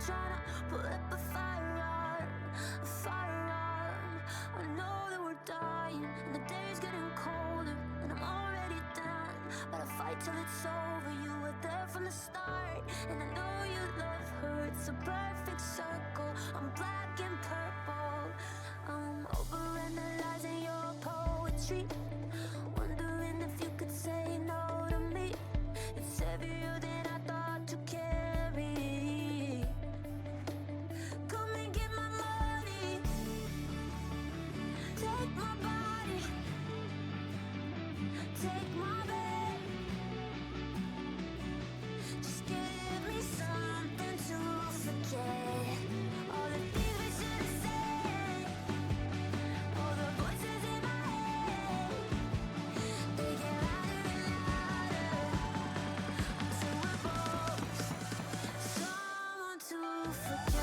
tryna pull up a firearm, a firearm. I know that we're dying, and the day's getting colder, and I'm already done, but I fight till it's over. You were there from the start, and I know you love her. It's a perfect circle. I'm black and purple. I'm overanalyzing your poetry, wondering if you could say no to me. It's heavier than I thought to carry. Come and get my money, take my body, take my bed. Just give me something to forget. All the things we should have said, all the voices in my head, they get louder and louder until we're both someone to forget.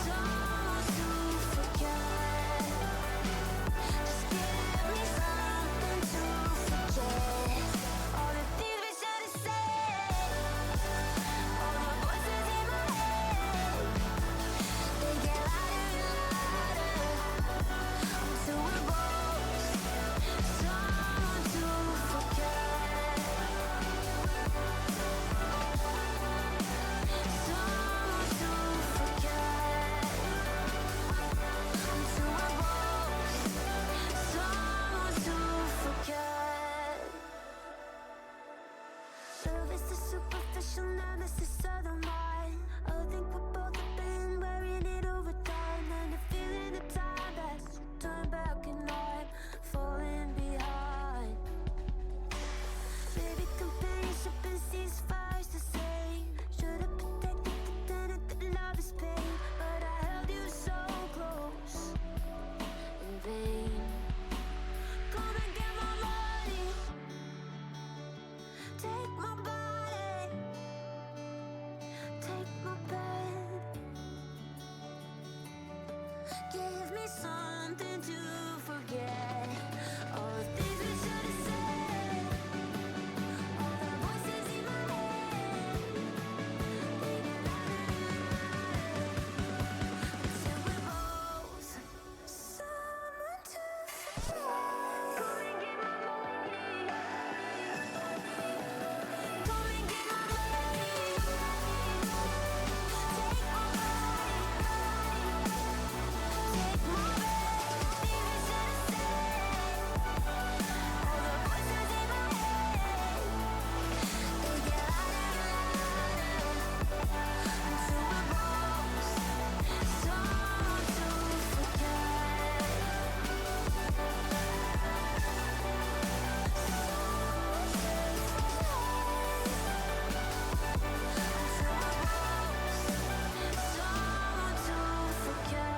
Someone to forget. Just give me something to forget. All the things we should have said, all the voices in my head, they get louder and louder until we're both someone to forget. Someone to forget until we're both someone to forget. Service is superficial, nemesis of the mind. I think we both have been wearing it over time, and the feeling the time has turned back and I'm falling behind. Baby, companionship and ceasefires the same. Should've protected the tenant that love is pain, but I held you so close in vain. Come and get my money, take my body, take my bed. Give me something to forget. All the things we should have said, all the voices in my head, they get louder and louder until we're both someone to forget. Come and get my money, come and get my money, take my body, take my bed. Things we should have said, all the voices in my head, they get louder and louder until we're both someone to forget. Someone to forget.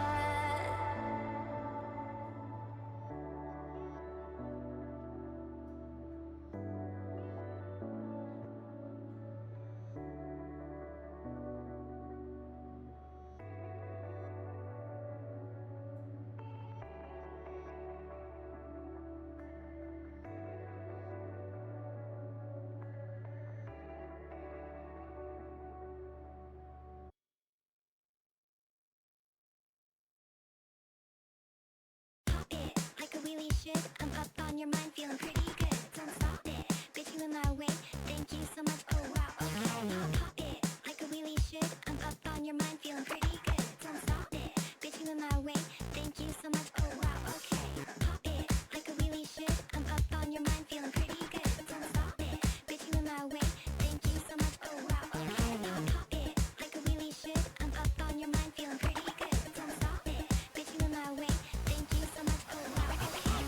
Pop it like a wheelie should. I'm up on your mind, feeling pretty good. Don't stop it, bitch, you in my way. Thank you so much. Oh wow, okay. Pop it like a wheelie should. I'm up on your mind, feeling pretty good. Don't stop it, bitch, you in my way. Thank you so much. Oh wow, okay. Pop it like a wheelie should. I'm up on your mind, feeling pretty good. Don't stop it, bitch, you in my way. Thank you so much. Oh wow, okay. Pop it like a wheelie should. I'm up on your mind, feeling pretty good. Don't stop it, bitch, you in my way. Thank you so much. Oh wow, okay.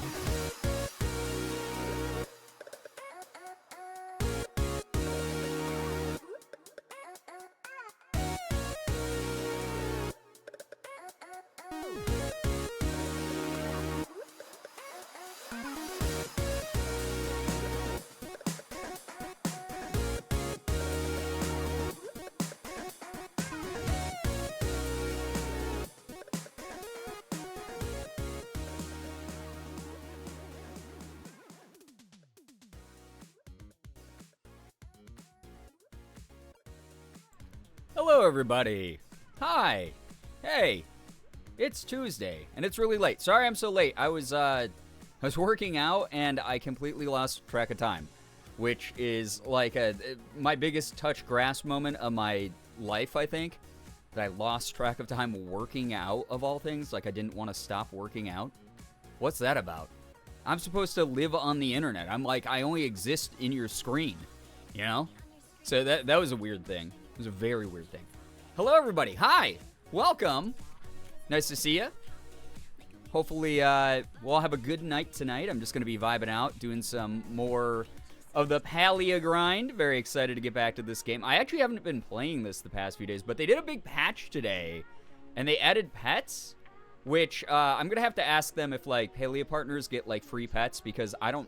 Hello, everybody. Hi. Hey. It's Tuesday, and it's really late. Sorry I'm so late. I was working out, and I completely lost track of time, which is like my biggest touch grass moment of my life, I think. That I lost track of time working out, of all things. Like, I didn't want to stop working out. What's that about? I'm supposed to live on the internet. I'm like, I only exist in your screen, you know? So that was a weird thing. It was a very weird thing. Hello, everybody. Hi. Welcome. Nice to see you. Hopefully, we'll all have a good night tonight. I'm just going to be vibing out, doing some more of the palia grind. Very excited to get back to this game. I actually haven't been playing this the past few days, but they did a big patch today, and they added pets, which I'm going to have to ask them if, like, palia partners get, like, free pets, because I don't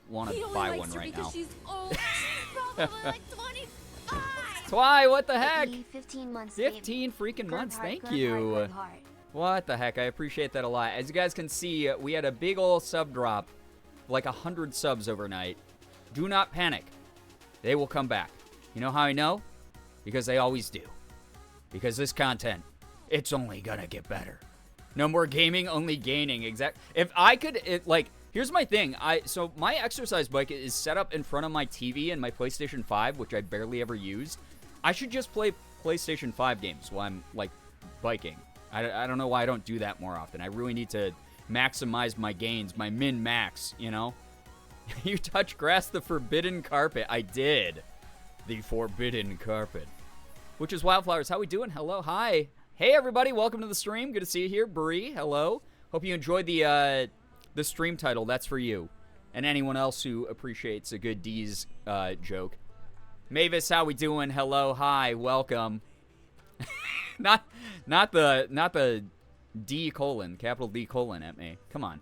want to buy one right now. She's old. She's probably like 25. Twy, what the heck? 15 months. 15 freaking months. Thank you. What the heck? I appreciate that a lot. As you guys can see, we had a big ol' sub drop, like 100 subs overnight. Do not panic. They will come back. You know how I know? Because they always do. Because this content, it's only gonna get better. No more gaming, only gaining. If I could, here's my thing. So my exercise bike is set up in front of my TV and my PlayStation 5, which I barely ever used. I should just play PlayStation 5 games while I'm, like, biking. I don't know why I don't do that more often. I really need to maximize my gains, my min-max, you know? You touch grass, the forbidden carpet. I did. The forbidden carpet. Which is Wildflowers. How we doing? Hello. Hi. Hey, everybody. Welcome to the stream. Good to see you here. Bree, hello. Hope you enjoyed the stream title. That's for you. And anyone else who appreciates a good D's joke. Mavis, how we doing? Hello. Hi. Welcome. not the D colon, capital D colon at me. Come on.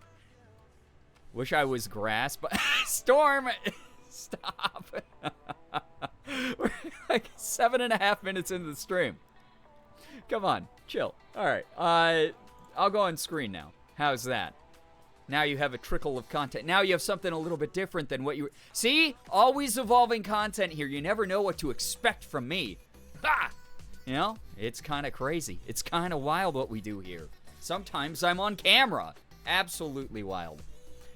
Wish I was grass, but Storm, stop. We're like 7.5 minutes into the stream. Come on, chill. All right, I'll go on screen now. How's that? Now you have a trickle of content. Now you have something a little bit different than what you... See? Always evolving content here. You never know what to expect from me. Ah! You know? It's kind of crazy. It's kind of wild what we do here. Sometimes I'm on camera. Absolutely wild.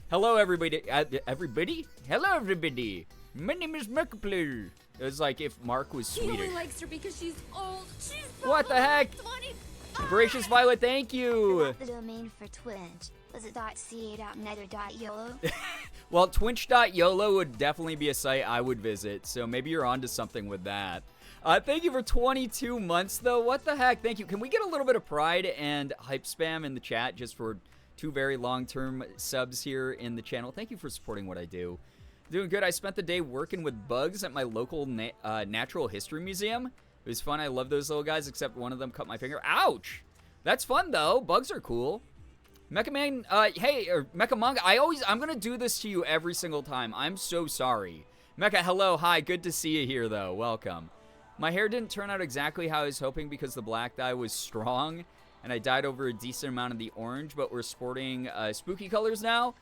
Hello, everybody. Everybody? Hello, everybody. My name is Merkapler. It was like if Mark was Swedish. He only likes her because she's old. She's what the heck? 25. Gracious Violet, thank you. The domain for Twitch. Was it .ca.net or .yolo? Well, twitch.yolo would definitely be a site I would visit, so maybe you're onto something with that. Thank you for 22 months, though. What the heck? Thank you. Can we get a little bit of pride and hype spam in the chat just for 2 very long-term subs here in the channel? Thank you for supporting what I do. Doing good. I spent the day working with bugs at my local natural history museum. It was fun. I love those little guys, except one of them cut my finger. Ouch! That's fun, though. Bugs are cool. Mecha Man, hey, or Mecha Manga, I'm gonna do this to you every single time. I'm so sorry. Mecha, hello, hi, good to see you here, though. Welcome. My hair didn't turn out exactly how I was hoping because the black dye was strong, and I dyed over a decent amount of the orange, but we're sporting spooky colors now.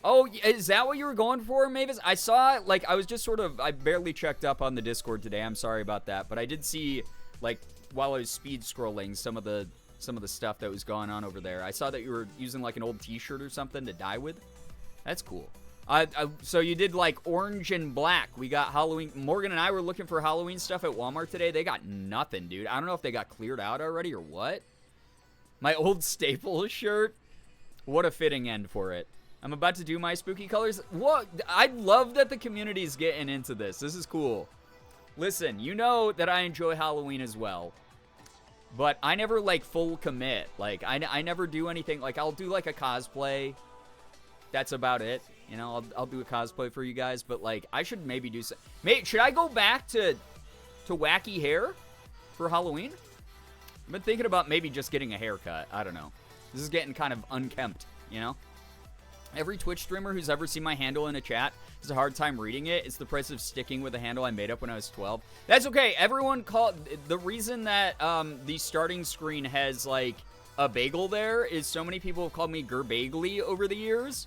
Oh, is that what you were going for, Mavis? I saw, like, I was just sort of, I barely checked up on the Discord today. I'm sorry about that, but I did see, like, while I was speed scrolling, some of the stuff that was going on over there. I saw that you were using, like, an old t-shirt or something to dye with. That's cool. So you did, like, orange and black. We got Halloween. Morgan and I were looking for Halloween stuff at Walmart today. They got nothing, dude. I don't know if they got cleared out already or what. My old Staples shirt. What a fitting end for it. I'm about to do my spooky colors. What? I love that the community's getting into this. This is cool. Listen, you know that I enjoy Halloween as well. But I never, like, full commit. Like, I never do anything. Like, I'll do, like, a cosplay. That's about it. You know, I'll do a cosplay for you guys. But, like, I should maybe do some... Should I go back to wacky hair for Halloween? I've been thinking about maybe just getting a haircut. I don't know. This is getting kind of unkempt, you know? Every Twitch streamer who's ever seen my handle in a chat has a hard time reading it. It's the price of sticking with a handle I made up when I was 12. That's okay. Everyone the reason that the starting screen has, like, a bagel there is so many people have called me Girbeagly over the years.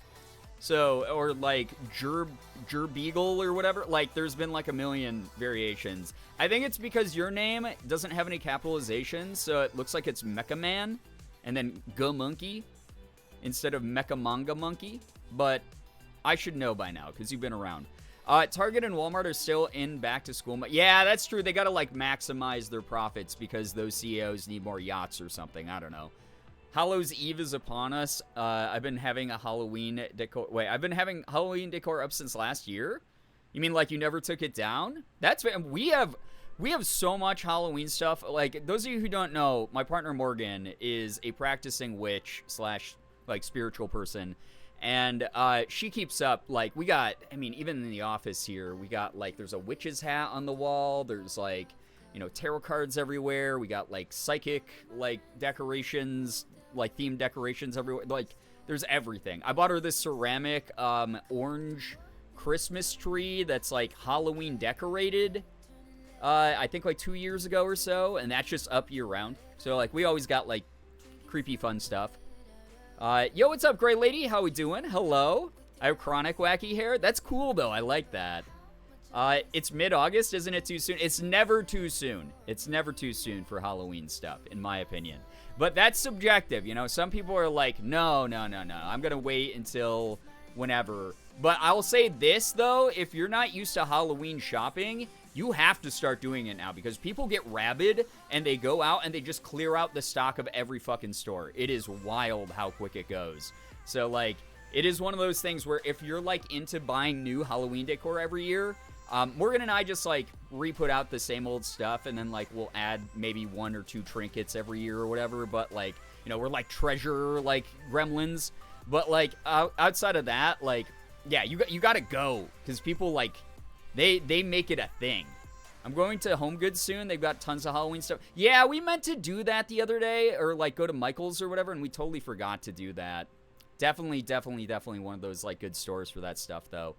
So, or like Girbeagly or whatever. Like, there's been like a million variations. I think it's because your name doesn't have any capitalizations, so it looks like it's Mecha Man and then Monkey instead of Mecha Manga Monkey. But I should know by now because you've been around. Target and Walmart are still in back to school. Yeah, that's true. They got to like maximize their profits because those CEOs need more yachts or something. I don't know. Hallows Eve is upon us. I've been having a Halloween decor. Wait, I've been having Halloween decor up since last year? You mean like you never took it down? We have so much Halloween stuff. Like, those of you who don't know, my partner Morgan is a practicing witch / like spiritual person. And she keeps up, like, we got, I mean, even in the office here, we got, like, there's a witch's hat on the wall. There's, like, you know, tarot cards everywhere. We got, like, psychic, like, decorations, like, themed decorations everywhere. Like, there's everything. I bought her this ceramic orange Christmas tree that's, like, Halloween decorated, I think, like, 2 years ago or so. And that's just up year-round. So, like, we always got, like, creepy fun stuff. Yo, what's up, Gray Lady? How we doing? Hello. I have chronic wacky hair. That's cool, though. I like that. It's mid-August. Isn't it too soon? It's never too soon. It's never too soon for Halloween stuff, in my opinion. But that's subjective, you know? Some people are like, no. I'm going to wait until whenever. But I'll say this, though. If you're not used to Halloween shopping, you have to start doing it now because people get rabid and they go out and they just clear out the stock of every fucking store. It is wild how quick it goes. So, like, it is one of those things where if you're, like, into buying new Halloween decor every year, Morgan and I just, like, re-put out the same old stuff and then, like, we'll add maybe 1 or 2 trinkets every year or whatever. But, like, you know, we're, like, treasure, like, gremlins. But, like, outside of that, like, yeah, you gotta go because people, like, They make it a thing. I'm going to Home Goods soon. They've got tons of Halloween stuff. Yeah, we meant to do that the other day, or like go to Michael's or whatever, and we totally forgot to do that. Definitely one of those like good stores for that stuff, though.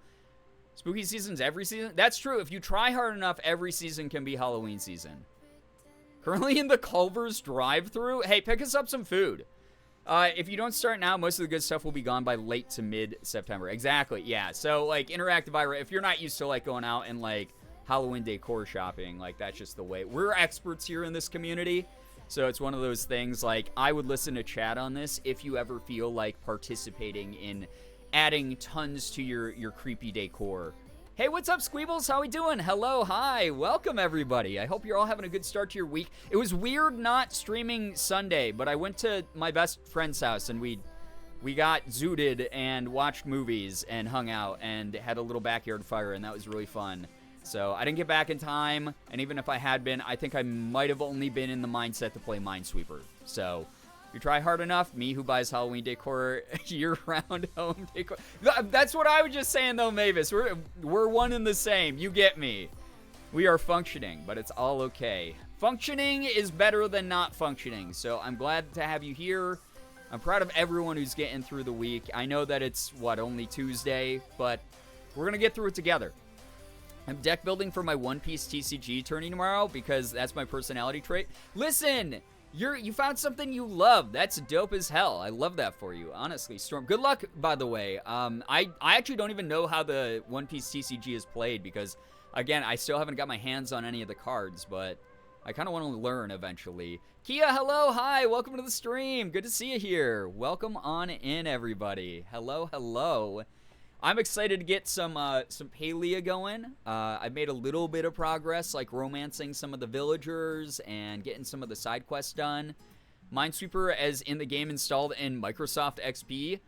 Spooky season's every season. That's true. If you try hard enough, every season can be Halloween season. Currently in the Culver's drive-thru. Hey, pick us up some food. If you don't start now, most of the good stuff will be gone by late to mid-September. Exactly, yeah. So, like, Interactive Ira, if you're not used to, like, going out and, like, Halloween decor shopping, like, that's just the way. We're experts here in this community, so it's one of those things, like, I would listen to chat on this if you ever feel like participating in adding tons to your creepy decor. Hey, what's up, Squeebles? How we doing? Hello, hi, welcome, everybody. I hope you're all having a good start to your week. It was weird not streaming Sunday, but I went to my best friend's house, and we got zooted and watched movies and hung out and had a little backyard fire, and that was really fun. So I didn't get back in time, and even if I had been, I think I might have only been in the mindset to play Minesweeper. So you try hard enough, me who buys Halloween decor year-round home decor. That's what I was just saying, though, Mavis. We're one and the same. You get me. We are functioning, but it's all okay. Functioning is better than not functioning, so I'm glad to have you here. I'm proud of everyone who's getting through the week. I know that it's, only Tuesday, but we're going to get through it together. I'm deck building for my One Piece TCG tourney tomorrow because that's my personality trait. Listen! You found something you love. That's dope as hell. I love that for you, honestly. Storm, good luck, by the way. I actually don't even know how the One Piece TCG is played because, again, I still haven't got my hands on any of the cards, but I kind of want to learn eventually. Kia, hello, hi, welcome to the stream. Good to see you here. Welcome on in, everybody. Hello. I'm excited to get some palia going. I've made a little bit of progress, like romancing some of the villagers and getting some of the side quests done. Minesweeper as in the game installed in Microsoft XP.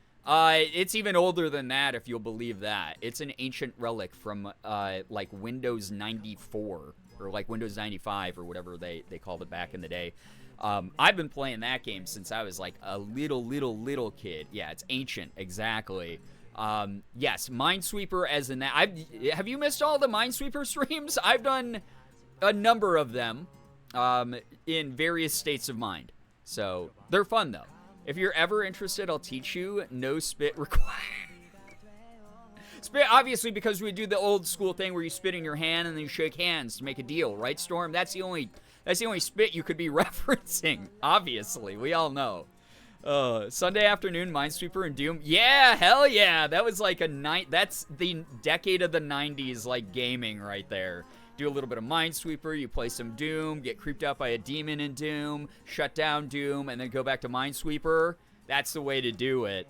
It's even older than that, if you'll believe that. It's an ancient relic from like Windows 94 or like Windows 95 or whatever they called it back in the day. I've been playing that game since I was like a little kid. Yeah, it's ancient, exactly. Yes, Minesweeper as in that. Have you missed all the Minesweeper streams? I've done a number of them in various states of mind. So, they're fun, though. If you're ever interested, I'll teach you. No spit required. Spit, obviously, because we do the old school thing where you spit in your hand and then you shake hands to make a deal, right, Storm? That's the only spit you could be referencing, obviously. We all know. Sunday afternoon, Minesweeper and Doom. Yeah, hell yeah. That was like that's the decade of the 90s, like, gaming right there. Do a little bit of Minesweeper, you play some Doom, get creeped out by a demon in Doom, shut down Doom, and then go back to Minesweeper. That's the way to do it.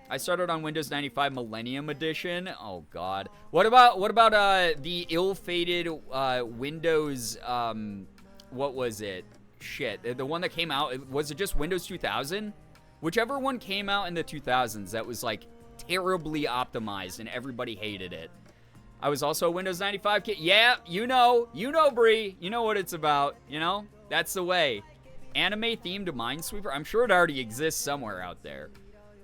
I started on Windows 95 Millennium Edition. Oh, God. What about the ill-fated Windows, what was it? Shit. The one that came out, was it just Windows 2000? Whichever one came out in the 2000s that was, like, terribly optimized and everybody hated it. I was also a Windows 95 kid. Yeah, you know, Bree. You know what it's about, you know? That's the way. Anime-themed Minesweeper? I'm sure it already exists somewhere out there.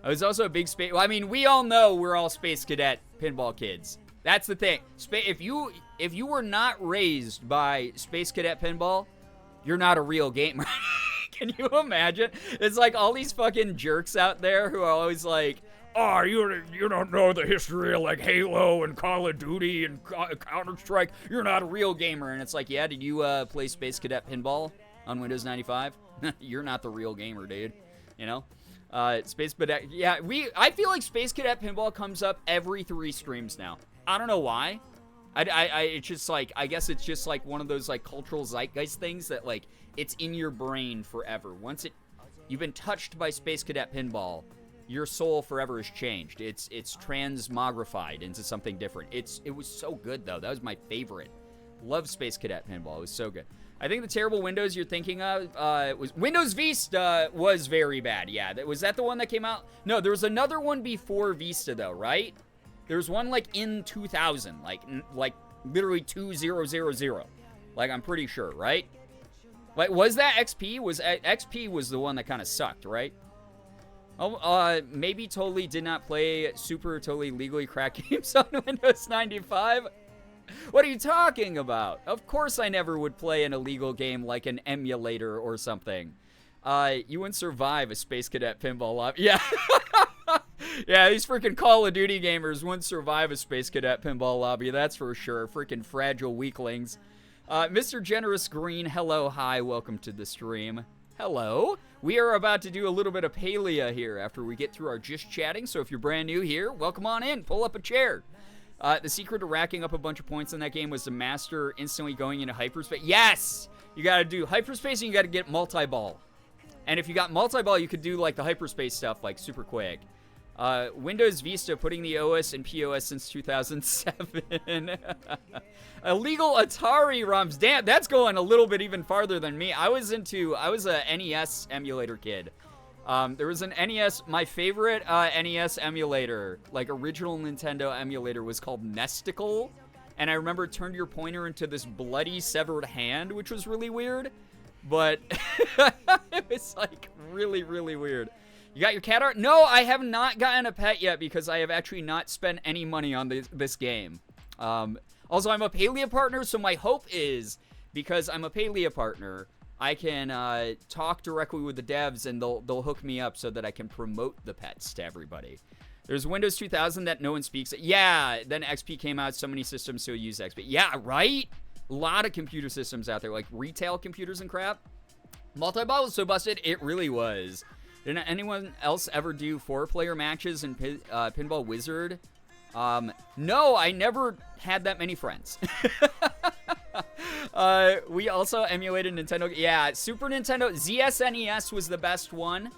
I was also a big space... Well, I mean, we all know we're all Space Cadet pinball kids. That's the thing. If you were not raised by Space Cadet pinball, you're not a real gamer. Can you imagine? It's like all these fucking jerks out there who are always like, oh, you don't know the history of, like, Halo and Call of Duty and Counter-Strike. You're not a real gamer. And it's like, yeah, did you play Space Cadet pinball on Windows 95? You're not the real gamer, dude. You know? Space Cadet, yeah, I feel like Space Cadet pinball comes up every 3 streams now. I don't know why. It's just like, I guess it's just like one of those, like, cultural zeitgeist things that, like, it's in your brain forever. Once you've been touched by Space Cadet pinball, your soul forever is changed. It's transmogrified into something different. It was so good, though. That was my favorite. Love Space Cadet pinball. It was so good. I think the terrible Windows you're thinking of was Windows Vista was very bad. Yeah, was that the one that came out? No, there was another one before Vista, though, right? There was one, like, in 2000, like literally 2000. Like, I'm pretty sure, right? Like, was that XP? XP was the one that kind of sucked, right? Oh, maybe totally did not play super totally legally cracked games on Windows 95. What are you talking about? Of course I never would play an illegal game like an emulator or something. You wouldn't survive a Space Cadet pinball lobby. Yeah. Yeah, these freaking Call of Duty gamers wouldn't survive a Space Cadet pinball lobby, that's for sure. Freaking fragile weaklings. Mr. Generous Green, hello, hi, welcome to the stream. Hello. We are about to do a little bit of palia here after we get through our just chatting, so if you're brand new here, welcome on in, pull up a chair. The secret to racking up a bunch of points in that game was to master instantly going into hyperspace. Yes! You gotta do hyperspace and you gotta get multi-ball. And if you got multi-ball, you could do, like, the hyperspace stuff, like, super quick. Windows Vista putting the OS and POS since 2007. Illegal Atari ROMs. Damn, that's going a little bit even farther than me. I was a NES emulator kid. There was an NES, my favorite NES emulator, like original Nintendo emulator, was called Nesticle. And I remember it turned your pointer into this bloody severed hand, which was really weird. But it was like really, really weird. You got your cat art? No, I have not gotten a pet yet because I have actually not spent any money on this game. Also, I'm a Palia partner, so my hope is, because I'm a Palia partner, I can talk directly with the devs and they'll hook me up so that I can promote the pets to everybody. There's Windows 2000 that no one speaks. Yeah, then XP came out. So many systems still use XP. Yeah, right? A lot of computer systems out there, like retail computers and crap. Multi-ball was so busted, it really was. Did anyone else ever do 4-player matches in Pinball Wizard? No, I never had that many friends. We also emulated Nintendo. Yeah, Super Nintendo. ZSNES was the best one.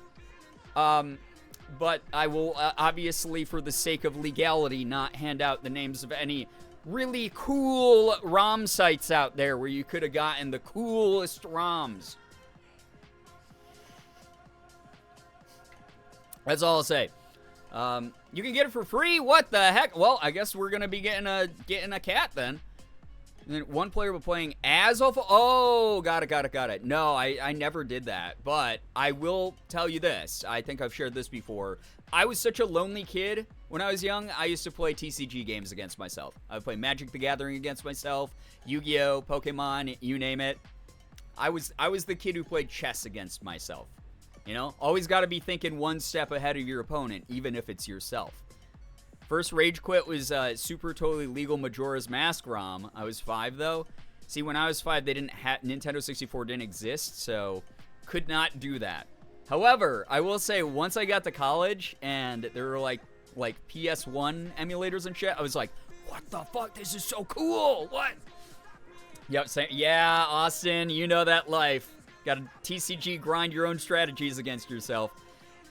But I will, obviously, for the sake of legality, not hand out the names of any really cool ROM sites out there where you could have gotten the coolest ROMs. That's all I'll say. You can get it for free? What the heck? Well, I guess we're gonna be getting a cat then. And then one player was playing as awful. Oh, got it. No, I never did that. But I will tell you this. I think I've shared this before. I was such a lonely kid when I was young. I used to play TCG games against myself. I would play Magic the Gathering against myself, Yu-Gi-Oh, Pokemon, you name it. I was the kid who played chess against myself. You know, always got to be thinking one step ahead of your opponent, even if it's yourself. First rage quit was Super Totally Legal Majora's Mask ROM. I was 5 though. See, when I was 5, they didn't Nintendo 64 didn't exist, so could not do that. However, I will say once I got to college and there were like PS1 emulators and shit, I was like, what the fuck? This is so cool. What? Yep, yeah, Austin, you know that life. Got to TCG grind your own strategies against yourself.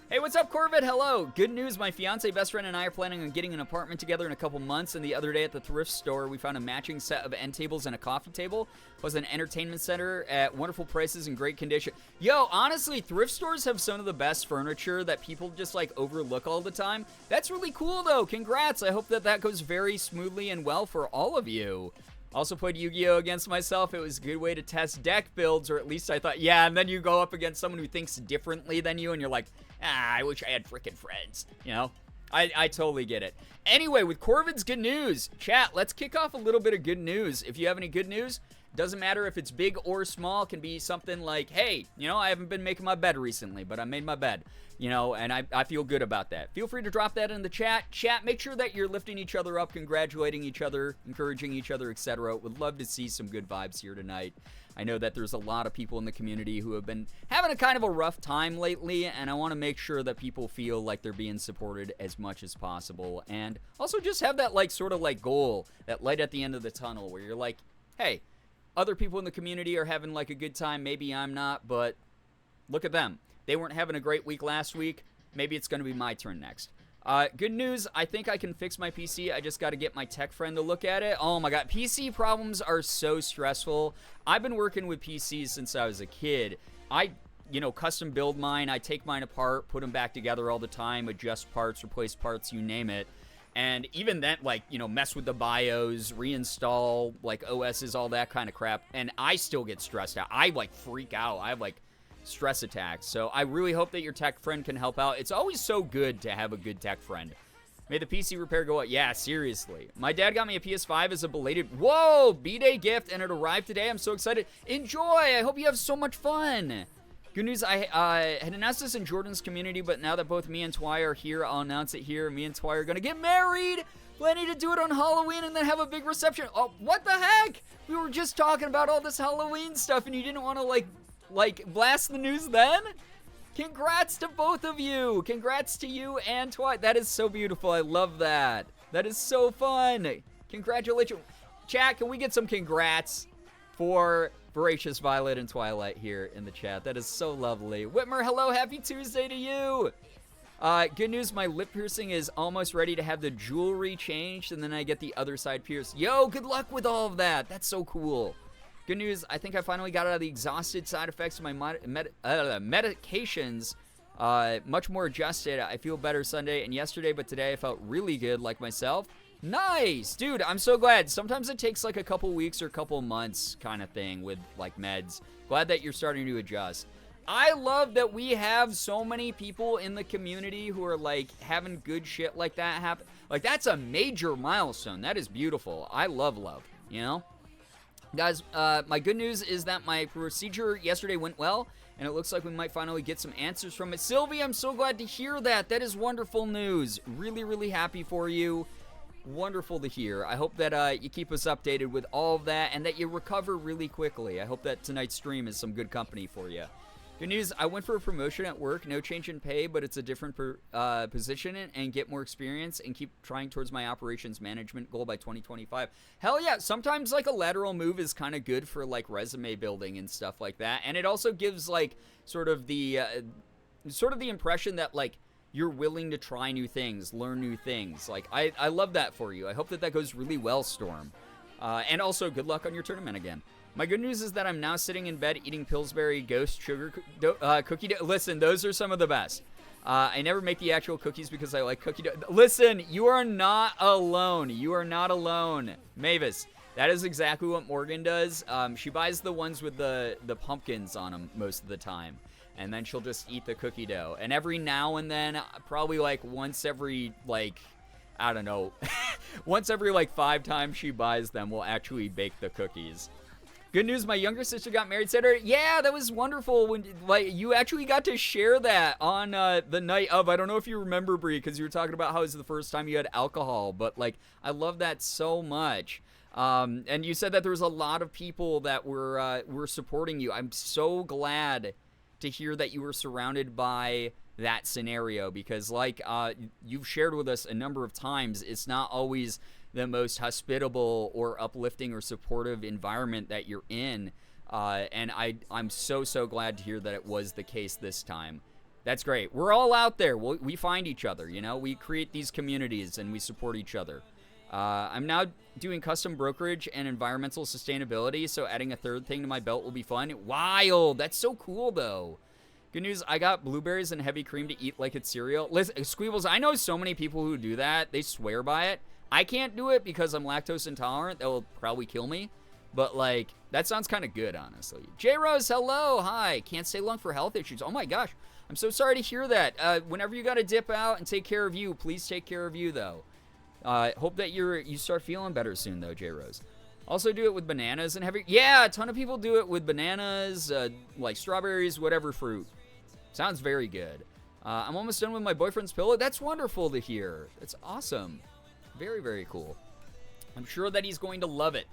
Hey, what's up, Corvette? Hello. Good news. My fiance, best friend, and I are planning on getting an apartment together in a couple months. And the other day at the thrift store, we found a matching set of end tables and a coffee table, plus an entertainment center at wonderful prices and great condition. Yo, honestly, thrift stores have some of the best furniture that people just like overlook all the time. That's really cool, though. Congrats. I hope that that goes very smoothly and well for all of you. Also played Yu-Gi-Oh! Against myself. It was a good way to test deck builds, or at least I thought, yeah, and then you go up against someone who thinks differently than you, and you're like, I wish I had frickin' friends, you know? I totally get it. Anyway, with Corvid's good news, chat, let's kick off a little bit of good news. If you have any good news, doesn't matter if it's big or small, it can be something like, hey, you know, I haven't been making my bed recently, but I made my bed, you know, and I feel good about that. Feel free to drop that in the chat. Chat, make sure that you're lifting each other up, congratulating each other, encouraging each other, etc. Would love to see some good vibes here tonight. I know that there's a lot of people in the community who have been having a kind of a rough time lately, and I want to make sure that people feel like they're being supported as much as possible. And also just have that, like, sort of, like, goal, that light at the end of the tunnel where you're like, hey, other people in the community are having, like, a good time. Maybe I'm not, but look at them. They weren't having a great week last week. Maybe it's going to be my turn next. Good news, I think I can fix my PC. I just got to get my tech friend to look at it. Oh my god, PC problems are so stressful. I've been working with PCs since I was a kid. I, you know, custom build mine. I take mine apart, put them back together all the time, adjust parts, replace parts, you name it. And even then, like, you know, mess with the BIOS, reinstall, like, OSs, all that kind of crap. And I still get stressed out. I, like, freak out. I have, like, stress attacks. So I really hope that your tech friend can help out. It's always so good to have a good tech friend. May the PC repair go up. Yeah, seriously. My dad got me a PS5 as a belated, whoa, B-Day gift, and it arrived today. I'm so excited. Enjoy. I hope you have so much fun. Good news, I had announced this in Jordan's community, but now that both me and Twy are here, I'll announce it here. Me and Twy are going to get married. Planning to do it on Halloween and then have a big reception. Oh, what the heck? We were just talking about all this Halloween stuff, and you didn't want to, like blast the news then? Congrats to both of you. Congrats to you and Twilight. That is so beautiful. I love that. That is so fun. Congratulations. Chat, can we get some congrats for Voracious Violet and Twilight here in the chat? That is so lovely. Whitmer, hello. Happy Tuesday to you. Good news, my lip piercing is almost ready to have the jewelry changed, and then I get the other side pierced. Yo, good luck with all of that. That's so cool. Good news, I think I finally got out of the exhausted side effects of my medications. Much more adjusted. I feel better Sunday and yesterday, but today I felt really good, like myself. Nice! Dude, I'm so glad. Sometimes it takes like a couple weeks or a couple months kind of thing with like meds. Glad that you're starting to adjust. I love that we have so many people in the community who are like having good shit like that happen. Like, that's a major milestone. That is beautiful. I love, you know? Guys, my good news is that my procedure yesterday went well, and it looks like we might finally get some answers from it. Sylvie, I'm so glad to hear that. That is wonderful news. Really, really happy for you. Wonderful to hear. I hope that you keep us updated with all of that, and that you recover really quickly. I hope that tonight's stream is some good company for you. Good news, I went for a promotion at work, no change in pay, but it's a different position and get more experience and keep trying towards my operations management goal by 2025. Hell yeah, sometimes like a lateral move is kind of good for like resume building and stuff like that. And it also gives like sort of the impression that like you're willing to try new things, learn new things. Like I love that for you. I hope that goes really well, Storm. And also good luck on your tournament again. My good news is that I'm now sitting in bed eating Pillsbury Ghost Sugar cookie dough. Listen, those are some of the best. I never make the actual cookies because I like cookie dough. Listen, you are not alone. You are not alone. Mavis, that is exactly what Morgan does. She buys the ones with the pumpkins on them most of the time. And then she'll just eat the cookie dough. And every now and then, probably like once every like, I don't know, once every like 5 times she buys them, we'll actually bake the cookies. Good news, my younger sister got married Saturday. Yeah, that was wonderful. When like you actually got to share that on the night of. I don't know if you remember, Brie, because you were talking about how it was the first time you had alcohol. But like, I love that so much. And you said that there was a lot of people that were supporting you. I'm so glad to hear that you were surrounded by that scenario, because like you've shared with us a number of times, it's not always the most hospitable or uplifting or supportive environment that you're in. And I'm so glad to hear that it was the case this time. That's great. We're all out there. We find each other, you know? We create these communities and we support each other. I'm now doing custom brokerage and environmental sustainability, so adding a third thing to my belt will be fun. Wild. That's so cool, though. Good news, I got blueberries and heavy cream to eat like it's cereal. Listen, Squeebles, I know so many people who do that. They swear by it. I can't do it because I'm lactose intolerant. That will probably kill me. But, like, that sounds kind of good, honestly. J-Rose, hello. Hi. Can't stay long for health issues. Oh, my gosh. I'm so sorry to hear that. Whenever you got to dip out and take care of you, please take care of you, though. Hope that you start feeling better soon, though, J-Rose. Also do it with bananas and heavy... Yeah, a ton of people do it with bananas, like strawberries, whatever fruit. Sounds very good. I'm almost done with my boyfriend's pillow. That's wonderful to hear. That's awesome. Very, very cool. I'm sure that he's going to love it.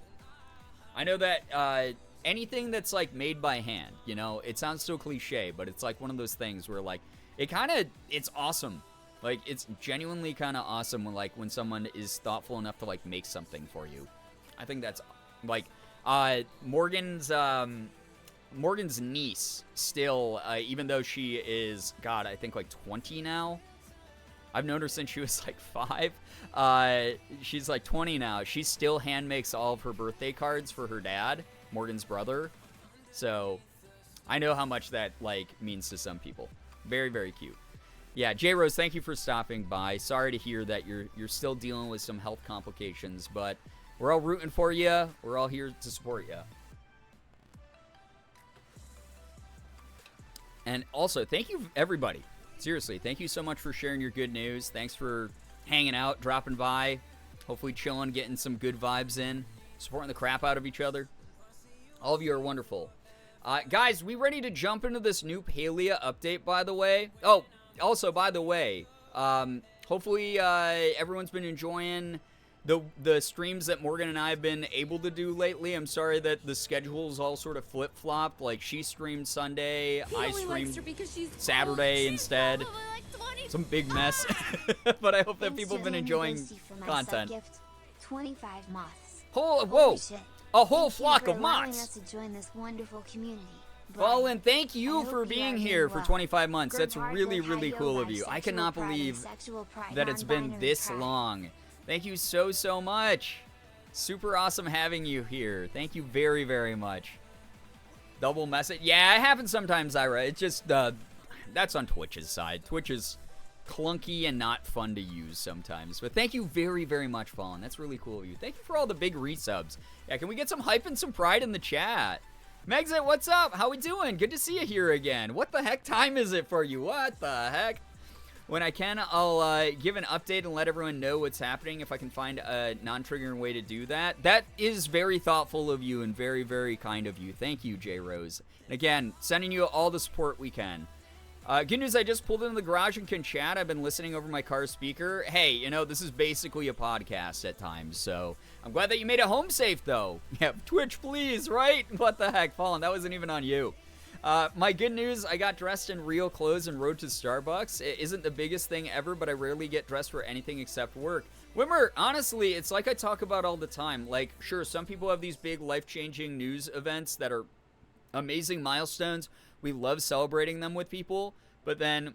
I know that anything that's, like, made by hand, you know, it sounds so cliche, but it's, like, one of those things where, like, it's awesome. Like, it's genuinely kind of awesome when someone is thoughtful enough to, like, make something for you. I think that's, like, Morgan's niece still, even though she is, God, I think, like, 20 now. I've known her since she was, like, 5. She's, like, 20 now. She still hand makes all of her birthday cards for her dad, Morgan's brother. So, I know how much that, like, means to some people. Very, very cute. Yeah, J-Rose, thank you for stopping by. Sorry to hear that you're still dealing with some health complications, but we're all rooting for you. We're all here to support you. And also, thank you, everybody. Seriously, thank you so much for sharing your good news. Thanks for hanging out, dropping by, hopefully chilling, getting some good vibes in, supporting the crap out of each other. All of you are wonderful. Guys, we ready to jump into this new palia update, by the way? Oh, also, by the way, hopefully everyone's been enjoying the streams that Morgan and I have been able to do lately. I'm sorry that the schedules all sort of flip-flopped. Like, she streamed Sunday, I streamed Saturday instead. Some big mess. But I hope that people have been enjoying content. 25 moths. Whoa! A whole flock of moths! Us to join this wonderful community. Fallen, thank you for being here for 25 months. That's really, really cool of you. I cannot believe that it's been this long. Thank you so much. Super awesome having you here. Thank you very, very much. Double message. Yeah, it happens sometimes, Ira. It's just, that's on Twitch's side. Twitch is clunky and not fun to use sometimes. But thank you very, very much, Fallen. That's really cool of you. Thank you for all the big resubs. Yeah, can we get some hype and some pride in the chat? Megxit, what's up? How we doing? Good to see you here again. What the heck time is it for you? What the heck? When I can, I'll give an update and let everyone know what's happening if I can find a non-triggering way to do that. That is very thoughtful of you and very, very kind of you. Thank you, J-Rose. And again, sending you all the support we can. Good news, I just pulled into the garage and can chat. I've been listening over my car speaker. Hey, you know, this is basically a podcast at times, so I'm glad that you made it home safe, though. Yeah, Twitch, please, right? What the heck, Fallen, that wasn't even on you. My good news, I got dressed in real clothes and rode to Starbucks. It isn't the biggest thing ever, but I rarely get dressed for anything except work. Wimmer, honestly, it's like I talk about all the time. Like, sure, some people have these big life-changing news events that are amazing milestones. We love celebrating them with people, but then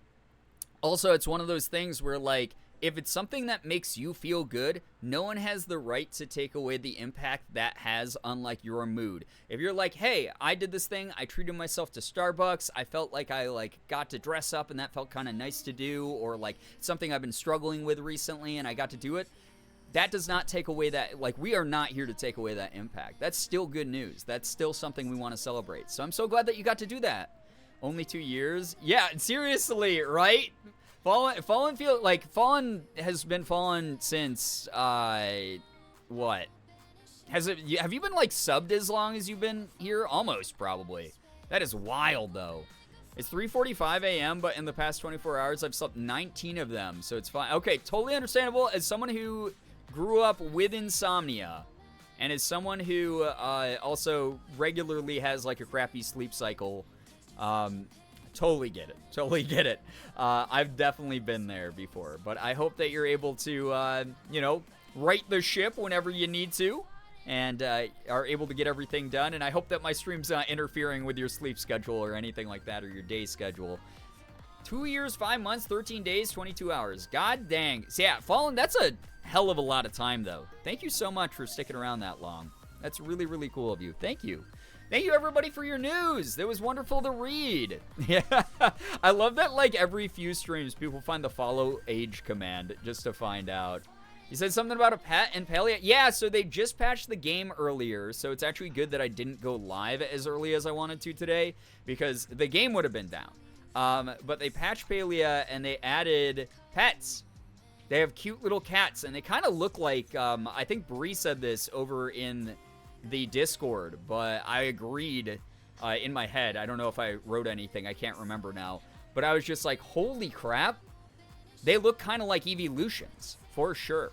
also it's one of those things where, like, if it's something that makes you feel good, no one has the right to take away the impact that has on, like, your mood. If you're like, hey, I did this thing, I treated myself to Starbucks, I felt like I, like, got to dress up and that felt kind of nice to do, or, like, something I've been struggling with recently and I got to do it, that does not take away that, like, we are not here to take away that impact. That's still good news. That's still something we want to celebrate. So I'm so glad that you got to do that. Only 2 years? Yeah, seriously, right? Fallen has been Fallen since, what? Have you been, like, subbed as long as you've been here? Almost, probably. That is wild, though. It's 3:45 a.m., but in the past 24 hours, I've slept 19 of them, so it's fine. Okay, totally understandable. As someone who grew up with insomnia, and as someone who also regularly has, like, a crappy sleep cycle, totally get it. Totally get it. I've definitely been there before, but I hope that you're able to, right the ship whenever you need to, and are able to get everything done. And I hope that my stream's not interfering with your sleep schedule or anything like that, or your day schedule. 2 years, 5 months, 13 days, 22 hours. God dang. So yeah, Fallen, that's a hell of a lot of time, though. Thank you so much for sticking around that long. That's really, really cool of you. Thank you. Thank you, everybody, for your news. That was wonderful to read. Yeah, I love that, like, every few streams, people find the follow age command just to find out. You said something about a pet and palia? Yeah, so they just patched the game earlier, so it's actually good that I didn't go live as early as I wanted to today, because the game would have been down. But they patched palia, and they added pets. They have cute little cats, and they kind of look like, I think Bree said this over in the Discord, but I agreed in my head. I don't know if I wrote anything. I can't remember now. But I was just like, holy crap. They look kind of like evolutions, for sure.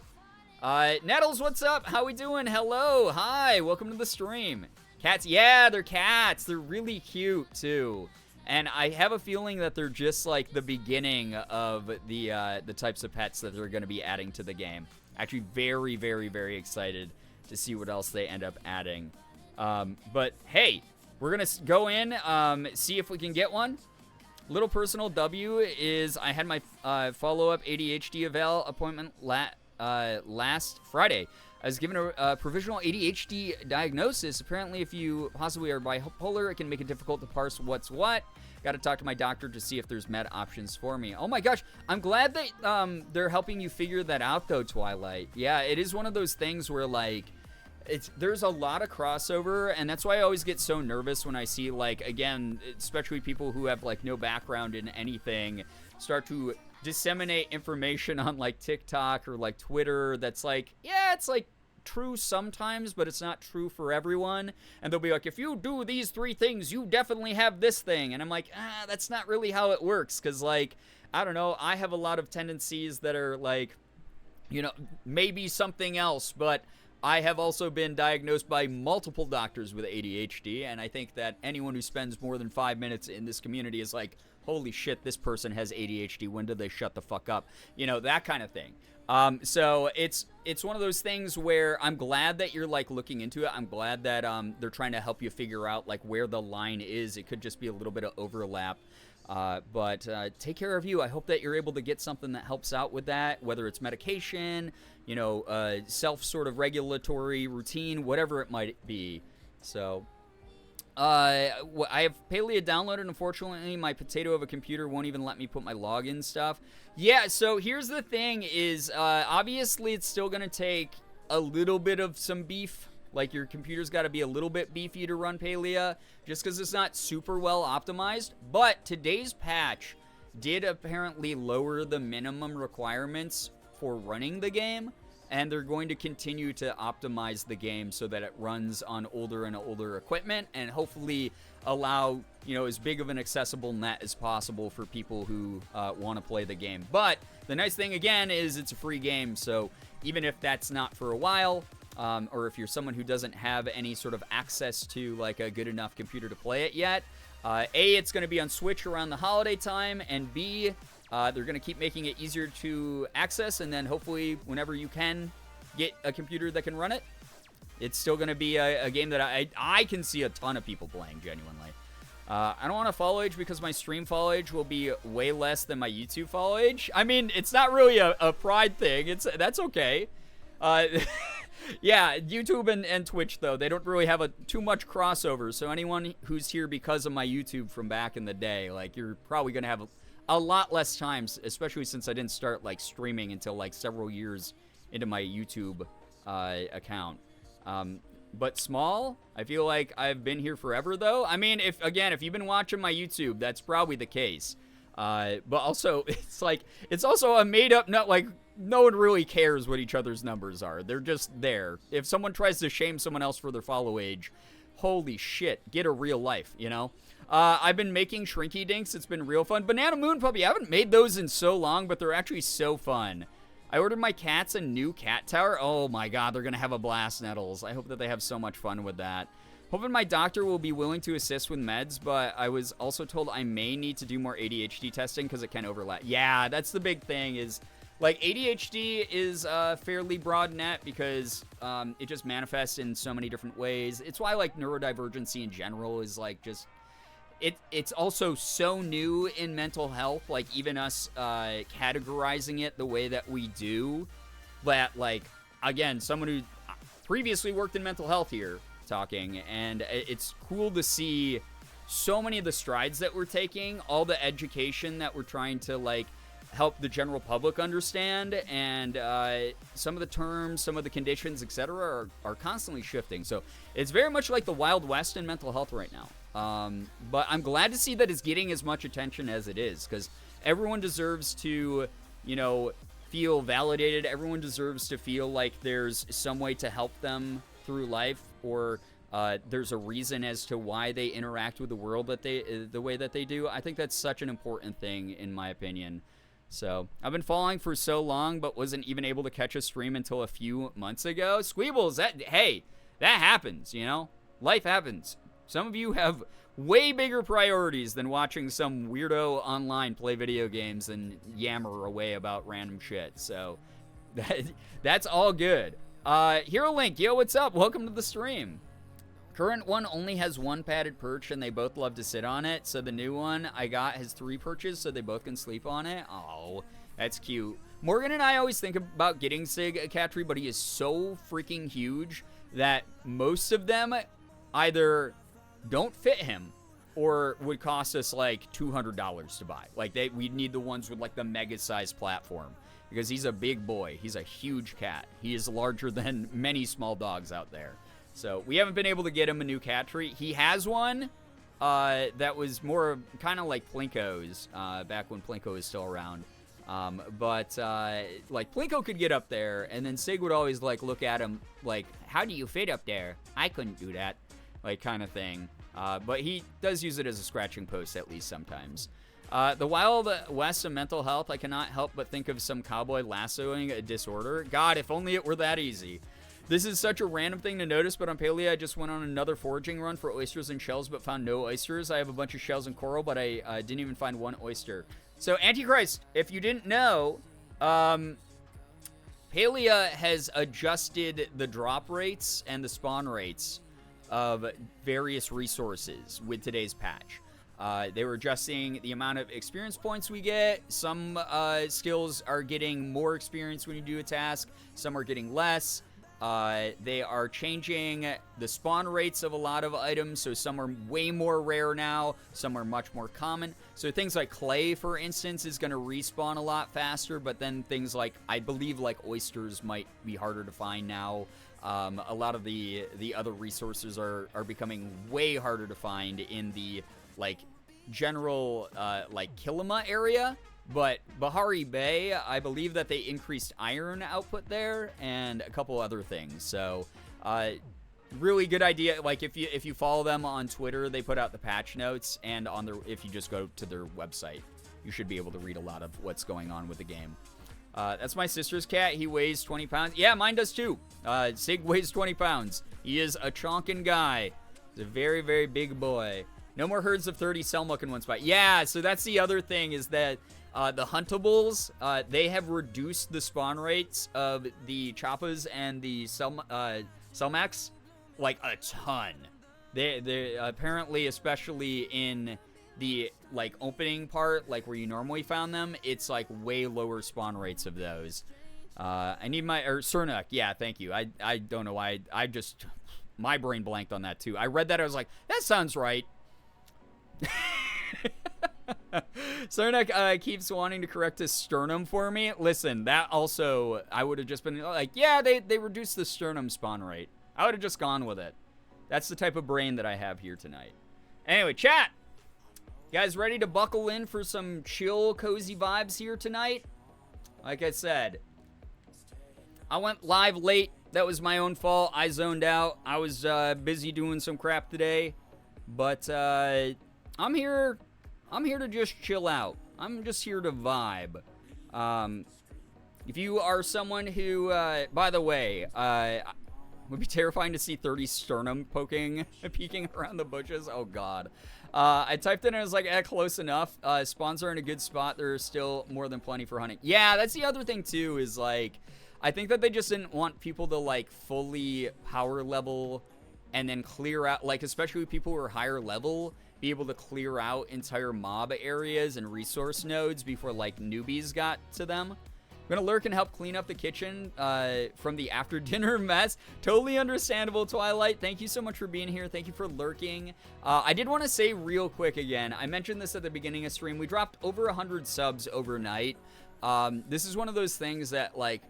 Nettles, what's up? How we doing? Hello. Hi. Welcome to the stream. Cats. Yeah, they're cats. They're really cute, too. And I have a feeling that they're just like the beginning of the types of pets that they're going to be adding to the game. Actually, very, very, very excited to see what else they end up adding. But hey, we're going to go in, see if we can get one. Little personal W is I had my follow-up ADHD eval appointment last Friday. I was given a provisional ADHD diagnosis. Apparently, if you possibly are bipolar, it can make it difficult to parse what's what. Got to talk to my doctor to see if there's med options for me. Oh my gosh, I'm glad that they're helping you figure that out, though, Twilight. Yeah, it is one of those things where, like, there's a lot of crossover, and that's why I always get so nervous when I see, like, again, especially people who have, like, no background in anything start to disseminate information on, like, TikTok or, like, Twitter that's like, yeah, it's, like, true sometimes, but it's not true for everyone. And they'll be like, if you do these 3 things, you definitely have this thing. And I'm like, that's not really how it works, because, like, I don't know, I have a lot of tendencies that are, like, you know, maybe something else, but I have also been diagnosed by multiple doctors with ADHD, and I think that anyone who spends more than 5 minutes in this community is like, holy shit, this person has ADHD. When did they shut the fuck up? You know, that kind of thing. So it's one of those things where I'm glad that you're, like, looking into it. I'm glad that they're trying to help you figure out, like, where the line is. It could just be a little bit of overlap. But take care of you. I hope that you're able to get something that helps out with that, whether it's medication, you know, self sort of regulatory routine, whatever it might be. So, I have Palia downloaded. Unfortunately, my potato of a computer won't even let me put my login stuff. Yeah, so here's the thing is, obviously it's still going to take a little bit of some beef. Like, your computer's got to be a little bit beefy to run Palia, just because it's not super well optimized. But today's patch did apparently lower the minimum requirements for running the game, and they're going to continue to optimize the game so that it runs on older and older equipment, and hopefully allow, you know, as big of an accessible net as possible for people who want to play the game. But the nice thing, again, is it's a free game, so even if that's not for a while, or if you're someone who doesn't have any sort of access to, like, a good enough computer to play it yet, A, it's going to be on Switch around the holiday time, and B, they're going to keep making it easier to access, and then hopefully whenever you can get a computer that can run it, it's still going to be a game that I can see a ton of people playing, genuinely. I don't want to follow age because my stream follow age will be way less than my YouTube follow age. I mean, it's not really a pride thing. That's okay. Yeah, YouTube and Twitch, though, they don't really have too much crossover. So anyone who's here because of my YouTube from back in the day, like, you're probably going to have a lot less times, especially since I didn't start, like, streaming until, like, several years into my YouTube account. But small, I feel like I've been here forever, though. I mean, if you've been watching my YouTube, that's probably the case. But also, it's also a made-up nut, like, no one really cares what each other's numbers are. They're just there. If someone tries to shame someone else for their follow age, holy shit, get a real life, you know? I've been making Shrinky Dinks. It's been real fun. Banana Moon Puppy, I haven't made those in so long, but they're actually so fun. I ordered my cats a new cat tower. Oh my god, they're going to have a blast, Nettles. I hope that they have so much fun with that. Hoping my doctor will be willing to assist with meds, but I was also told I may need to do more ADHD testing because it can overlap. Yeah, that's the big thing is, like, ADHD is a fairly broad net because it just manifests in so many different ways. It's why, like, neurodivergency in general is, like, just... It's also so new in mental health, like, even us categorizing it the way that we do, that, like, again, someone who previously worked in mental health here talking, and it's cool to see so many of the strides that we're taking, all the education that we're trying to, like, help the general public understand, and some of the terms, some of the conditions, etc. are constantly shifting. So it's very much like the Wild West in mental health right now. But I'm glad to see that it's getting as much attention as it is, because everyone deserves to, you know, feel validated. Everyone deserves to feel like there's some way to help them through life, or there's a reason as to why they interact with the world that the way that they do. I think that's such an important thing, in my opinion. So I've been following for so long, but wasn't even able to catch a stream until a few months ago. Squeebles, hey, that happens, you know? Life happens. Some of you have way bigger priorities than watching some weirdo online play video games and yammer away about random shit. So that's all good. Hero Link, yo, what's up? Welcome to the stream. Current one only has one padded perch, and they both love to sit on it. So the new one I got has 3 perches, so they both can sleep on it. Oh, that's cute. Morgan and I always think about getting Sig a cat tree, but he is so freaking huge that most of them either don't fit him or would cost us like $200 to buy. Like, we'd need the ones with like the mega size platform, because he's a big boy. He's a huge cat. He is larger than many small dogs out there. So we haven't been able to get him a new cat tree. He has one that was more kind of like Plinko's back when Plinko was still around. But like, Plinko could get up there, and then Sig would always like look at him like, how do you fit up there? I couldn't do that, like, kind of thing. But he does use it as a scratching post at least sometimes. The Wild West of mental health, I cannot help but think of some cowboy lassoing a disorder. God, if only it were that easy. This is such a random thing to notice, but on Palia, I just went on another foraging run for oysters and shells, but found no oysters. I have a bunch of shells and coral, but I didn't even find one oyster. So, Antichrist, if you didn't know, Palia has adjusted the drop rates and the spawn rates of various resources with today's patch. They were adjusting the amount of experience points we get. Some skills are getting more experience when you do a task. Some are getting less. They are changing the spawn rates of a lot of items, so some are way more rare now, some are much more common. So things like clay, for instance, is going to respawn a lot faster, but then things like, I believe, like oysters might be harder to find now. A lot of the other resources are becoming way harder to find in the, like, general, like, Kilima area. But Bahari Bay, I believe that they increased iron output there and a couple other things. So, really good idea. Like, if you follow them on Twitter, they put out the patch notes, and on their, if you just go to their website, you should be able to read a lot of what's going on with the game. That's my sister's cat. He weighs 20 pounds. Yeah, mine does too. Sig weighs 20 pounds. He is a chonkin' guy. He's a very, very big boy. No more herds of 30 Selmuck in one spot. Yeah, so that's the other thing, is that the huntables, they have reduced the spawn rates of the Choppas and the Selmax like a ton. They apparently, especially in the, like, opening part, like where you normally found them, it's like way lower spawn rates of those. I need my, or Cernuk, yeah, thank you. I don't know why, I just, my brain blanked on that too. I read that, I was like, that sounds right. Cernuk keeps wanting to correct his sternum for me. Listen, that also, I would have just been like, yeah, they reduced the sternum spawn rate. I would have just gone with it. That's the type of brain that I have here tonight. Anyway, chat. You guys ready to buckle in for some chill, cozy vibes here tonight? Like I said, I went live late. That was my own fault. I zoned out. I was busy doing some crap today. But I'm here to just chill out. I'm just here to vibe. If you are someone who, by the way, would be terrifying to see 30 sternum peeking around the bushes. Oh, God. I typed in and I was like, close enough. Spawns are in a good spot. There's still more than plenty for hunting. Yeah, that's the other thing, too, is, like, I think that they just didn't want people to, like, fully power level and then clear out, like, especially people who are higher level, be able to clear out entire mob areas and resource nodes before, like, newbies got to them. I'm gonna lurk and help clean up the kitchen from the after dinner mess. Totally understandable, Twilight. Thank you so much for being here. Thank you for lurking. I did want to say real quick again, I mentioned this at the beginning of stream. We dropped over 100 subs overnight. This is one of those things that, like,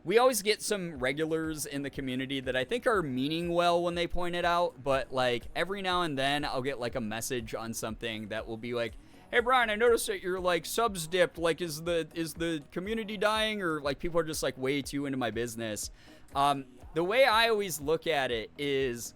we always get some regulars in the community that I think are meaning well when they point it out, but, like, every now and then I'll get, like, a message on something that will be like, hey, Brian, I noticed that your, like, subs dipped. Like, is the community dying? Or, like, people are just, like, way too into my business. The way I always look at it is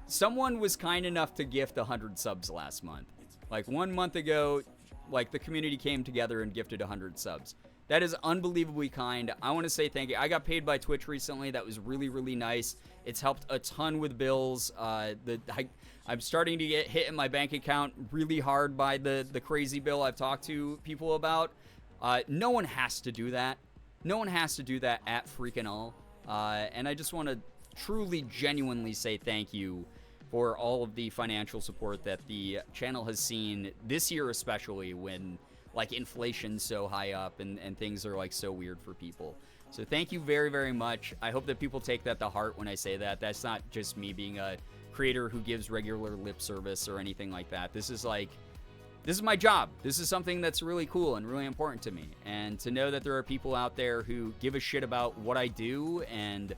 someone was kind enough to gift 100 subs last month. Like, 1 month ago, like, the community came together and gifted 100 subs. That is unbelievably kind. I want to say thank you. I got paid by Twitch recently. That was really, really nice. It's helped a ton with bills. I'm starting to get hit in my bank account really hard by the crazy bill I've talked to people about. No one has to do that. No one has to do that at freaking all. And I just want to truly, genuinely say thank you for all of the financial support that the channel has seen this year, especially when, like, inflation's so high up and things are, like, so weird for people. So thank you very, very much. I hope that people take that to heart when I say that. That's not just me being a creator who gives regular lip service or anything like that. This is my job. This is something that's really cool and really important to me. And to know that there are people out there who give a shit about what I do and,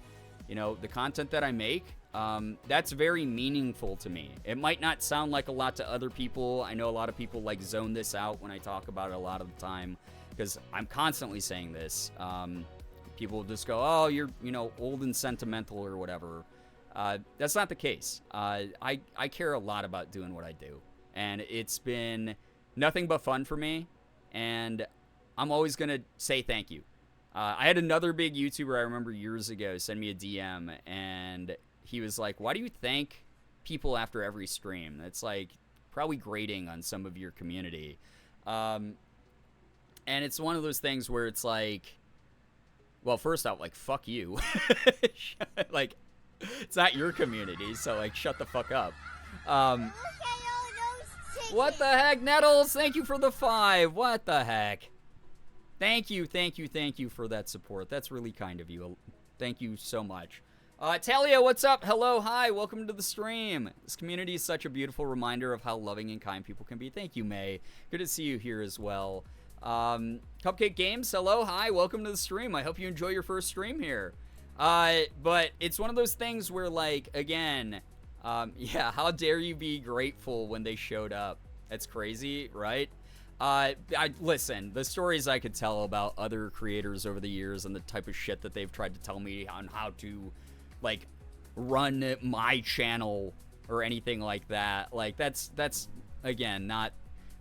you know, the content that I make, that's very meaningful to me. It might not sound like a lot to other people. I know a lot of people, like, zone this out when I talk about it a lot of the time because I'm constantly saying this. People just go, oh, you're, you know, old and sentimental or whatever. That's not the case. I care a lot about doing what I do. And it's been nothing but fun for me. And I'm always going to say thank you. I had another big YouTuber I remember years ago send me a DM. And he was like, why do you thank people after every stream? That's, like, probably grating on some of your community. And it's one of those things where it's like, well, first off, like, fuck you. Like, it's not your community, so, like, shut the fuck up. What the heck, Nettles? Thank you for the 5. What the heck? Thank you for that support. That's really kind of you. Thank you so much. Talia, what's up? Hello, hi, welcome to the stream. This community is such a beautiful reminder of how loving and kind people can be. Thank you, May. Good to see you here as well. Cupcake Games, hello, hi, welcome to the stream. I hope you enjoy your first stream here. But it's one of those things where, like, again, yeah, how dare you be grateful when they showed up? That's crazy, right? Listen, the stories I could tell about other creators over the years and the type of shit that they've tried to tell me on how to, like, run my channel or anything like that. Like, that's again, not...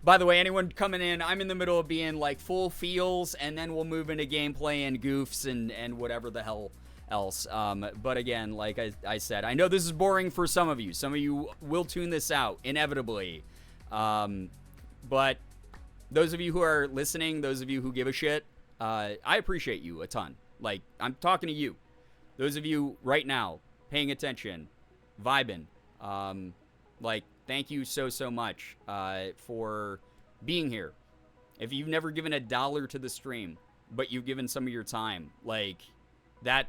By the way, anyone coming in, I'm in the middle of being, like, full feels, and then we'll move into gameplay and goofs and whatever the hell else. But again, like I said, I know this is boring for some of you. Some of you will tune this out, inevitably. But those of you who are listening, those of you who give a shit, I appreciate you a ton. Like, I'm talking to you. Those of you right now, paying attention, vibing, like, thank you so much for being here. If you've never given $1 to the stream, but you've given some of your time, like, that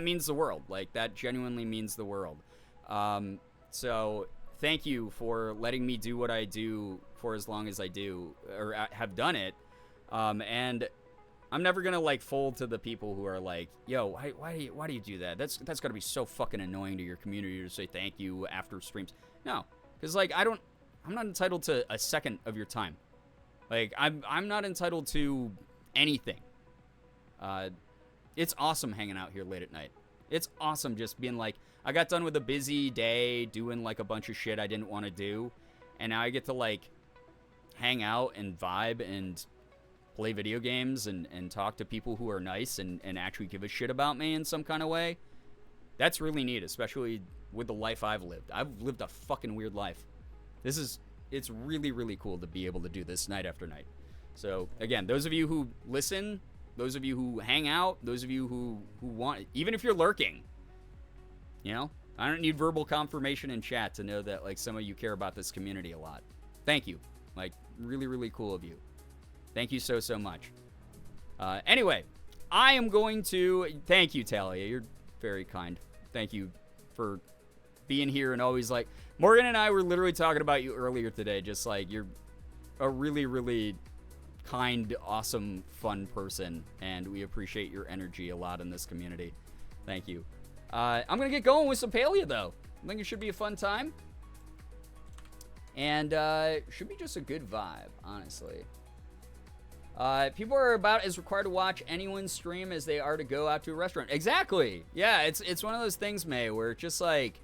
means the world. Like, that genuinely means the world. So thank you for letting me do what I do for as long as I do, or have done it. And I'm never gonna, like, fold to the people who are like, yo, why do you do that? That's gotta be so fucking annoying to your community to say thank you after streams. No. Because, like, I'm not entitled to a second of your time. Like, I'm not entitled to anything. It's awesome hanging out here late at night. It's awesome just being like, I got done with a busy day doing, like, a bunch of shit I didn't want to do. And now I get to, like, hang out and vibe and play video games and talk to people who are nice and actually give a shit about me in some kind of way. That's really neat, especially with the life I've lived. I've lived a fucking weird life. It's really, really cool to be able to do this night after night. So, again, those of you who listen, those of you who hang out, those of you who want, even if you're lurking, you know, I don't need verbal confirmation in chat to know that, like, some of you care about this community a lot. Thank you. Like, really, really cool of you. Thank you so, so much. Anyway, I am going to, thank you, Talia. You're very kind. Thank you for being here and always, like, Morgan and I were literally talking about you earlier today. Just, like, you're a really, really kind, awesome, fun person, and we appreciate your energy a lot in this community. Thank you. I'm going to get going with some Palia, though. I think it should be a fun time. And should be just a good vibe, honestly. People are about as required to watch anyone's stream as they are to go out to a restaurant. Exactly. Yeah, it's one of those things, May, where it's just like,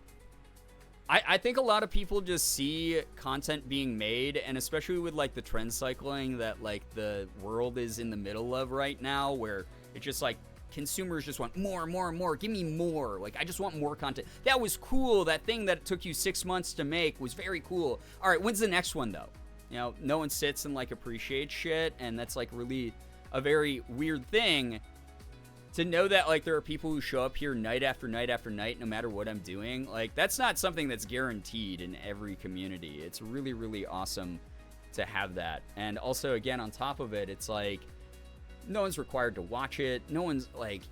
I think a lot of people just see content being made, and especially with, like, the trend cycling that, like, the world is in the middle of right now, where it's just like consumers just want more and more and more. Give me more. Like, I just want more content. That was cool. That thing that took you 6 months to make was very cool. All right, when's the next one, though? You know, no one sits and, like, appreciates shit, and that's, like, really a very weird thing. To know that, like, there are people who show up here night after night after night, no matter what I'm doing, like, that's not something that's guaranteed in every community. It's really, really awesome to have that. And also, again, on top of it, it's like, no one's required to watch it. No one's, like,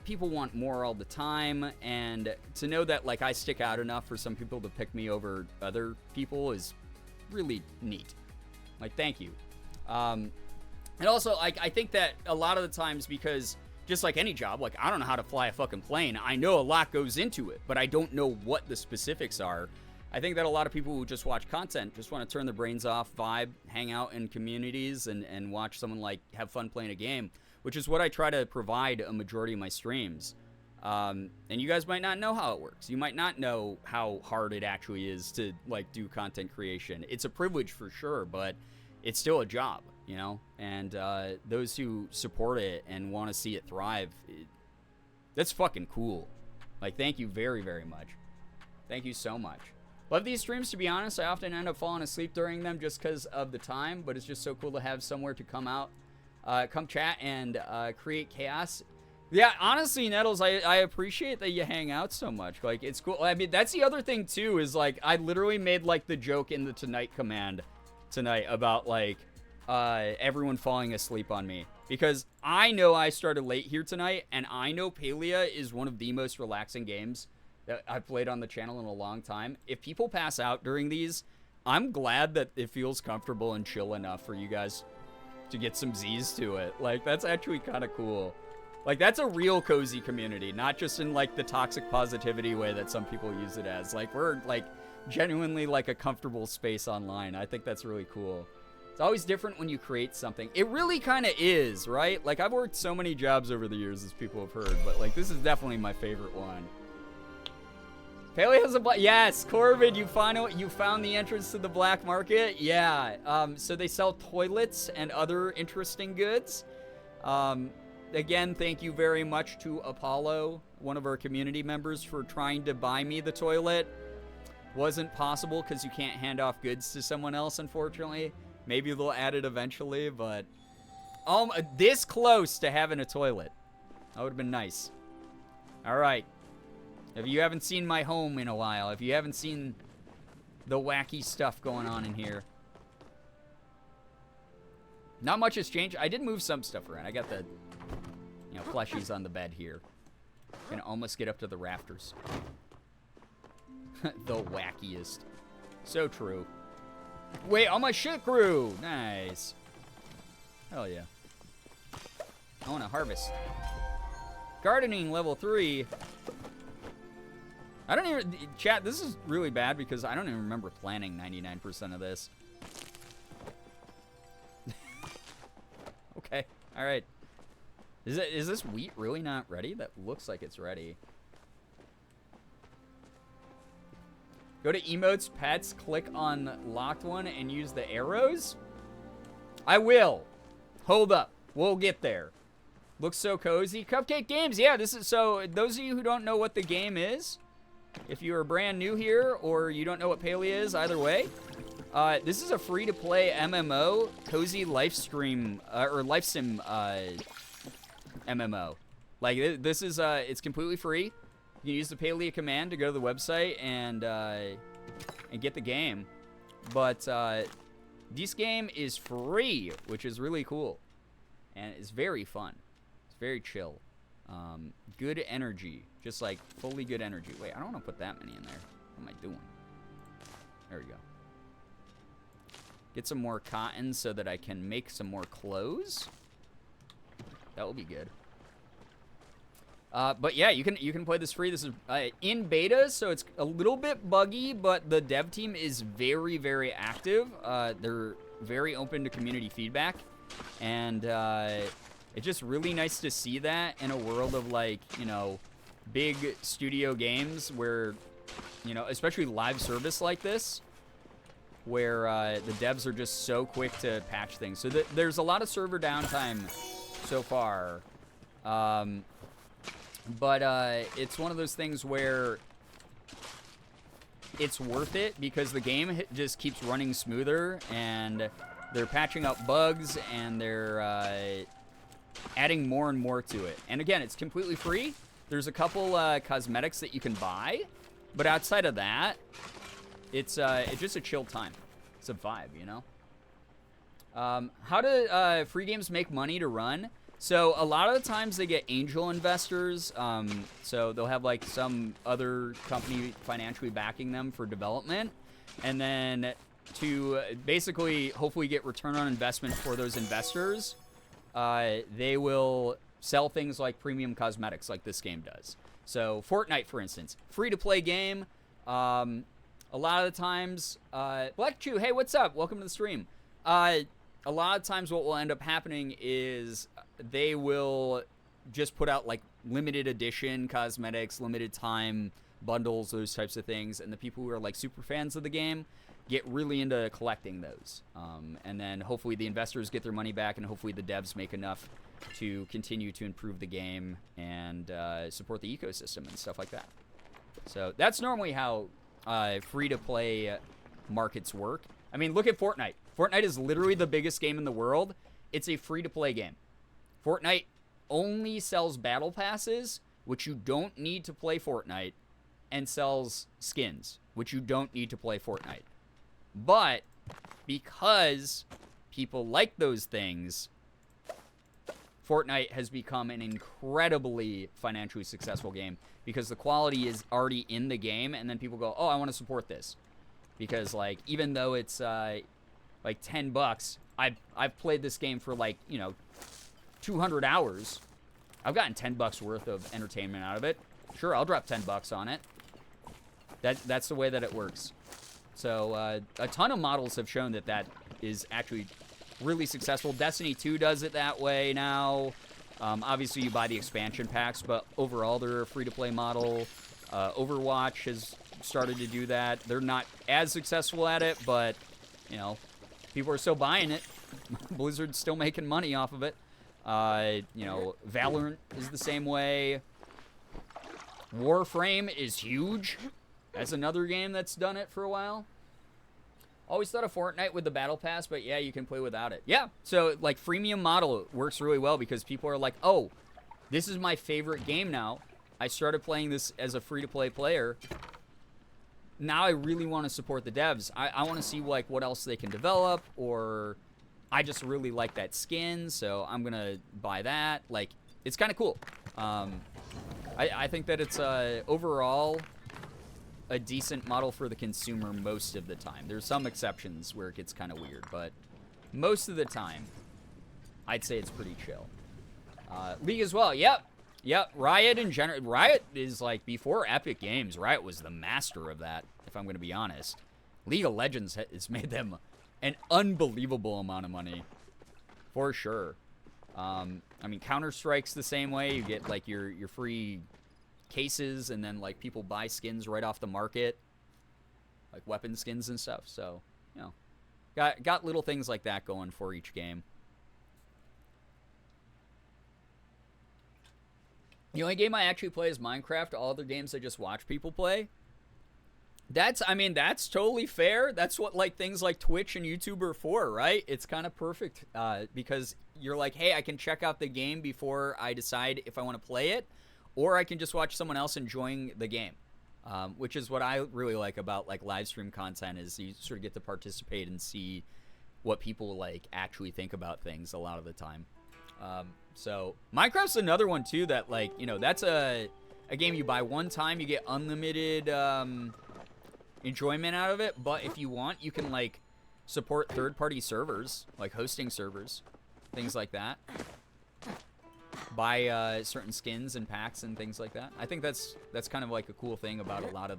people want more all the time. And to know that, like, I stick out enough for some people to pick me over other people is really neat. Like, thank you. And also, like, I think that a lot of the times, because just like any job, like, I don't know how to fly a fucking plane. I know a lot goes into it, but I don't know what the specifics are. I think that a lot of people who just watch content just want to turn their brains off, vibe, hang out in communities, and watch someone, like, have fun playing a game, which is what I try to provide a majority of my streams. And you guys might not know how it works. You might not know how hard it actually is to, like, do content creation. It's a privilege for sure, but it's still a job, you know? And those who support it and want to see it thrive, that's fucking cool. Like, thank you very, very much. Thank you so much. Love these streams, to be honest. I often end up falling asleep during them just because of the time, but it's just so cool to have somewhere to come out, come chat, and create chaos. Yeah, honestly, Nettles, I appreciate that you hang out so much. Like, it's cool. I mean, that's the other thing, too, is, like, I literally made, like, the joke in the Tonight command tonight about, like, everyone falling asleep on me. Because I know I started late here tonight, and I know Palia is one of the most relaxing games that I've played on the channel in a long time. If people pass out during these, I'm glad that it feels comfortable and chill enough for you guys to get some Z's to it. Like, that's actually kind of cool. Like, that's a real cozy community, not just in, like, the toxic positivity way that some people use it as. Like, we're, like, genuinely, like, a comfortable space online. I think that's really cool. It's always different when you create something. It really kind of is, right? Like, I've worked so many jobs over the years, as people have heard, but, like, this is definitely my favorite one. Paley has a yes, Corbin, you found the entrance to the black market? Yeah, so they sell toilets and other interesting goods. Again, thank you very much to Apollo, one of our community members, for trying to buy me the toilet. Wasn't possible because you can't hand off goods to someone else, unfortunately. Maybe they'll add it eventually, but this close to having a toilet. That would have been nice. All right. If you haven't seen my home in a while, if you haven't seen the wacky stuff going on in here, not much has changed. I did move some stuff around. I got the, you know, plushies on the bed here. Can almost get up to the rafters. The wackiest. So true. Wait, all my shit grew. Nice. Hell yeah. I want to harvest. Gardening level 3. I don't even, chat, this is really bad because I don't even remember planning 99% of this. Okay, all right. Is this wheat really not ready? That looks like it's ready. Go to emotes, pets, click on locked one, and use the arrows? I will. Hold up. We'll get there. Looks so cozy. Cupcake Games, yeah, this is, so those of you who don't know what the game is, if you are brand new here or you don't know what Palia is, either way, this is a free-to-play MMO, cozy life stream, or life sim MMO. Like, this is, it's completely free. You can use the Palia command to go to the website and get the game. But, this game is free, which is really cool. And it's very fun. Very chill. Good energy. Just like fully good energy. Wait, I don't want to put that many in there. What am I doing? There we go. Get some more cotton so that I can make some more clothes. That will be good. But yeah, you can play this free. This is in beta, so it's a little bit buggy, but the dev team is very, very active. They're very open to community feedback. And it's just really nice to see that in a world of, like, you know, big studio games where, you know, especially live service like this, where the devs are just so quick to patch things. So there's a lot of server downtime so far. But it's one of those things where it's worth it because the game just keeps running smoother, and they're patching up bugs, and they're adding more and more to it. And again, it's completely free. There's a couple cosmetics that you can buy, but outside of that, it's just a chill time. It's a vibe, you know? How do free games make money to run? So a lot of the times they get angel investors. So they'll have like some other company financially backing them for development. And then to basically hopefully get return on investment for those investors, they will sell things like premium cosmetics like this game does. So Fortnite, for instance, free-to-play game. A lot of the times, Black Chew, hey, what's up? Welcome to the stream. A lot of times what will end up happening is they will just put out like limited edition cosmetics, limited time bundles, those types of things. And the people who are like super fans of the game get really into collecting those. And then hopefully the investors get their money back, and hopefully the devs make enough to continue to improve the game and support the ecosystem and stuff like that. So that's normally how free-to-play markets work. I mean, look at Fortnite. Fortnite is literally the biggest game in the world. It's a free-to-play game. Fortnite only sells battle passes, which you don't need to play Fortnite, and sells skins, which you don't need to play Fortnite. But because people like those things, Fortnite has become an incredibly financially successful game because the quality is already in the game, and then people go, oh, I want to support this. Because, like, even though it's, like, $10, I've played this game for, like, you know, 200 hours. I've gotten $10 worth of entertainment out of it. Sure, I'll drop $10 on it. That's the way that it works. So, a ton of models have shown that that is actually really successful. Destiny 2 does it that way now. Obviously, you buy the expansion packs, but overall, they're a free-to-play model. Overwatch has started to do that. They're not as successful at it, but, you know, people are still buying it. Blizzard's still making money off of it. You know, Valorant is the same way. Warframe is huge. That's another game that's done it for a while. Always thought of Fortnite with the Battle Pass, but yeah, you can play without it. Yeah, so, like, freemium model works really well because people are like, oh, this is my favorite game now. I started playing this as a free-to-play player. Now I really want to support the devs. I want to see, like, what else they can develop, or I just really like that skin, so I'm going to buy that. Like, it's kind of cool. I think that it's overall a decent model for the consumer most of the time. There's some exceptions where it gets kind of weird, but most of the time, I'd say it's pretty chill. League as well, yep. Yep, Riot in general. Riot is like, before Epic Games, Riot was the master of that, if I'm going to be honest. League of Legends has made them an unbelievable amount of money, for sure. I mean, Counter-Strike's the same way. You get, like, your free cases, and then, like, people buy skins right off the market, like weapon skins and stuff. So, you know, got little things like that going for each game. The only game I actually play is Minecraft. All other games I just watch people play. That's totally fair. That's what like things like Twitch and YouTube are for, right? It's kind of perfect because you're like, hey, I can check out the game before I decide if I want to play it, or I can just watch someone else enjoying the game, which is what I really like about like live stream content is you sort of get to participate and see what people like actually think about things a lot of the time. So Minecraft's another one too that like, you know, that's a game you buy one time, you get unlimited enjoyment out of it, but if you want, you can like support third-party servers, like hosting servers, things like that. Buy certain skins and packs and things like that. I think that's kind of like a cool thing about a lot of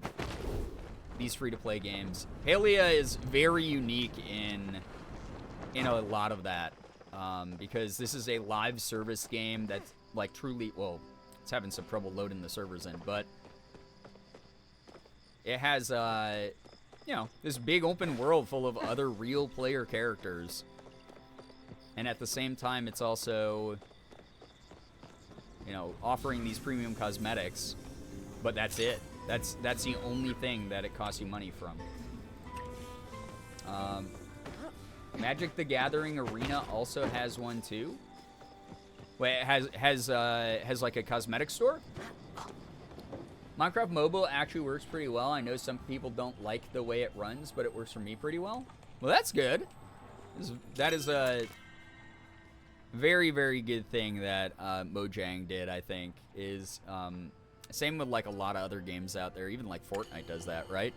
these free-to-play games. Palia is very unique in a lot of that, because this is a live service game that's like truly, well, it's having some trouble loading the servers in, but it has, you know, this big open world full of other real player characters. And at the same time, it's also, you know, offering these premium cosmetics. But that's it. That's the only thing that it costs you money from. Magic the Gathering Arena also has one too. Wait, it has like a cosmetic store? Minecraft Mobile actually works pretty well. I know some people don't like the way it runs, but it works for me pretty well. Well, that's good. That is a very, very good thing that Mojang did, I think. Is same with like a lot of other games out there. Even like Fortnite does that, right?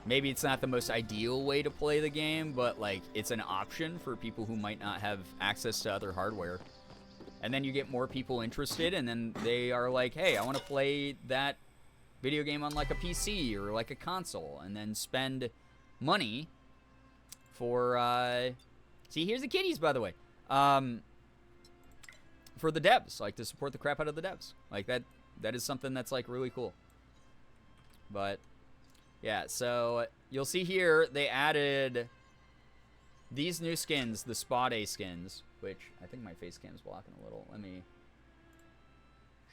Maybe it's not the most ideal way to play the game, but like it's an option for people who might not have access to other hardware. And then you get more people interested, and then they are like, hey, I want to play that video game on like a PC or like a console, and then spend money for, see, here's the kitties, by the way, for the devs, like to support the crap out of the devs. Like that is something that's like really cool. But yeah, so you'll see here, they added these new skins, the Spot A skins, which I think my face cam's blocking a little. Let me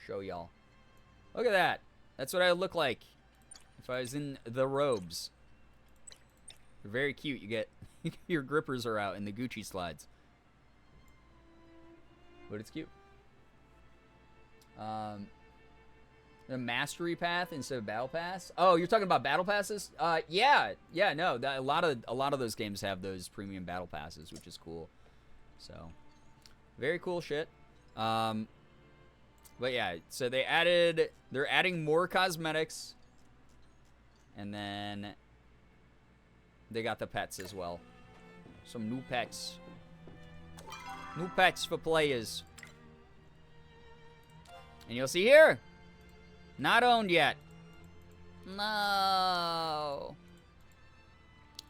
show y'all. Look at that. That's what I would look like if I was in the robes. They're very cute. You get your grippers are out in the Gucci slides. But it's cute. The mastery path instead of battle pass. Oh, you're talking about battle passes? Yeah, no. A lot of those games have those premium battle passes, which is cool. So, very cool shit. But yeah, so they're adding more cosmetics, and then they got the pets as well. Some new pets for players. And you'll see here, not owned yet. No.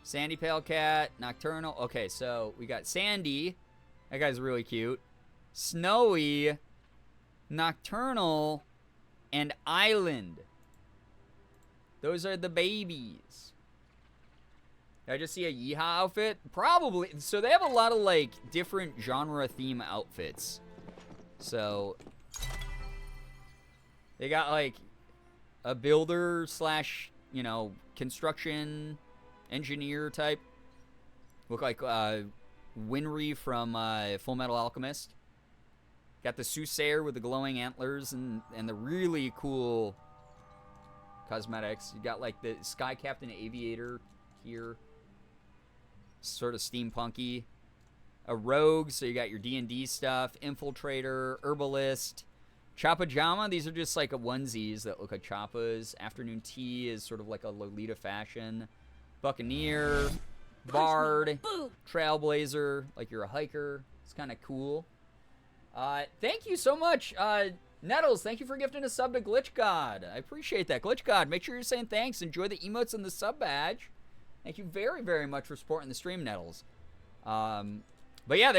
Sandy Pale Cat, Nocturnal. Okay, so we got Sandy. That guy's really cute. Snowy, Nocturnal, and Island. Those are the babies. Did I just see a Yeehaw outfit? Probably. So they have a lot of like different genre theme outfits. So they got like a builder slash, you know, construction engineer type. Look like Winry from Full Metal Alchemist. Got the Soothsayer with the glowing antlers and the really cool cosmetics. You got like the Sky Captain Aviator here. Sort of steampunky. A rogue, so you got your D&D stuff. Infiltrator, herbalist. Chapajama, these are just like a onesies that look like chappas. Afternoon tea is sort of like a Lolita fashion. Buccaneer, bard, trailblazer, like you're a hiker. It's kind of cool. Thank you so much, Nettles. Thank you for gifting a sub to Glitch God. I appreciate that. Glitch God, make sure you're saying thanks. Enjoy the emotes and the sub badge. Thank you very, very much for supporting the stream, Nettles. But yeah,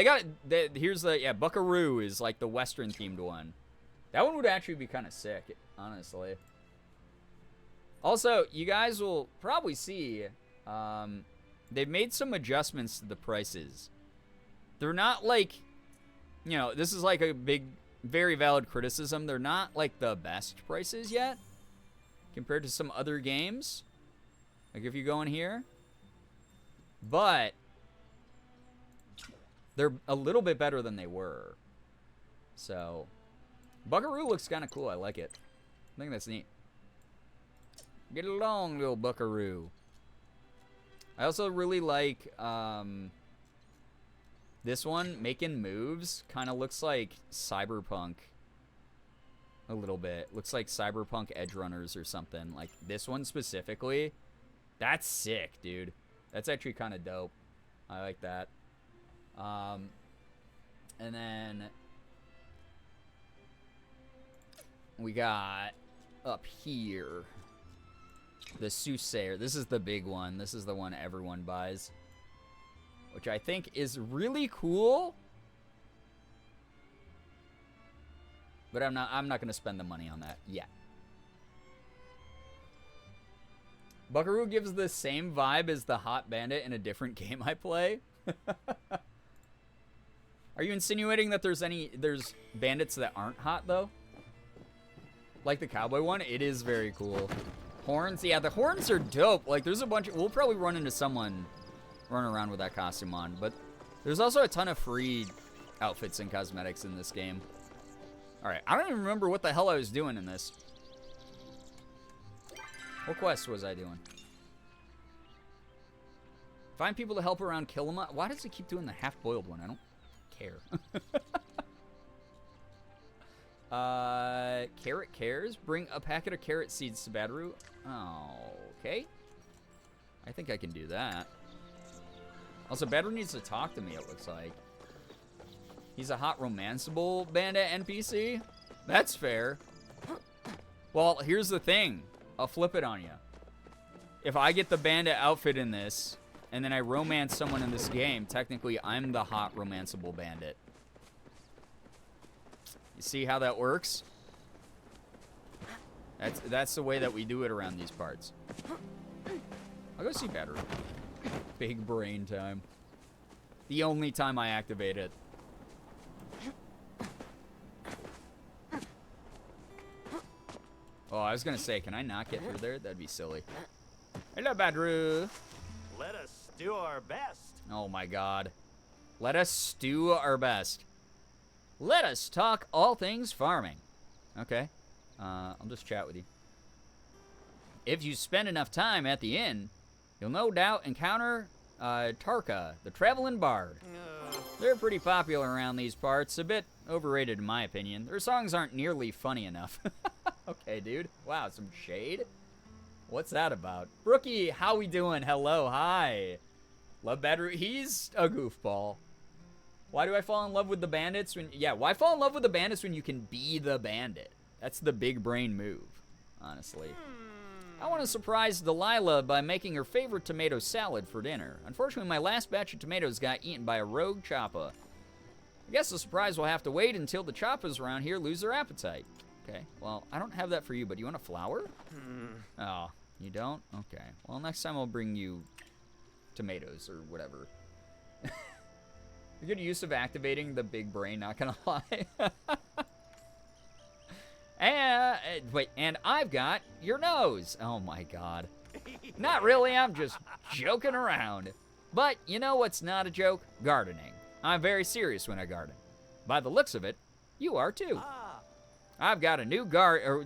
here's the, Buckaroo is like the Western themed one. That one would actually be kind of sick, honestly. Also, you guys will probably see, they've made some adjustments to the prices. They're not like, you know, this is like a big very valid criticism. They're not like the best prices yet compared to some other games. Like if you go in here, but they're a little bit better than they were. So, Buckaroo looks kind of cool. I like it. I think that's neat. Get along, little Buckaroo. I also really like this one, Making Moves. Kind of looks like Cyberpunk a little bit. Looks like Cyberpunk Edge Runners or something. Like this one specifically. That's sick, dude. That's actually kind of dope. I like that. And then we got up here the Soothsayer. This is the big one. This is the one everyone buys, which I think is really cool. But I'm not going to spend the money on that yet. Buckaroo gives the same vibe as the Hot Bandit in a different game I play. Are you insinuating that there's bandits that aren't hot though? Like the cowboy one? It is very cool. Horns? Yeah, the horns are dope. Like there's a bunch of, we'll probably run into someone running around with that costume on, but there's also a ton of free outfits and cosmetics in this game. Alright, I don't even remember what the hell I was doing in this. What quest was I doing? Find people to help around kill them. Why does it keep doing the half-boiled one? I don't care. Carrot cares. Bring a packet of carrot seeds to Badaroo. Oh, okay. I think I can do that. Also, Badaroo needs to talk to me, it looks like. He's a hot romanceable bandit NPC? That's fair. Well, here's the thing. I'll flip it on you. If I get the bandit outfit in this, and then I romance someone in this game, technically I'm the hot romanceable bandit. You see how that works? That's the way that we do it around these parts. I'll go see Badaroo. Big brain time. The only time I activate it. Oh, I was gonna say, can I not get through there? That'd be silly. Hello, Badaroo. Let us do our best. Oh my god. Let us do our best. Let us talk all things farming. Okay. I'll just chat with you. If you spend enough time at the inn, you'll no doubt encounter Tarka, the traveling bard. They're pretty popular around these parts. A bit overrated in my opinion. Their songs aren't nearly funny enough. Okay, dude. Wow, some shade? What's that about? Brookie, how we doing? Hello, hi. Love Badaroo. He's a goofball. Why do I fall in love with the bandits when... Yeah, why fall in love with the bandits when you can be the bandit? That's the big brain move, honestly. I want to surprise Delilah by making her favorite tomato salad for dinner. Unfortunately, my last batch of tomatoes got eaten by a rogue choppa. I guess the surprise will have to wait until the choppas around here lose their appetite. Okay, well, I don't have that for you, but do you want a flower? Oh, you don't? Okay. Well, next time I'll bring you tomatoes or whatever. Good use of activating the big brain, not gonna lie. And I've got your nose. Oh my god. Not really, I'm just joking around. But you know what's not a joke? Gardening. I'm very serious when I garden. By the looks of it, you are too. I've got a new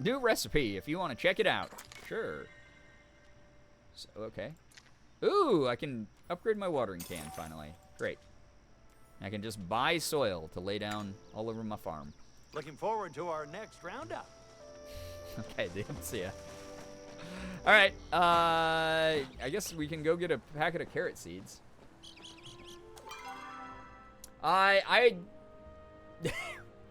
new recipe if you want to check it out. Sure. So, okay. Ooh, I can upgrade my watering can finally. Great. I can just buy soil to lay down all over my farm. Looking forward to our next roundup. Okay, dude. See ya. All right. I guess we can go get a packet of carrot seeds. I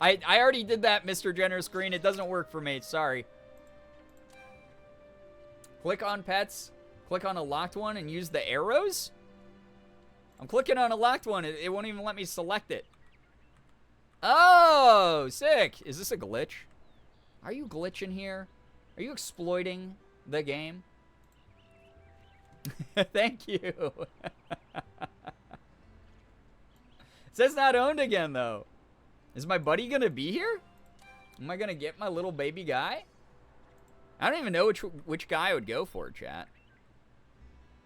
already did that, Mr. Generous Green. It doesn't work for me. Sorry. Click on pets. Click on a locked one and use the arrows? I'm clicking on a locked one. It won't even let me select it. Oh, sick. Is this a glitch? Are you glitching here? Are you exploiting the game? Thank you. It says not owned again, though. Is my buddy gonna be here? Am I gonna get my little baby guy? I don't even know which guy I would go for, chat.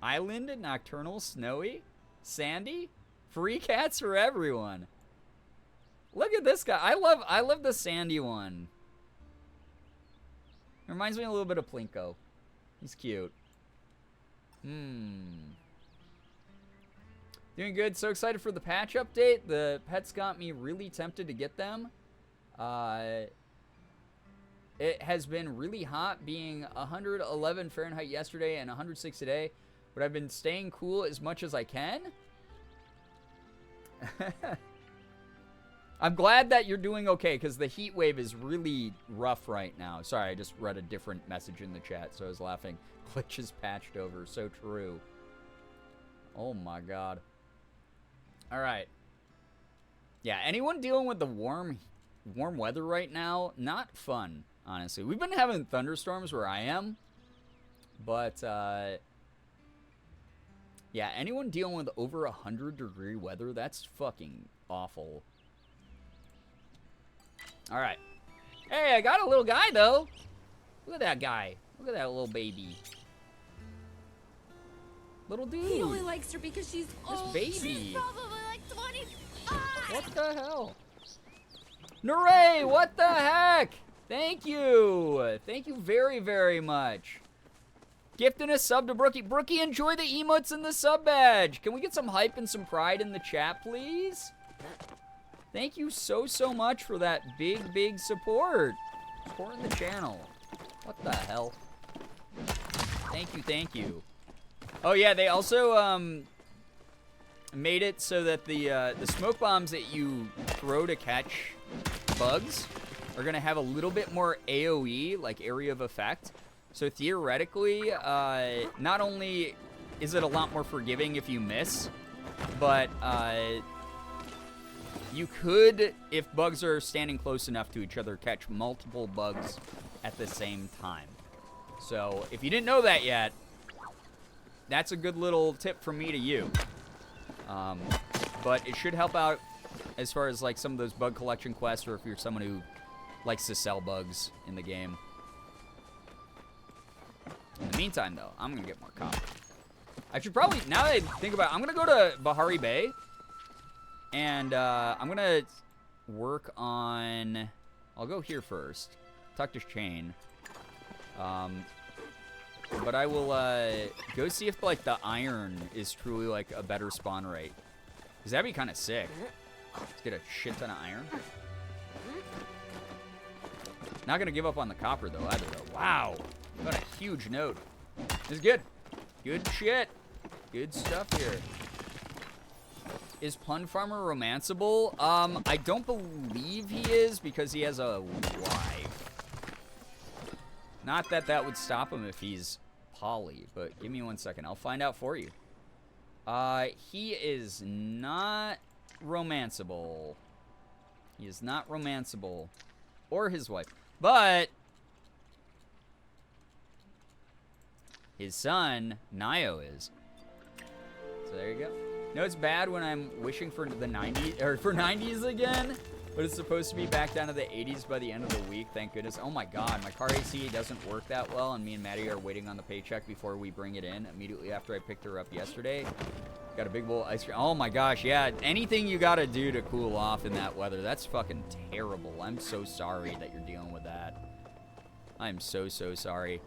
Island, nocturnal, snowy, sandy, free cats for everyone. Look at this guy. I love the sandy one. It reminds me a little bit of Plinko. He's cute. Doing good. So excited for the patch update. The pets got me really tempted to get them. It has been really hot, being 111 Fahrenheit yesterday and 106 today. But I've been staying cool as much as I can. I'm glad that you're doing okay, because the heat wave is really rough right now. Sorry, I just read a different message in the chat, so I was laughing. Glitch is patched over. So true. Oh my god. Alright. Yeah, anyone dealing with the warm weather right now, not fun, honestly. We've been having thunderstorms where I am. But, yeah, anyone dealing with over 100-degree weather, that's fucking awful. Alright. Hey, I got a little guy, though. Look at that guy. Look at that little baby. Little dude. He only likes her because she's old. baby. She's probably like 25. What the hell? Naray, what the heck? Thank you. Thank you very, very much. Gifting a sub to Brookie. Brookie, enjoy the emotes and the sub badge. Can we get some hype and some pride in the chat, please? Thank you so, so much for that big, big support. Supporting the channel. What the hell? Thank you, thank you. Oh, yeah, they also, made it so that the smoke bombs that you throw to catch bugs are going to have a little bit more AoE, like area of effect. So theoretically, not only is it a lot more forgiving if you miss, but you could, if bugs are standing close enough to each other, catch multiple bugs at the same time. So if you didn't know that yet, that's a good little tip from me to you. But it should help out as far as like some of those bug collection quests, or if you're someone who likes to sell bugs in the game. In the meantime, though, I'm going to get more copper. I should probably, now that I think about it, I'm going to go to Bahari Bay. And I'm going to work on, I'll go here first. Tuck this chain. But I will go see if, like, the iron is truly, like, a better spawn rate. Because that'd be kind of sick. Let's get a shit ton of iron. Not going to give up on the copper, though, either, though. Wow. Got a huge node. This is good. Good shit. Good stuff here. Is Pun Farmer romanceable? I don't believe he is, because he has a wife. Not that that would stop him if he's poly, but give me 1 second. I'll find out for you. He is not romanceable. He is not romanceable. Or his wife. But his son, Nio, is. So there you go. No, it's bad when I'm wishing for the 90s, or for 90s again, but it's supposed to be back down to the 80s by the end of the week, thank goodness. Oh my god, my car AC doesn't work that well, and me and Maddie are waiting on the paycheck before we bring it in immediately after I picked her up yesterday. Got a big bowl of ice cream. Oh my gosh, yeah, anything you gotta do to cool off in that weather, that's fucking terrible. I'm so sorry that you're dealing with that. I'm so, so sorry.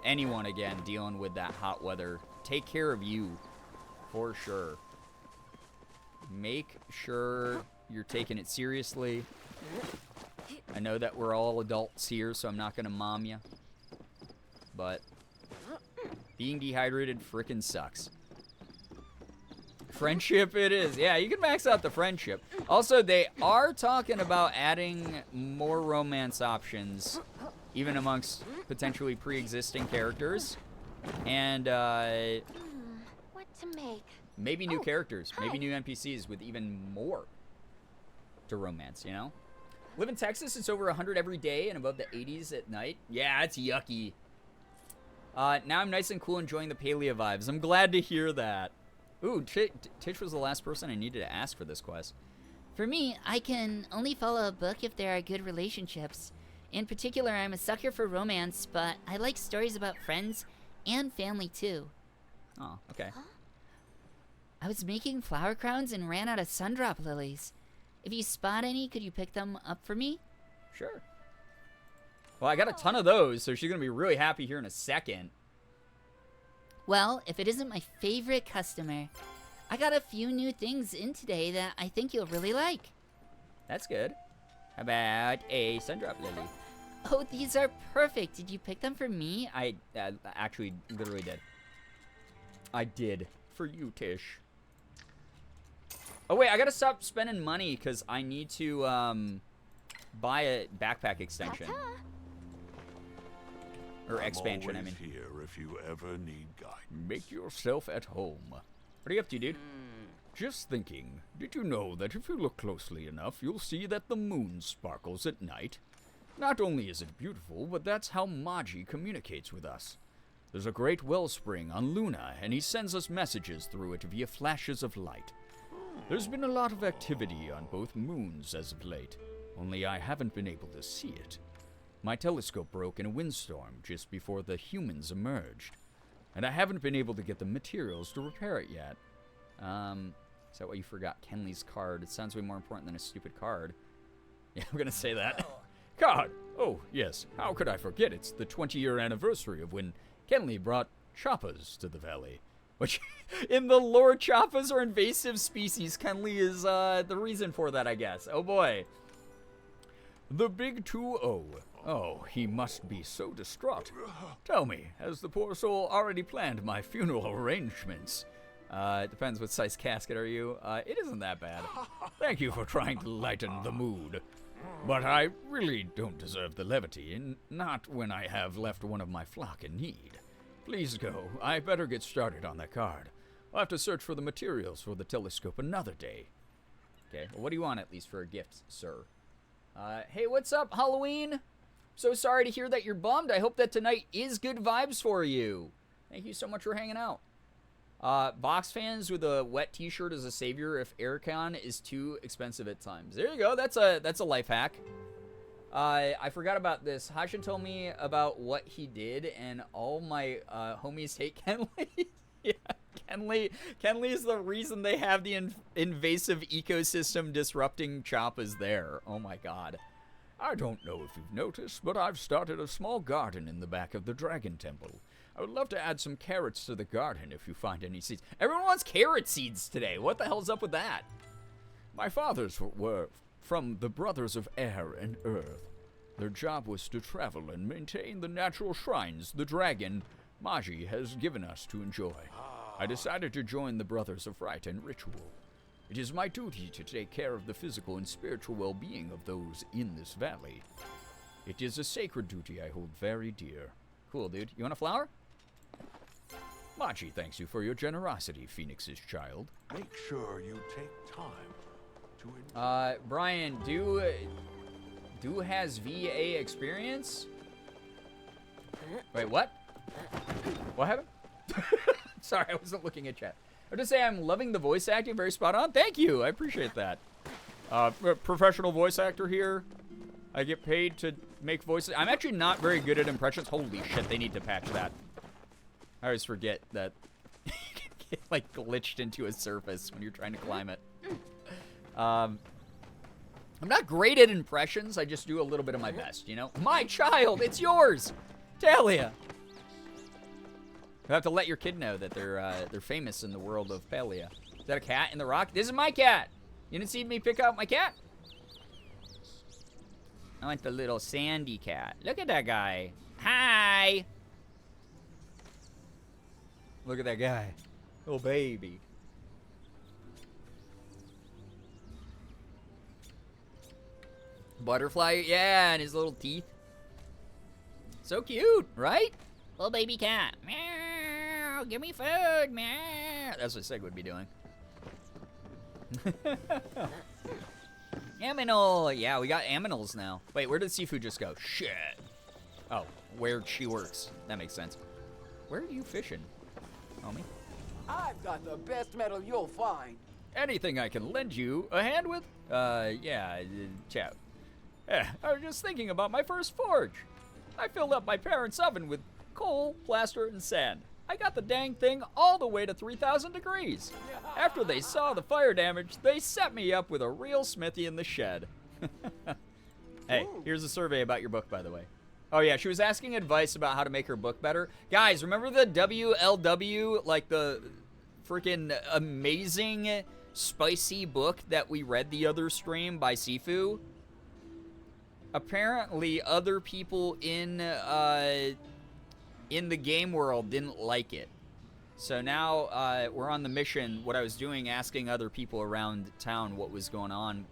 Anyone, again, dealing with that hot weather, take care of you. For sure. Make sure you're taking it seriously. I know that we're all adults here, so I'm not going to mom you. But being dehydrated frickin' sucks. Friendship it is. Yeah, you can max out the friendship. Also, they are talking about adding more romance options, even amongst potentially pre-existing characters. And, To make. maybe new characters, maybe new NPCs with even more to romance, you know? Live in Texas, it's over 100 every day and above the 80s at night. Yeah, it's yucky. Now I'm nice and cool enjoying the palia vibes. I'm glad to hear that. Ooh, Titch was the last person I needed to ask for this quest. For me, I can only follow a book if there are good relationships. In particular, I'm a sucker for romance, but I like stories about friends and family too. Oh, okay. I was making flower crowns and ran out of sundrop lilies. If you spot any, could you pick them up for me? Sure. Well, I got a ton of those, so she's going to be really happy here in a second. Well, if it isn't my favorite customer, I got a few new things in today that I think you'll really like. That's good. How about a sundrop lily? Oh, these are perfect. Did you pick them for me? I actually literally did. I did. For you, Tish. Oh, wait, I gotta stop spending money because I need to buy a backpack extension. Or expansion, I mean. I'm always here if you ever need guidance. Make yourself at home. What are you up to, dude? Just thinking, did you know that if you look closely enough, you'll see that the moon sparkles at night? Not only is it beautiful, but that's how Magi communicates with us. There's a great wellspring on Luna, and he sends us messages through it via flashes of light. There's been a lot of activity on both moons as of late, only I haven't been able to see it. My telescope broke in a windstorm just before the humans emerged, and I haven't been able to get the materials to repair it yet. Is that why you forgot Kenley's card? It sounds way more important than a stupid card. Yeah, I'm gonna say that. God! Oh, yes, how could I forget? It's the 20-year anniversary of when Kenley brought choppas to the valley. Which, in the lore, choppas are invasive species. Kenley is the reason for that, I guess. Oh boy. The big 2-0. Oh, he must be so distraught. Tell me, has the poor soul already planned my funeral arrangements? It depends what size casket are you. It isn't that bad. Thank you for trying to lighten the mood. But I really don't deserve the levity, and not when I have left one of my flock in need. Please go. I better get started on that card. I'll have to search for the materials for the telescope another day. Okay, well, what do you want at least for a gift, sir? Hey, what's up, Halloween? So sorry to hear that you're bummed. I hope that tonight is good vibes for you. Thank you so much for hanging out. Box fans with a wet t-shirt as a savior if Aircon is too expensive at times. There you go. That's a life hack. I forgot about this. Hashin told me about what he did, and all my homies hate Kenley. Yeah, Kenley is the reason they have the invasive ecosystem disrupting choppas there. Oh my god. I don't know if you've noticed, but I've started a small garden in the back of the Dragon Temple. I would love to add some carrots to the garden if you find any seeds. Everyone wants carrot seeds today. What the hell's up with that? My fathers were from the Brothers of Air and Earth. Their job was to travel and maintain the natural shrines the dragon, Magi, has given us to enjoy. I decided to join the Brothers of Rite and Ritual. It is my duty to take care of the physical and spiritual well-being of those in this valley. It is a sacred duty I hold very dear. Cool, dude. You want a flower? Magi thanks you for your generosity, Phoenix's child. Make sure you take time to enjoy. Brian, do has VA experience? Wait, what? What happened? Sorry, I wasn't looking at chat. I would just say I'm loving the voice acting, very spot on. Thank you, I appreciate that. Professional voice actor here. I get paid to make voices. I'm actually not very good at impressions. Holy shit, they need to patch that. I always forget that you can get, like, glitched into a surface when you're trying to climb it. I'm not great at impressions. I just do a little bit of my best, you know? My child, it's yours! Talia! You have to let your kid know that they're famous in the world of palia. Is that a cat in the rock? This is my cat! You didn't see me pick out my cat? I want the little sandy cat. Look at that guy. Hi! Look at that guy. Little baby. Butterfly, yeah, and his little teeth. So cute, right? Little baby cat. Meow, give me food, meow. That's what Sig would be doing. Aminal. Yeah, we got aminals now. Wait, where did seafood just go? Shit. Oh, where she works. That makes sense. Where are you fishing, homie? I've got the best metal you'll find. Anything I can lend you a hand with? Yeah, chap. I was just thinking about my first forge. I filled up my parents' oven with coal, plaster, and sand. I got the dang thing all the way to 3,000 degrees. After they saw the fire damage, they set me up with a real smithy in the shed. Hey, here's a survey about your book, by the way. Oh, yeah, she was asking advice about how to make her book better. Guys, remember the WLW, like the freaking amazing spicy book that we read the other stream by Sifu? Apparently, other people in the game world didn't like it. So now we're on the mission. What I was doing, asking other people around town what was going on,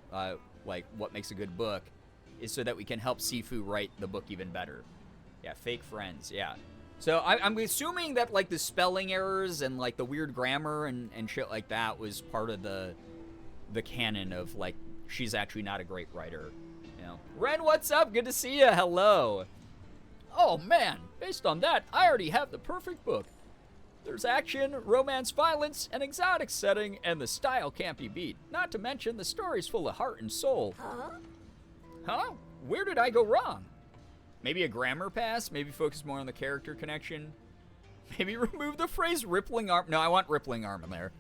like what makes a good book, is so that we can help Sifu write the book even better. Yeah, fake friends, yeah. So I'm assuming that like the spelling errors and like the weird grammar and shit like that was part of the canon of like she's actually not a great writer. You know. Ren, what's up? Good to see you. Hello. Oh man, based on that, I already have the perfect book. There's action, romance, violence, an exotic setting, and the style can't be beat. Not to mention the story's full of heart and soul. Huh? Where did I go wrong? Maybe a grammar pass? Maybe focus more on the character connection? Maybe remove the phrase rippling arm. No, I want rippling arm in there.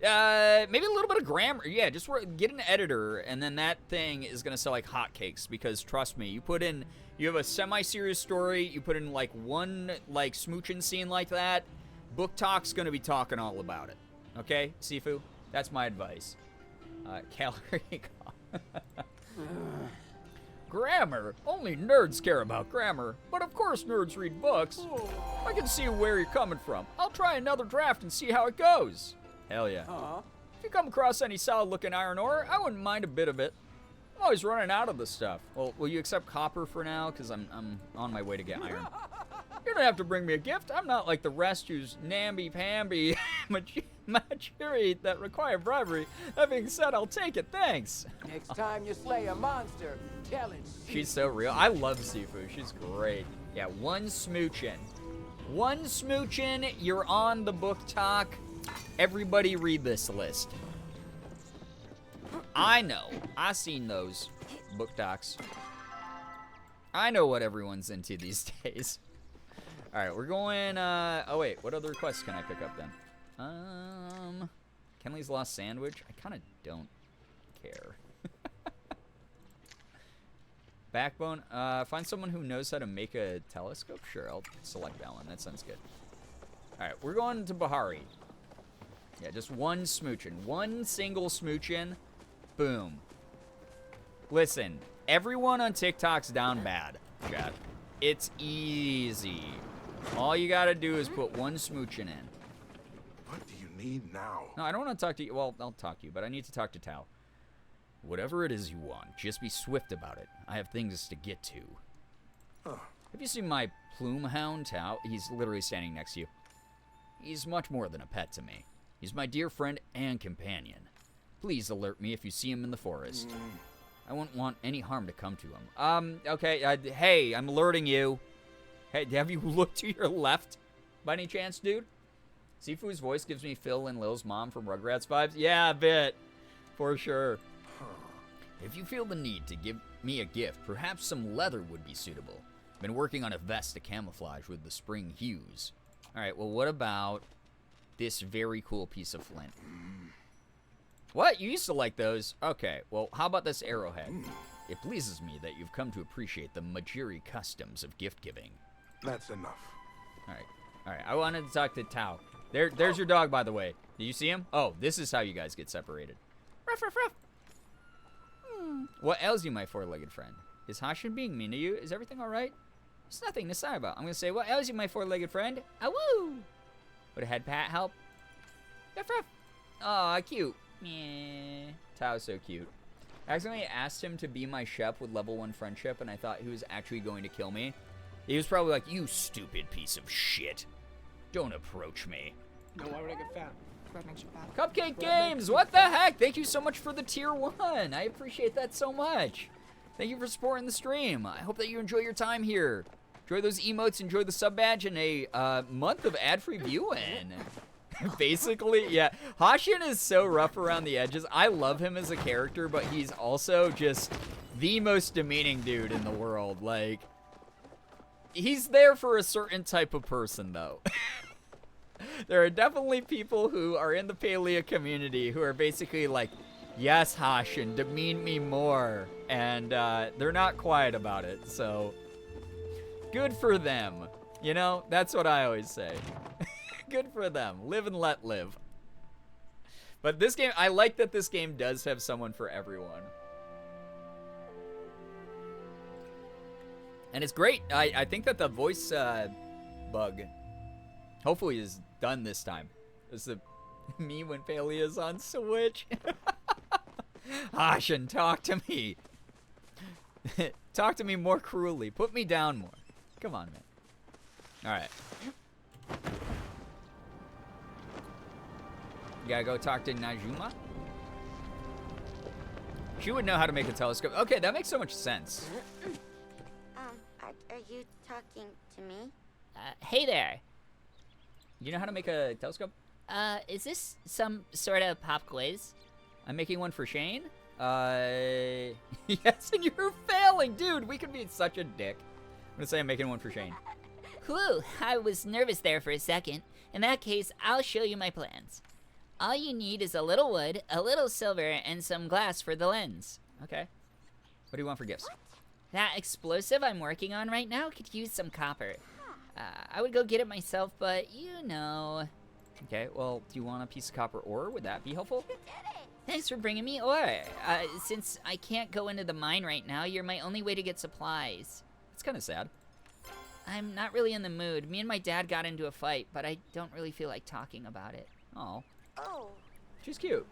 Maybe a little bit of grammar. Yeah, just get an editor, and then that thing is going to sell like hotcakes, because trust me, you have a semi-serious story, you put in like one like smooching scene like that, Book Talk's going to be talking all about it. Okay, Sifu? That's my advice. Calorie Grammar? Only nerds care about grammar, but of course nerds read books. I can see where you're coming from. I'll try another draft and see how it goes. Hell yeah. If you come across any solid-looking iron ore, I wouldn't mind a bit of it. I'm always running out of this stuff. Well, will you accept copper for now? Because I'm on my way to get iron. You don't have to bring me a gift. I'm not like the rest who's namby-pamby machiri that require bribery. That being said, I'll take it. Thanks. Next time you slay a monster, tell it. She's so real. I love Sifu. She's great. Yeah, one smoochin'. One smoochin', you're on the Book Talk. Everybody read this list. I know. I seen those book docs. I know what everyone's into these days. All right, we're going, oh wait, what other requests can I pick up then? Kenley's Lost Sandwich? I kind of don't care. Backbone, find someone who knows how to make a telescope? Sure, I'll select that one. That sounds good. All right, we're going to Bahari. Yeah, just one smoochin'. One single smoochin'. Boom. Listen, everyone on TikTok's down bad, chat. It's easy. All you gotta do is put one smoochin' in. What do you need now? No, I don't want to talk to you. Well, I'll talk to you, but I need to talk to Tao. Whatever it is you want, just be swift about it. I have things to get to. Have you seen my plume hound, Tao? He's literally standing next to you. He's much more than a pet to me. He's my dear friend and companion. Please alert me if you see him in the forest. I wouldn't want any harm to come to him. Okay, hey, I'm alerting you. Hey, have you looked to your left by any chance, dude? Sifu's voice gives me Phil and Lil's mom from Rugrats vibes. Yeah, a bit. For sure. If you feel the need to give me a gift, perhaps some leather would be suitable. Been working on a vest to camouflage with the spring hues. Alright, well, what about this very cool piece of flint? What? You used to like those? Okay, well, how about this arrowhead? It pleases me that you've come to appreciate the Majiri customs of gift giving. That's enough. Alright, I wanted to talk to Tao. There's your dog, by the way. Did you see him? Oh, this is how you guys get separated. Ruff, ruff, ruff. What ails you, my four-legged friend? Is Hashin being mean to you? Is everything alright? There's nothing to sigh about. I'm gonna say, what ails you, my four-legged friend? Awoo! Would a head pat help? Ruff, ruff. Aw, cute. Meh. Tao's so cute. I accidentally asked him to be my chef with level 1 friendship, and I thought he was actually going to kill me. He was probably like, you stupid piece of shit. Don't approach me. No, why would I get fat? Bread makes you fat. Cupcake Games, what the heck? Thank you so much for the tier 1. I appreciate that so much. Thank you for supporting the stream. I hope that you enjoy your time here. Enjoy those emotes, enjoy the sub badge, and a month of ad-free viewing. Basically, yeah. Hashin is so rough around the edges. I love him as a character, but he's also just the most demeaning dude in the world. Like, he's there for a certain type of person, though. There are definitely people who are in the palia community who are basically like, yes, Hashin, demean me more. And they're not quiet about it, so good for them. You know, that's what I always say. Good for them. Live and let live. But this game, I like that this game does have someone for everyone. And it's great. I think that the voice bug hopefully is done this time. It's the me when Palia's on Switch. Hashin, talk to me. Talk to me more cruelly. Put me down more. Come on, man. Alright. You gotta go talk to Najuma? She would know how to make a telescope. Okay, that makes so much sense. Are you talking to me? Hey there. You know how to make a telescope? Is this some sort of pop quiz? I'm making one for Shane. Yes, and you're failing. Dude, we could be such a dick. I'm gonna say I'm making one for Shane. Whew, I was nervous there for a second. In that case, I'll show you my plans. All you need is a little wood, a little silver, and some glass for the lens. Okay. What do you want for gifts? That explosive I'm working on right now could use some copper. I would go get it myself, but you know. Okay, well, do you want a piece of copper ore? Would that be helpful? Thanks for bringing me ore. Since I can't go into the mine right now, you're my only way to get supplies. It's kind of sad. I'm not really in the mood. Me and my dad got into a fight, but I don't really feel like talking about it. Oh. Oh. She's cute.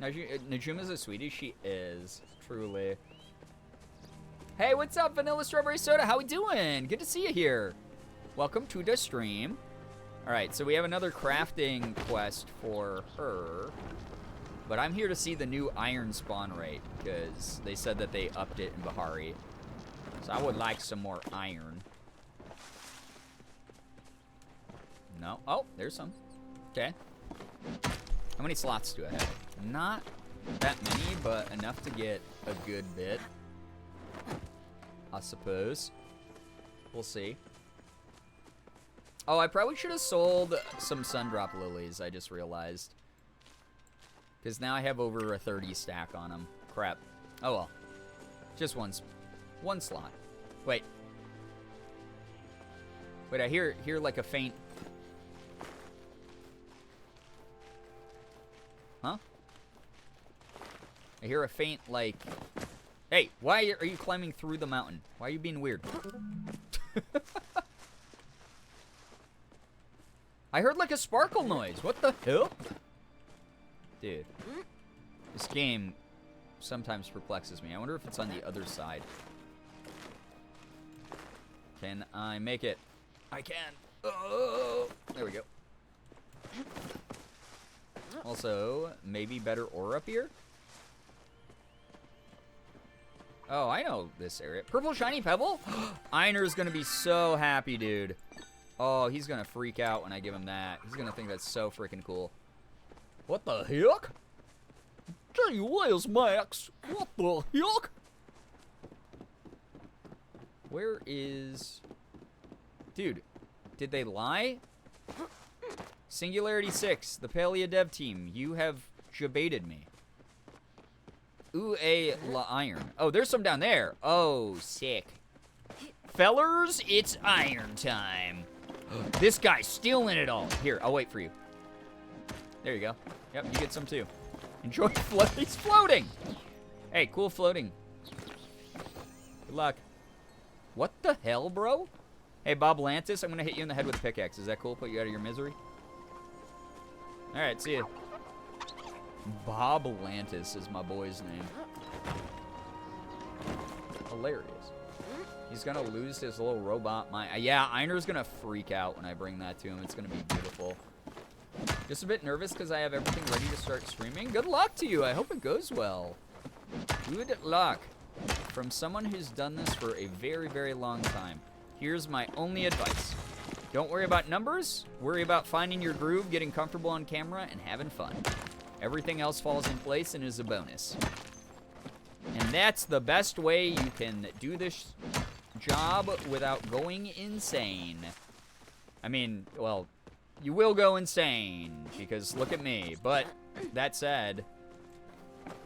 Najuma's a sweetie. She is. Truly. Hey, what's up, Vanilla Strawberry Soda? How we doing? Good to see you here. Welcome to the stream. Alright, so we have another crafting quest for her. But I'm here to see the new iron spawn rate, because they said that they upped it in Bahari. So I would like some more iron. No. Oh, there's some. Okay. How many slots do I have? Not that many, but enough to get a good bit. I suppose. We'll see. Oh, I probably should have sold some Sundrop Lilies, I just realized. Because now I have over a 30 stack on them. Crap. Oh well. Just one slot. Wait. Wait, I hear like a faint... Huh? I hear a faint, like... Hey, why are you climbing through the mountain? Why are you being weird? I heard like a sparkle noise. What the hell? Dude. This game sometimes perplexes me. I wonder if it's on the other side. Can I make it? I can. Oh, there we go. Also, maybe better ore up here? Oh, I know this area. Purple shiny pebble? Einer's gonna be so happy, dude. Oh, he's gonna freak out when I give him that. He's gonna think that's so freaking cool. What the heck? Gee whiz, Max. What the heck? Where is... Dude, did they lie? Singularity 6, the Palia dev team. You have jebaited me. Ooh, la iron. Oh, there's some down there. Oh, sick. Fellers, it's iron time. This guy's stealing it all. Here, I'll wait for you. There you go. Yep, you get some too. Enjoy floating. He's floating. Hey, cool floating. Good luck. What the hell, bro? Hey, Bob Lantis, I'm gonna hit you in the head with a pickaxe. Is that cool? Put you out of your misery? All right, see ya. Bob Lantis is my boy's name. Hilarious. He's gonna lose his little robot mind. Yeah, Einer's gonna freak out when I bring that to him. It's gonna be beautiful. Just a bit nervous because I have everything ready to start streaming. Good luck to you. I hope it goes well. Good luck. From someone who's done this for a very, very long time. Here's my only advice. Don't worry about numbers. Worry about finding your groove, getting comfortable on camera, and having fun. Everything else falls in place and is a bonus. And that's the best way you can do this job without going insane. I mean, well, you will go insane, because look at me. But, that said,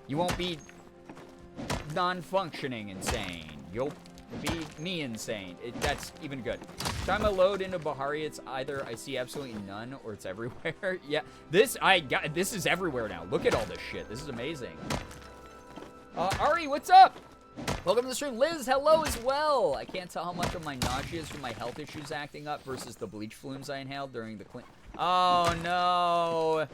you won't be non-functioning insane. You'll be me insane. That's even good. Time I load into Bahari, it's either I see absolutely none or it's everywhere. Yeah, this is everywhere now. Look at all this shit. This is amazing. Ari, what's up? Welcome to the stream. Liz, hello as well. I can't tell how much of my nausea is from my health issues acting up versus the bleach fumes I inhaled during the clean. Oh, no.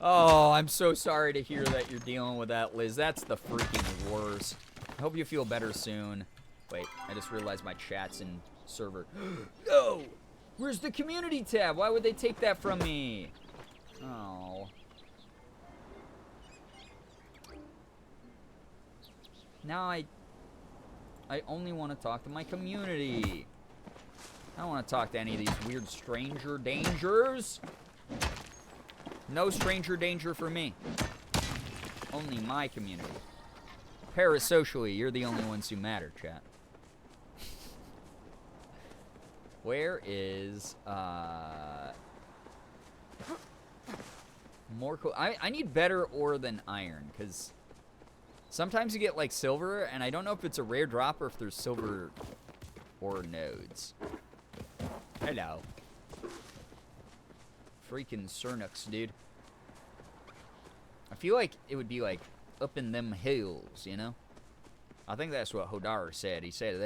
Oh, I'm so sorry to hear that you're dealing with that, Liz. That's the freaking worst. I hope you feel better soon. Wait, I just realized my chat's in server. No! Where's the community tab? Why would they take that from me? Oh. Now I only want to talk to my community. I don't want to talk to any of these weird stranger dangers. No stranger danger for me. Only my community. Parasocially, you're the only ones who matter, chat. Where is, more cool? I need better ore than iron, because sometimes you get, like, silver, and I don't know if it's a rare drop or if there's silver ore nodes. Hello. Freaking Cernux, dude. I feel like it would be, like, up in them hills, you know? I think that's what Hodar said. He said,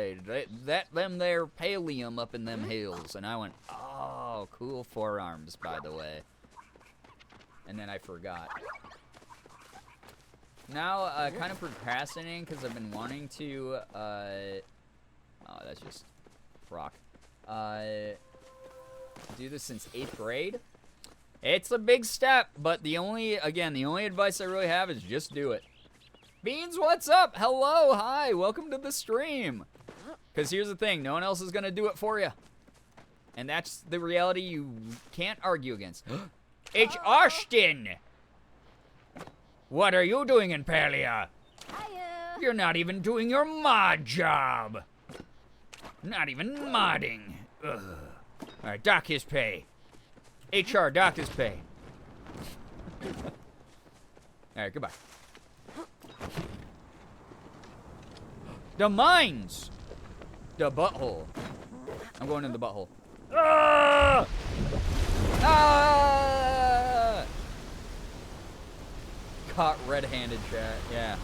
them there pallium up in them hills. And I went, oh, cool forearms, by the way. And then I forgot. Now, kind of procrastinating because I've been wanting to, oh, that's just rock. Do this since 8th grade. It's a big step, but the only advice I really have is just do it. Beans, what's up? Hello, hi, welcome to the stream. Because here's the thing, no one else is going to do it for you. And that's the reality you can't argue against. It's Austin! What are you doing in Palia? You're not even doing your mod job. Not even modding. Ugh. Alright, dock his pay. HR, dock his pay. Alright, goodbye. The mines! The butthole. I'm going in the butthole. Ah! Ah! Caught red-handed, chat. Yeah.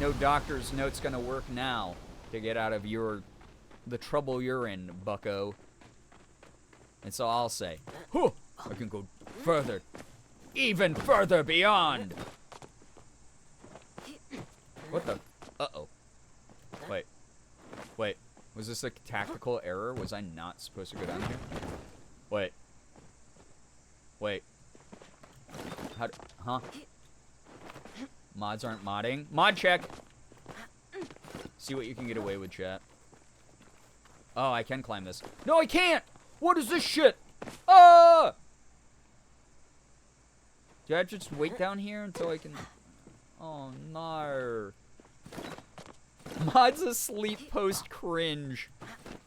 No doctor's note's gonna work now to get out of the trouble you're in, bucko. And so I'll say, huh, I can go further. Even further beyond. What the? Uh-oh. Wait. Was this a tactical error? Was I not supposed to go down here? Wait. Huh? Mods aren't modding. Mod check. See what you can get away with, chat. Oh, I can climb this. No, I can't! What is this shit? Ah! Do I have to just wait down here until I can... Oh, no. Mod's asleep post cringe.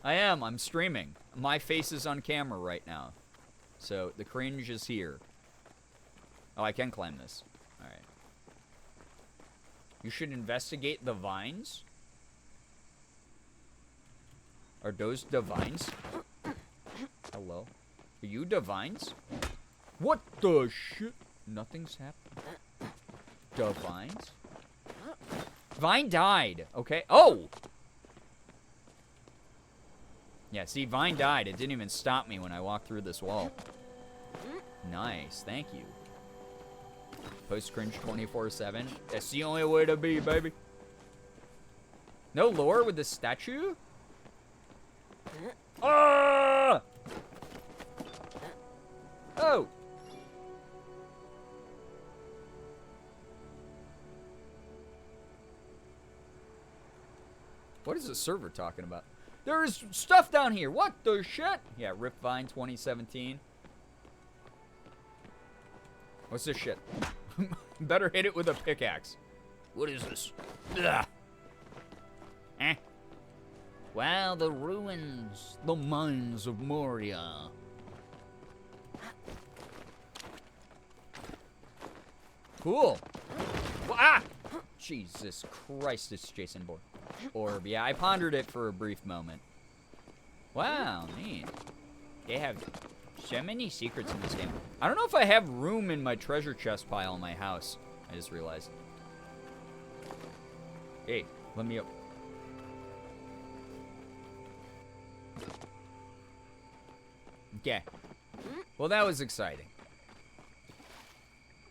I am. I'm streaming. My face is on camera right now. So, the cringe is here. Oh, I can climb this. Alright. You should investigate the vines. Are those divines? Hello? Are you divines? What the shit? Nothing's happened. Divines? Vine died, okay? Oh! Yeah, see, Vine died. It didn't even stop me when I walked through this wall. Nice, thank you. Post cringe 24/7. That's the only way to be, baby. No lore with the statue? Ah! Oh! What is the server talking about? There's stuff down here. What the shit? Yeah, Ripvine 2017. What's this shit? Better hit it with a pickaxe. What is this? Ugh. Eh. Wow, the ruins. The mines of Moria. Cool. Ah! Jesus Christ, it's Jason Bourne. Orb. Yeah, I pondered it for a brief moment. Wow, neat. They have so many secrets in this game. I don't know if I have room in my treasure chest pile in my house. I just realized. Hey, let me up. Okay. Well, that was exciting.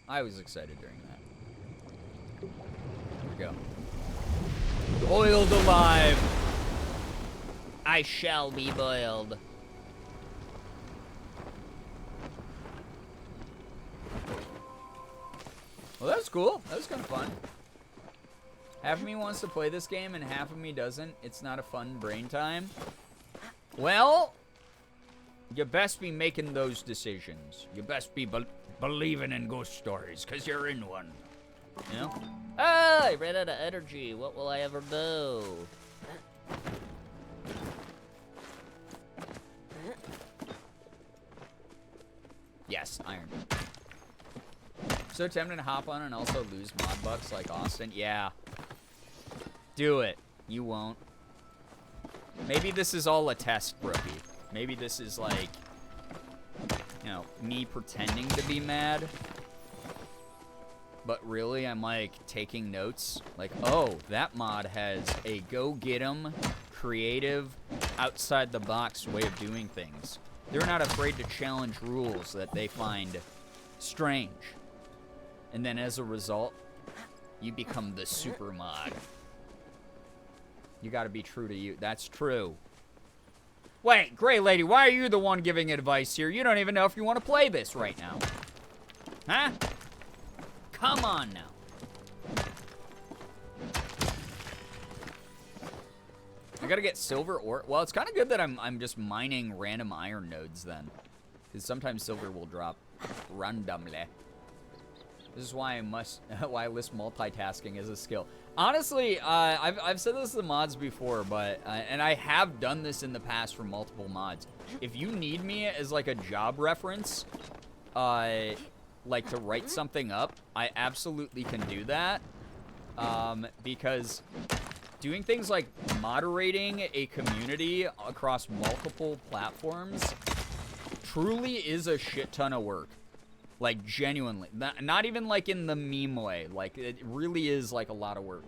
I was excited during that. Here we go. Boiled alive. I shall be boiled. Well, that was cool. That was kind of fun. Half of me wants to play this game and half of me doesn't. It's not a fun brain time. Well, you best be making those decisions. You best be believing in ghost stories, because you're in one. You know? Ah, I ran out of energy. What will I ever do? Yes, iron. So tempted to hop on and also lose mod bucks like Austin. Yeah. Do it. You won't. Maybe this is all a test, Brookie. Maybe this is like, you know, me pretending to be mad. But really, I'm like taking notes. Like, oh, that mod has a go-get-'em, creative, outside-the-box way of doing things. They're not afraid to challenge rules that they find strange. And then as a result, you become the super mod. You gotta be true to you. That's true. Wait, Gray Lady, why are you the one giving advice here? You don't even know if you want to play this right now. Huh? Come on now. I gotta get silver ore. Well, it's kind of good that I'm just mining random iron nodes then. Because sometimes silver will drop randomly. This is why I list multitasking as a skill. Honestly, I've said this to the mods before, but and I have done this in the past for multiple mods. If you need me as like a job reference, like to write something up, I absolutely can do that. Because doing things like moderating a community across multiple platforms truly is a shit ton of work. Like, genuinely. Not even, like, in the meme way. Like, it really is, like, a lot of work.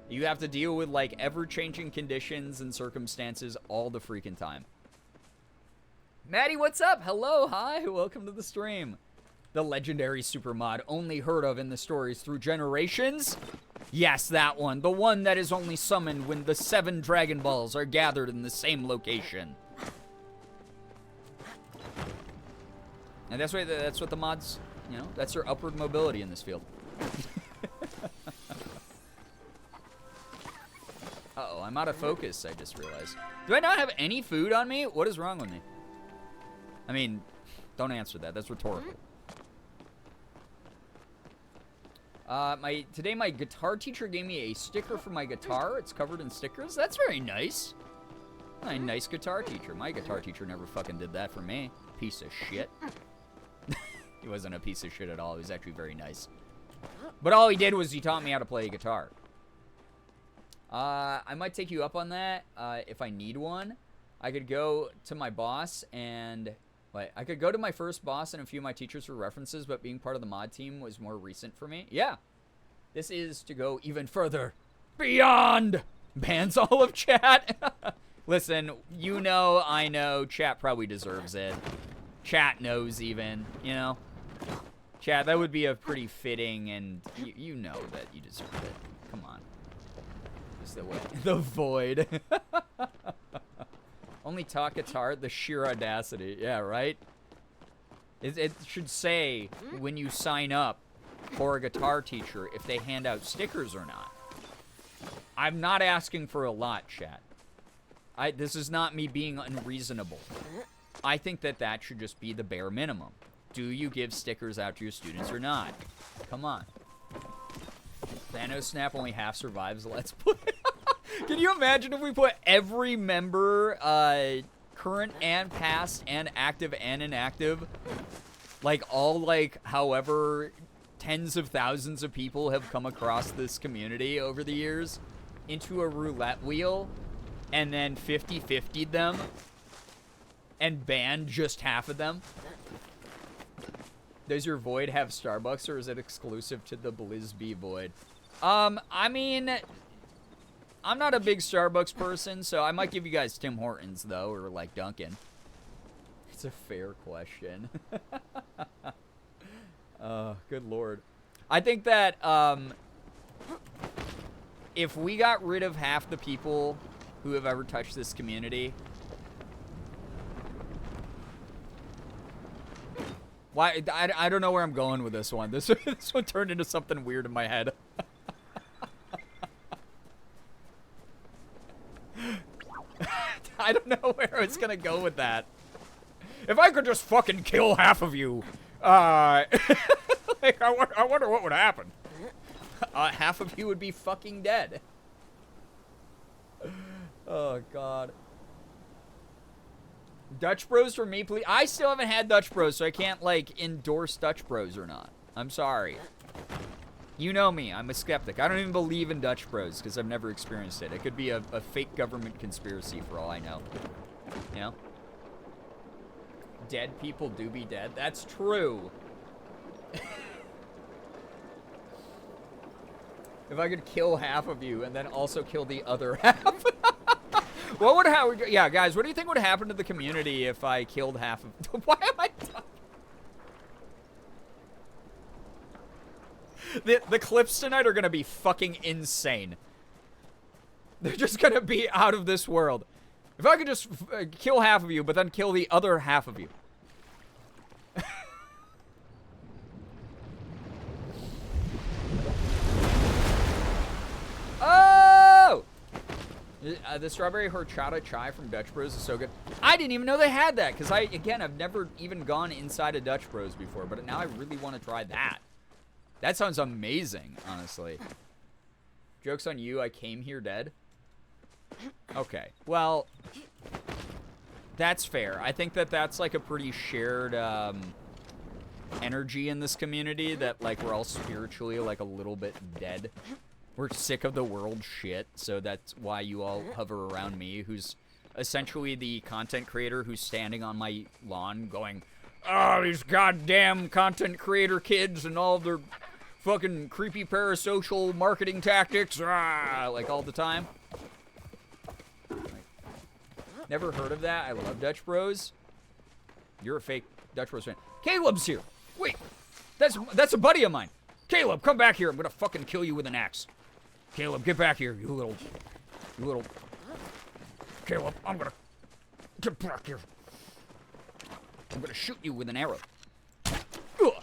You have to deal with, like, ever-changing conditions and circumstances all the freaking time. Maddie, what's up? Hello, hi, welcome to the stream. The legendary supermod only heard of in the stories through generations? Yes, that one. The one that is only summoned when the 7 Dragon Balls are gathered in the same location. And that's what the mods, you know, that's their upward mobility in this field. Uh-oh, I'm out of focus, I just realized. Do I not have any food on me? What is wrong with me? I mean, don't answer that. That's rhetorical. Today my guitar teacher gave me a sticker for my guitar. It's covered in stickers. That's very nice. A nice guitar teacher. My guitar teacher never fucking did that for me. Piece of shit. He wasn't a piece of shit at all. He was actually very nice. But all he did was he taught me how to play guitar. I might take you up on that if I need one. I could go to my boss and... Wait, I could go to my first boss and a few of my teachers for references, but being part of the mod team was more recent for me. Yeah. This is to go even further. Beyond! Bans all of chat. Listen, you know, I know, chat probably deserves it. Chat knows even, you know? Chat, that would be a pretty fitting, and you know that you deserve it. Come on. Just the way. The void. Only talk guitar, the sheer audacity. Yeah, right? It should say, when you sign up for a guitar teacher, if they hand out stickers or not. I'm not asking for a lot, chat. This is not me being unreasonable. I think that that should just be the bare minimum. Do you give stickers out to your students or not? Come on. Thanos Snap only half survives. Let's put. Can you imagine if we put every member, current and past and active and inactive, like all like however tens of thousands of people have come across this community over the years, into a roulette wheel, and then 50-50'd them, and ban just half of them? Does your void have Starbucks, or is it exclusive to the Blizzbee void? I mean, I'm not a big Starbucks person, so I might give you guys Tim Hortons, though, or, like, Dunkin'. It's a fair question. Good lord. I think that, if we got rid of half the people who have ever touched this community... Why? I don't know where I'm going with this one. This one turned into something weird in my head. I don't know where I was gonna go with that. If I could just fucking kill half of you, like, I wonder what would happen. Half of you would be fucking dead. Oh, God. Dutch Bros for me, please. I still haven't had Dutch Bros, so I can't, like, endorse Dutch Bros or not. I'm sorry. You know me. I'm a skeptic. I don't even believe in Dutch Bros because I've never experienced it. It could be a fake government conspiracy for all I know. You know? Dead people do be dead. That's true. If I could kill half of you and then also kill the other half. What would happen? Yeah, guys, what do you think would happen to the community if I killed half of... Why am I talking? The clips tonight are gonna be fucking insane. They're just gonna be out of this world. If I could just kill half of you, but then kill the other half of you. Oh! The strawberry horchata chai from Dutch Bros is so good. I didn't even know they had that, because I've never even gone inside a Dutch Bros before, but now I really want to try that. That sounds amazing, honestly. Joke's on you, I came here dead. Okay, well, that's fair. I think that that's like a pretty shared energy in this community, that like we're all spiritually like a little bit dead. We're sick of the world shit, so that's why you all hover around me, who's essentially the content creator who's standing on my lawn going, oh, these goddamn content creator kids and all their fucking creepy parasocial marketing tactics, like all the time. Never heard of that. I love Dutch Bros. You're a fake Dutch Bros fan. Caleb's here. Wait, that's a buddy of mine. Caleb, come back here. I'm gonna fucking kill you with an axe. Caleb, get back here, you little. Caleb, I'm gonna get back here. I'm gonna shoot you with an arrow. Ugh.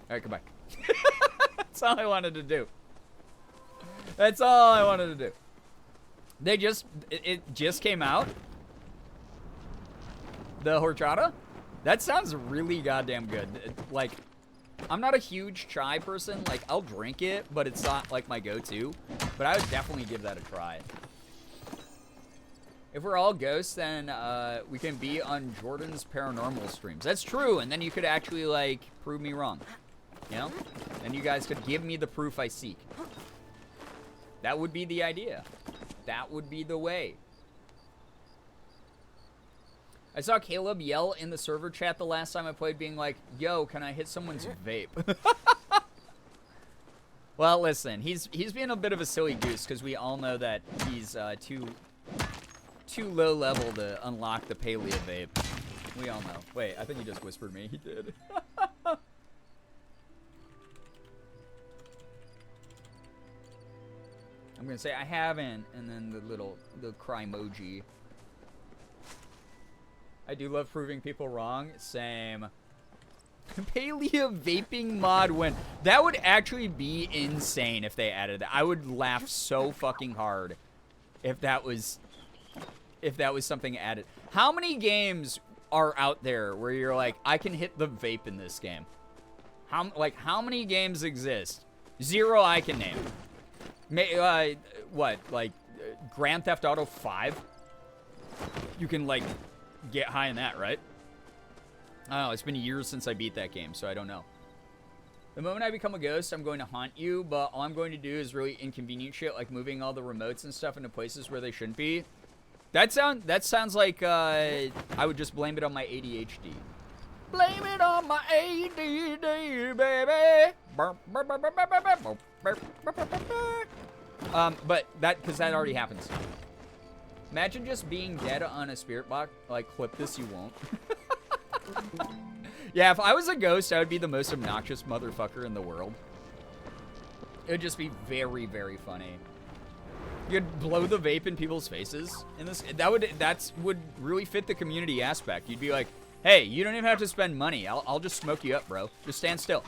Alright, goodbye. That's all I wanted to do. That's all I wanted to do. They just, it just came out. The horchata? That sounds really goddamn good. Like, I'm not a huge chai person. Like, I'll drink it, but it's not, like, my go-to. But I would definitely give that a try. If we're all ghosts, then we can be on Jordan's paranormal streams. That's true, and then you could actually, like, prove me wrong. You know? And you guys could give me the proof I seek. That would be the idea. That would be the way. I saw Caleb yell in the server chat the last time I played, being like, yo, can I hit someone's vape? Well, listen, he's being a bit of a silly goose, because we all know that he's too low level to unlock the palia vape. We all know. Wait, I think he just whispered me. He did. I'm gonna say I haven't, and then the cry emoji. I do love proving people wrong. Same. Palia vaping mod when that would actually be insane if they added that. I would laugh so fucking hard if that was something added. How many games are out there where you're like, I can hit the vape in this game? How many games exist? 0 I can name. Grand Theft Auto 5? You can like get high in that, right? I don't know, it's been years since I beat that game, so I don't know. The moment I become a ghost, I'm going to haunt you, but all I'm going to do is really inconvenient shit, like moving all the remotes and stuff into places where they shouldn't be. That sounds like I would just blame it on my ADHD. Blame it on my ADD, baby. But because that already happens. Imagine just being dead on a spirit box. Like, clip this, you won't. Yeah, if I was a ghost, I would be the most obnoxious motherfucker in the world. It would just be very, very funny. You'd blow the vape in people's faces. In this, that would really fit the community aspect. You'd be like, hey, you don't even have to spend money. I'll just smoke you up, bro. Just stand still.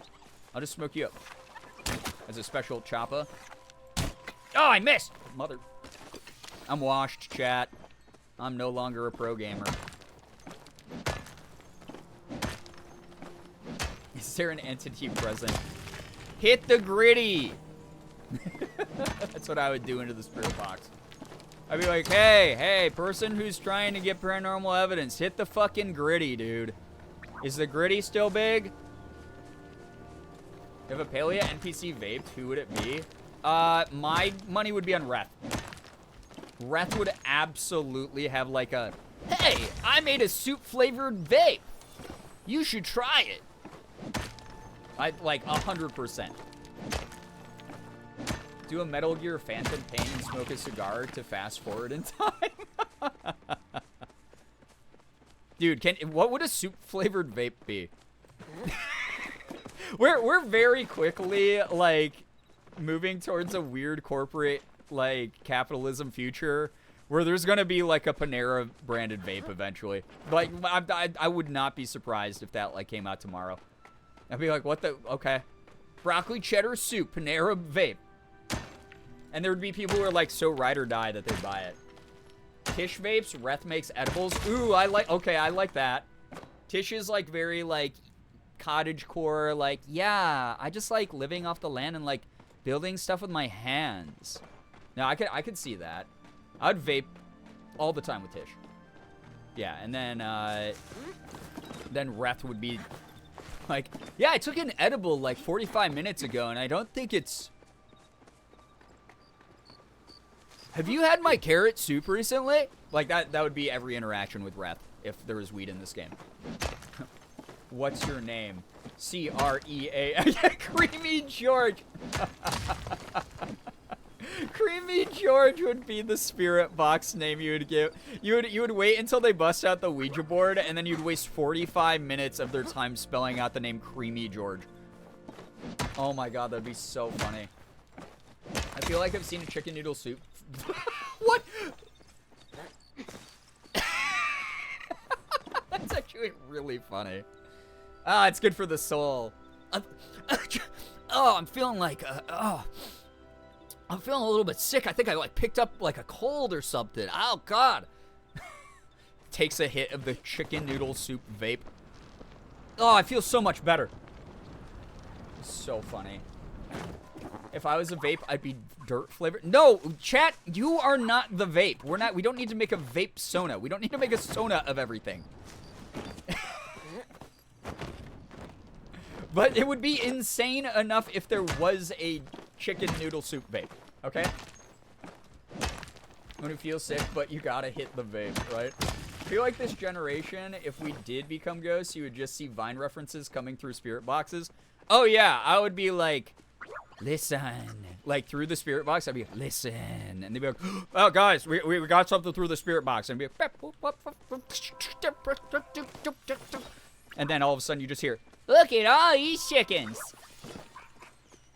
I'll just smoke you up. As a special choppa. Oh, I missed! Mother. I'm washed, chat. I'm no longer a pro gamer. Is there an entity present? Hit the gritty! That's what I would do into the spirit box. I'd be like, hey, person who's trying to get paranormal evidence, hit the fucking gritty, dude. Is the gritty still big? If a Palia NPC vaped, who would it be? My money would be on Reth. Reth would absolutely have like a, hey, I made a soup-flavored vape. You should try it. I'd like 100%. Do a Metal Gear Phantom Pain and smoke a cigar to fast forward in time. Dude, what would a soup-flavored vape be? We're very quickly like moving towards a weird corporate like capitalism future where there's gonna be like a Panera branded vape eventually. Like I would not be surprised if that like came out tomorrow. I'd be like, what the, okay. Broccoli cheddar soup, Panera vape. And there would be people who are like so ride or die that they'd buy it. Tish vapes, Reth makes edibles. Ooh, I like that. Tish is like very like cottage core, like, yeah, I just like living off the land and like building stuff with my hands. No, I could see that. I'd vape all the time with Tish. Yeah, and then Reth would be like, yeah, I took an edible like 45 minutes ago and I don't think it's... Have you had my carrot soup recently? Like that would be every interaction with Reth if there was weed in this game. What's your name? C-R-E-A. Creamy George. Creamy George would be the spirit box name you would give. You would wait until they bust out the Ouija board, and then you'd waste 45 minutes of their time spelling out the name Creamy George. Oh my god, that'd be so funny. I feel like I've seen a chicken noodle soup. What? That's actually really funny. Ah, it's good for the soul. Oh, I'm feeling like, I'm feeling a little bit sick. I think I like picked up like a cold or something. Oh god. Takes a hit of the chicken noodle soup vape. Oh, I feel so much better. So funny. If I was a vape, I'd be dirt flavored. No, chat, you are not the vape. We don't need to make a vape sona. We don't need to make a sona of everything. But it would be insane enough if there was a chicken noodle soup vape, okay? When you feel sick, but you gotta hit the vape, right? I feel like this generation, if we did become ghosts, you would just see Vine references coming through spirit boxes. Oh yeah, I would be like, listen. Like through the spirit box, I'd be like, listen. And they'd be like, oh guys, we got something through the spirit box. And be like, and then all of a sudden you just hear, look at all these chickens.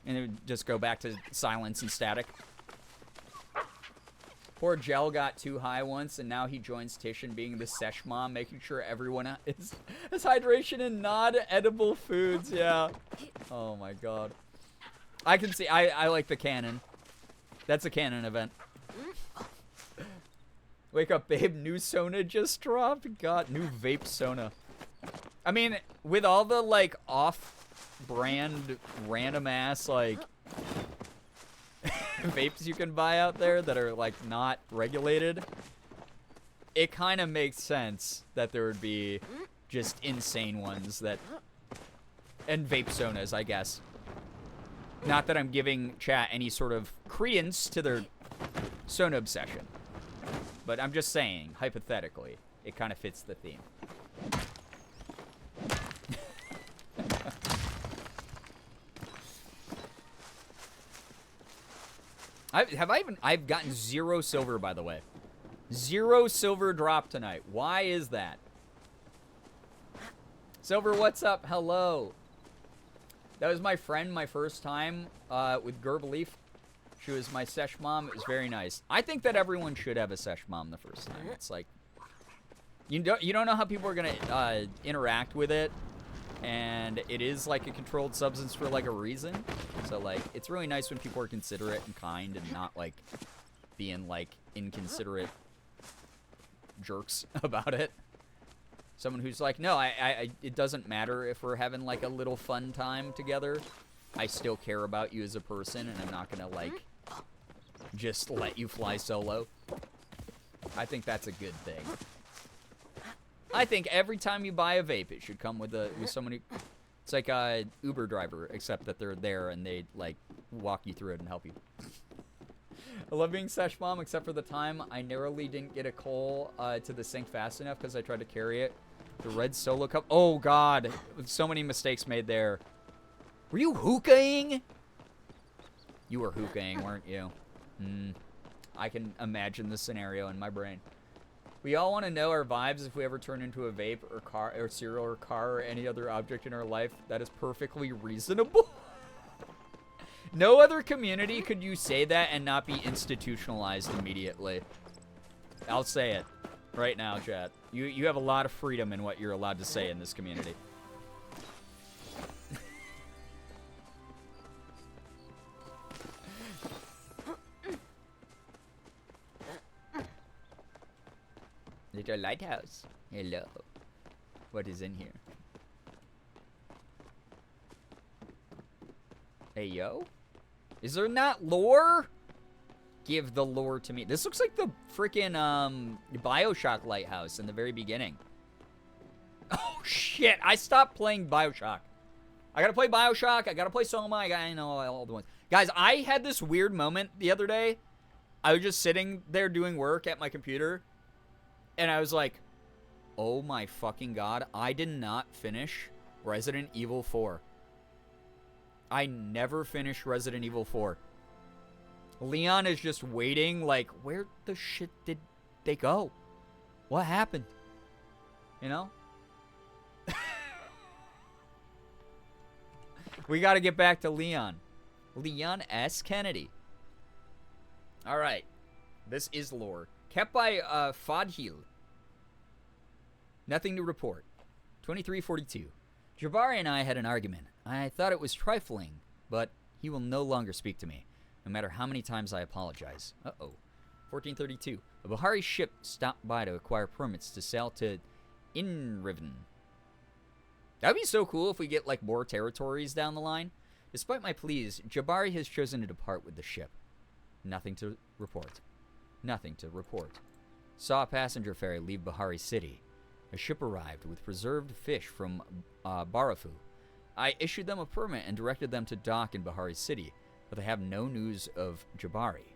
And it would just go back to silence and static. Poor Gel got too high once, and now he joins Tish in being the sesh mom, making sure everyone has hydration and non-edible foods. Yeah. Oh my god. I can see. I like the canon. That's a canon event. Wake up, babe. New Sona just dropped. God, new vape Sona. I mean, with all the like off-brand, random-ass like vapes you can buy out there that are like not regulated, it kind of makes sense that there would be just insane ones that, and vape Sonas, I guess. Not that I'm giving chat any sort of credence to their Sona obsession, but I'm just saying, hypothetically, it kind of fits the theme. I've gotten 0 silver, by the way. 0 silver drop tonight. Why is that? Silver, what's up? Hello. That was my friend, my first time with Girbeagly. She was my sesh mom. It was very nice. I think that everyone should have a sesh mom the first time. It's like, you don't know how people are gonna interact with it, and it is like a controlled substance for like a reason. So like, it's really nice when people are considerate and kind and not like being like inconsiderate jerks about it. Someone who's like, no, it doesn't matter if we're having like a little fun time together. I still care about you as a person, and I'm not gonna like just let you fly solo. I think that's a good thing. I think every time you buy a vape, it should come with someone who, it's like a Uber driver, except that they're there and they like walk you through it and help you. I love being sesh mom, except for the time I narrowly didn't get a coal to the sink fast enough because I tried to carry it. The red solo cup. Oh god, so many mistakes made there. Were you hookahing? You were hookahing, weren't you? I can imagine the scenario in my brain. We all want to know our vibes if we ever turn into a vape or car or cereal or car or any other object in our life. That is perfectly reasonable. No other community could you say that and not be institutionalized immediately. I'll say it right now, chat. You have a lot of freedom in what you're allowed to say in this community. Little lighthouse. Hello. What is in here? Hey, yo? Is there not lore? Give the lore to me. This looks like the freaking BioShock lighthouse in the very beginning. Oh, shit. I stopped playing BioShock. I gotta play BioShock. I gotta play Soma. I know all the ones. Guys, I had this weird moment the other day. I was just sitting there doing work at my computer. And I was like, oh my fucking god, I did not finish Resident Evil 4. I never finished Resident Evil 4. Leon is just waiting, like, where the shit did they go? What happened? You know? We gotta get back to Leon. Leon S. Kennedy. Alright. This is lore. Kept by Fadhil. Nothing to report. 2342. Jabari and I had an argument. I thought it was trifling, but he will no longer speak to me, no matter how many times I apologize. Uh-oh. 1432. A Bahari ship stopped by to acquire permits to sail to Inriven. That'd be so cool if we get, like, more territories down the line. Despite my pleas, Jabari has chosen to depart with the ship. Nothing to report. Nothing to report. Saw a passenger ferry leave Bahari City. A ship arrived with preserved fish from Barafu. I issued them a permit and directed them to dock in Bahari City, but they have no news of Jabari.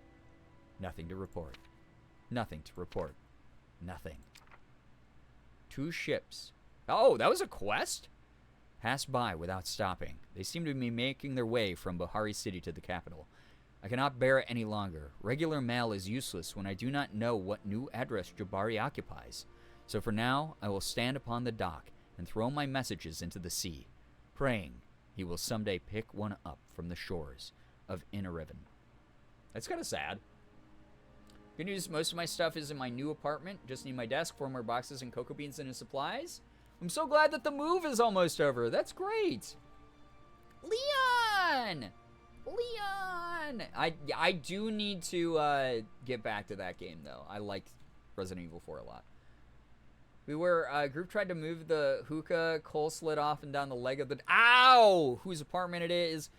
Nothing to report. Nothing to report. Nothing. 2 ships. Oh, that was a quest? Passed by without stopping. They seem to be making their way from Bahari City to the capital. I cannot bear it any longer. Regular mail is useless when I do not know what new address Jabari occupies. So for now, I will stand upon the dock and throw my messages into the sea, praying he will someday pick one up from the shores of Inariven. That's kind of sad. Good news, most of my stuff is in my new apartment. Just need my desk, 4 more boxes, and cocoa beans and supplies. I'm so glad that the move is almost over. That's great. Leon! Leon! I do need to get back to that game, though. I like Resident Evil 4 a lot. We were, group tried to move the hookah, coal slid off and down the leg of the, ow! Whose apartment it is.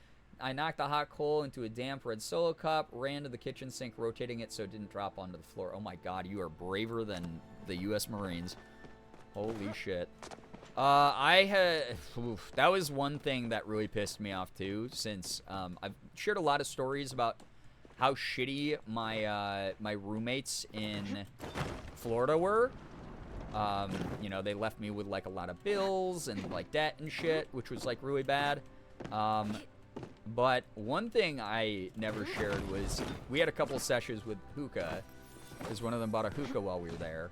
I knocked the hot coal into a damp red Solo cup, ran to the kitchen sink, rotating it so it didn't drop onto the floor. Oh my god, you are braver than the U.S. Marines. Holy shit. That was one thing that really pissed me off too, since I've shared a lot of stories about how shitty my my roommates in Florida were. You know, they left me with like a lot of bills and like debt and shit, which was like really bad. But one thing I never shared was we had a couple sessions with hookah, because one of them bought a hookah while we were there,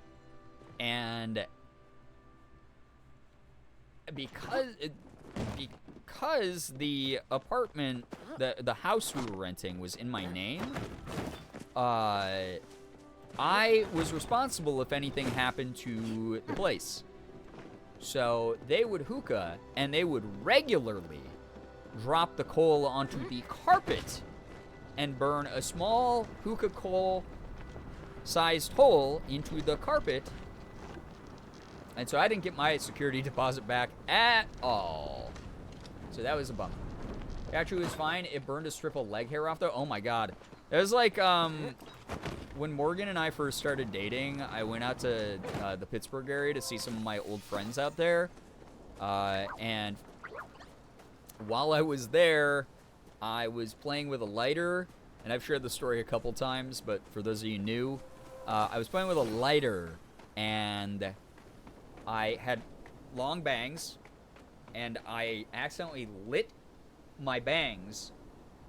and because the apartment, the house we were renting was in my name, I was responsible if anything happened to the place. So they would hookah, and they would regularly drop the coal onto the carpet and burn a small hookah coal sized hole into the carpet. And so I didn't get my security deposit back at all. So that was a bummer. Actually, it was fine. It burned a strip of leg hair off though. Oh my god. It was like, when Morgan and I first started dating, I went out to the Pittsburgh area to see some of my old friends out there. And while I was there, I was playing with a lighter. And I've shared the story a couple times, but for those of you new, I was playing with a lighter, and I had long bangs, and I accidentally lit my bangs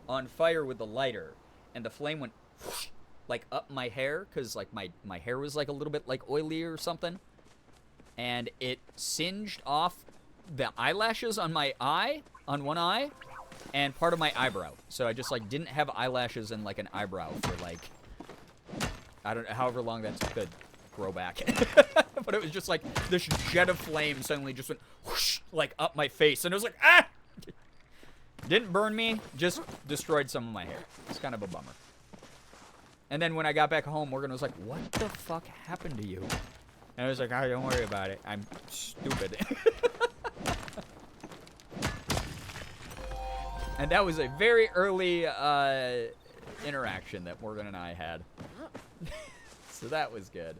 on fire with the lighter, and the flame went whoosh, like up my hair, because like my hair was like a little bit like oily or something, and it singed off the eyelashes on my eye, on one eye, and part of my eyebrow. So I just like didn't have eyelashes and like an eyebrow for like, I don't know, however long that could grow back. But it was just like this jet of flame suddenly just went whoosh, like up my face, and it was like, ah! Didn't burn me, just destroyed some of my hair. It's kind of a bummer. And then when I got back home, Morgan was like, what the fuck happened to you? And I was like, oh, don't worry about it. I'm stupid. And that was a very early interaction that Morgan and I had. So that was good.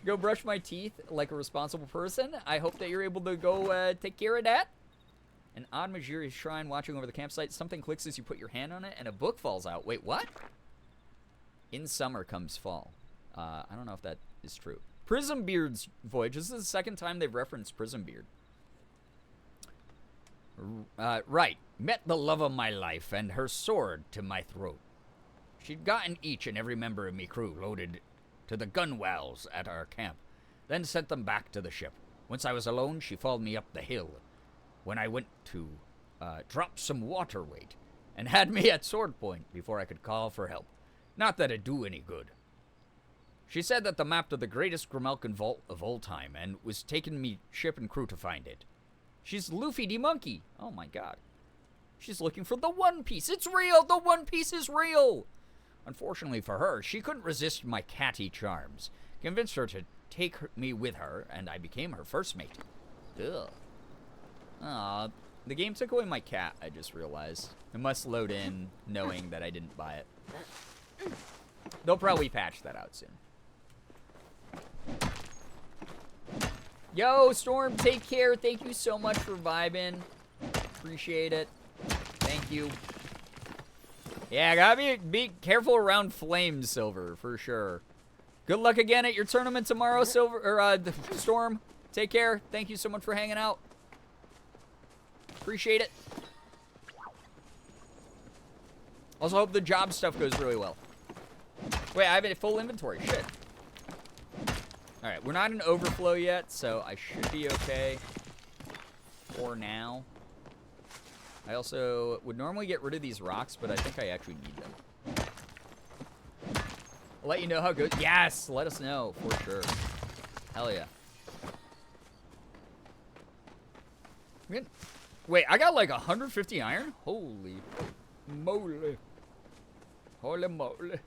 Go brush my teeth like a responsible person. I hope that you're able to go take care of that. An odd mysterious shrine watching over the campsite. Something clicks as you put your hand on it, and a book falls out. Wait, what? In summer comes fall. I don't know if that is true. Prismbeard's voyage. This is the second time they've referenced Prismbeard. Right. Met the love of my life and her sword to my throat. She'd gotten each and every member of me crew loaded to the gunwales at our camp, then sent them back to the ship. Once I was alone, she followed me up the hill when I went to drop some water weight, and had me at sword point before I could call for help. Not that it'd do any good. She said that the map to the greatest Grimalkin vault of all time, and was taking me ship and crew to find it. She's Luffy the monkey. Oh my god. She's looking for the One Piece. It's real! The One Piece is real! Unfortunately for her, she couldn't resist my catty charms. Convinced her to take me with her, and I became her first mate. Ugh. Aw, the game took away my cat, I just realized. It must load in knowing that I didn't buy it. They'll probably patch that out soon. Yo, Storm, take care. Thank you so much for vibing. Appreciate it. Thank you. Yeah, gotta be careful around flames, Silver, for sure. Good luck again at your tournament tomorrow, Silver, or Storm. Take care. Thank you so much for hanging out. Appreciate it. Also hope the job stuff goes really well. Wait, I have a full inventory. Shit. Alright, we're not in overflow yet, so I should be okay for now. I also would normally get rid of these rocks, but I think I actually need them. I'll let you know how it goes. Yes, let us know for sure. Hell yeah. Man, wait, I got like 150 iron? Holy moly. Holy moly.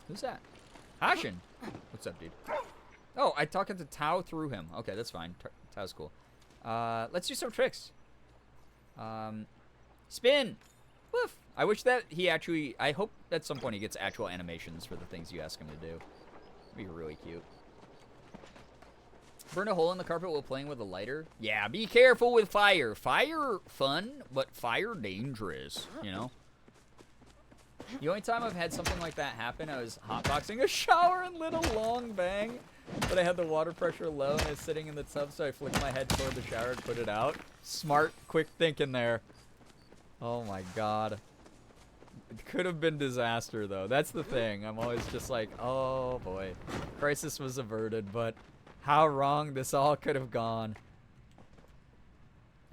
Who's that? Hashin. What's up, dude? Oh, I talking to Tao through him. Okay, that's fine. Tao's cool. Let's do some tricks. Spin. Woof. I wish that he actually, I hope at some point he gets actual animations for the things you ask him to do. It'd be really cute. Burn a hole in the carpet while playing with a lighter. Yeah, be careful with fire. Fire, fun, but fire dangerous, you know? The only time I've had something like that happen, I was hotboxing a shower and lit a long bang, but I had the water pressure low and I was sitting in the tub, so I flicked my head toward the shower and put it out. Smart, quick thinking there. Oh my god. It could have been disaster, though. That's the thing. I'm always just like, oh boy. Crisis was averted, but how wrong this all could have gone.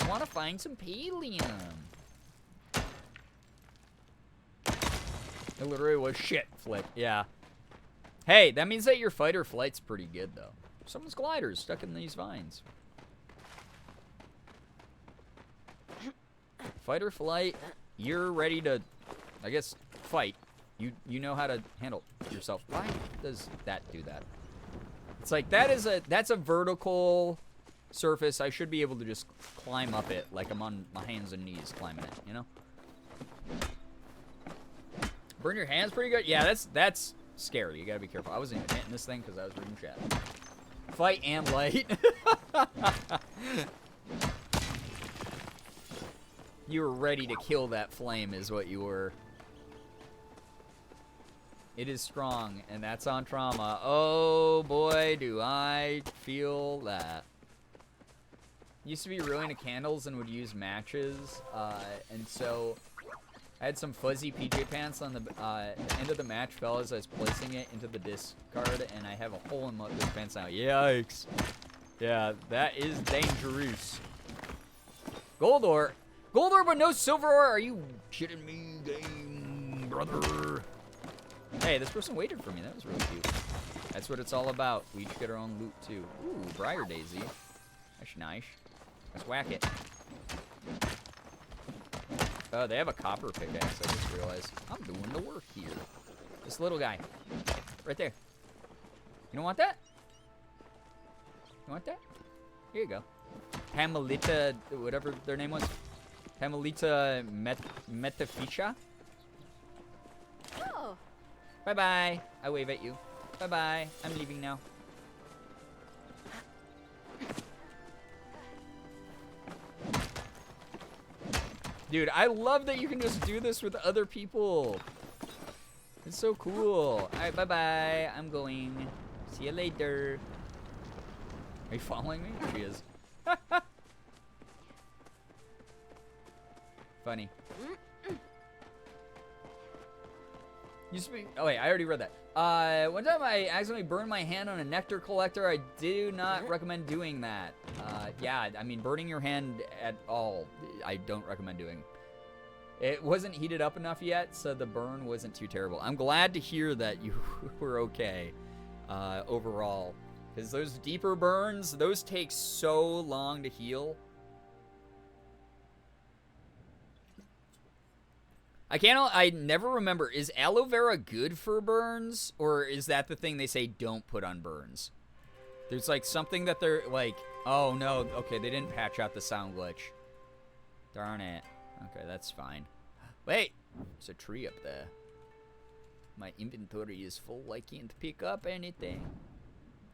I want to find some pallium. It literally was shit flick. Yeah. Hey, that means that your fight or flight's pretty good, though. Someone's glider's stuck in these vines. Fight or flight, you're ready to, I guess, fight. You know how to handle yourself. Why does that do that? It's like that's a vertical surface. I should be able to just climb up it like I'm on my hands and knees climbing it, you know? Burn your hands pretty good? Yeah, that's scary. You gotta be careful. I wasn't even hitting this thing because I was reading chat. Fight and light. You were ready to kill that flame is what you were. It is strong, and that's on trauma. Oh boy, do I feel that. Used to be really into candles and would use matches, and so I had some fuzzy PJ pants on the end of the match fell as I was placing it into the discard, and I have a hole in those pants now. Yikes. Yeah, that is dangerous. Gold ore. Gold ore but no silver ore? Are you kidding me, game brother? Hey, this person waited for me. That was really cute. That's what it's all about. We each get our own loot, too. Ooh, Briar Daisy. That's nice. Let's whack it. Oh, they have a copper pickaxe, I just realized. I'm doing the work here. This little guy. Right there. You don't want that? You want that? Here you go. Pamelita, whatever their name was. Pamelita Metaficha? Oh. Bye-bye. I wave at you. Bye-bye. I'm leaving now. Dude, I love that you can just do this with other people. It's so cool. Alright, bye-bye. I'm going. See you later. Are you following me? She is. Funny. Used to be. Oh wait, I already read that. One time I accidentally burned my hand on a nectar collector. I do not recommend doing that. Yeah, I mean burning your hand at all, I don't recommend doing. It wasn't heated up enough yet, so the burn wasn't too terrible. I'm glad to hear that you were okay overall, because those deeper burns, those take so long to heal. I never remember, is aloe vera good for burns, or is that the thing they say don't put on burns? There's like something that they're like, oh no, okay, they didn't patch out the sound glitch. Darn it. Okay, that's fine. Wait, there's a tree up there. My inventory is full, I can't pick up anything.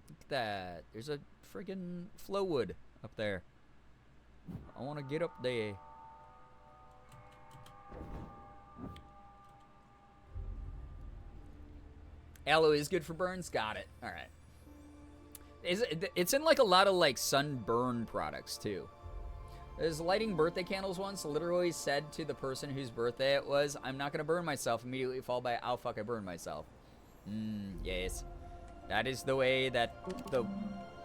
Look at that, there's a friggin' flowwood up there. I wanna get up there. Aloe is good for burns? Got it. All right. It's in like a lot of like sunburn products too. There's lighting birthday candles once literally said to the person whose birthday it was, I'm not going to burn myself, immediately followed by, oh fuck, I burned myself. Yes. That is the way that the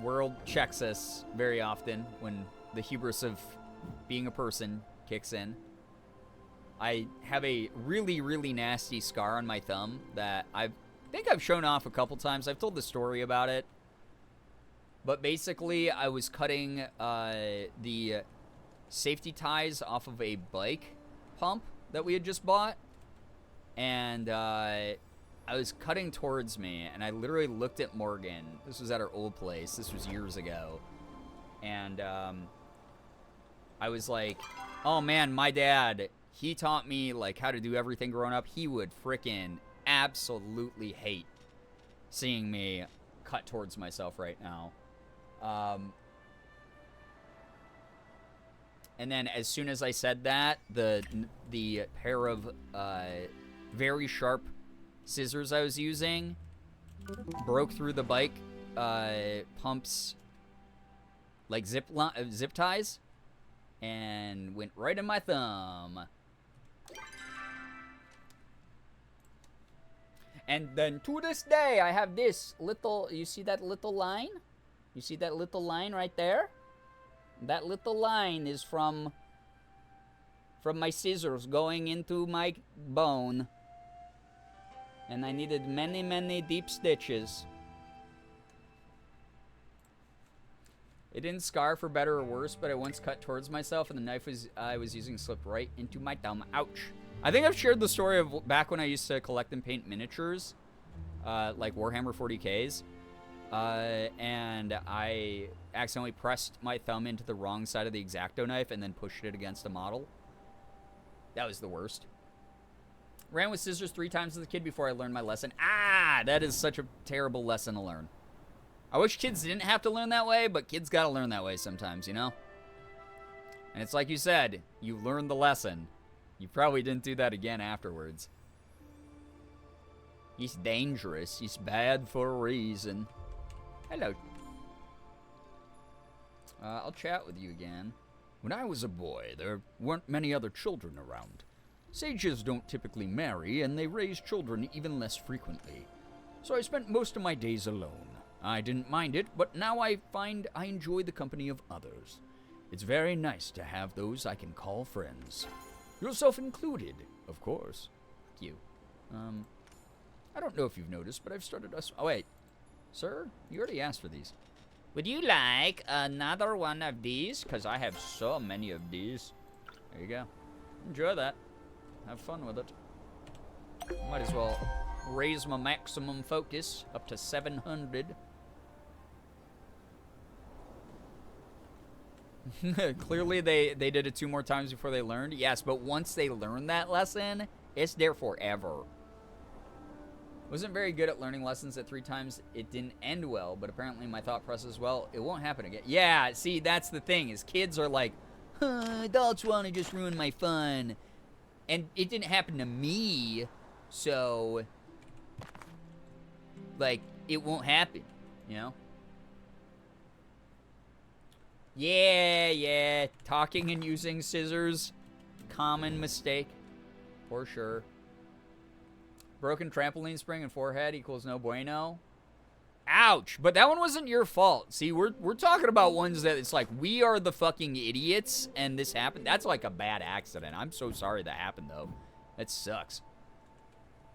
world checks us very often when the hubris of being a person kicks in. I have a really, really nasty scar on my thumb that I think I've shown off a couple times. I've told the story about it. But basically, I was cutting the safety ties off of a bike pump that we had just bought. And I was cutting towards me, and I literally looked at Morgan. This was at our old place. This was years ago. And I was like, oh man, my dad, he taught me like how to do everything growing up. He would frickin' absolutely hate seeing me cut towards myself right now. And then as soon as I said that, the pair of very sharp scissors I was using broke through the bike pumps like zip ties and went right in my thumb. And then to this day, I have this little, you see that little line? You see that little line right there? That little line is from my scissors going into my bone. And I needed many, many deep stitches. It didn't scar for better or worse, but I once cut towards myself and the knife I was using slipped right into my thumb. Ouch. I think I've shared the story of back when I used to collect and paint miniatures, like Warhammer 40Ks. And I accidentally pressed my thumb into the wrong side of the X-Acto knife and then pushed it against a model. That was the worst. Ran with scissors 3 times as a kid before I learned my lesson. Ah, that is such a terrible lesson to learn. I wish kids didn't have to learn that way, but kids gotta learn that way sometimes, you know? And it's like you said, you learned the lesson. You probably didn't do that again afterwards. It's dangerous. It's bad for a reason. Hello. I'll chat with you again. When I was a boy, there weren't many other children around. Sages don't typically marry, and they raise children even less frequently. So I spent most of my days alone. I didn't mind it, but now I find I enjoy the company of others. It's very nice to have those I can call friends. Yourself included, of course. Thank you. I don't know if you've noticed, but I've started us. Oh, wait. Sir, you already asked for these. Would you like another one of these? Because I have so many of these. There you go. Enjoy that. Have fun with it. Might as well raise my maximum focus up to 700. Clearly, they did it 2 more times before they learned. Yes, but once they learn that lesson, it's there forever. Wasn't very good at learning lessons at 3 times. It didn't end well, but apparently my thought process, well, it won't happen again. Yeah, see, that's the thing, is kids are like, adults want to just ruin my fun. And it didn't happen to me, so, like, it won't happen, you know? Yeah, talking and using scissors, common mistake, for sure. Broken trampoline spring and forehead equals no bueno. Ouch, but that one wasn't your fault. See, we're talking about ones that it's like, we are the fucking idiots, and this happened. That's like a bad accident. I'm so sorry that happened, though. That sucks.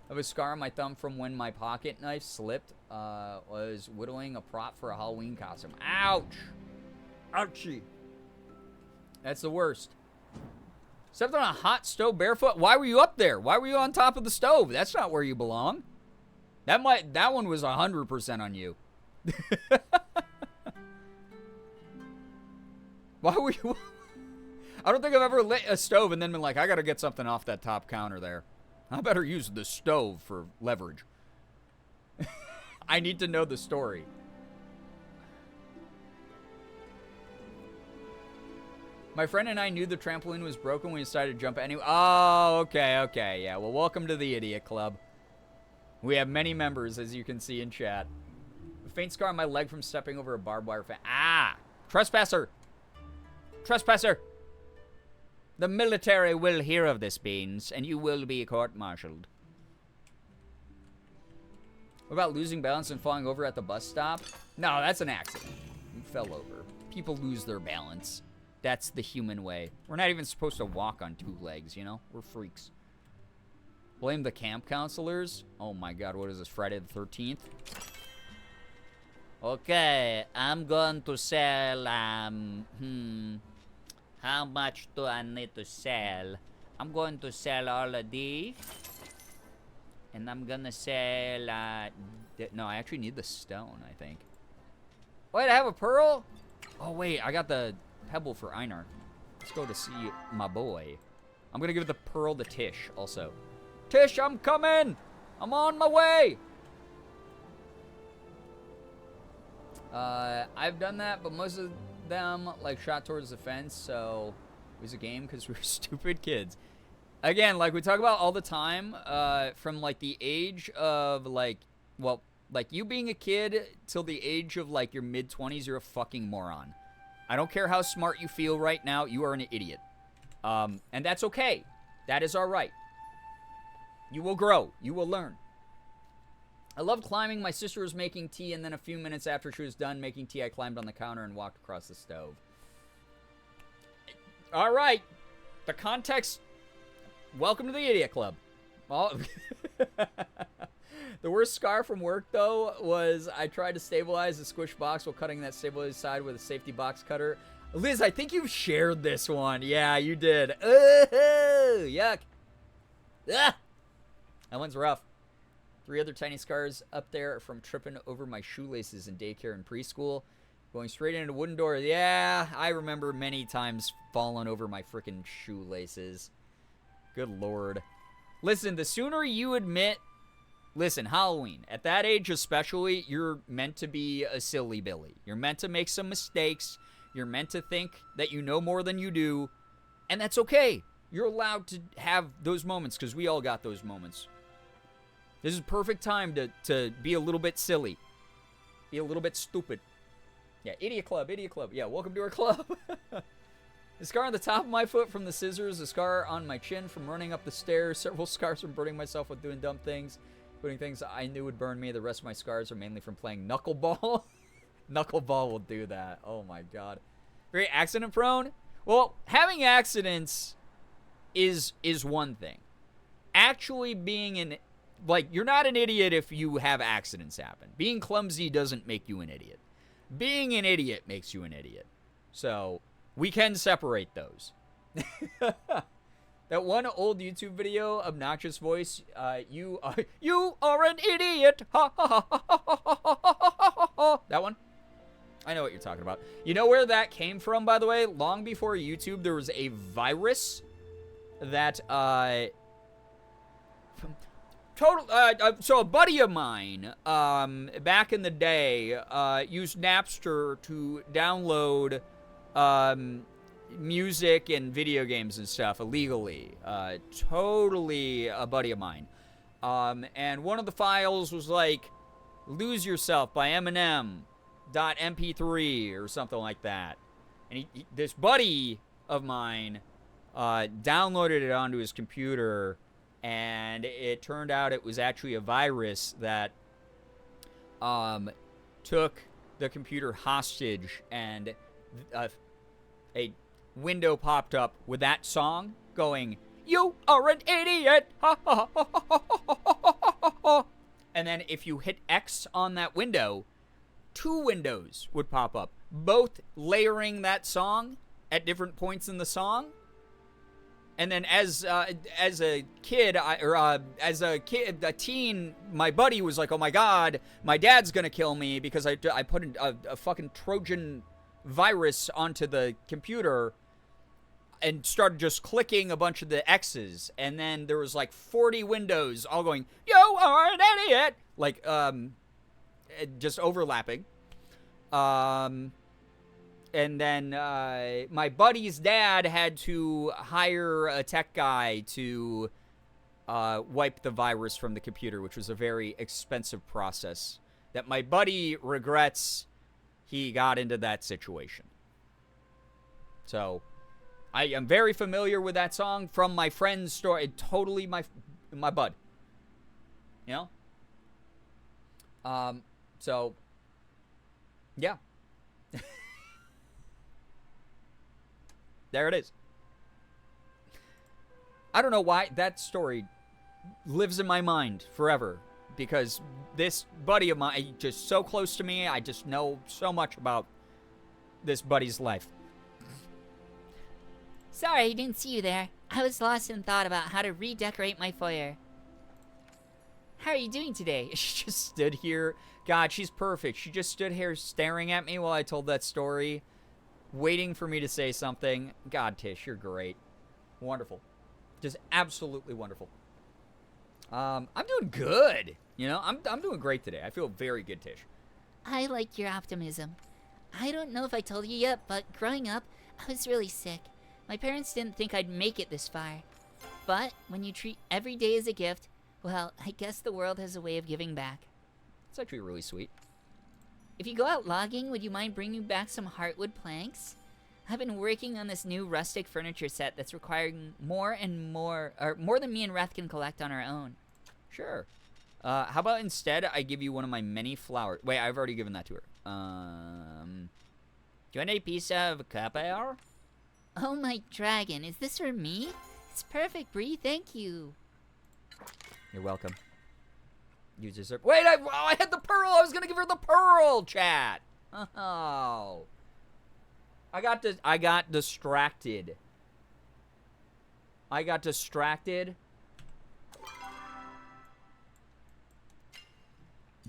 I have a scar on my thumb from when my pocket knife slipped. Was whittling a prop for a Halloween costume. Ouch. Ouchie. That's the worst. Stepped on a hot stove barefoot? Why were you up there? Why were you on top of the stove? That's not where you belong. That one was 100% on you. Why were you... I don't think I've ever lit a stove and then been like, I gotta get something off that top counter there. I better use the stove for leverage. I need to know the story. My friend and I knew the trampoline was broken when we decided to jump anyway. Oh, okay. Yeah, well, welcome to the Idiot Club. We have many members, as you can see in chat. A faint scar on my leg from stepping over a barbed wire fence. Ah! Trespasser! Trespasser! The military will hear of this, Beans, and you will be court-martialed. What about losing balance and falling over at the bus stop? No, that's an accident. You fell over. People lose their balance. That's the human way. We're not even supposed to walk on 2 legs, you know? We're freaks. Blame the camp counselors? Oh my god, what is this, Friday the 13th? Okay, I'm going to sell, how much do I need to sell? I'm going to sell all of these. And I'm gonna sell, no, I actually need the stone, I think. Wait, I have a pearl? Oh, wait, I got the pebble for Einar. Let's go to see my boy. I'm gonna give the pearl to Tish, also. Tish, I'm coming! I'm on my way! I've done that, but most of them, like, shot towards the fence, so it was a game because we were stupid kids. Again, like we talk about all the time, from, like, the age of, like, well, like, you being a kid till the age of, like, your mid-20s, you're a fucking moron. I don't care how smart you feel right now, you are an idiot. And that's okay. That is all right. You will grow. You will learn. I loved climbing. My sister was making tea, and then a few minutes after she was done making tea, I climbed on the counter and walked across the stove. All right. The context. Welcome to the Idiot Club. The worst scar from work, though, was I tried to stabilize the squish box while cutting that stabilized side with a safety box cutter. Liz, I think you've shared this one. Yeah, you did. Ooh, yuck. Ah! That one's rough. 3 other tiny scars up there from tripping over my shoelaces in daycare and preschool. Going straight into wooden doors. Yeah, I remember many times falling over my freaking shoelaces. Good lord. Listen, the sooner you admit... Listen, Halloween. At that age especially, you're meant to be a silly Billy. You're meant to make some mistakes. You're meant to think that you know more than you do. And that's okay. You're allowed to have those moments, because we all got those moments. This is perfect time to be a little bit silly. Be a little bit stupid. Yeah, Idiot Club, Idiot Club. Yeah, welcome to our club. The scar on the top of my foot from the scissors. A scar on my chin from running up the stairs. Several scars from burning myself with doing dumb things. Including things I knew would burn me. The rest of my scars are mainly from playing knuckleball. Knuckleball will do that. Oh my god. Very accident prone? Well, having accidents is one thing. Actually being an... Like, you're not an idiot if you have accidents happen. Being clumsy doesn't make you an idiot. Being an idiot makes you an idiot. So, we can separate those. That one old YouTube video, obnoxious voice, you are an idiot. Ha ha ha ha ha ha ha ha. That one? I know what you're talking about. You know where that came from, by the way? Long before YouTube, there was a virus that, so a buddy of mine, back in the day, used Napster to download, music and video games and stuff illegally. Totally a buddy of mine. And one of the files was like, Lose Yourself by Eminem.mp3 or something like that. And this buddy of mine, downloaded it onto his computer, and it turned out it was actually a virus that took the computer hostage, and a window popped up with that song going, "You are an idiot!" And then if you hit X on that window, 2 windows would pop up, both layering that song at different points in the song. And then as a kid, a teen, my buddy was like, "Oh my god, my dad's gonna kill me because I put a fucking Trojan virus onto the computer," and started just clicking a bunch of the X's, and then there was like 40 windows all going, "You are an idiot!" Like, just overlapping. And then my buddy's dad had to hire a tech guy to wipe the virus from the computer, which was a very expensive process that my buddy regrets he got into that situation. So I am very familiar with that song from my friend's story. Totally my bud. You know? So, yeah. There it is. I don't know why that story lives in my mind forever, because this buddy of mine, just so close to me, I just know so much about this buddy's life. Sorry, I didn't see you there. I was lost in thought about how to redecorate my foyer. How are you doing today? She just stood here. God, she's perfect. She just stood here staring at me while I told that story, waiting for me to say something. God, Tish, you're great. Wonderful. Just absolutely wonderful. I'm doing good. You know, I'm doing great today. I feel very good, Tish. I like your optimism. I don't know if I told you yet, but growing up, I was really sick. My parents didn't think I'd make it this far. But when you treat every day as a gift, well, I guess the world has a way of giving back. It's actually really sweet. If you go out logging, would you mind bringing back some heartwood planks? I've been working on this new rustic furniture set that's requiring more than me and Reth can collect on our own. Sure. How about instead I give you one of my many flowers? Wait, I've already given that to her. Do you want a piece of caviar? Oh my dragon, is this for me? It's perfect, Bree, thank you. You're welcome. You deserve. Wait, I had the pearl. I was gonna give her the pearl, chat. Oh, I got distracted.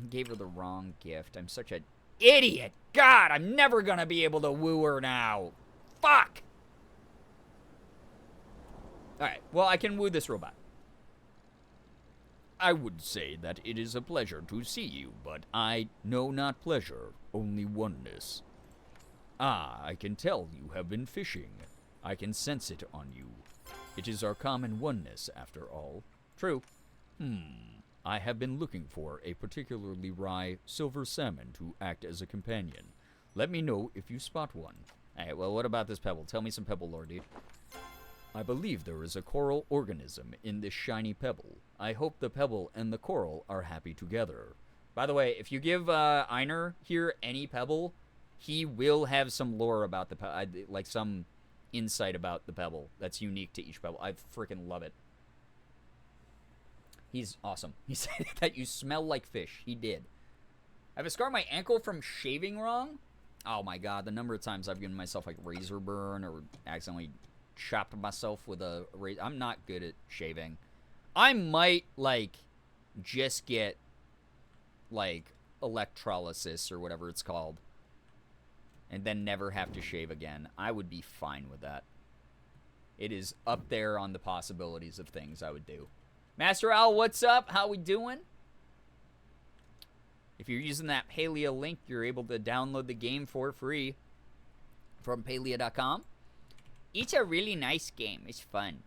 Gave her the wrong gift. I'm such an idiot. God, I'm never gonna be able to woo her now. Fuck. All right. Well, I can woo this robot. I would say that it is a pleasure to see you, but I know not pleasure, only oneness. Ah, I can tell you have been fishing. I can sense it on you. It is our common oneness, after all. True. I have been looking for a particularly wry silver salmon to act as a companion. Let me know if you spot one. All right, well, what about this pebble? Tell me some pebble lore, dude. I believe there is a coral organism in this shiny pebble. I hope the pebble and the coral are happy together. By the way, if you give Einar here any pebble, he will have some lore about the pebble, like some insight about the pebble that's unique to each pebble. I freaking love it. He's awesome. He said that you smell like fish. He did. I have a scar on my ankle from shaving wrong. Oh my god, the number of times I've given myself like razor burn or accidentally chopped myself with a razor. I'm not good at shaving. I might like just get like electrolysis or whatever it's called and then never have to shave again. I would be fine with that. It is up there on the possibilities of things I would do. Master Al, what's up? How we doing? If you're using that Palia link, you're able to download the game for free from palia.com. It's a really nice game. It's fun.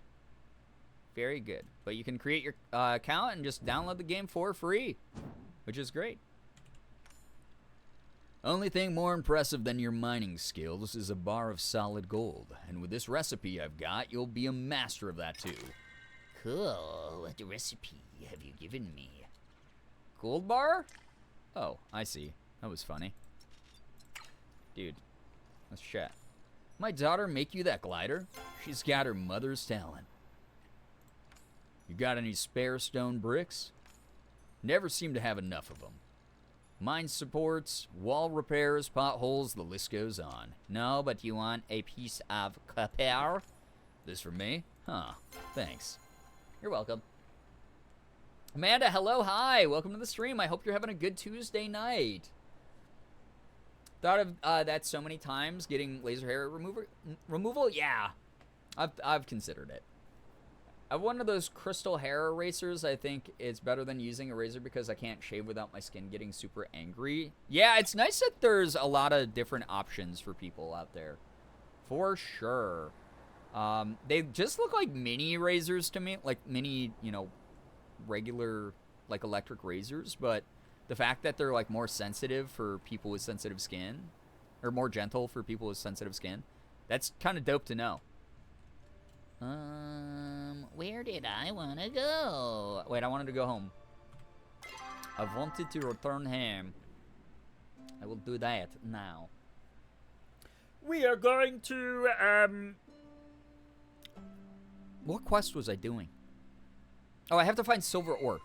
Very good. But you can create your account and just download the game for free, which is great. Only thing more impressive than your mining skills is a bar of solid gold. And with this recipe I've got, you'll be a master of that too. Cool. What recipe have you given me? Gold bar? Oh, I see. That was funny. Dude, let's chat. My daughter make you that glider? She's got her mother's talent. You got any spare stone bricks? Never seem to have enough of them. Mine supports, wall repairs, potholes, the list goes on. No, but you want a piece of copper? This for me? Huh. Thanks. You're welcome. Amanda, hello, hi. Welcome to the stream. I hope you're having a good Tuesday night. Thought of that so many times, getting laser hair removal. Yeah, I've considered it. I have one of those crystal hair erasers. I think it's better than using a razor because I can't shave without my skin getting super angry. Yeah, it's nice that there's a lot of different options for people out there. For sure. They just look like mini razors to me, like mini, you know, regular, like electric razors, but the fact that they're like more sensitive for people with sensitive skin, or more gentle for people with sensitive skin, that's kind of dope to know. Where did I want to go? Wait, I wanted to go home. I wanted to return home. I will do that now. We are going to, What quest was I doing? Oh, I have to find silver ore.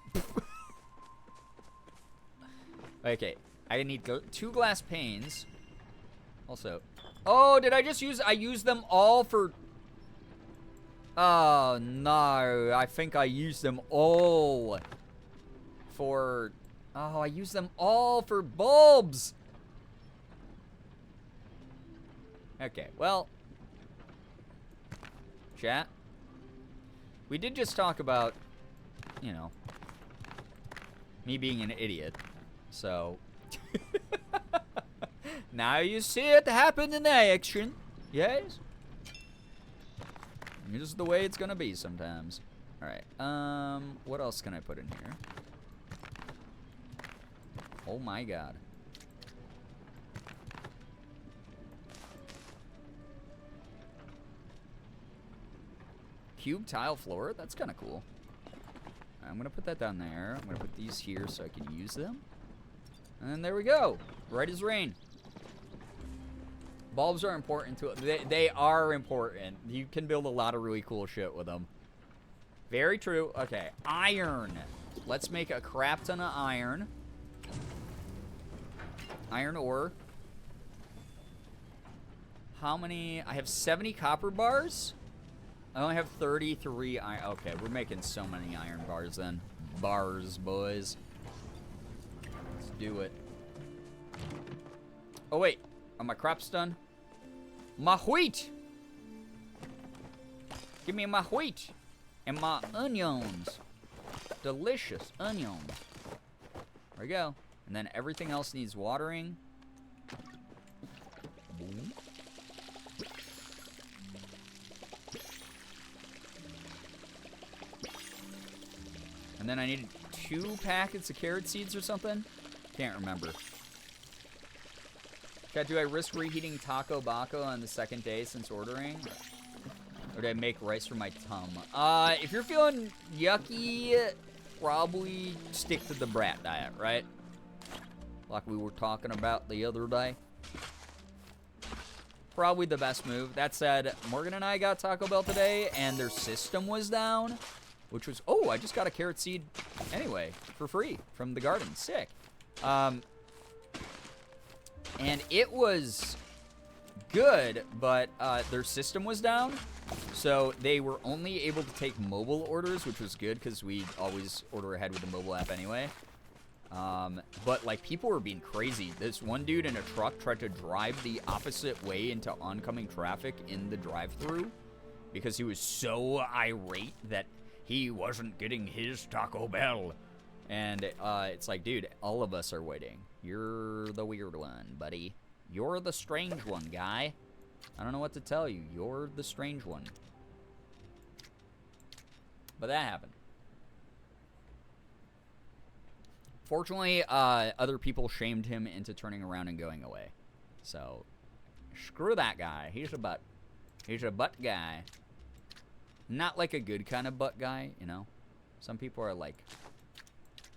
Okay, I need 2 glass panes. Also, oh, did I just use? I used them all for. Oh no! I think I used them all for. Oh, I used them all for bulbs. Okay, well, chat. We did just talk about, you know, me being an idiot. So, now you see it happen in action. Yes? This is the way it's gonna be sometimes. Alright, what else can I put in here? Oh my god. Cube tile floor? That's kind of cool. I'm gonna put that down there. I'm gonna put these here so I can use them. And there we go. Right as rain. Bulbs are important to it. They are important. You can build a lot of really cool shit with them. Very true. Okay, iron. Let's make a crap ton of iron. Iron ore. How many? I have 70 copper bars. I only have 33 iron. Okay, we're making so many iron bars then. Bars, boys. Let's do it. Oh, wait. Are my crops done? My wheat! Give me my wheat and my onions. Delicious onions. There we go. And then everything else needs watering. Boom. And then I needed 2 packets of carrot seeds or something. Can't remember. Chat, do I risk reheating Taco Baco on the second day since ordering? Or do I make rice for my tum? If you're feeling yucky, probably stick to the brat diet, right? Like we were talking about the other day. Probably the best move. That said, Morgan and I got Taco Bell today, and their system was down. Which was, oh, I just got a carrot seed anyway, for free, from the garden. Sick. And it was good, but their system was down. So they were only able to take mobile orders, which was good, because we always order ahead with the mobile app anyway. But, like, people were being crazy. This one dude in a truck tried to drive the opposite way into oncoming traffic in the drive-thru because he was so irate that he wasn't getting his Taco Bell. And it's like, dude, all of us are waiting. You're the weird one, buddy. You're the strange one, guy. I don't know what to tell you. You're the strange one. But that happened. Fortunately, other people shamed him into turning around and going away. So, screw that guy. He's a butt. He's a butt guy. Not like a good kind of butt guy, you know? Some people are like,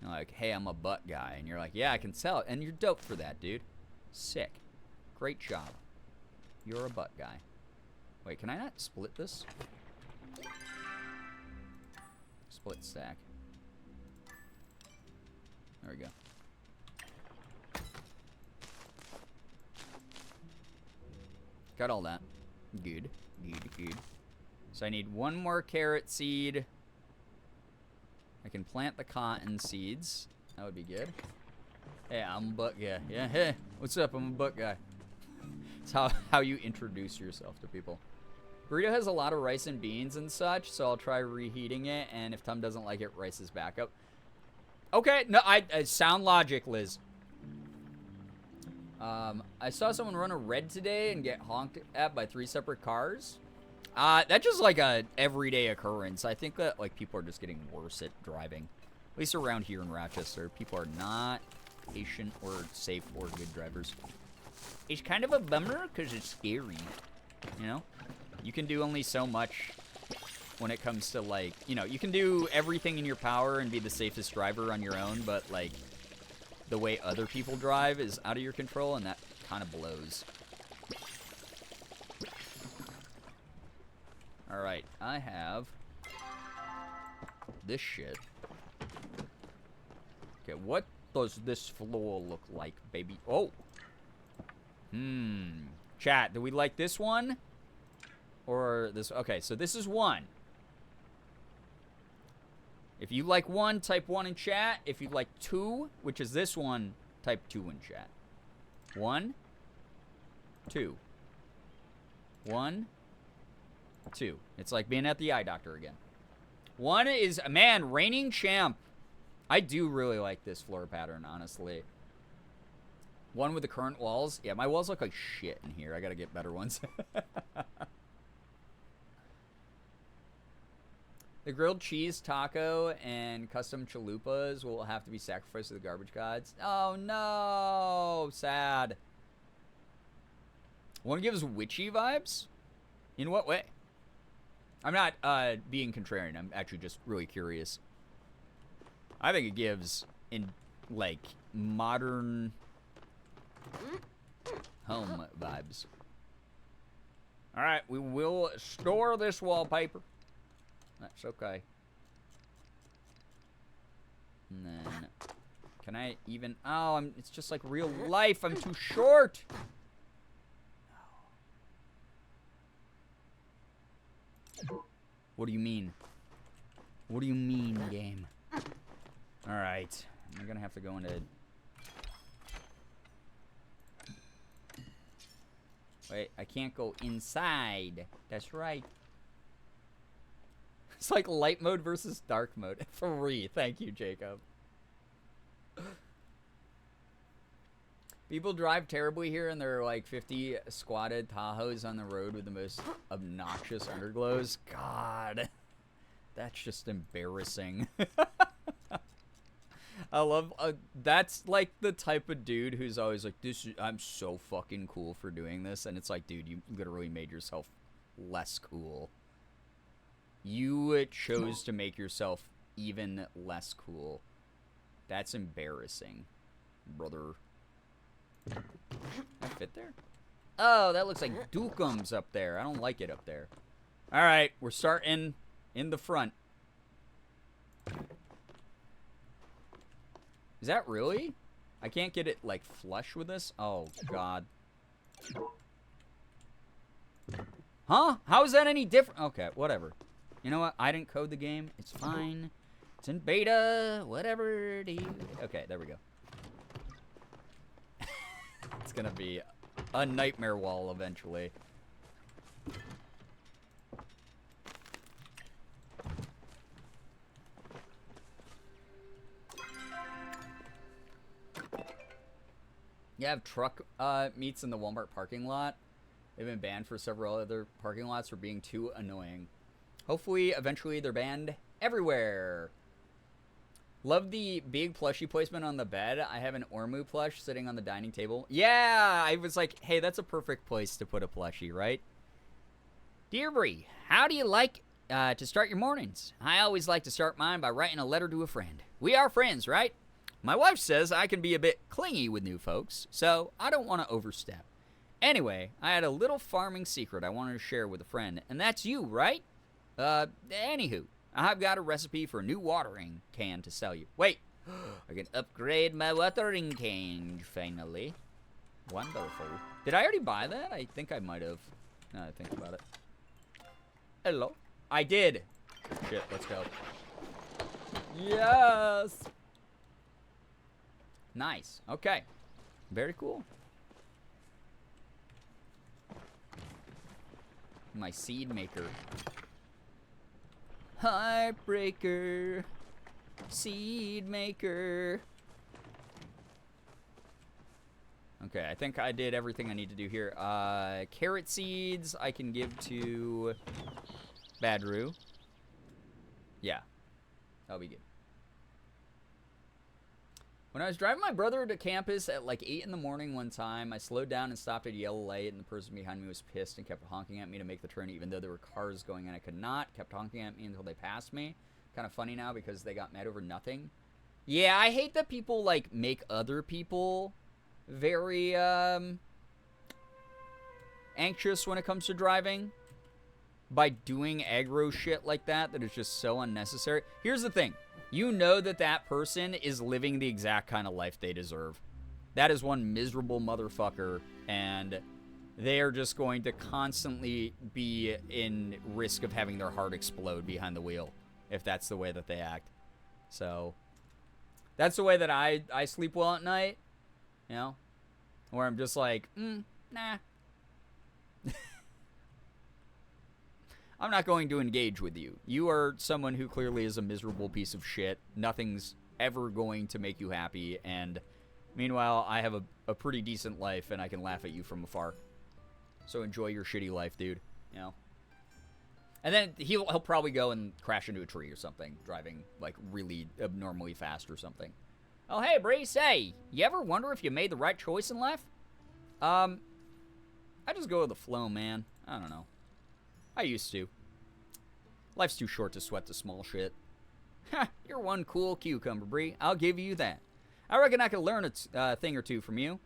you know, like, hey, I'm a butt guy. And you're like, yeah, I can tell. And you're dope for that, dude. Sick. Great job. You're a butt guy. Wait, can I not split this? Split stack. There we go. Got all that. Good. Good, good. So I need 1 more carrot seed. I can plant the cotton seeds. That would be good. Hey, I'm a butt guy. Yeah, hey, what's up? I'm a butt guy. It's how you introduce yourself to people. Burrito has a lot of rice and beans and such, so I'll try reheating it, and if Tom doesn't like it, rice is back up. Okay, no, I sound logic, Liz. I saw someone run a red today and get honked at by 3 separate cars. That's just like a everyday occurrence. I think that like people are just getting worse at driving. At least around here in Rochester, people are not patient or safe or good drivers. It's kind of a bummer because it's scary, you know? You can do only so much when it comes to like, you know, you can do everything in your power and be the safest driver on your own, but like the way other people drive is out of your control, and that kind of blows. All right, I have this shit. Okay, what does this floor look like, baby? Oh. Chat, do we like this one? Or this? Okay, so this is 1. If you like 1, type 1 in chat. If you like 2, which is this one, type 2 in chat. 1, 2. 1, 2. It's like being at the eye doctor again. 1 is, man, reigning champ. I do really like this floor pattern, honestly. 1 with the current walls. Yeah, my walls look like shit in here. I gotta get better ones. The grilled cheese taco and custom chalupas will have to be sacrificed to the garbage gods. Oh no, sad. 1 gives witchy vibes? In what way? I'm not being contrarian. I'm actually just really curious. I think it gives in like modern home vibes. All right, we will store this wallpaper. That's okay. And then, can I even? Oh, it's just like real life. I'm too short. What do you mean? What do you mean, game? All right, I'm gonna have to go into. Wait, I can't go inside. That's right. It's like light mode versus dark mode. 3. Thank you, Jacob. People drive terribly here, and there are like 50 squatted Tahoes on the road with the most obnoxious underglows. God, that's just embarrassing. I love, that's like the type of dude who's always like, I'm so fucking cool for doing this. And it's like, dude, you literally made yourself less cool. You chose to make yourself even less cool. That's embarrassing, brother. Can I fit there? Oh, that looks like Dookum's up there. I don't like it up there. All right, we're starting in the front. Is that really? I can't get it, like, flush with this? Oh, God. Huh? How is that any different? Okay, whatever. You know what? I didn't code the game. It's fine. It's in beta. Whatever, dude. Okay, there we go. It's gonna be a nightmare wall eventually. You have truck meets in the Walmart parking lot. They've been banned for several other parking lots for being too annoying. Hopefully, eventually, they're banned everywhere. Love the big plushie placement on the bed. I have an Ormu plush sitting on the dining table. Yeah, I was like, hey, that's a perfect place to put a plushie, right? Dear Bree, how do you like to start your mornings? I always like to start mine by writing a letter to a friend. We are friends, right? My wife says I can be a bit clingy with new folks, so I don't want to overstep. Anyway, I had a little farming secret I wanted to share with a friend, and that's you, right? Anywho, I've got a recipe for a new watering can to sell you. Wait, I can upgrade my watering can, finally. Wonderful. Did I already buy that? I think I might have. Now that I think about it. Hello. I did. Shit, let's go. Yes! Nice. Okay. Very cool. My seed maker. Heartbreaker. Seed maker. Okay, I think I did everything I need to do here. Carrot seeds I can give to Badru. Yeah. That'll be good. When I was driving my brother to campus at like 8 in the morning one time, I slowed down and stopped at a yellow light, and the person behind me was pissed and kept honking at me to make the turn even though there were cars going and I could not. Kept honking at me until they passed me. Kind of funny now because they got mad over nothing. Yeah, I hate that people like make other people very anxious when it comes to driving. by doing aggro shit like that is just so unnecessary. Here's the thing. You know that that person is living the exact kind of life they deserve. That is one miserable motherfucker, and they are just going to constantly be in risk of having their heart explode behind the wheel if that's the way that they act. So that's the way that I sleep well at night, you know, where I'm just like, nah. I'm not going to engage with you. You are someone who clearly is a miserable piece of shit. Nothing's ever going to make you happy, and meanwhile, I have a pretty decent life, and I can laugh at you from afar. So enjoy your shitty life, dude. You know? And then he'll probably go and crash into a tree or something, driving, like, really abnormally fast or something. Oh, hey, Bree, say, you ever wonder if you made the right choice in life? I just go with the flow, man. I don't know. I used to. Life's too short to sweat the small shit. Ha, you're one cool cucumber, Bree. I'll give you that. I reckon I could learn a thing or two from you.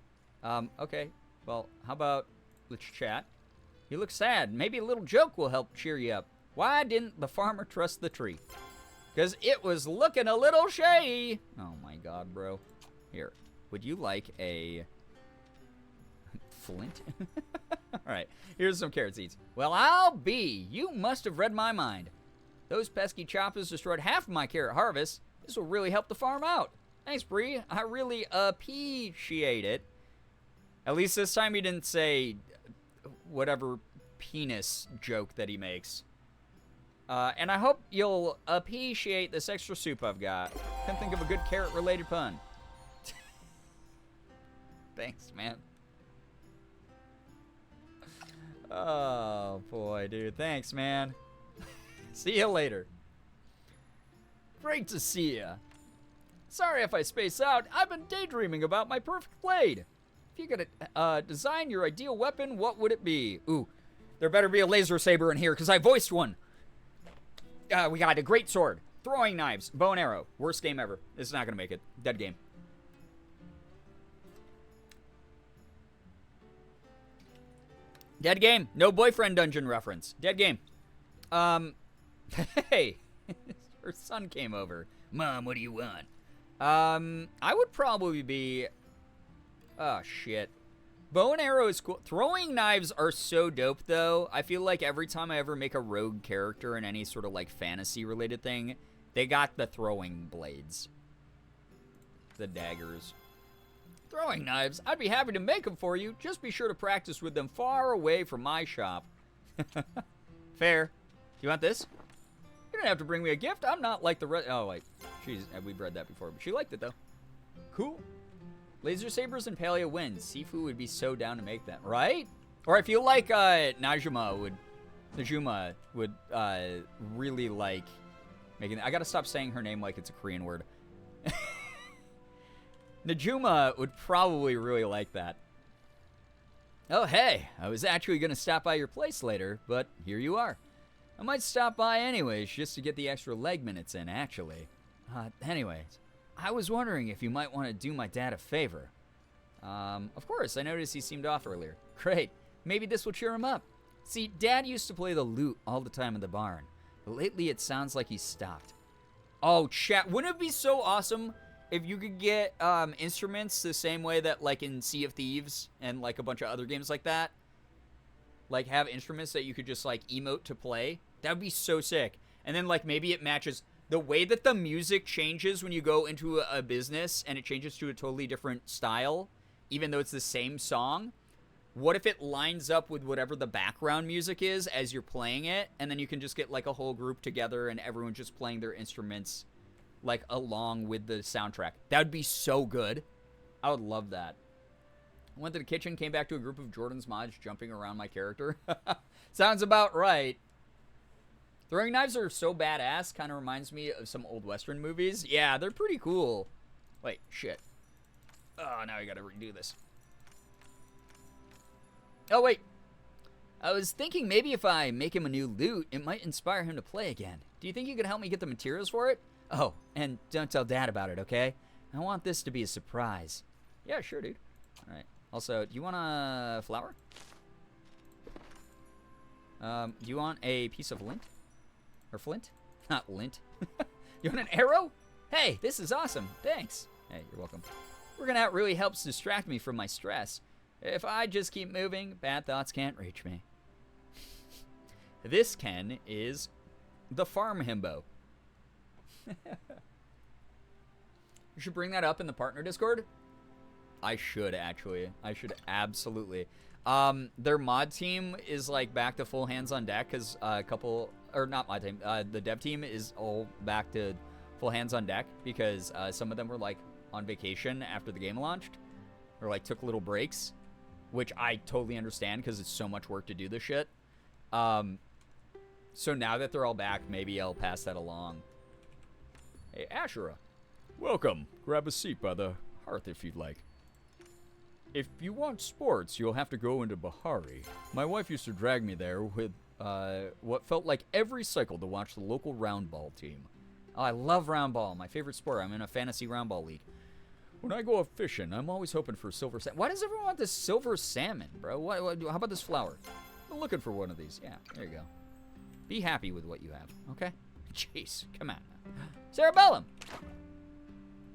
Okay. Well, how about let's chat? You look sad. Maybe a little joke will help cheer you up. Why didn't the farmer trust the tree? Because it was looking a little shady. Oh, my God, bro. Here. Would you like a flint? All right. Here's some carrot seeds. Well, I'll be. You must have read my mind. Those pesky choppers destroyed half of my carrot harvest. This will really help the farm out. Thanks, Bree. I really appreciate it. At least this time he didn't say whatever penis joke that he makes. And I hope you'll appreciate this extra soup I've got. Can't think of a good carrot-related pun. Thanks, man. Oh, boy, dude. Thanks, man. See you later. Great to see ya. Sorry if I space out. I've been daydreaming about my perfect blade. If you could design your ideal weapon, what would it be? Ooh, there better be a laser saber in here, because I voiced one. We got a great sword, throwing knives, bow and arrow. Worst game ever. This is not going to make it. Dead game. Dead game. No boyfriend dungeon reference. Dead game. Hey. Her son came over. Mom, what do you want? I would probably be... Oh, shit. Bow and arrow is cool. Throwing knives are so dope, though. I feel like every time I ever make a rogue character in any sort of, like, fantasy-related thing, they got the throwing blades. The daggers. Throwing knives? I'd be happy to make them for you. Just be sure to practice with them far away from my shop. Fair. You want this? You don't have to bring me a gift. I'm not like the rest. Oh, wait. We've read that before, but she liked it, though. Cool. Laser sabers and palia wins. Sifu would be so down to make them, right? Or I feel like Najima would really like making. I gotta stop saying her name like it's a Korean word. Najuma would probably really like that. Oh, hey, I was actually gonna stop by your place later, but here you are. I might stop by anyways, just to get the extra leg minutes in, actually. Anyways, I was wondering if you might want to do my dad a favor. Of course, I noticed he seemed off earlier. Great, maybe this will cheer him up. See, Dad used to play the lute all the time in the barn, but lately it sounds like he's stopped. Oh, chat, wouldn't it be so awesome if you could get instruments the same way that, like, in Sea of Thieves and, like, a bunch of other games like that? Like, have instruments that you could just, like, emote to play? That would be so sick. And then, like, maybe it matches the way that the music changes when you go into a business and it changes to a totally different style, even though it's the same song. What if it lines up with whatever the background music is as you're playing it, and then you can just get, like, a whole group together and everyone just playing their instruments, like, along with the soundtrack. That would be so good. I would love that. I went to the kitchen, came back to a group of Jordan's mods jumping around my character. Sounds about right. Throwing knives are so badass, kind of reminds me of some old Western movies. Yeah, they're pretty cool. Wait, shit. Oh, now I gotta redo this. Oh, wait. I was thinking maybe if I make him a new lute, it might inspire him to play again. Do you think you could help me get the materials for it? Oh, and don't tell Dad about it, okay? I want this to be a surprise. Yeah, sure, dude. All right. Also, do you want a flower? Do you want a piece of lint? Or flint? Not lint. You want an arrow? Hey, this is awesome. Thanks. Hey, you're welcome. Working out really helps distract me from my stress. If I just keep moving, bad thoughts can't reach me. This, Ken, is the farm himbo. You should bring that up in the partner Discord. I should, actually. I should absolutely. Their mod team is, like, back to full hands on deck because a couple... Or not mod team. The dev team is all back to full hands on deck because some of them were, like, on vacation after the game launched. Or, like, took little breaks. Which I totally understand because it's so much work to do this shit. So now that they're all back, maybe I'll pass that along. Hey, Ashura. Welcome. Grab a seat by the hearth if you'd like. If you want sports, you'll have to go into Bahari. My wife used to drag me there with what felt like every cycle to watch the local roundball team. Oh, I love roundball. My favorite sport. I'm in a fantasy roundball league. When I go fishing, I'm always hoping for silver salmon. Why does everyone want this silver salmon, bro? How about this flower? I'm looking for one of these. Yeah, there you go. Be happy with what you have, okay? Jeez, come on. Cerebellum!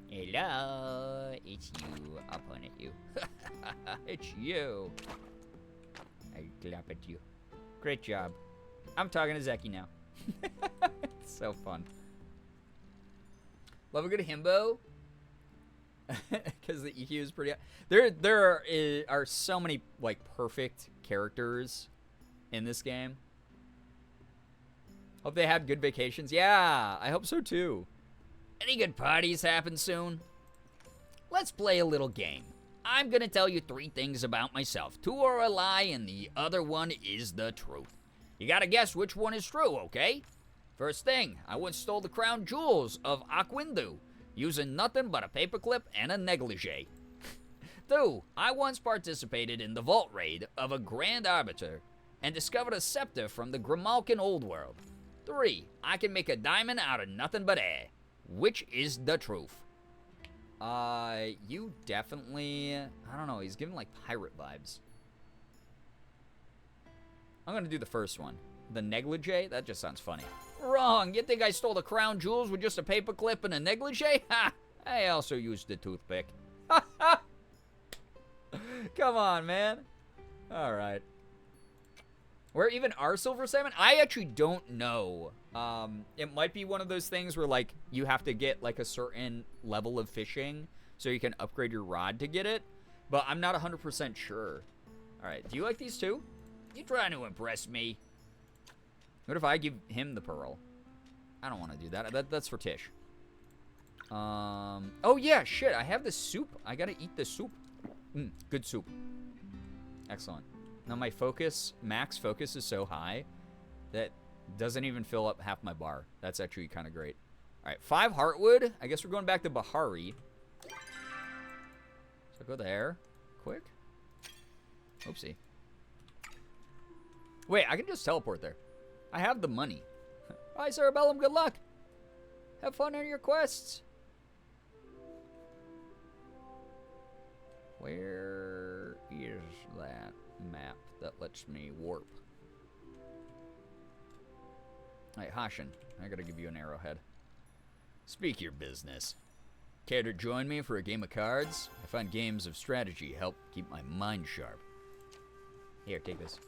Hello, it's you. I'll point at you. It's you. I clap at you. Great job. I'm talking to Zeki now. It's so fun. Love a good himbo. Because the EQ is pretty... There are so many, like, perfect characters in this game. Hope they had good vacations. Yeah, I hope so, too. Any good parties happen soon? Let's play a little game. I'm going to tell you 3 things about myself. 2 are a lie, and the other one is the truth. You got to guess which one is true, okay? First thing, I once stole the crown jewels of Aquindu, using nothing but a paperclip and a negligee. 2, I once participated in the vault raid of a Grand Arbiter and discovered a scepter from the Grimalkin Old World. 3, I can make a diamond out of nothing but air. Which is the truth? You definitely... I don't know, he's giving, like, pirate vibes. I'm gonna do the first one. The negligee? That just sounds funny. Wrong! You think I stole the crown jewels with just a paperclip and a negligee? Ha! I also used the toothpick. Ha! Come on, man. Alright. Where even are silver salmon? I actually don't know. It might be one of those things where, like, you have to get, like, a certain level of fishing so you can upgrade your rod to get it. But I'm not 100% sure. Alright, do you like these too? You trying to impress me? What if I give him the pearl? I don't want to do that. That's for Tish. Oh, yeah, shit. I have the soup. I gotta eat the soup. Good soup. Excellent. Now my focus, max focus is so high that doesn't even fill up half my bar. That's actually kind of great. All right, 5 heartwood. I guess we're going back to Bahari. So go there. Quick. Oopsie. Wait, I can just teleport there. I have the money. Bye, Cerebellum. Good luck. Have fun on your quests. Where is that map that lets me warp? Hey, Hashin, I gotta give you an arrowhead. Speak your business. Care to join me for a game of cards? I find games of strategy help keep my mind sharp. Here, take this.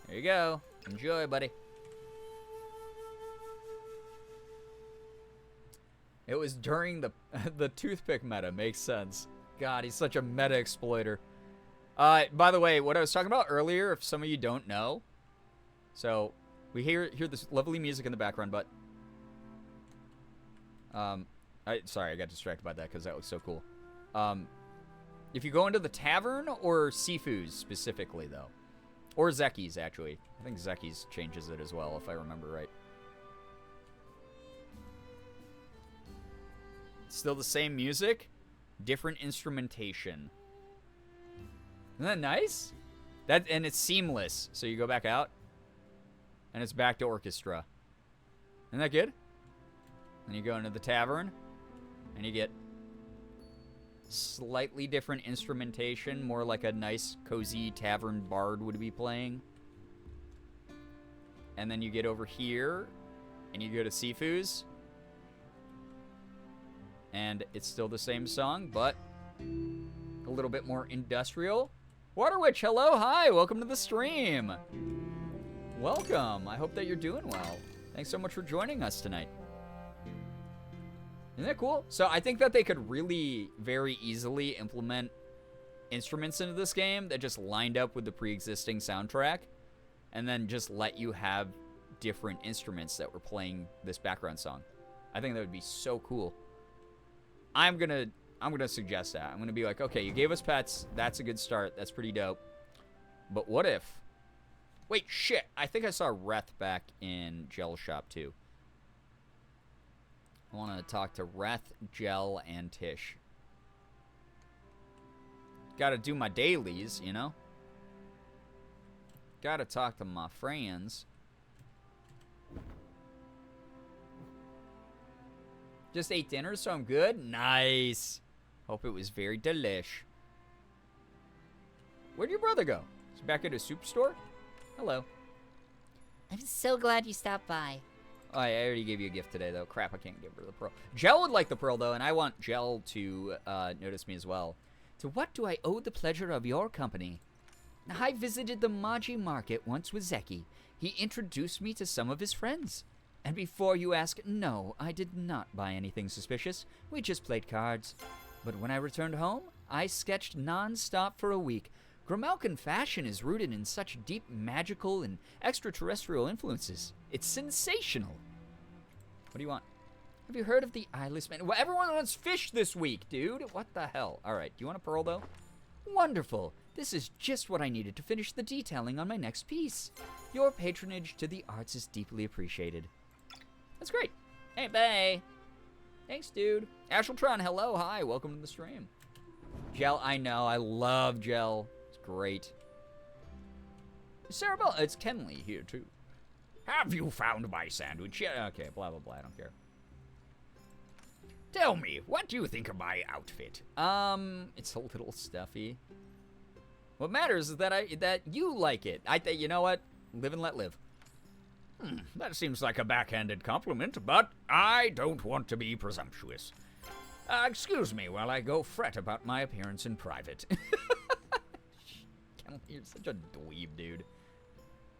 There you go. Enjoy, buddy. It was during the toothpick meta. Makes sense. God, he's such a meta exploiter. By the way, what I was talking about earlier, if some of you don't know, so we hear this lovely music in the background, but sorry, I got distracted by that because that looks so cool. If you go into the tavern or Sifu's specifically, though, or Zeki's actually, I think Zeki's changes it as well, if I remember right. Still the same music, different instrumentation. Isn't that nice? And it's seamless. So you go back out, and it's back to orchestra. Isn't that good? Then you go into the tavern, and you get slightly different instrumentation, more like a nice, cozy tavern bard would be playing. And then you get over here, and you go to Sifu's. And it's still the same song, but a little bit more industrial. Water Witch, hello, hi, welcome to the stream. Welcome, I hope that you're doing well. Thanks so much for joining us tonight. Isn't that cool? So I think that they could really very easily implement instruments into this game that just lined up with the pre-existing soundtrack, and then just let you have different instruments that were playing this background song. I think that would be so cool. I'm gonna suggest that. I'm gonna be like, okay, you gave us pets. That's a good start. That's pretty dope. But what if? Wait, shit. I think I saw Reth back in Gel Shop too. I want to talk to Reth, Gel, and Tish. Gotta do my dailies, you know? Gotta talk to my friends. Just ate dinner, so I'm good? Nice. Hope it was very delish. Where'd your brother go? Is he back at a soup store? Hello. I'm so glad you stopped by. Oh, I already gave you a gift today, though. Crap, I can't give her the pearl. Gel would like the pearl, though, and I want Gel to notice me as well. To what do I owe the pleasure of your company? I visited the Maji market once with Zeki. He introduced me to some of his friends. And before you ask, no, I did not buy anything suspicious. We just played cards. But when I returned home, I sketched non-stop for a week. Grimalkin fashion is rooted in such deep magical and extraterrestrial influences. It's sensational. What do you want? Have you heard of the eyeless man? Well, everyone wants fish this week, dude. What the hell? All right, do you want a pearl, though? Wonderful. This is just what I needed to finish the detailing on my next piece. Your patronage to the arts is deeply appreciated. That's great. Hey, bye. Thanks, dude. Asheltron, hello, hi. Welcome to the stream. Gel, I know. I love Gel. It's great. Cerebell, it's Kenley here, too. Have you found my sandwich yet? Okay, blah, blah, blah. I don't care. Tell me, what do you think of my outfit? It's a little stuffy. What matters is that you like it. You know what? Live and let live. That seems like a backhanded compliment, but I don't want to be presumptuous. Excuse me while I go fret about my appearance in private. You're such a dweeb, dude.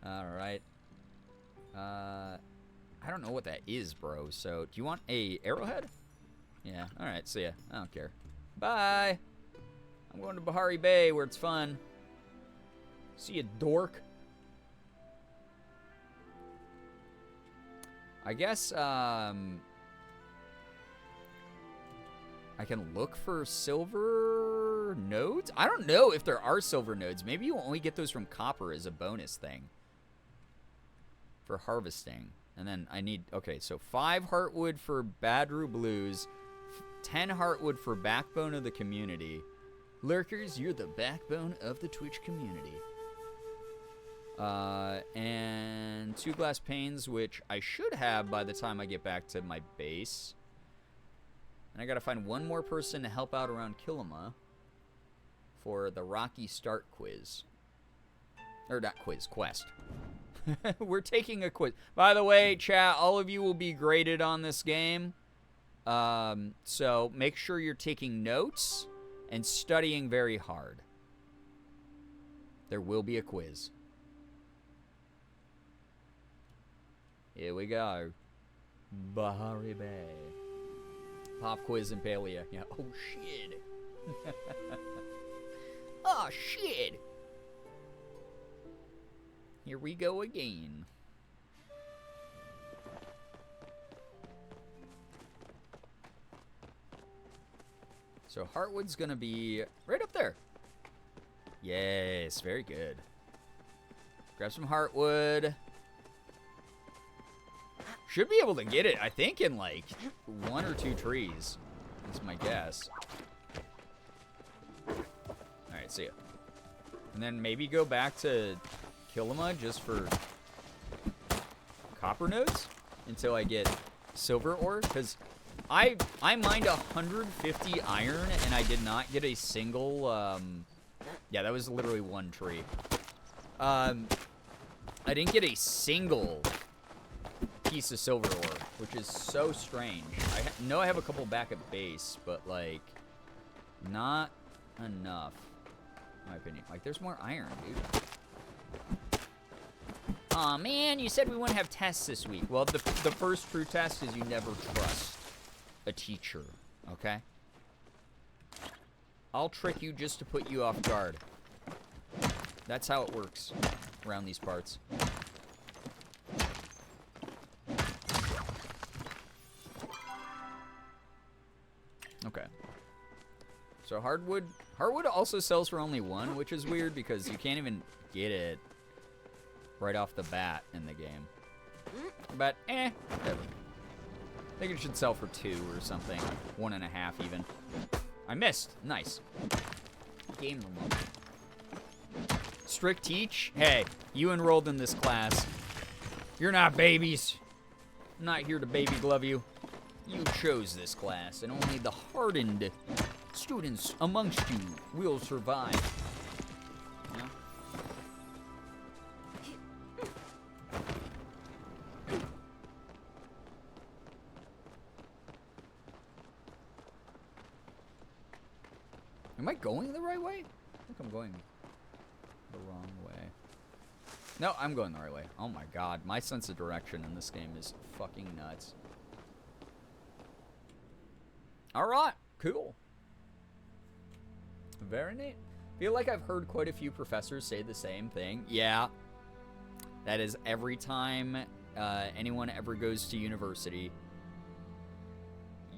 Alright. I don't know what that is, bro, so do you want a arrowhead? Yeah, alright, see ya. I don't care. Bye! I'm going to Bahari Bay where it's fun. See ya, dork. I guess, I can look for silver nodes? I don't know if there are silver nodes. Maybe you only get those from copper as a bonus thing. For harvesting. And then I need, okay, so 5 heartwood for Badru Blues. 10 heartwood for Backbone of the Community. Lurkers, you're the backbone of the Twitch community. And 2 glass panes, which I should have by the time I get back to my base. And I gotta find one more person to help out around Kilima for the Rocky Start quiz. Or not quiz, quest. We're taking a quiz. By the way, chat, all of you will be graded on this game. So make sure you're taking notes and studying very hard. There will be a quiz. Here we go. Bahari Bay. Pop quiz and palia. Yeah. Oh, shit. Oh, shit. Here we go again. So Heartwood's gonna be right up there. Yes, very good. Grab some Heartwood. Should be able to get it, I think, in like 1 or 2 trees. That's my guess. Alright, see ya. And then maybe go back to Kilima just for copper nodes until I get silver ore. Because I mined 150 iron and I did not get a single, yeah, that was literally 1 tree. I didn't get a single piece of silver ore, which is so strange. I know I have a couple back at base, but, like, not enough, in my opinion. Like, there's more iron, dude. Aw, man, you said we wouldn't have tests this week. Well, the first true test is you never trust a teacher, okay? I'll trick you just to put you off guard. That's how it works around these parts. Okay. So hardwood also sells for only 1, which is weird because you can't even get it right off the bat in the game. But, whatever. I think it should sell for 2 or something. 1.5 even. I missed. Nice. Game remote. Strict teach? Hey, you enrolled in this class. You're not babies. I'm not here to baby glove you. You chose this class, and only the hardened students amongst you will survive. Yeah? Am I going the right way? I think I'm going the wrong way. No, I'm going the right way. Oh my god, my sense of direction in this game is fucking nuts. Alright, cool. Very neat. Feel like I've heard quite a few professors say the same thing. Yeah. That is every time anyone ever goes to university.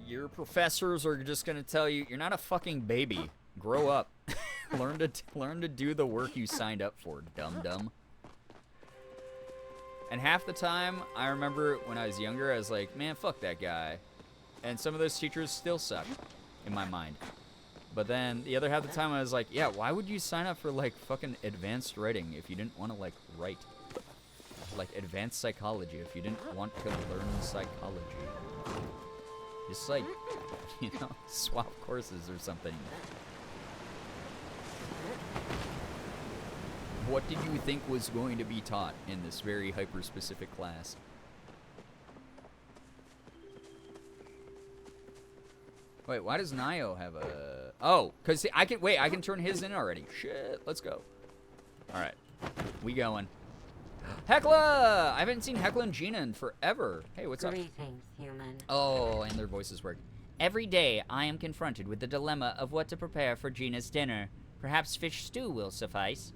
Your professors are just gonna tell you, you're not a fucking baby. Grow up. learn to do the work you signed up for, dum-dum. And half the time, I remember when I was younger, I was like, man, fuck that guy. And some of those teachers still suck, in my mind. But then, the other half of the time, I was like, yeah, why would you sign up for, like, fucking advanced writing if you didn't want to, like, write? Like, advanced psychology if you didn't want to learn psychology. Just, like, you know, swap courses or something. What did you think was going to be taught in this very hyper-specific class? Wait, why does Nio have a... Oh, because I can turn his in already. Shit, let's go. Alright, we going. Hecla! I haven't seen Hecla and Gina in forever. Hey, what's up? Greetings, human. Oh, and their voices work. Every day, I am confronted with the dilemma of what to prepare for Gina's dinner. Perhaps fish stew will suffice.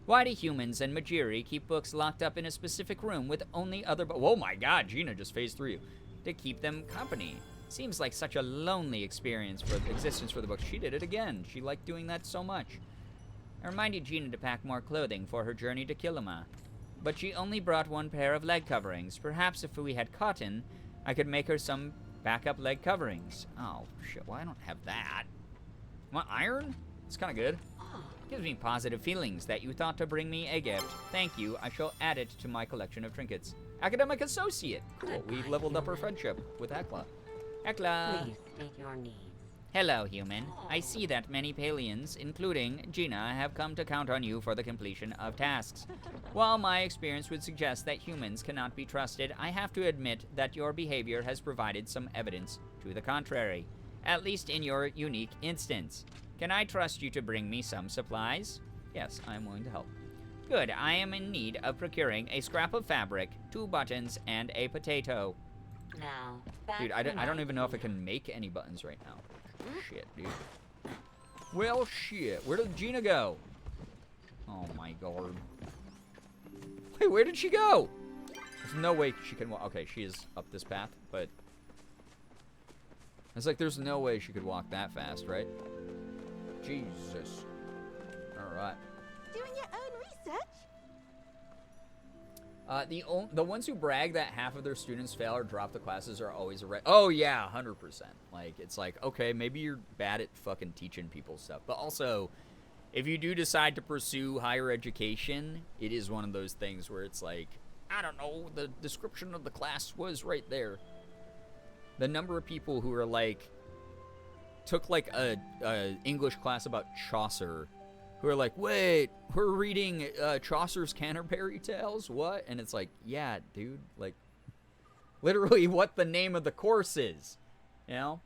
Why do humans and Majiri keep books locked up in a specific room with only other oh my god, Gina just phased through you. To keep them company. Seems like such a lonely existence for the book. She did it again. She liked doing that so much. I reminded Gina to pack more clothing for her journey to Kilima. But she only brought 1 pair of leg coverings. Perhaps if we had cotton, I could make her some backup leg coverings. Oh, shit. Well, I don't have that. Want iron? It's kind of good. Gives me positive feelings that you thought to bring me a gift. Thank you. I shall add it to my collection of trinkets. Academic associate. Cool. We leveled up our friendship with Hecla. Hecla. Please state your needs. Hello, human. I see that many Palians, including Gina, have come to count on you for the completion of tasks. While my experience would suggest that humans cannot be trusted, I have to admit that your behavior has provided some evidence to the contrary, at least in your unique instance. Can I trust you to bring me some supplies? Yes, I am willing to help. Good, I am in need of procuring a scrap of fabric, 2 buttons, and a potato. Now, Dude, I don't even know if I can make any buttons right now. Shit, dude. Well, shit. Where did Gina go? Oh, my god. Wait, where did she go? There's no way she can walk. Okay, she is up this path, but... It's like there's no way she could walk that fast, right? Jesus. Alright. Doing your own research? The ones who brag that half of their students fail or drop the classes are always a oh yeah, 100%. Like, it's like, okay, maybe you're bad at fucking teaching people stuff. But also, if you do decide to pursue higher education, it is one of those things where it's like, I don't know, the description of the class was right there. The number of people who are like, took like a English class about Chaucer, who are like, wait, we're reading Chaucer's Canterbury Tales? What? And it's like, yeah, dude, like, literally what the name of the course is, you know?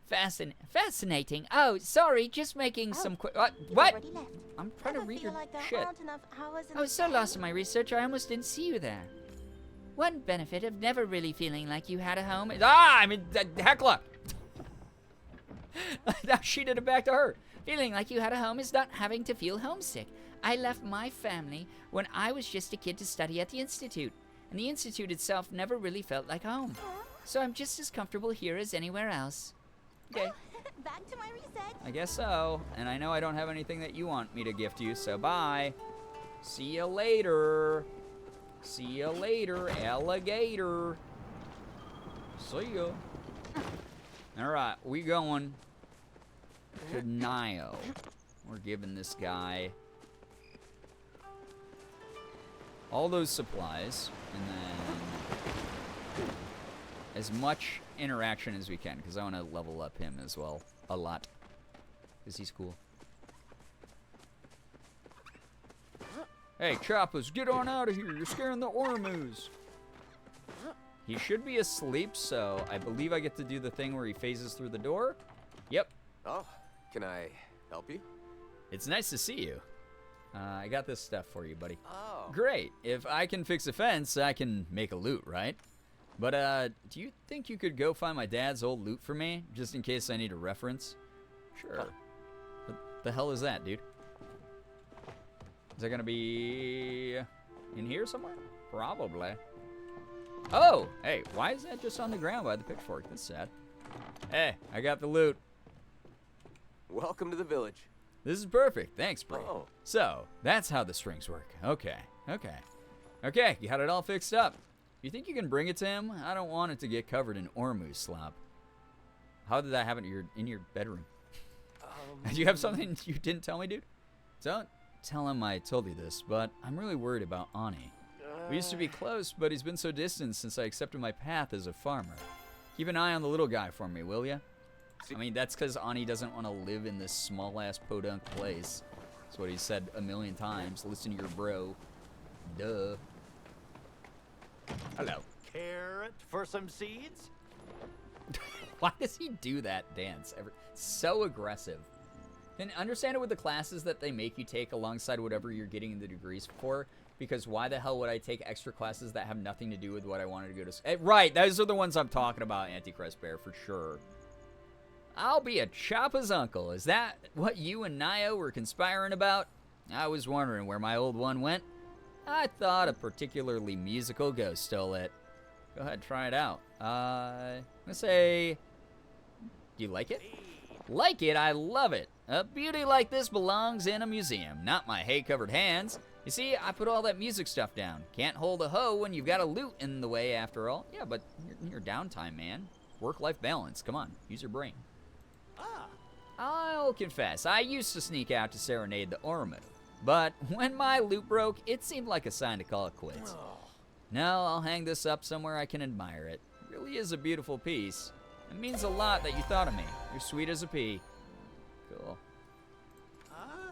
Fascinating. Oh, sorry, just making some quick. What? Already left. I'm trying to Ever read feel your like there shit. aren't enough hours in I was so lost in my research, I almost didn't see you there. One benefit of never really feeling like you had a home is. Heckler! Now she did it back to her. Feeling like you had a home is not having to feel homesick. I left my family when I was just a kid to study at the Institute, and the Institute itself never really felt like home. So I'm just as comfortable here as anywhere else. Okay. Back to my research. I guess so. And I know I don't have anything that you want me to gift you, so bye. See you later. See you later, alligator. See ya. Alright, we going to Nio. We're giving this guy all those supplies, and then as much interaction as we can, because I want to level up him as well a lot, because he's cool. Hey, Choppers, get on out of here. You're scaring the Ormus. He should be asleep, so I believe I get to do the thing where he phases through the door. Yep. Oh, can I help you? It's nice to see you. I got this stuff for you, buddy. Oh. Great. If I can fix a fence, I can make a loot, right? But, do you think you could go find my dad's old loot for me, just in case I need a reference? Sure. Huh. What the hell is that, dude? Is that gonna be in here somewhere? Probably. Oh! Hey, why is that just on the ground by the pitchfork? That's sad. Hey, I got the loot. Welcome to the village. This is perfect. Thanks, Bree. Oh. So, that's how the strings work. Okay, Okay, you got it all fixed up. You think you can bring it to him? I don't want it to get covered in Ormu slop. How did that happen in your bedroom? Do you have something you didn't tell me, dude? Don't tell him I told you this, but I'm really worried about Ani. We used to be close, but he's been so distant since I accepted my path as a farmer. Keep an eye on the little guy for me, will ya? I mean, that's because Ani doesn't want to live in this small-ass podunk place. That's what he said a million times. Listen to your bro. Duh. Hello. Carrot for some seeds? Why does he do that dance? So aggressive. Then understand it with the classes that they make you take alongside whatever you're getting the degrees for, because why the hell would I take extra classes that have nothing to do with what I wanted to go to? Right, those are the ones I'm talking about, Antichrist Bear, for sure. I'll be a Choppa's uncle. Is that what you and Nio were conspiring about? I was wondering where my old one went. I thought a particularly musical ghost stole it. Go ahead, try it out. I'm gonna say, do you like it? Like it? I love it. A beauty like this belongs in a museum, not my hay-covered hands. You see, I put all that music stuff down. Can't hold a hoe when you've got a lute in the way after all. Yeah, but your downtime, man. Work-life balance. Come on, use your brain. I'll confess, I used to sneak out to serenade the Ormu. But when my lute broke, it seemed like a sign to call it quits. Now I'll hang this up somewhere I can admire it. It really is a beautiful piece. It means a lot that you thought of me. You're sweet as a pea. Cool.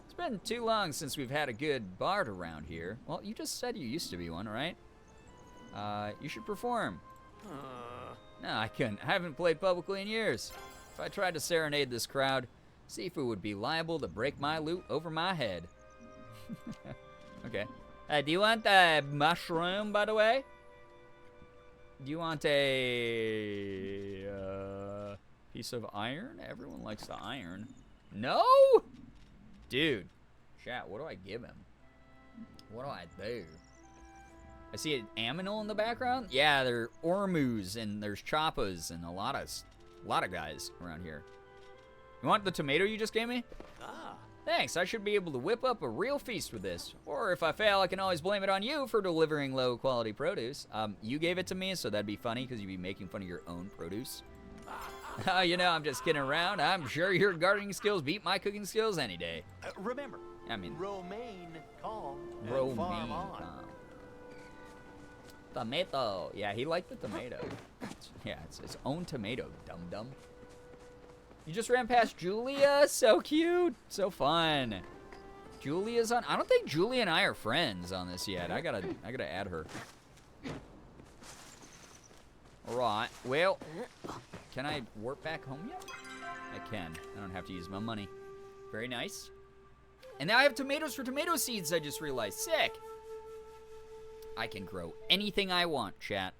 It's been too long since we've had a good bard around here. Well, you just said you used to be one, right? You should perform. No, I couldn't. I haven't played publicly in years. If I tried to serenade this crowd, Sifu would be liable to break my lute over my head. Okay. Do you want a mushroom, by the way? Do you want a piece of iron? Everyone likes the iron. No? Dude. Chat, what do I give him? What do I do? I see an aminal in the background? Yeah, there are Ormus and there's Choppas and a lot of guys around here. You want the tomato you just gave me? Thanks, I should be able to whip up a real feast with this. Or if I fail, I can always blame it on you for delivering low-quality produce. You gave it to me, so that'd be funny because you'd be making fun of your own produce. You know, I'm just kidding around. I'm sure your gardening skills beat my cooking skills any day. Remember, I mean, romaine calm and romaine farm on. calm. Tomato. Yeah, he liked the tomato. Yeah, it's his own tomato, dum-dum. You just ran past Julia? So cute. So fun. Julia's on. I don't think Julia and I are friends on this yet. I gotta add her. Alright. Well, can I warp back home yet? I can. I don't have to use my money. Very nice. And now I have tomatoes for tomato seeds, I just realized. Sick. I can grow anything I want, chat.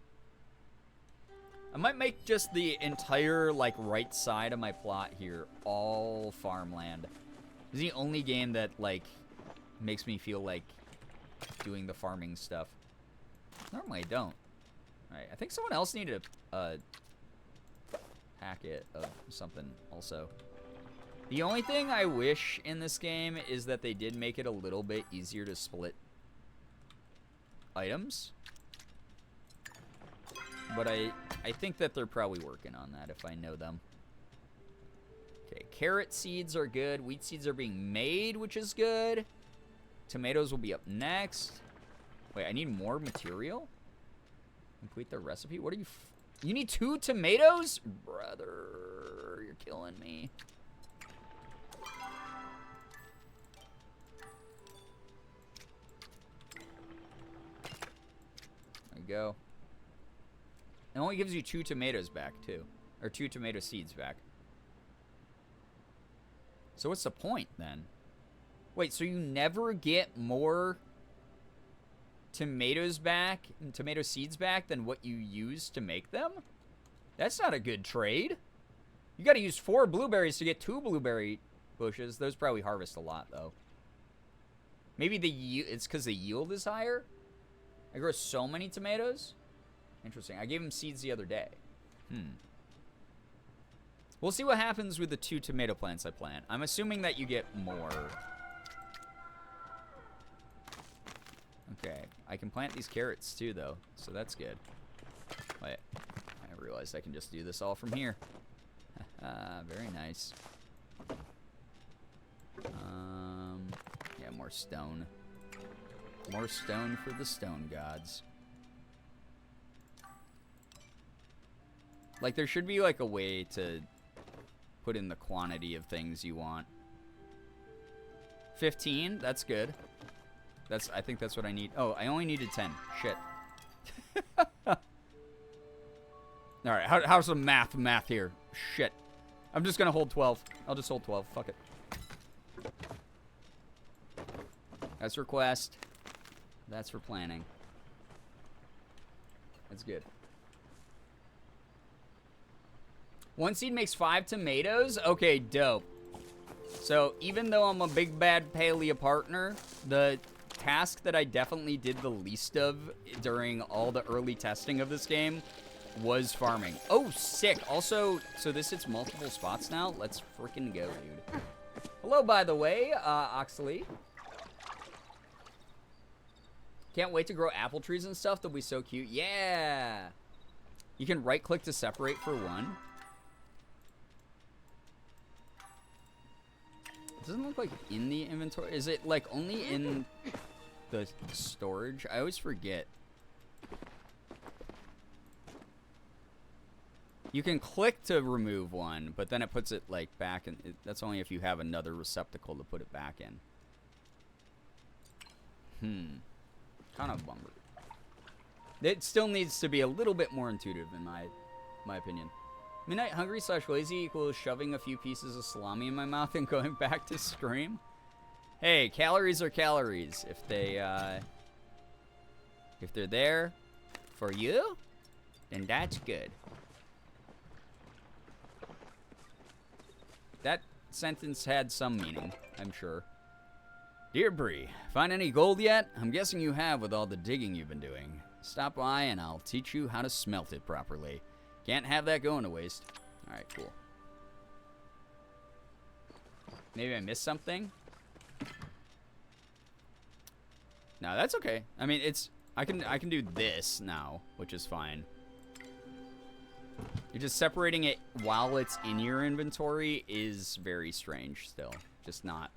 I might make just the entire, like, right side of my plot here all farmland. It's the only game that, like, makes me feel like doing the farming stuff. Normally I don't. Alright, I think someone else needed a packet of something also. The only thing I wish in this game is that they did make it a little bit easier to split items. But I think that they're probably working on that if I know them. Okay, carrot seeds are good. Wheat seeds are being made, which is good. Tomatoes will be up next. Wait, I need more material? Complete the recipe? What are you... You need 2 tomatoes? Brother, you're killing me. There you go. It only gives you 2 tomatoes back, too. Or 2 tomato seeds back. So what's the point, then? Wait, so you never get more tomatoes back, tomato seeds back, than what you use to make them? That's not a good trade. You gotta use 4 blueberries to get 2 blueberry bushes. Those probably harvest a lot, though. Maybe it's because the yield is higher? I grow so many tomatoes? Interesting. I gave him seeds the other day. We'll see what happens with the 2 tomato plants I plant. I'm assuming that you get more. Okay. I can plant these carrots too, though. So that's good. Wait. I realized I can just do this all from here. Very nice. Yeah, more stone. More stone for the stone gods. Like, there should be, like, a way to put in the quantity of things you want. 15? That's good. I think that's what I need. Oh, I only needed 10. Shit. Alright, how's the math here? Shit. I'm just gonna hold 12. I'll just hold 12. Fuck it. That's request. That's for planning. That's good. 1 seed makes 5 tomatoes? Okay, dope. So, even though I'm a big bad palia partner, the task that I definitely did the least of during all the early testing of this game was farming. Oh, sick. Also, so this hits multiple spots now? Let's freaking go, dude. Hello, by the way, Oxley. Can't wait to grow apple trees and stuff. They'll be so cute. Yeah. You can right-click to separate for 1. It doesn't look like in the inventory. Is it like only in the storage? I always forget. You can click to remove 1, but then it puts it like back in. That's only if you have another receptacle to put it back in. Kind of a bummer. It still needs to be a little bit more intuitive in my opinion. Midnight hungry / lazy equals shoving a few pieces of salami in my mouth and going back to scream. Hey, calories are calories. If they're there for you, then that's good. That sentence had some meaning, I'm sure. Dear Bree, find any gold yet? I'm guessing you have with all the digging you've been doing. Stop by and I'll teach you how to smelt it properly. Can't have that going to waste. Alright, cool. Maybe I missed something? No, that's okay. I mean, I can do this now, which is fine. You're just separating it while it's in your inventory is very strange still. Just not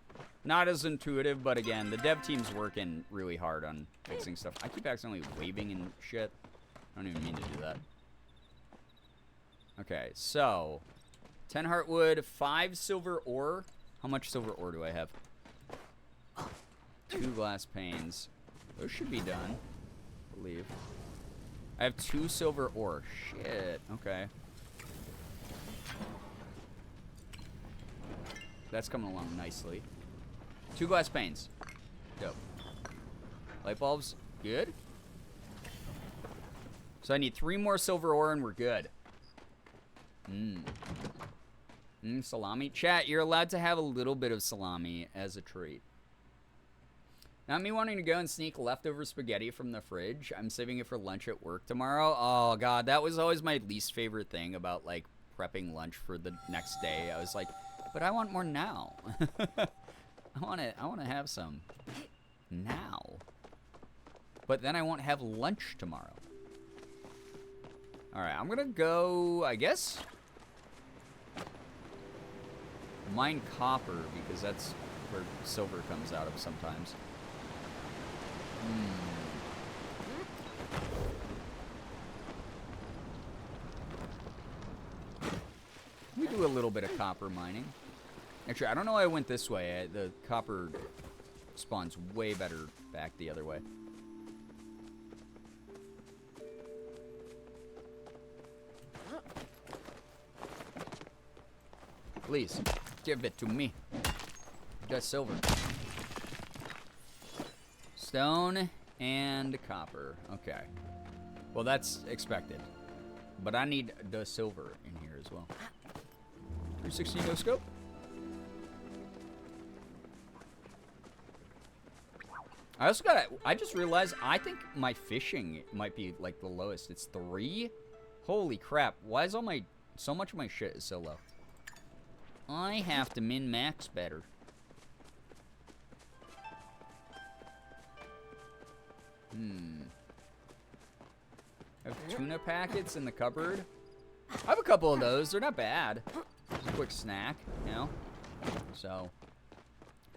as intuitive, but again, the dev team's working really hard on fixing stuff. I keep accidentally waving and shit. I don't even mean to do that. Okay, so 10 heartwood, 5 silver ore. How much silver ore do I have? 2 glass panes. Those should be done, I believe. I have 2 silver ore. Shit. Okay. That's coming along nicely. 2 glass panes. Dope. Light bulbs. Good. So I need 3 more silver ore and we're good. Salami. Chat, you're allowed to have a little bit of salami as a treat. Not me wanting to go and sneak leftover spaghetti from the fridge. I'm saving it for lunch at work tomorrow. Oh, God. That was always my least favorite thing about, like, prepping lunch for the next day. I was like, but I want more now. I want to have some now. But then I won't have lunch tomorrow. All right, I'm going to go, I guess, mine copper, because that's where silver comes out of sometimes. We do a little bit of copper mining. Actually, I don't know why I went this way. The copper spawns way better back the other way. Please, give it to me. The silver. Stone and copper. Okay. Well, that's expected. But I need the silver in here as well. 360 no scope. I just realized I think my fishing might be like the lowest. It's 3. Holy crap. Why is so much of my shit is so low? I have to min-max better. I have tuna packets in the cupboard. I have a couple of those. They're not bad. It's a quick snack, you know? So,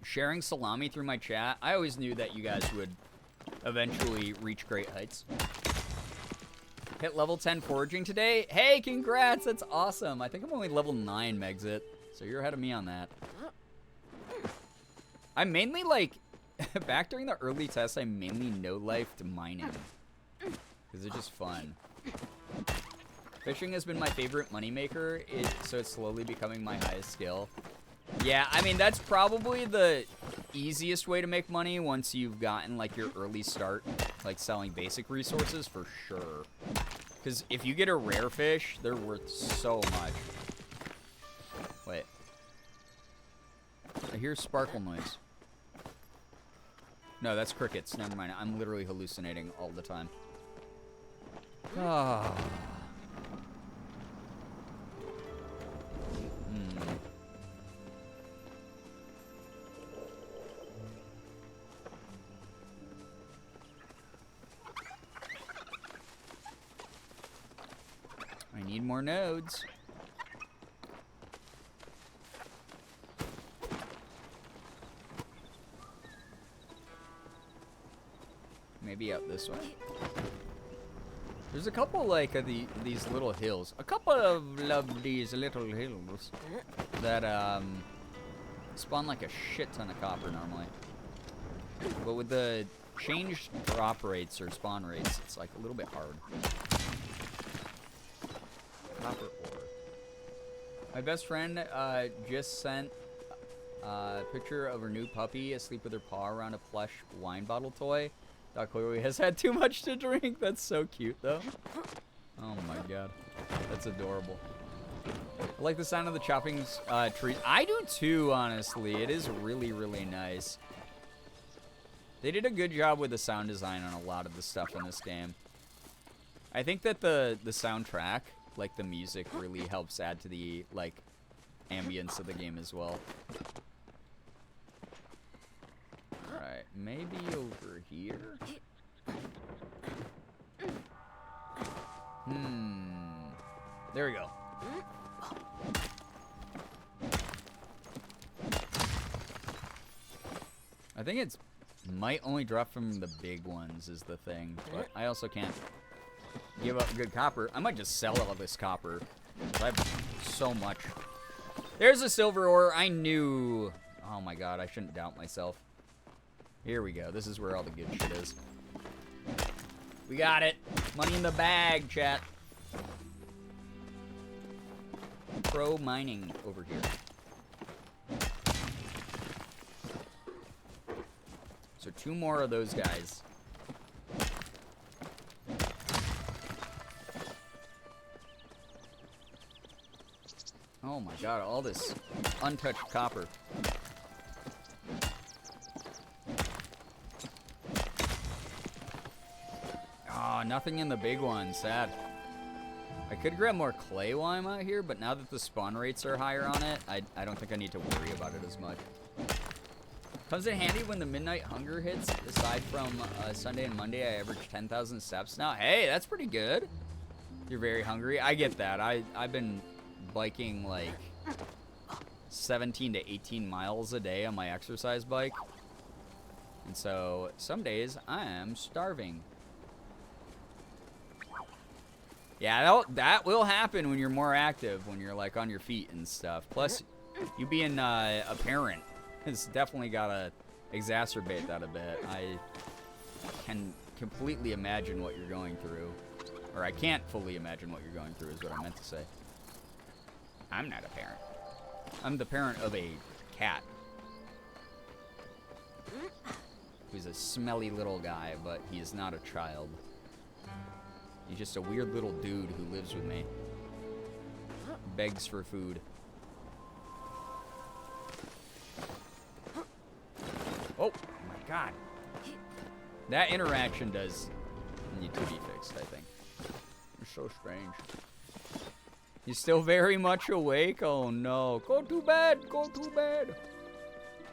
sharing salami through my chat. I always knew that you guys would eventually reach great heights. Hit level 10 foraging today. Hey, congrats. That's awesome. I think I'm only level 9, Megxit. So you're ahead of me on that. I mainly, like, back during the early tests, I mainly no-lifed mining. Because it's just fun. Fishing has been my favorite moneymaker, so it's slowly becoming my highest skill. Yeah, I mean, that's probably the easiest way to make money once you've gotten, like, your early start, like, selling basic resources, for sure. Because if you get a rare fish, they're worth so much. Wait. I hear sparkle noise. No, that's crickets. Never mind. I'm literally hallucinating all the time. Ah. I need more nodes. Maybe out this way. There's a couple, like, of these little hills. A couple of these little hills that, spawn, like, a shit ton of copper normally. But with the changed drop rates or spawn rates, it's, like, a little bit hard. Copper ore. My best friend, just sent a picture of her new puppy asleep with her paw around a plush wine bottle toy. Doc clearly has had too much to drink. That's so cute, though. Oh my god. That's adorable. I like the sound of the chopping trees. I do too, honestly. It is really, really nice. They did a good job with the sound design on a lot of the stuff in this game. I think that the soundtrack, like the music, really helps add to the, like, ambience of the game as well. Alright, maybe over here? There we go. I think it's might only drop from the big ones is the thing, but I also can't give up good copper. I might just sell all this copper. I have so much There's a silver ore. I knew. Oh my god, I shouldn't doubt myself. Here we go. This is where all the good shit is. We got it. Money in the bag, chat. Pro mining over here. So 2 more of those guys. Oh my god, all this untouched copper. Oh, nothing in the big one, sad. I could grab more clay while I'm out here, but now that the spawn rates are higher on it, I don't think I need to worry about it as much. Comes in handy when the midnight hunger hits. Aside from Sunday and Monday, I average 10,000 steps now. Hey, that's pretty good. You're very hungry. I get that. I've been biking like 17 to 18 miles a day on my exercise bike. And so some days I am starving. Yeah, that will happen when you're more active, when you're like on your feet and stuff. Plus, you being a parent has definitely got to exacerbate that a bit. I can completely imagine what you're going through. Or I can't fully imagine what you're going through is what I meant to say. I'm not a parent. I'm the parent of a cat. He's a smelly little guy, but he is not a child. He's just a weird little dude who lives with me. Begs for food. Oh my god. That interaction does need to be fixed, I think. It's so strange. He's still very much awake? Oh no. Go to bed! Go to bed!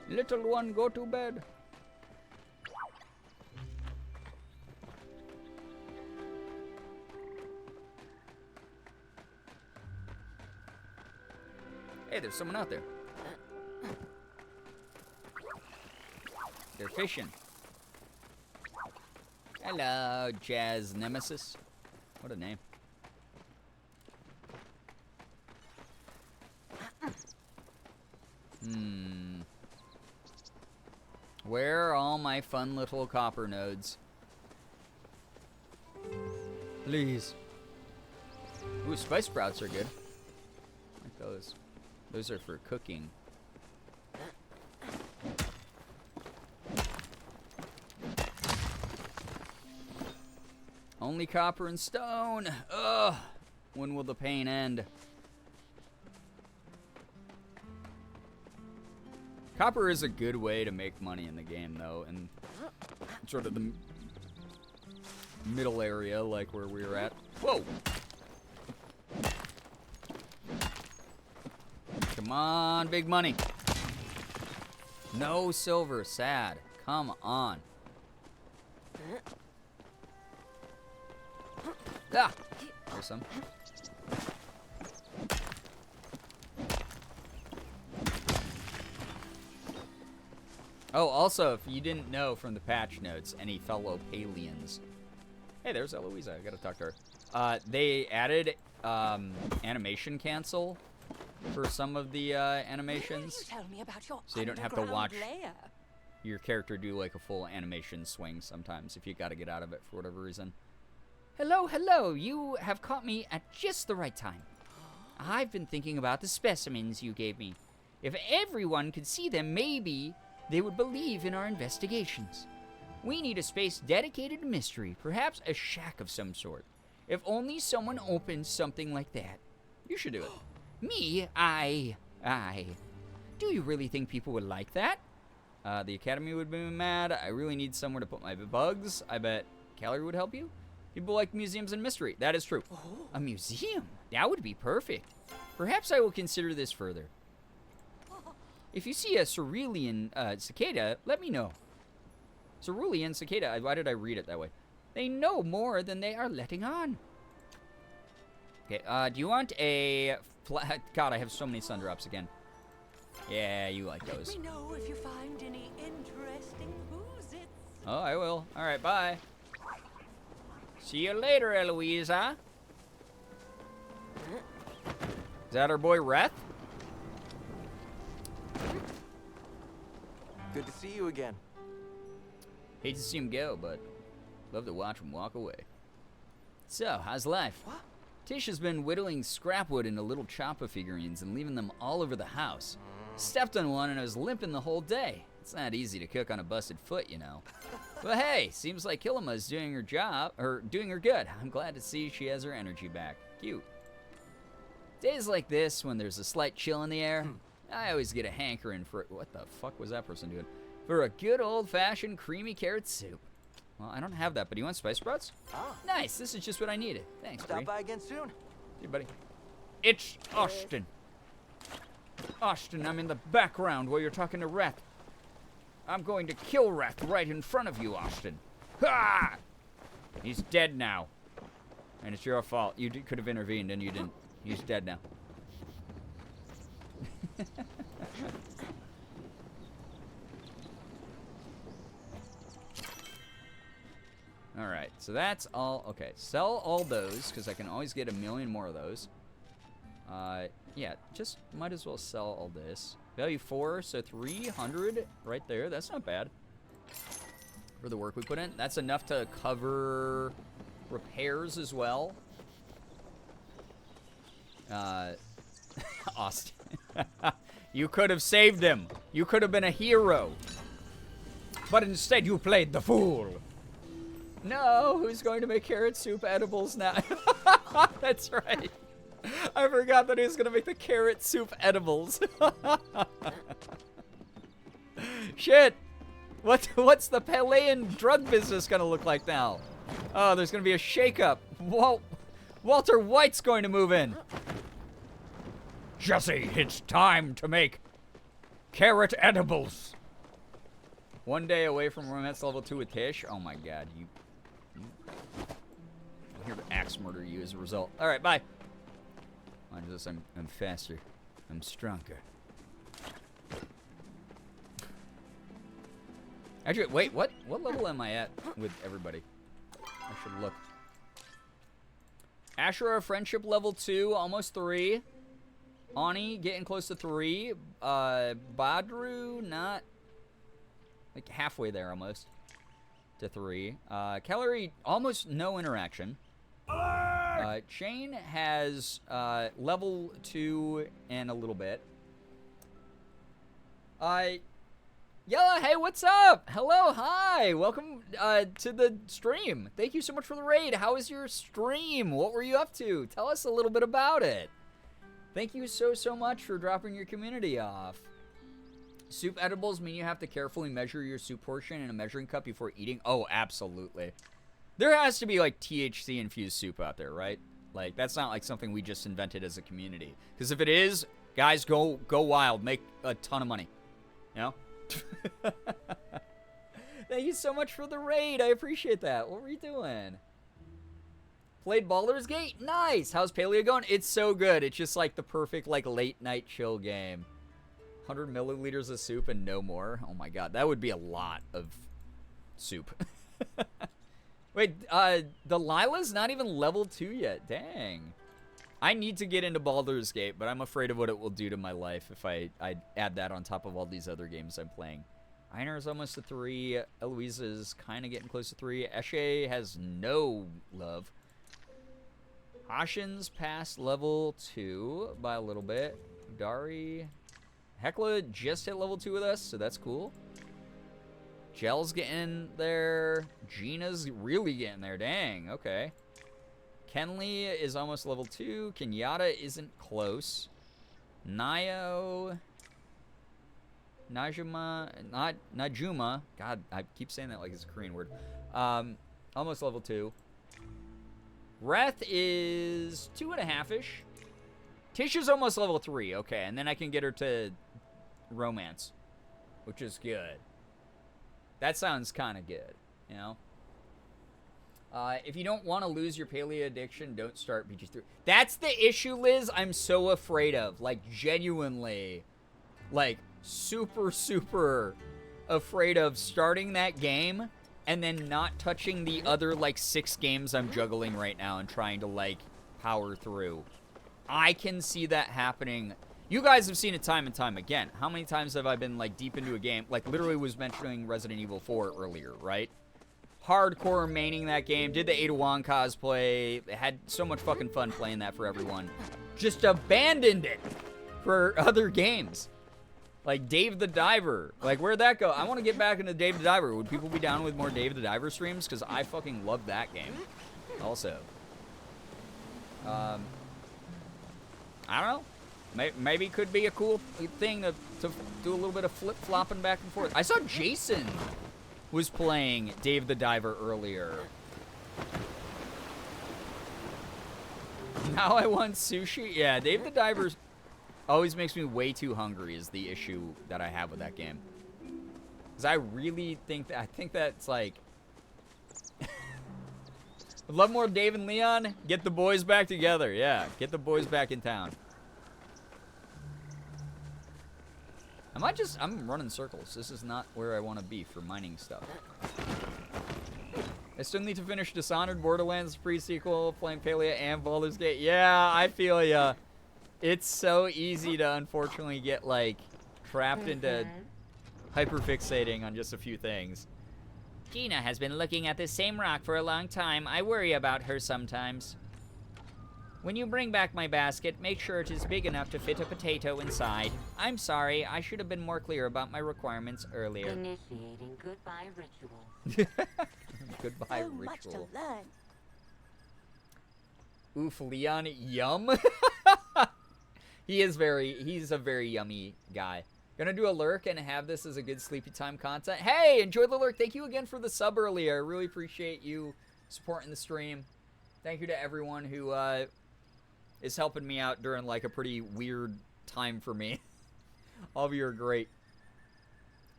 Little one, go to bed. Hey, there's someone out there. They're fishing. Hello, Jazz Nemesis. What a name. Where are all my fun little copper nodes? Please. Ooh, spice sprouts are good. I like those. Those are for cooking. Only copper and stone. Ugh. When will the pain end? Copper is a good way to make money in the game, though, and sort of the middle area, like where we were at. Whoa! Come on, big money. No silver, sad. Come on. Ah! There's some. Oh, also, if you didn't know from the patch notes, any fellow Palians. Hey, there's Eloisa. I gotta talk to her. They added animation cancel for some of the animations. So you don't have to watch your character do like a full animation swing sometimes if you gotta get out of it for whatever reason. Hello, hello. You have caught me at just the right time. I've been thinking about the specimens you gave me. If everyone could see them, maybe they would believe in our investigations. We need a space dedicated to mystery, perhaps a shack of some sort. If only someone opens something like that. You should do it. Me? I. Do you really think people would like that? The Academy would be mad. I really need somewhere to put my bugs. I bet Callie would help you. People like museums and mystery. That is true. Oh. A museum? That would be perfect. Perhaps I will consider this further. If you see a cerulean cicada, let me know. Cerulean cicada. Why did I read it that way? They know more than they are letting on. Okay, do you want a God, I have so many sun drops again. Yeah, you like those. Let me know if you find any interesting oozits. Oh, I will. All right, bye. See you later, Eloisa. Is that our boy Reth? Good to see you again. Hate to see him go, but love to watch him walk away. So, how's life? What? Tish has been whittling scrap wood into little Choppa figurines and leaving them all over the house. Stepped on one and I was limping the whole day. It's not easy to cook on a busted foot, you know. But hey, seems like Kilima's doing her job, or doing her good. I'm glad to see she has her energy back. Cute. Days like this, when there's a slight chill in the air, I always get a hankering for, what the fuck was that person doing? For a good old-fashioned creamy carrot soup. Well, I don't have that, but do you want spice sprouts? Ah. Nice, this is just what I needed. Thanks, Stop Bree. by again soon. Hey, buddy. It's Austin. Austin, I'm in the background while you're talking to Reth. I'm going to kill Reth right in front of you, Austin. Ha! He's dead now. And it's your fault. You could have intervened and you didn't. He's dead now. Alright, so that's all. Okay, sell all those, because I can always get a million more of those. Yeah, just might as well sell all this. Value 4, so 300 right there. That's not bad for the work we put in. That's enough to cover repairs as well. Austin. You could have saved him. You could have been a hero. But instead you played the fool. No, who's going to make carrot soup edibles now? That's right. I forgot that he was going to make the carrot soup edibles. Shit. What's the Palaean drug business going to look like now? Oh, there's going to be a shakeup. Walter White's going to move in. Jesse, it's time to make carrot edibles. One day away from romance level 2 with Tish. Oh my god, I'm here to axe murder you as a result. Alright, bye. Mind this, I'm faster. I'm stronger. Actually, wait, what level am I at with everybody? I should look. Ashura, friendship level 2, almost 3. Ani, getting close to 3. Badru, not... like halfway there almost to 3. Calorie, almost no interaction. Chain has level 2 and a little bit. Yella, hey, what's up? Hello, hi, welcome to the stream. Thank you so much for the raid. How was your stream? What were you up to? Tell us a little bit about it. Thank you so much for dropping your community off. Soup edibles mean you have to carefully measure your soup portion in a measuring cup before eating. Oh, absolutely. There has to be like THC infused soup out there, right? Like that's not like something we just invented as a community. Because if it is, guys, go wild, make a ton of money. You know? Thank you so much for the raid. I appreciate that. What were you doing? Played Baldur's Gate? Nice. How's Palia going? It's so good. It's just like the perfect like late night chill game. 100 milliliters of soup and no more. Oh my god, that would be a lot of soup. Wait, the Lila's not even level 2 yet. Dang. I need to get into Baldur's Gate, but I'm afraid of what it will do to my life if I add that on top of all these other games I'm playing. Einer's almost a 3. Eloisa's kind of getting close to 3. Eshe has no love. Hashin's past level 2 by a little bit. Dari... Hecla just hit level 2 with us, so that's cool. Gel's getting there. Gina's really getting there. Dang, okay. Kenley is almost level 2. Kenyatta isn't close. Nayo. Najuma. God, I keep saying that like it's a Korean word. Almost level 2. Reth is 2.5-ish. Tisha's almost level 3. Okay, and then I can get her to romance, which is good. That sounds kind of good, you know? If you don't want to lose your paleo addiction, don't start BG3. That's the issue, Liz, I'm so afraid of. Like, genuinely. Like, super afraid of starting that game and then not touching the other, like, 6 games I'm juggling right now and trying to, like, power through. I can see that happening. You guys have seen it time and time again. How many times have I been, like, deep into a game? Like, literally was mentioning Resident Evil 4 earlier, right? Hardcore maining that game. Did the Ada Wong cosplay. Had so much fucking fun playing that for everyone. Just abandoned it for other games. Like Dave the Diver. Like, where'd that go? I want to get back into Dave the Diver. Would people be down with more Dave the Diver streams? Because I fucking love that game. Also. I don't know. Maybe it could be a cool thing to do a little bit of flip-flopping back and forth. I saw Jason was playing Dave the Diver earlier. Now I want sushi? Yeah, Dave the Diver always makes me way too hungry is the issue that I have with that game. Because I really think that, I think that's like... I'd love more Dave and Leon. Get the boys back together. Yeah, get the boys back in town. I'm running circles. This is not where I want to be for mining stuff. I still need to finish Dishonored, Borderlands pre-sequel, playing Palia, and Baldur's Gate. Yeah, I feel ya. It's so easy to unfortunately get, like, trapped into hyperfixating on just a few things. Gina has been looking at this same rock for a long time. I worry about her sometimes. When you bring back my basket, make sure it is big enough to fit a potato inside. I'm sorry, I should have been more clear about my requirements earlier. Initiating goodbye ritual. Goodbye So ritual. much to learn. Oof, Leon, yum. He's a very yummy guy. Gonna do a lurk and have this as a good sleepy time content. Hey, enjoy the lurk. Thank you again for the sub earlier. I really appreciate you supporting the stream. Thank you to everyone who is helping me out during like a pretty weird time for me. All of you are great.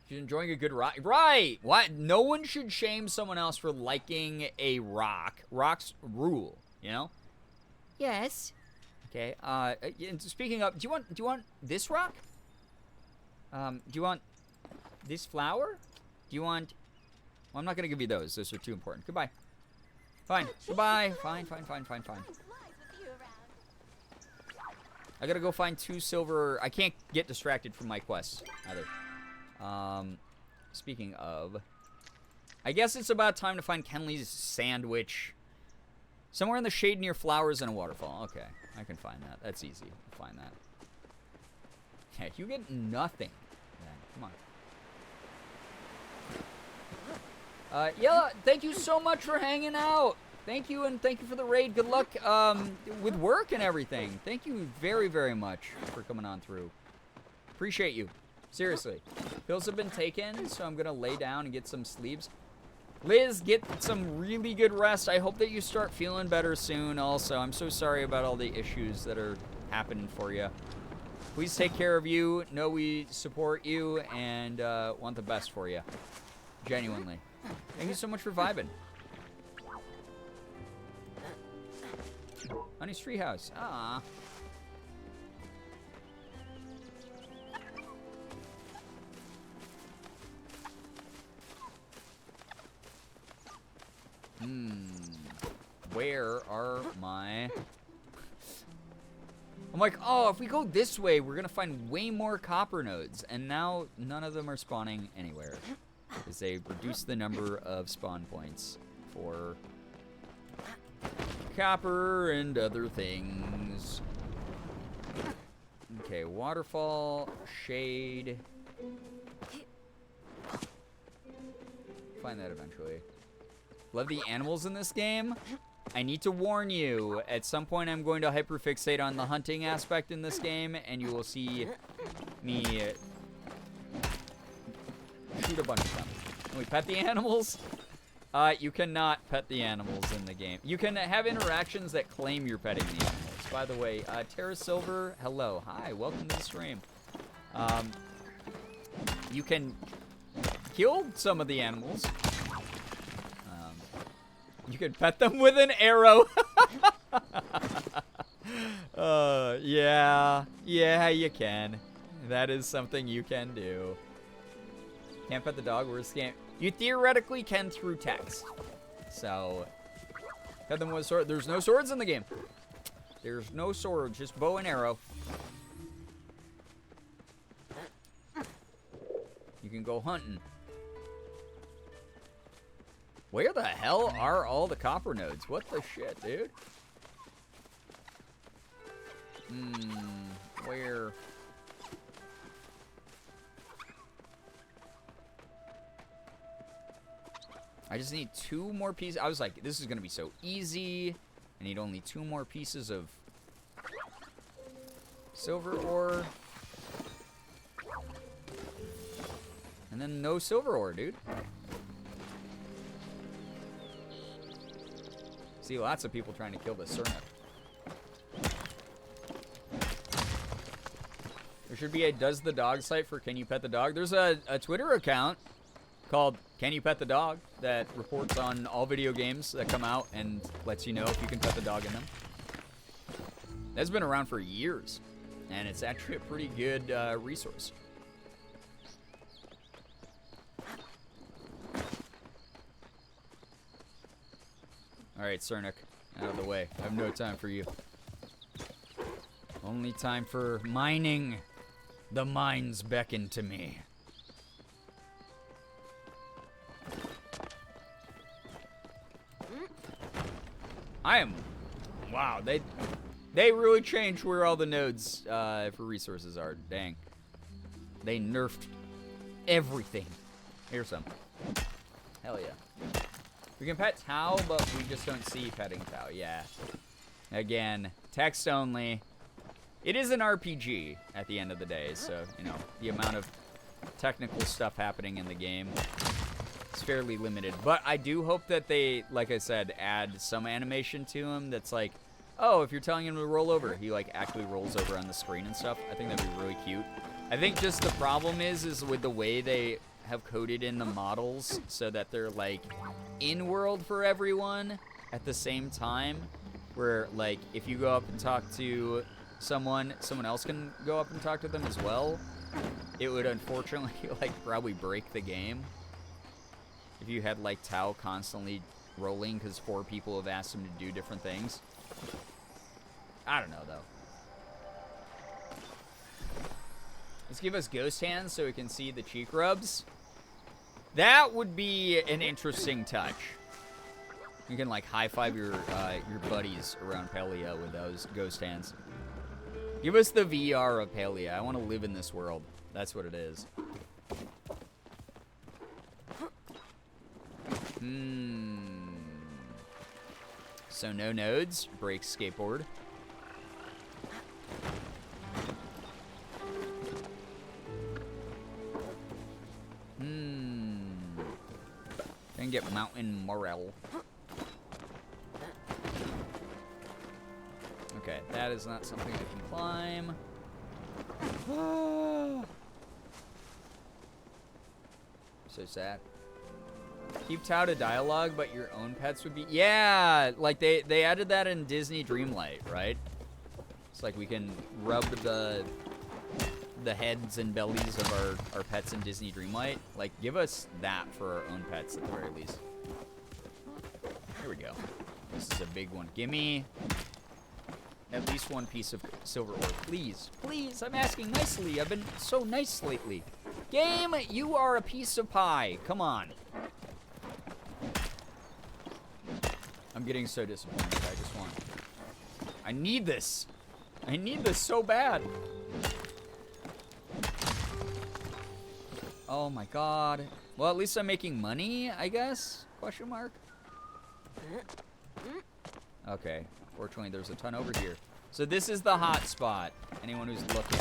She's enjoying a good rock. Right! What? No one should shame someone else for liking a rock. Rocks rule, you know? Yes. Okay. And speaking of, do you want this rock? Do you want this flower? Do you want... Well, I'm not gonna give you those. Those are too important. Goodbye. Fine. Goodbye. Fine. I gotta go find 2 silver. I can't get distracted from my quests either. Speaking of, I guess it's about time to find Kenley's sandwich. Somewhere in the shade near flowers and a waterfall. Okay, I can find that. That's easy. I'll find that. Okay, you get nothing. Then. Come on. Yeah, thank you so much for hanging out. Thank you, and thank you for the raid. Good luck with work and everything. Thank you very, very much for coming on through. Appreciate you. Seriously. Pills have been taken, so I'm going to lay down and get some sleeps. Liz, get some really good rest. I hope that you start feeling better soon also. I'm so sorry about all the issues that are happening for you. Please take care of you. Know we support you and want the best for you. Genuinely. Thank you so much for vibing. Honey's treehouse. Ah. Where are my... I'm like, oh, if we go this way, we're gonna find way more copper nodes. And now none of them are spawning anywhere. Because they reduce the number of spawn points for copper and other things. Okay, waterfall, shade. Find that eventually. Love the animals in this game. I need to warn you, at some point I'm going to hyperfixate on the hunting aspect in this game, and you will see me shoot a bunch of them. Can we pet the animals? You cannot pet the animals in the game. You can have interactions that claim you're petting the animals. By the way, Terra Silver, hello. Hi, welcome to the stream. You can kill some of the animals. You can pet them with an arrow. Yeah, you can. That is something you can do. Can't pet the dog. Where's the game? You theoretically can through text. So, pet them with a sword. There's no swords in the game. There's no sword, just bow and arrow. You can go hunting. Where the hell are all the copper nodes? What the shit, dude? Where? I just need 2 more pieces. I was like, this is going to be so easy. I need only 2 more pieces of silver ore. And then no silver ore, dude. See lots of people trying to kill this Surnip. There should be a Does the Dog site for Can You Pet the Dog. There's a Twitter account called Can You Pet the Dog that reports on all video games that come out and lets you know if you can pet the dog in them. That's been around for years, and it's actually a pretty good resource. Alright, Cernic, out of the way. I have no time for you. Only time for mining. The mines beckon to me. Wow, they really changed where all the nodes for resources are. Dang. They nerfed everything. Here's some. Hell yeah. We can pet Tau, but we just don't see petting Tau. Yeah. Again, text only. It is an RPG at the end of the day, so, you know, the amount of technical stuff happening in the game is fairly limited. But I do hope that they, like I said, add some animation to him that's like, oh, if you're telling him to roll over, he, like, actually rolls over on the screen and stuff. I think that'd be really cute. I think just the problem is with the way they have coded in the models so that they're, like, in-world for everyone at the same time, where, like, if you go up and talk to someone else can go up and talk to them as well. It would unfortunately, like, probably break the game if you had, like, Tau constantly rolling because 4 people have asked him to do different things. I don't know, though. Let's give us ghost hands so we can see the cheek rubs. That would be an interesting touch. You can, like, high-five your buddies around Palia with those ghost hands. Give us the VR of Palia. I want to live in this world. That's what it is. So no nodes. Break skateboard. Then get mountain morel. Okay, that is not something I can climb. So sad. Keep Tau to dialogue, but your own pets would be... Yeah, like they added that in Disney Dreamlight, right? It's like we can rub the heads and bellies of our pets in Disney Dreamlight. Like, give us that for our own pets at the very least. Here we go. This is a big one. Gimme at least 1 piece of silver ore, please. Please, I'm asking nicely. I've been so nice lately. Game, you are a piece of pie. Come on. I'm getting so disappointed. I just want... I need this. I need this so bad. Oh my god. Well, at least I'm making money, I guess? Question mark? Okay. Fortunately, there's a ton over here. So this is the hot spot. Anyone who's looking.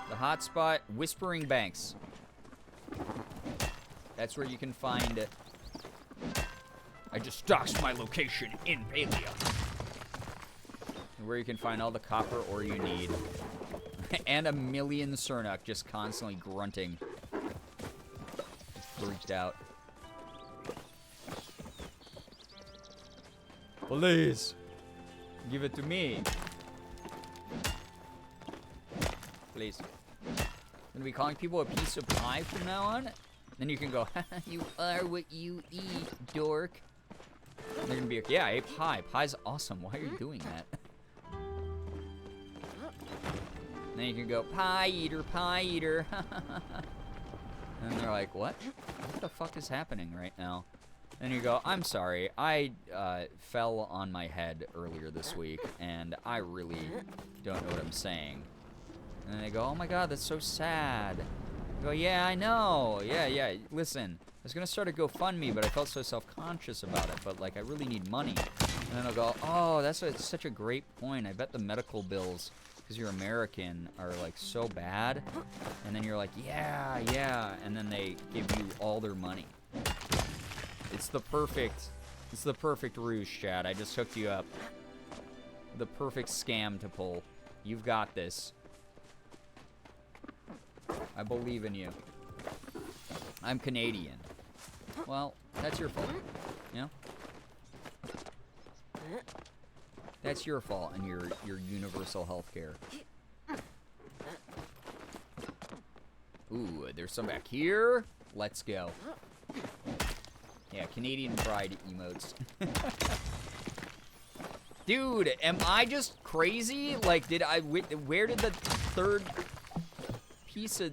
The hot spot, Whispering Banks. That's where you can find... I just doxed my location in Palia. Where you can find all the copper ore you need. And a million Cernuk just constantly grunting. Freaked out. Please. Give it to me. Please. I'm gonna be calling people a piece of pie from now on. Then you can go, you are what you eat, dork. And they're gonna be like, yeah, I ate pie. Pie's awesome. Why are you doing that? And then you can go, pie eater, pie eater. And they're like, what? What the fuck is happening right now? And you go, I'm sorry, I fell on my head earlier this week, and I really don't know what I'm saying. And they go, oh my god, that's so sad. I go, yeah, I know. Yeah, listen, I was gonna start a GoFundMe, but I felt so self-conscious about it, but like, I really need money. And then I'll go, oh, that's such a great point. I bet the medical bills, because you're American, are like so bad. And then you're like, yeah, and then they give you all their money. It's the perfect ruse, Chad. I just hooked you up. The perfect scam to pull. You've got this. I believe in you. I'm Canadian. Well, that's your fault. You know? That's your fault and your universal health care. Ooh, there's some back here. Let's go. Yeah, Canadian pride emotes. Dude, am I just crazy? Like, where did the third piece of...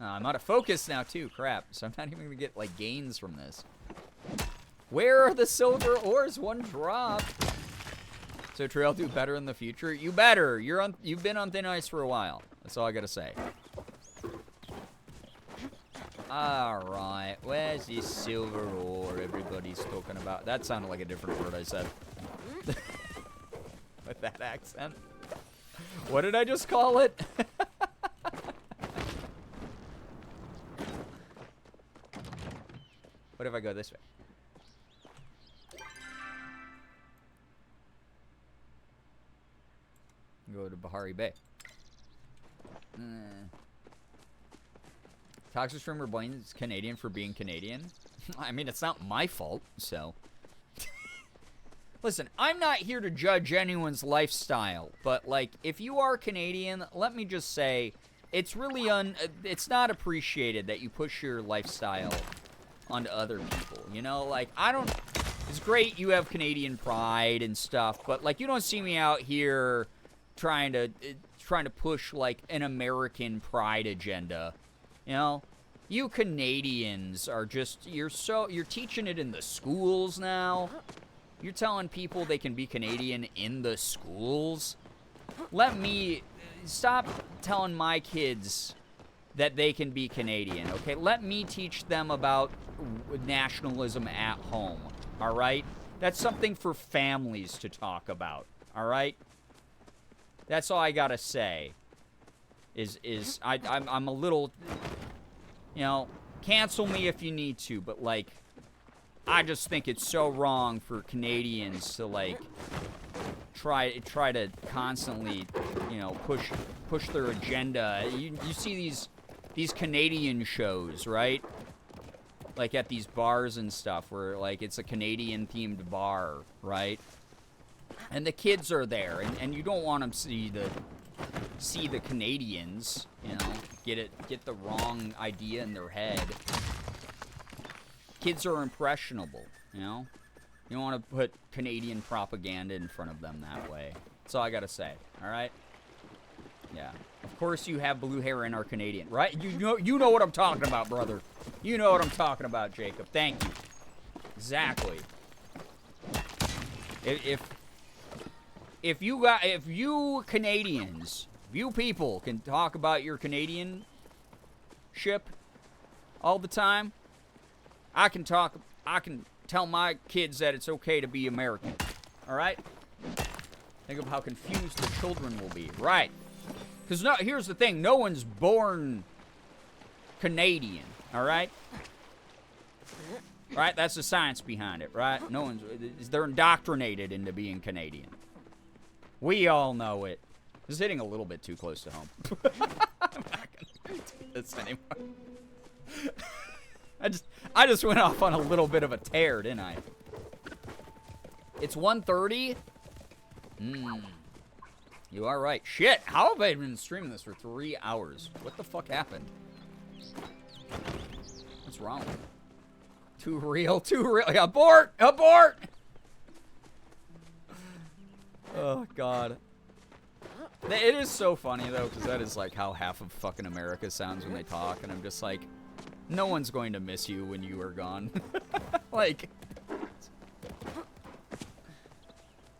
Oh, I'm out of focus now, too. Crap. So I'm not even gonna get, like, gains from this. Where are the silver ores? One drop. So Trey, I'll do better in the future. You better. You've been on thin ice for a while. That's all I gotta say. Alright, where's this silver ore everybody's talking about? That sounded like a different word I said. With that accent. What did I just call it? What if I go this way? Go to Bahari Bay. Toxic Streamer blames Canadian for being Canadian. I mean, it's not my fault, so. Listen, I'm not here to judge anyone's lifestyle, but, like, if you are Canadian, let me just say, it's really it's not appreciated that you push your lifestyle onto other people, you know? Like, it's great you have Canadian pride and stuff, but, like, you don't see me out here trying to push, like, an American pride agenda. You know, you Canadians are just, you're teaching it in the schools now. You're telling people they can be Canadian in the schools. Stop telling my kids that they can be Canadian, okay? Let me teach them about nationalism at home, all right? That's something for families to talk about, all right? That's all I gotta say. I'm a little, you know, cancel me if you need to, but, like, I just think it's so wrong for Canadians to, like, try to constantly, you know, push their agenda. You see these Canadian shows, right? Like at these bars and stuff where, like, it's a Canadian themed bar, right? And the kids are there, and you don't want them to see the Canadians, you know, get the wrong idea in their head. Kids are impressionable, you know? You don't want to put Canadian propaganda in front of them that way. That's all I gotta say, all right? Yeah. Of course you have blue hair and are Canadian, right? You know what I'm talking about, brother. You know what I'm talking about, Jacob. Thank you. Exactly. If you Canadians, if you people can talk about your Canadian ship all the time, I can tell my kids that it's okay to be American. All right? Think of how confused the children will be. Right. Because here's the thing. No one's born Canadian. All right? Right? That's the science behind it, right? They're indoctrinated into being Canadian. We all know it. This is hitting a little bit too close to home. I'm not going to do this anymore. I just went off on a little bit of a tear, didn't I? It's 1:30. You are right. Shit, how have I been streaming this for 3 hours? What the fuck happened? What's wrong with it? Too real. Abort! Abort! Oh, God. It is so funny, though, because that is, like, how half of fucking America sounds when they talk, and I'm just like, no one's going to miss you when you are gone. Like,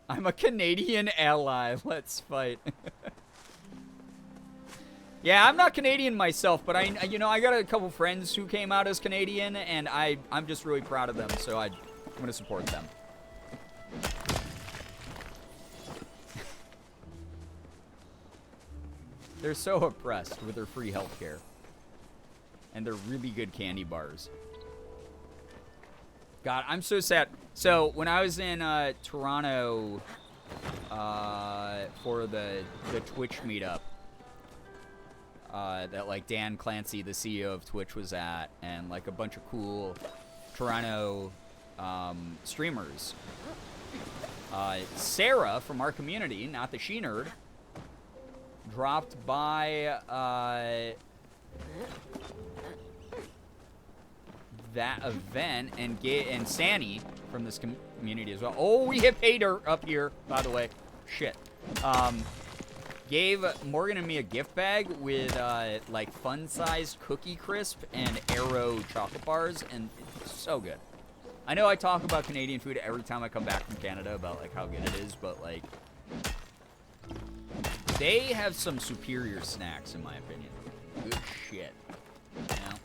I'm a Canadian ally. Let's fight. Yeah, I'm not Canadian myself, but I got a couple friends who came out as Canadian, and I'm just really proud of them, so I'm going to support them. They're so oppressed with their free healthcare. And they're really good candy bars. God, I'm so sad. So, when I was in Toronto for the Twitch meetup, that, like, Dan Clancy, the CEO of Twitch, was at, and, like, a bunch of cool Toronto streamers. Sarah from our community, not the she-nerd, dropped by that event and Sanny from this community as well. Oh, we hit pay dirt up here, by the way. Shit. Gave Morgan and me a gift bag with like fun-sized Cookie Crisp and Aero chocolate bars, and it's so good. I know I talk about Canadian food every time I come back from Canada about like how good it is, but like they have some superior snacks in my opinion. Good shit. You know?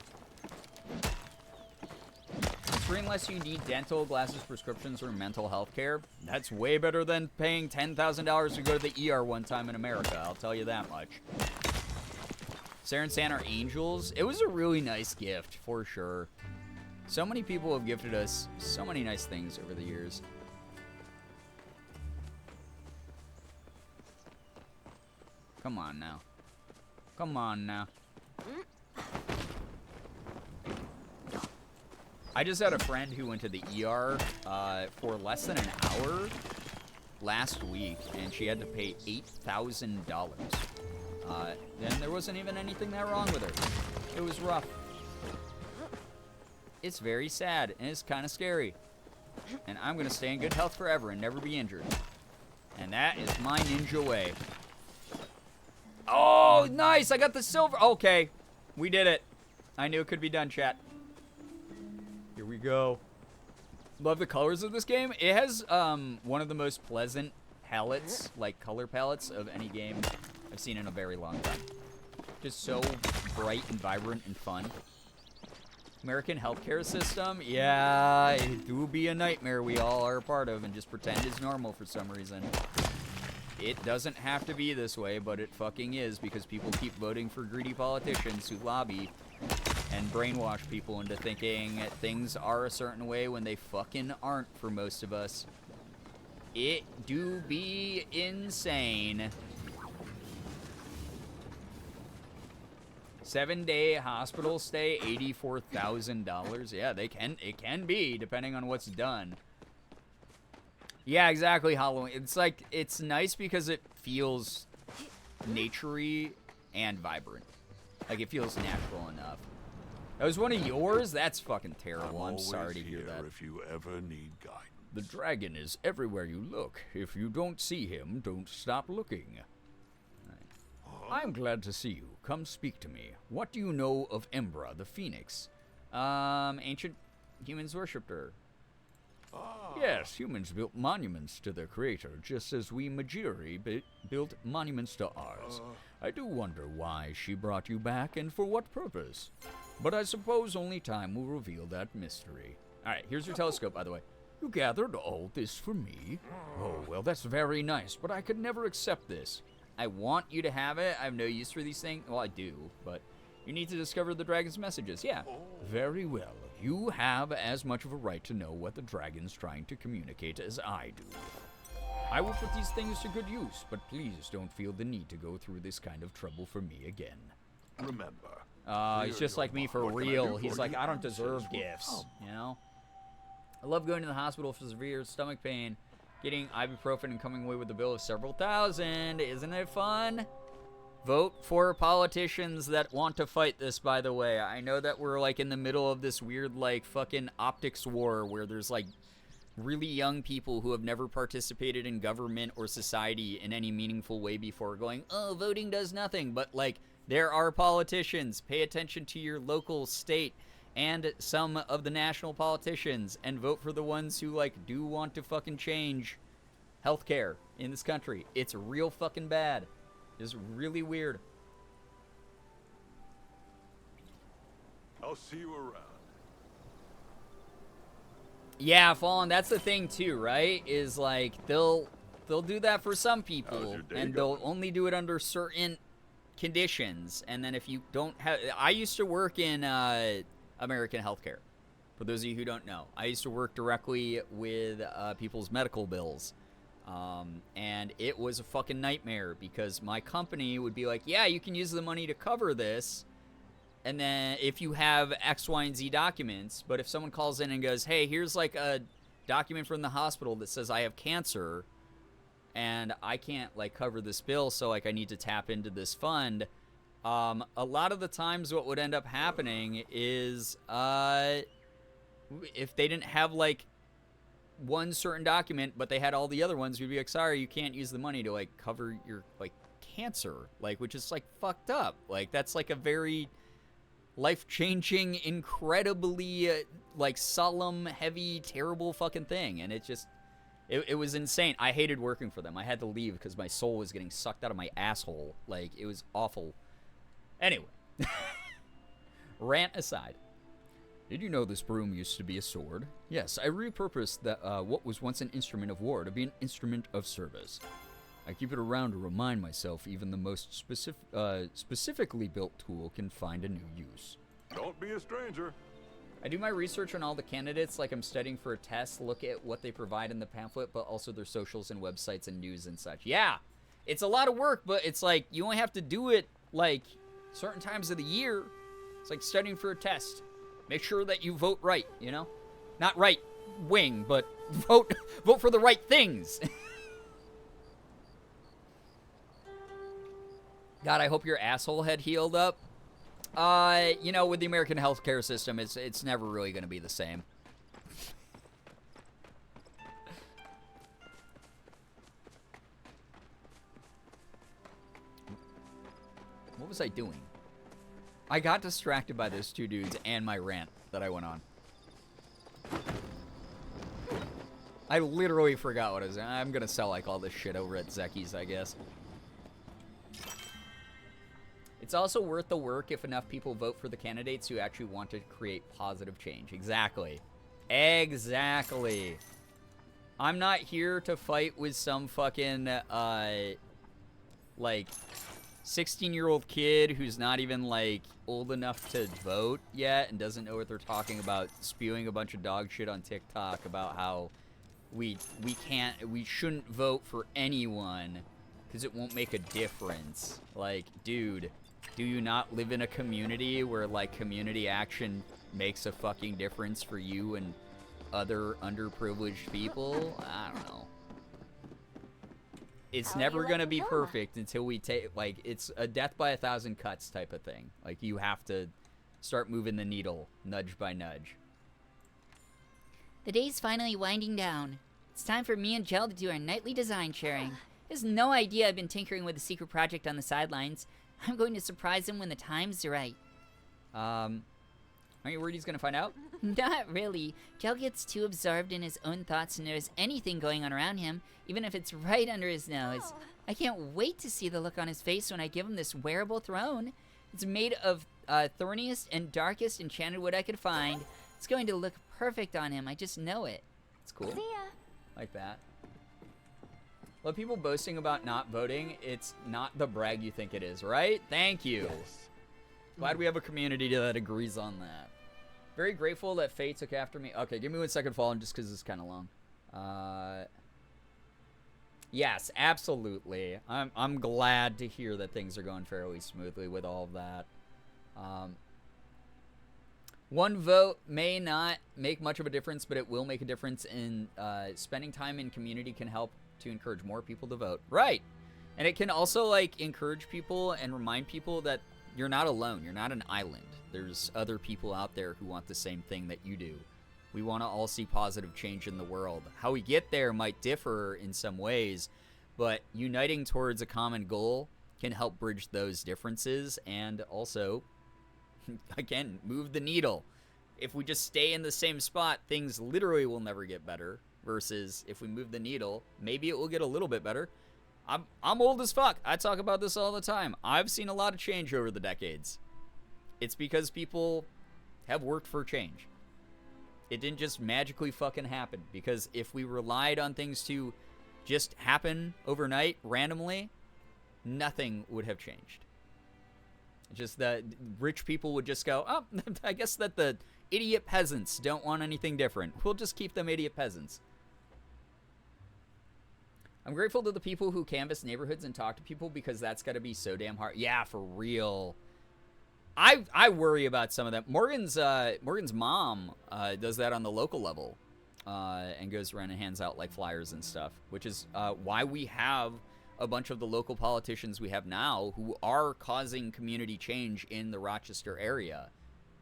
It's free unless you need dental, glasses, prescriptions, or mental health care. That's way better than paying $10,000 to go to the ER one time in America, I'll tell you that much. Sarah and Santa are angels. It was a really nice gift, for sure. So many people have gifted us so many nice things over the years. Come on now. Come on now. I just had a friend who went to the ER for less than an hour last week, and she had to pay $8,000. And there wasn't even anything that wrong with her. It was rough. It's very sad, and it's kind of scary. And I'm going to stay in good health forever and never be injured. And that is my ninja way. Oh, nice! I got the silver. Okay, we did it. I knew it could be done, chat. Here we go. Love the colors of this game. It has one of the most pleasant palettes, like color palettes, of any game I've seen in a very long time. Just so bright and vibrant and fun. American healthcare system, yeah, it do be a nightmare we all are a part of and just pretend is normal for some reason. It doesn't have to be this way, but it fucking is because people keep voting for greedy politicians who lobby and brainwash people into thinking things are a certain way when they fucking aren't for most of us. It do be insane. 7-day hospital stay, $84,000. Yeah, it can be, depending on what's done. Yeah, exactly, Halloween. It's like, it's nice because it feels naturey and vibrant. Like, it feels natural enough. That was one of yours? That's fucking terrible. I'm sorry to hear that. If you ever need guidance. The dragon is everywhere you look. If you don't see him, don't stop looking. I'm glad to see you. Come speak to me. What do you know of Embra, the Phoenix? Ancient humans worshipped her. Yes, humans built monuments to their creator, just as we Majiri built monuments to ours. I do wonder why she brought you back and for what purpose. But I suppose only time will reveal that mystery. Alright, here's your telescope, by the way. You gathered all this for me? Oh, well, that's very nice, but I could never accept this. I want you to have it. I have no use for these things. Well, I do, but you need to discover the dragon's messages. Yeah. Very well. You have as much of a right to know what the dragon's trying to communicate as I do. I will put these things to good use, but please don't feel the need to go through this kind of trouble for me again. Remember. He's just like me for real. He's like, I don't deserve gifts, you know? I love going to the hospital for severe stomach pain, getting ibuprofen and coming away with a bill of several thousand. Isn't it fun? Vote for politicians that want to fight this, by the way. I know that we're, like, in the middle of this weird, like, fucking optics war where there's, like, really young people who have never participated in government or society in any meaningful way before going, oh, voting does nothing. But, like, there are politicians. Pay attention to your local state and some of the national politicians and vote for the ones who, like, do want to fucking change healthcare in this country. It's real fucking bad. It's really weird. I'll see you around. Yeah, Fallen, that's the thing too, right? Is like they'll do that for some people and they'll only do it under certain conditions. And then if you don't have, I used to work in American healthcare. For those of you who don't know, I used to work directly with people's medical bills. And it was a fucking nightmare because my company would be like, yeah, you can use the money to cover this. And then if you have X, Y, and Z documents, but if someone calls in and goes, hey, here's like a document from the hospital that says I have cancer and I can't like cover this bill, so like I need to tap into this fund. A lot of the times what would end up happening is if they didn't have like one certain document, but they had all the other ones, we'd be like, sorry, you can't use the money to like cover your like cancer, like, which is like fucked up. Like that's like a very life-changing, incredibly like solemn, heavy, terrible fucking thing. And it just it was insane. I hated working for them. I had to leave because my soul was getting sucked out of my asshole. Like it was awful. Anyway, rant aside, did you know this broom used to be a sword? Yes, I repurposed that what was once an instrument of war to be an instrument of service. I keep it around to remind myself even the most specifically built tool can find a new use. Don't be a stranger. I do my research on all the candidates like I'm studying for a test, look at what they provide in the pamphlet, but also their socials and websites and news and such. Yeah, it's a lot of work, but it's like you only have to do it like certain times of the year. It's like studying for a test. Make sure that you vote right, you know? Not right wing, but vote for the right things. God, I hope your asshole had healed up. You know, with the American healthcare system, it's never really going to be the same. What was I doing? I got distracted by those two dudes and my rant that I went on. I literally forgot what I was doing. I'm going to sell like all this shit over at Zeki's, I guess. It's also worth the work if enough people vote for the candidates who actually want to create positive change. Exactly. Exactly. I'm not here to fight with some fucking, like, 16-year-old kid who's not even, like, old enough to vote yet and doesn't know what they're talking about, spewing a bunch of dog shit on TikTok about how we shouldn't vote for anyone because it won't make a difference. Like, dude, do you not live in a community where, like, community action makes a fucking difference for you and other underprivileged people? I don't know. It's never gonna be perfect until we take, like, it's a death by 1,000 cuts type of thing. Like, you have to start moving the needle, nudge by nudge. The day's finally winding down. It's time for me and Jel to do our nightly design sharing. He has no idea I've been tinkering with a secret project on the sidelines. I'm going to surprise him when the time's right. Aren't you worried he's gonna find out? Not really. Jel gets too absorbed in his own thoughts to notice anything going on around him, even if it's right under his nose. I can't wait to see the look on his face when I give him this wearable throne. It's made of thorniest and darkest enchanted wood I could find. It's going to look perfect on him. I just know it. It's cool. See ya. Like that. Well, people boasting about not voting, it's not the brag you think it is, right? Thank you. Yes. Glad we have a community that agrees on that. Very grateful that Faye took after me. Okay, give me 1 second, Fallen, just because it's kind of long. Yes, absolutely. I'm glad to hear that things are going fairly smoothly with all of that. One vote may not make much of a difference, but it will make a difference in spending time in community can help to encourage more people to vote. Right. And it can also, like, encourage people and remind people that you're not alone. You're not an island. There's other people out there who want the same thing that you do. We want to all see positive change in the world. How we get there might differ in some ways, but uniting towards a common goal can help bridge those differences and also, again, move the needle. If we just stay in the same spot, things literally will never get better. Versus if we move the needle, maybe it will get a little bit better. I'm old as fuck. I talk about this all the time. I've seen a lot of change over the decades. It's because people have worked for change. It didn't just magically fucking happen. Because if we relied on things to just happen overnight, randomly, nothing would have changed. Just that rich people would just go, oh, I guess that the idiot peasants don't want anything different. We'll just keep them idiot peasants. I'm grateful to the people who canvass neighborhoods and talk to people because that's got to be so damn hard. Yeah, for real. I worry about some of that. Morgan's mom does that on the local level and goes around and hands out like flyers and stuff, which is why we have a bunch of the local politicians we have now who are causing community change in the Rochester area.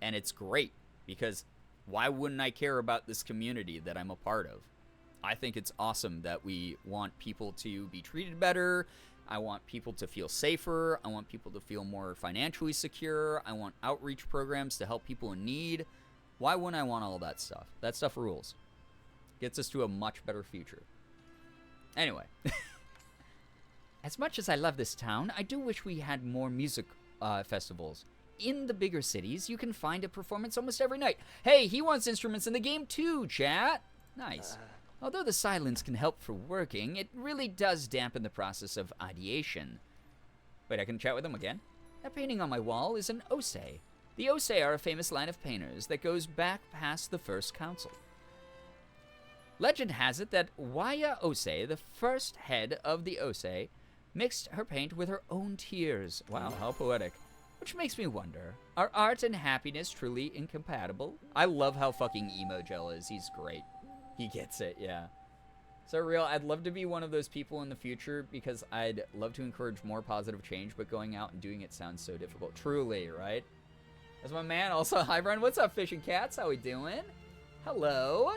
And it's great because why wouldn't I care about this community that I'm a part of? I think it's awesome that we want people to be treated better. I want people to feel safer. I want people to feel more financially secure. I want outreach programs to help people in need. Why wouldn't I want all that stuff? That stuff rules. Gets us to a much better future. Anyway. As much as I love this town, I do wish we had more music festivals. In the bigger cities, you can find a performance almost every night. Hey, he wants instruments in the game too, chat. Nice. Although the silence can help for working, it really does dampen the process of ideation. Wait, I can chat with him again? That painting on my wall is an Osei. The Osei are a famous line of painters that goes back past the First Council. Legend has it that Waya Osei, the first head of the Osei, mixed her paint with her own tears. Wow, how poetic. Which makes me wonder, are art and happiness truly incompatible? I love how fucking emo Gel is. He's great. He gets it, yeah. So real, I'd love to be one of those people in the future because I'd love to encourage more positive change, but going out and doing it sounds so difficult. Truly, right? That's my man. Also, hi, Brian. What's up, Fish and Cats? How we doing? Hello.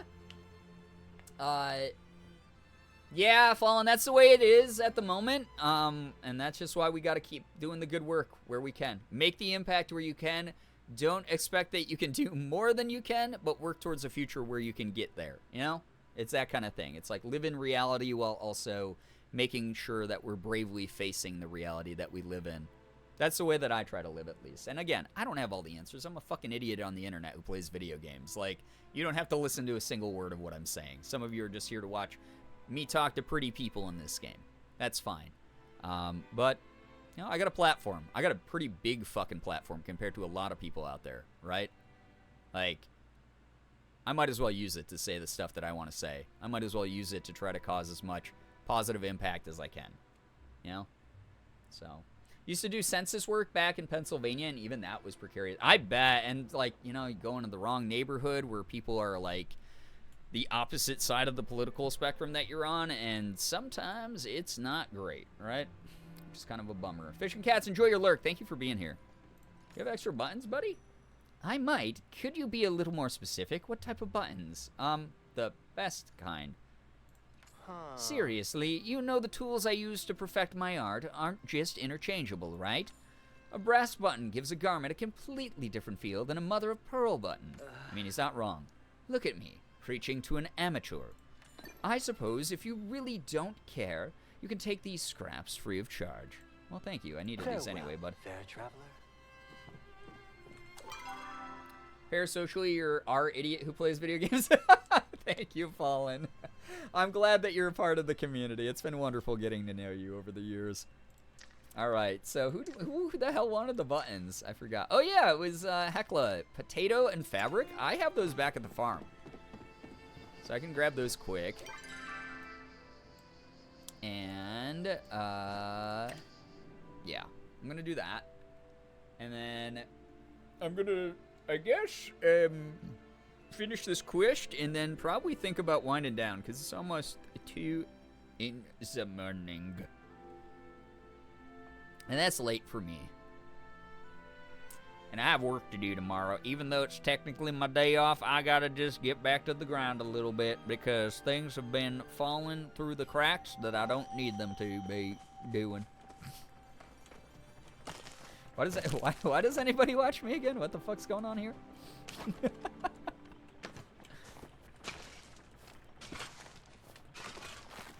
Yeah, Fallen, that's the way it is at the moment. And that's just why we got to keep doing the good work where we can. Make the impact where you can. Don't expect that you can do more than you can, but work towards a future where you can get there, you know? It's that kind of thing. It's like live in reality while also making sure that we're bravely facing the reality that we live in. That's the way that I try to live, at least. And again, I don't have all the answers. I'm a fucking idiot on the internet who plays video games. Like, you don't have to listen to a single word of what I'm saying. Some of you are just here to watch me talk to pretty people in this game. That's fine. But, you know, I got a platform. I got a pretty big fucking platform compared to a lot of people out there, right? Like, I might as well use it to say the stuff that I want to say. I might as well use it to try to cause as much positive impact as I can. You know? So, used to do census work back in Pennsylvania, and even that was precarious. I bet. And, like, you know, you go into the wrong neighborhood where people are, like, the opposite side of the political spectrum that you're on, and sometimes it's not great, right? Just kind of a bummer. Fish and Cats, enjoy your lurk. Thank you for being here. You have extra buttons, buddy? I might. Could you be a little more specific? What type of buttons? The best kind. Seriously, you know the tools I use to perfect my art aren't just interchangeable, right? A brass button gives a garment a completely different feel than a mother-of-pearl button. I mean, he's not wrong. Look at me, preaching to an amateur. I suppose if you really don't care, you can take these scraps free of charge. Well, thank you. I needed these anyway, bud. Fair traveler. Parasocially, you're our idiot who plays video games. Thank you, Fallen. I'm glad that you're a part of the community. It's been wonderful getting to know you over the years. All right, so who the hell wanted the buttons? I forgot. Oh, yeah, it was Hecla. Potato and fabric. I have those back at the farm. So I can grab those quick. And, yeah, I'm going to do that. And then I'm going to, I guess, finish this quest and then probably think about winding down because it's almost 2 in the morning. And that's late for me. And I have work to do tomorrow. Even though it's technically my day off, I gotta just get back to the grind a little bit because things have been falling through the cracks that I don't need them to be doing. Why does anybody watch me again? What the fuck's going on here?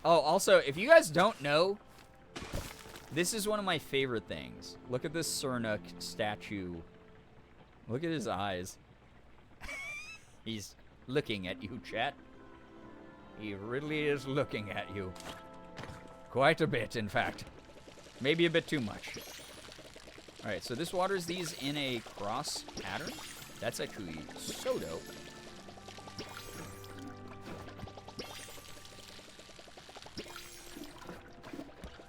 Oh, also, if you guys don't know, this is one of my favorite things. Look at this Sernuk statue. Look at his eyes. He's looking at you, chat. He really is looking at you. Quite a bit, in fact. Maybe a bit too much. Alright, so this waters these in a cross pattern. That's actually so dope.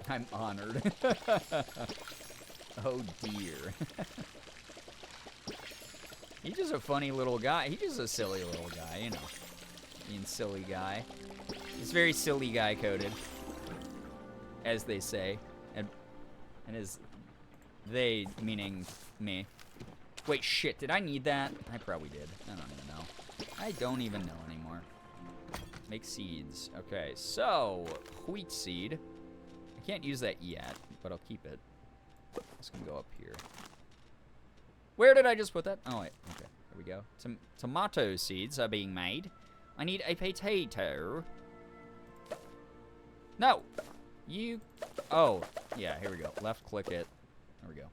I'm honored. Oh dear. He's just a funny little guy. He's just a silly little guy, you know. Being silly guy. He's very silly guy coded, as they say. And is they meaning me. Wait, shit, did I need that? I probably did. I don't even know. I don't even know anymore. Make seeds. Okay, so wheat seed. I can't use that yet, but I'll keep it. It's gonna go up here. Where did I just put that? Oh, wait. Okay, there we go. Tomato seeds are being made. I need a potato. No! You... Oh, yeah, here we go. Left click it. There we go.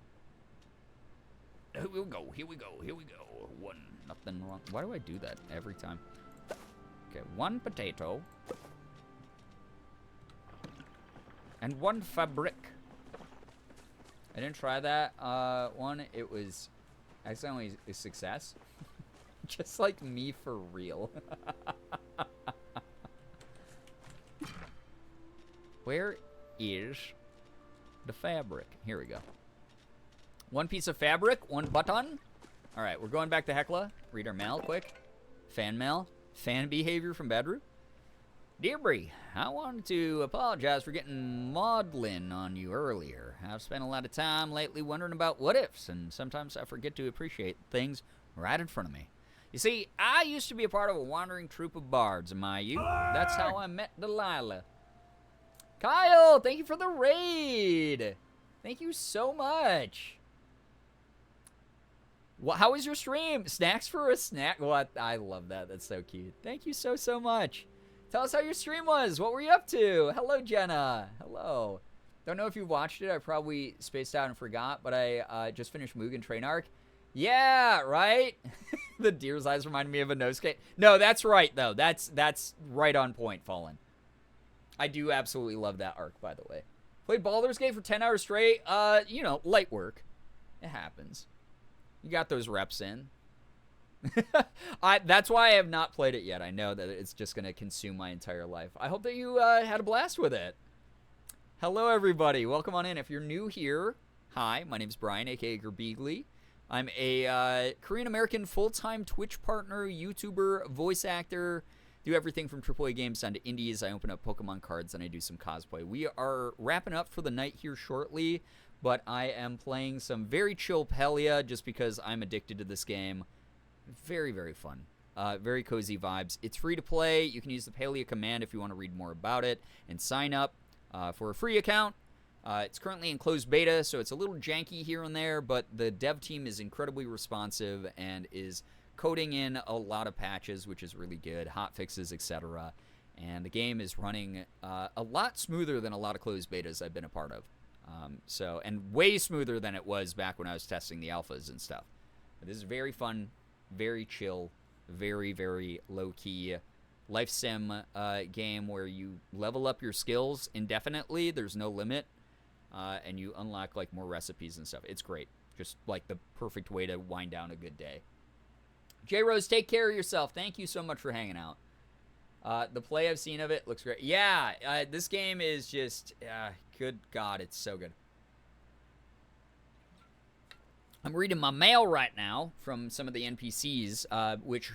Here we go, here we go, here we go. Nothing wrong. Why do I do that every time? Okay, 1 potato. And 1 fabric. I didn't try that one. It was accidentally a success. Just like me for real. Where is the fabric? Here we go. 1 piece of fabric, 1 button. All right, we're going back to Hecla. Read our mail quick. Fan mail. Fan behavior from Badru. Dear Bree, I wanted to apologize for getting maudlin on you earlier. I've spent a lot of time lately wondering about what ifs, and sometimes I forget to appreciate things right in front of me. You see, I used to be a part of a wandering troupe of bards in my youth. That's how I met Delilah. Kyle, thank you for the raid. Thank you so much. How was your stream? Snacks for a snack? What? I love that. That's so cute. Thank you so, so much. Tell us how your stream was. What were you up to? Hello, Jenna. Hello. Don't know if you watched it. I probably spaced out and forgot, but I just finished Mugen Train Arc. Yeah, right? The deer's eyes remind me of a Nosuke. No, that's right, though. That's right on point, Fallen. I do absolutely love that arc, by the way. Played Baldur's Gate for 10 hours straight. You know, light work. It happens. You got those reps in. That's why I have not played it yet. I know that it's just going to consume my entire life. I hope that you had a blast with it. Hello, everybody. Welcome on in. If you're new here, hi, my name's Brian, a.k.a. Girbeagly. I'm a Korean-American full-time Twitch partner, YouTuber, voice actor, do everything from AAA games down to indies. I open up Pokemon cards and I do some cosplay. We are wrapping up for the night here shortly, but I am playing some very chill palia just because I'm addicted to this game. Very, very fun. Very cozy vibes. It's free to play. You can use the palia command if you want to read more about it and sign up for a free account. It's currently in closed beta, so it's a little janky here and there, but the dev team is incredibly responsive and is coding in a lot of patches, which is really good, hot fixes, etc. And the game is running a lot smoother than a lot of closed betas I've been a part of. And way smoother than it was back when I was testing the alphas and stuff. But this is very fun, very chill, very, very low-key life sim game where you level up your skills indefinitely. There's no limit. And you unlock like more recipes and stuff. It's great. Just like the perfect way to wind down a good day. J-Rose, take care of yourself. Thank you so much for hanging out. The play I've seen of it looks great. Yeah, this game is just, good God, it's so good. I'm reading my mail right now from some of the NPCs, which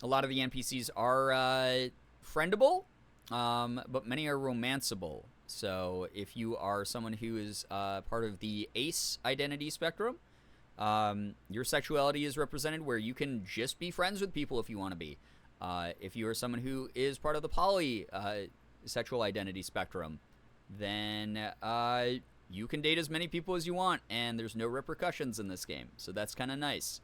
a lot of the NPCs are friendable, but many are romanceable. So if you are someone who is part of the ace identity spectrum, Your sexuality is represented where you can just be friends with people if you want to be. If you are someone who is part of the poly sexual identity spectrum, then you can date as many people as you want, and there's no repercussions in this game. So that's kind of nice.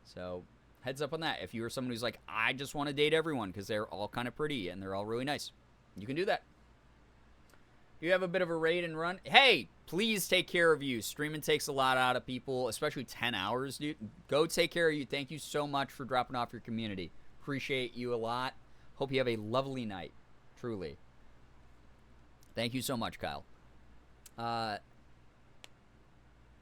So heads up on that. If you are someone who's like, I just want to date everyone because they're all kind of pretty and they're all really nice, you can do that. You have a bit of a raid and run. Hey, please take care of you. Streaming takes a lot out of people, especially 10 hours, dude. Go take care of you. Thank you so much for dropping off your community. Appreciate you a lot. Hope you have a lovely night. Truly. Thank you so much, Kyle.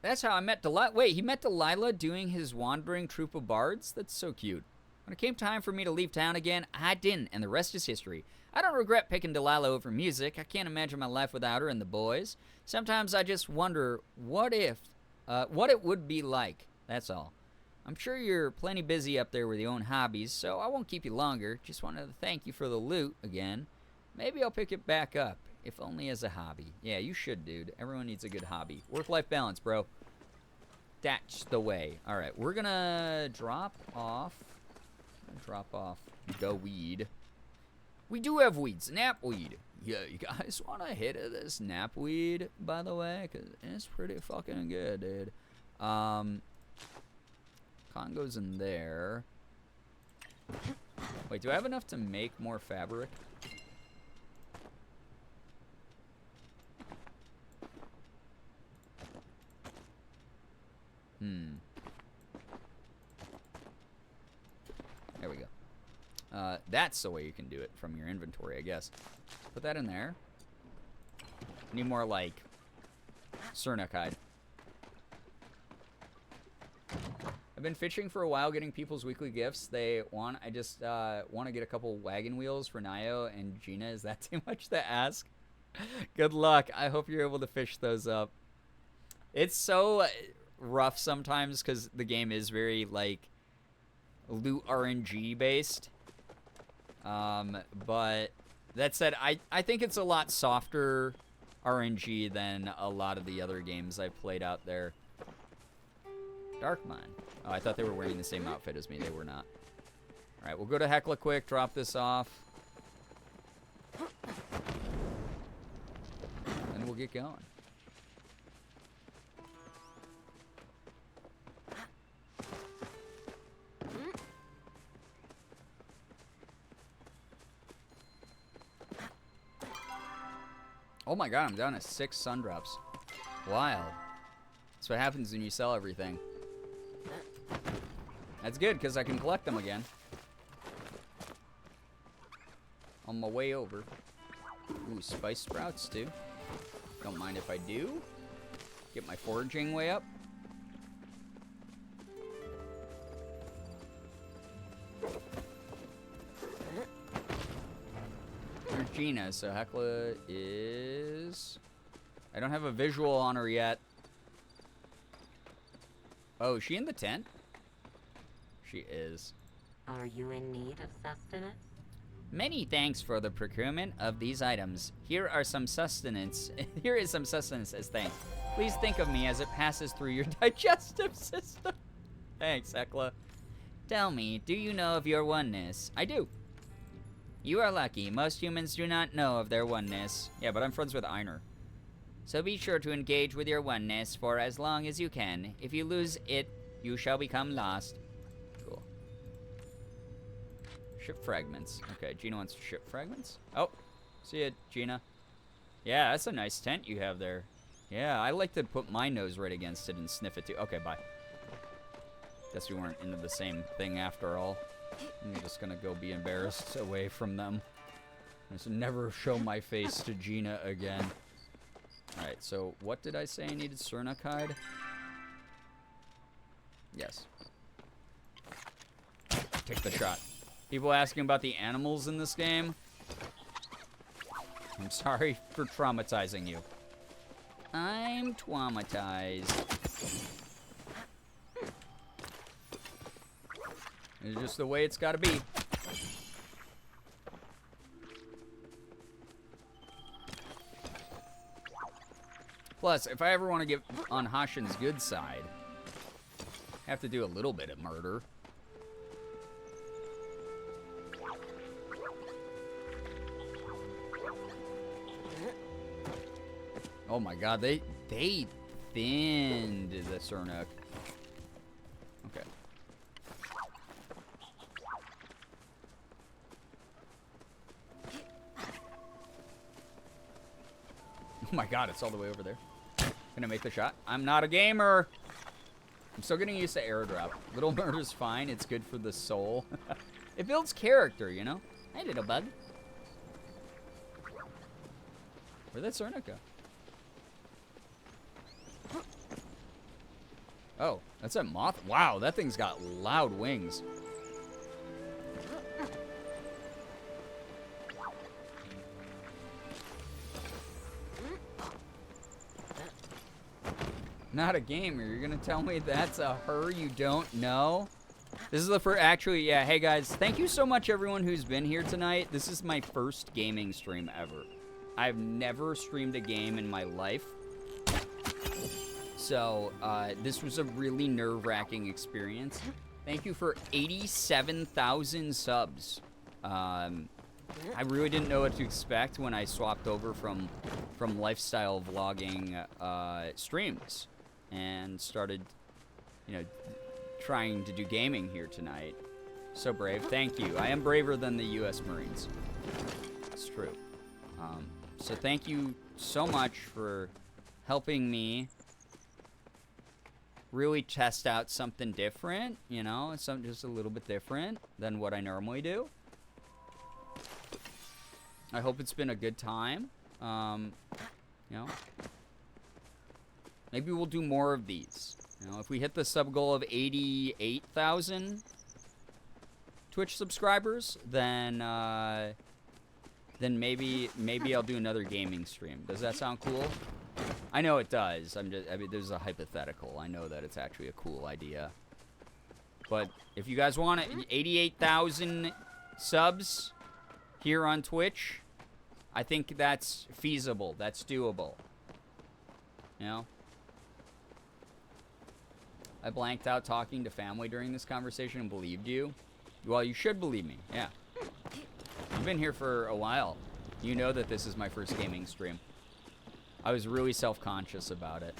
That's how I met Delilah. Wait, he met Delilah doing his wandering troupe of bards? That's so cute. When it came time for me to leave town again, I didn't, and the rest is history. I don't regret picking Delilah over music. I can't imagine my life without her and the boys. Sometimes I just wonder what it would be like. That's all. I'm sure you're plenty busy up there with your own hobbies, so I won't keep you longer. Just wanted to thank you for the loot again. Maybe I'll pick it back up, if only as a hobby. Yeah, you should, dude. Everyone needs a good hobby. Work-life balance, bro. That's the way. All right, we're gonna drop off the weed. We do have weed, snapweed. Yeah, you guys want a hit of this snapweed, by the way? Because it's pretty fucking good, dude. Con goes in there. Wait, do I have enough to make more fabric? There we go. That's the way you can do it from your inventory, I guess. Put that in there. Need more, like, Cernic hide. I've been fishing for a while, getting people's weekly gifts they want. I just want to get a couple wagon wheels for Nayo and Gina. Is that too much to ask? Good luck. I hope you're able to fish those up. It's so rough sometimes because the game is very, like, loot RNG based. But that said, I think it's a lot softer RNG than a lot of the other games I've played out there. Darkmine. Oh, I thought they were wearing the same outfit as me. They were not. Alright, we'll go to Hecla quick, drop this off. And we'll get going. Oh my god, I'm down to 6 sun drops. Wild. That's what happens when you sell everything. That's good, because I can collect them again. On my way over. Ooh, spice sprouts, too. Don't mind if I do. Get my foraging way up. There's Gina, so Hecla is... I don't have a visual on her yet. Oh, is she in the tent? She is. Are you in need of sustenance? Many thanks for the procurement of these items. Here is some sustenance as thanks. Please think of me as it passes through your digestive system. Thanks, Hecla. Tell me, do you know of your oneness? I do. You are lucky. Most humans do not know of their oneness. Yeah, but I'm friends with Einar. So be sure to engage with your oneness for as long as you can. If you lose it, you shall become lost. Cool. Ship fragments. Okay, Gina wants to ship fragments. Oh, see it, Gina. Yeah, that's a nice tent you have there. Yeah, I like to put my nose right against it and sniff it too. Okay, bye. Guess we weren't into the same thing after all. I'm just gonna go be embarrassed away from them. Just never show my face to Gina again. Alright, so what did I say I needed? Cernic hide? Yes. Take the shot. People asking about the animals in this game. I'm sorry for traumatizing you. I'm traumatized. It's just the way it's gotta be. Plus, if I ever want to get on Hashin's good side, Have to do a little bit of murder. Oh my god, they thinned the Sernuk. Okay. Oh my god, it's all the way over there. Can I make the shot? I'm not a gamer. I'm still getting used to airdrop. Little murder's fine. It's good for the soul. It builds character, you know? Hey, little bug. Where'd that Sernuk go? Oh, that's a moth. Wow, that thing's got loud wings. Not a gamer. You're gonna tell me that's a her you don't know? This is the first, actually, yeah, hey guys, thank you so much everyone who's been here tonight. This is my first gaming stream ever. I've never streamed a game in my life. So, this was a really nerve-wracking experience. Thank you for 87,000 subs. I really didn't know what to expect when I swapped over from lifestyle vlogging streams and started, you know, trying to do gaming here tonight. So brave. Thank you. I am braver than the U.S. Marines. It's true. So thank you so much for helping me really test out something different, you know, something just a little bit different than what I normally do. I hope it's been a good time. You know, maybe we'll do more of these. You know, if we hit the sub goal of 88,000 Twitch subscribers, then maybe I'll do another gaming stream. Does that sound cool? I know it does. I mean, there's a hypothetical. I know that it's actually a cool idea. But if you guys want it, 88,000 subs here on Twitch, I think that's feasible. That's doable. You know? I blanked out talking to family during this conversation and believed you. Well, you should believe me. Yeah. You've been here for a while. You know that this is my first gaming stream. I was really self-conscious about it.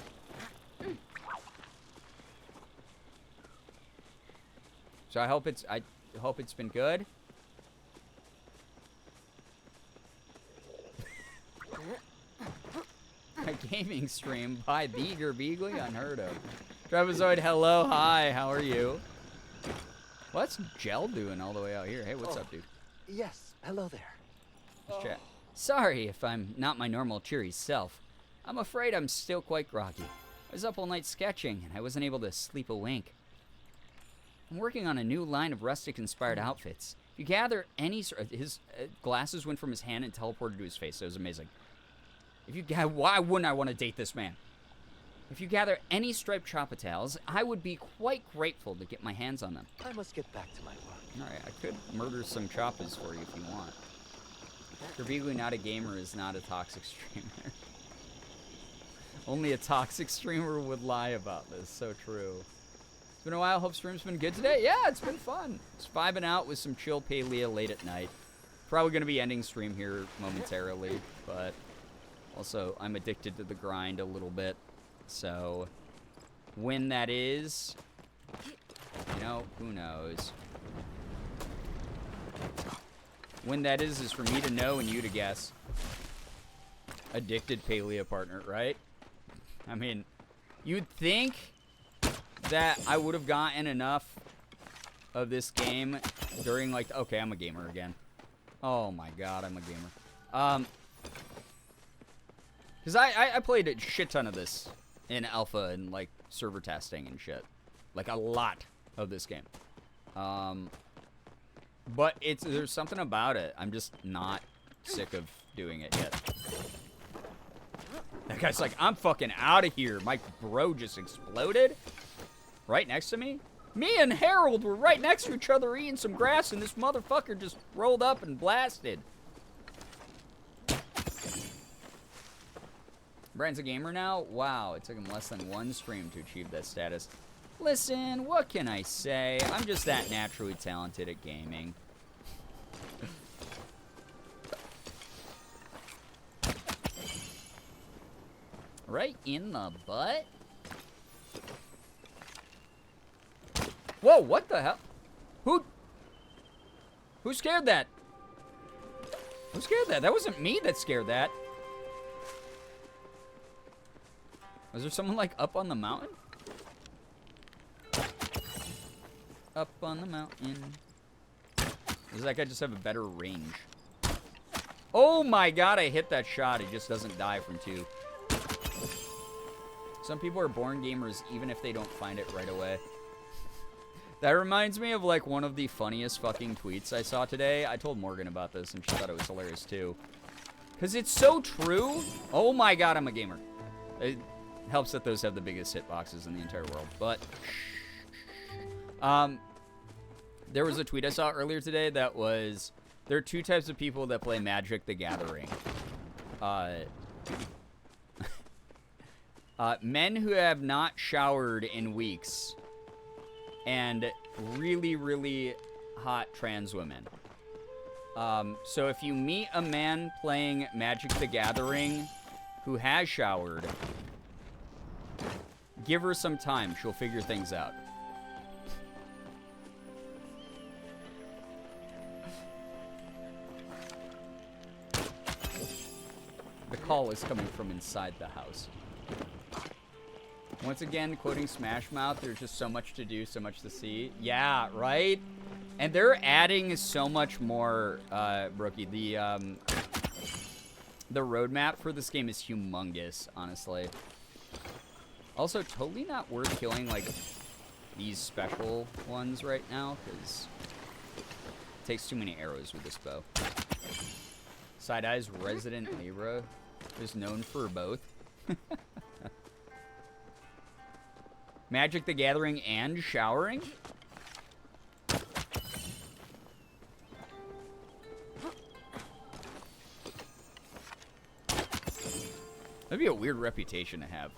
So I hope it's been good. A gaming stream by the Girbeagly, unheard of. Trapezoid, hello, hi, how are you? What's Gel doing all the way out here? Hey, what's up, dude? Yes, hello there. Let's chat. Sorry if I'm not my normal cheery self. I'm afraid I'm still quite groggy. I was up all night sketching, and I wasn't able to sleep a wink. I'm working on a new line of rustic-inspired outfits. If you gather any... His glasses went from his hand and teleported to his face. It was amazing. Why wouldn't I want to date this man? If you gather any striped chopatails, I would be quite grateful to get my hands on them. I must get back to my work. Alright, I could murder some choppas for you if you want. Girbeagly not a gamer is not a toxic streamer. Only a toxic streamer would lie about this. So true. It's been a while. Hope stream's been good today. Yeah, it's been fun. Just vibing out with some chill palia late at night. Probably going to be ending stream here momentarily, but also I'm addicted to the grind a little bit. So when that is, you know, who knows? When that is for me to know and you to guess. Addicted palia partner, right? I mean, you'd think that I would have gotten enough of this game during, like, okay, I'm a gamer again. Oh my god, I'm a gamer. Because I played a shit ton of this in alpha and, like, server testing and shit. Like, a lot of this game. But there's something about it. I'm just not sick of doing it yet. That guy's like, I'm fucking out of here. My bro just exploded right next to me. Me and Harold were right next to each other eating some grass, and this motherfucker just rolled up and blasted. Brand's a gamer now? Wow, it took him less than one stream to achieve that status. Listen, what can I say? I'm just that naturally talented at gaming. Right in the butt? Whoa, what the hell? Who scared that? Who scared that? That wasn't me that scared that. Was there someone, like, up on the mountain? Up on the mountain. Does that guy just have a better range? Oh my god, I hit that shot. He just doesn't die from 2. Some people are born gamers even if they don't find it right away. That reminds me of, like, one of the funniest fucking tweets I saw today. I told Morgan about this, and she thought it was hilarious, too. Because it's so true. Oh my god, I'm a gamer. It helps that those have the biggest hitboxes in the entire world. But, there was a tweet I saw earlier today that was, there are 2 types of people that play Magic the Gathering. Men who have not showered in weeks, and really, really hot trans women. So if you meet a man playing Magic the Gathering who has showered, give her some time. She'll figure things out. The call is coming from inside the house. Once again, quoting Smash Mouth, there's just so much to do, so much to see. Yeah, right? And they're adding so much more, Brookie. The roadmap for this game is humongous, honestly. Also, totally not worth killing, like, these special ones right now, because it takes too many arrows with this bow. Side-Eye's Resident Libra is known for both. Magic the Gathering and showering? That'd be a weird reputation to have.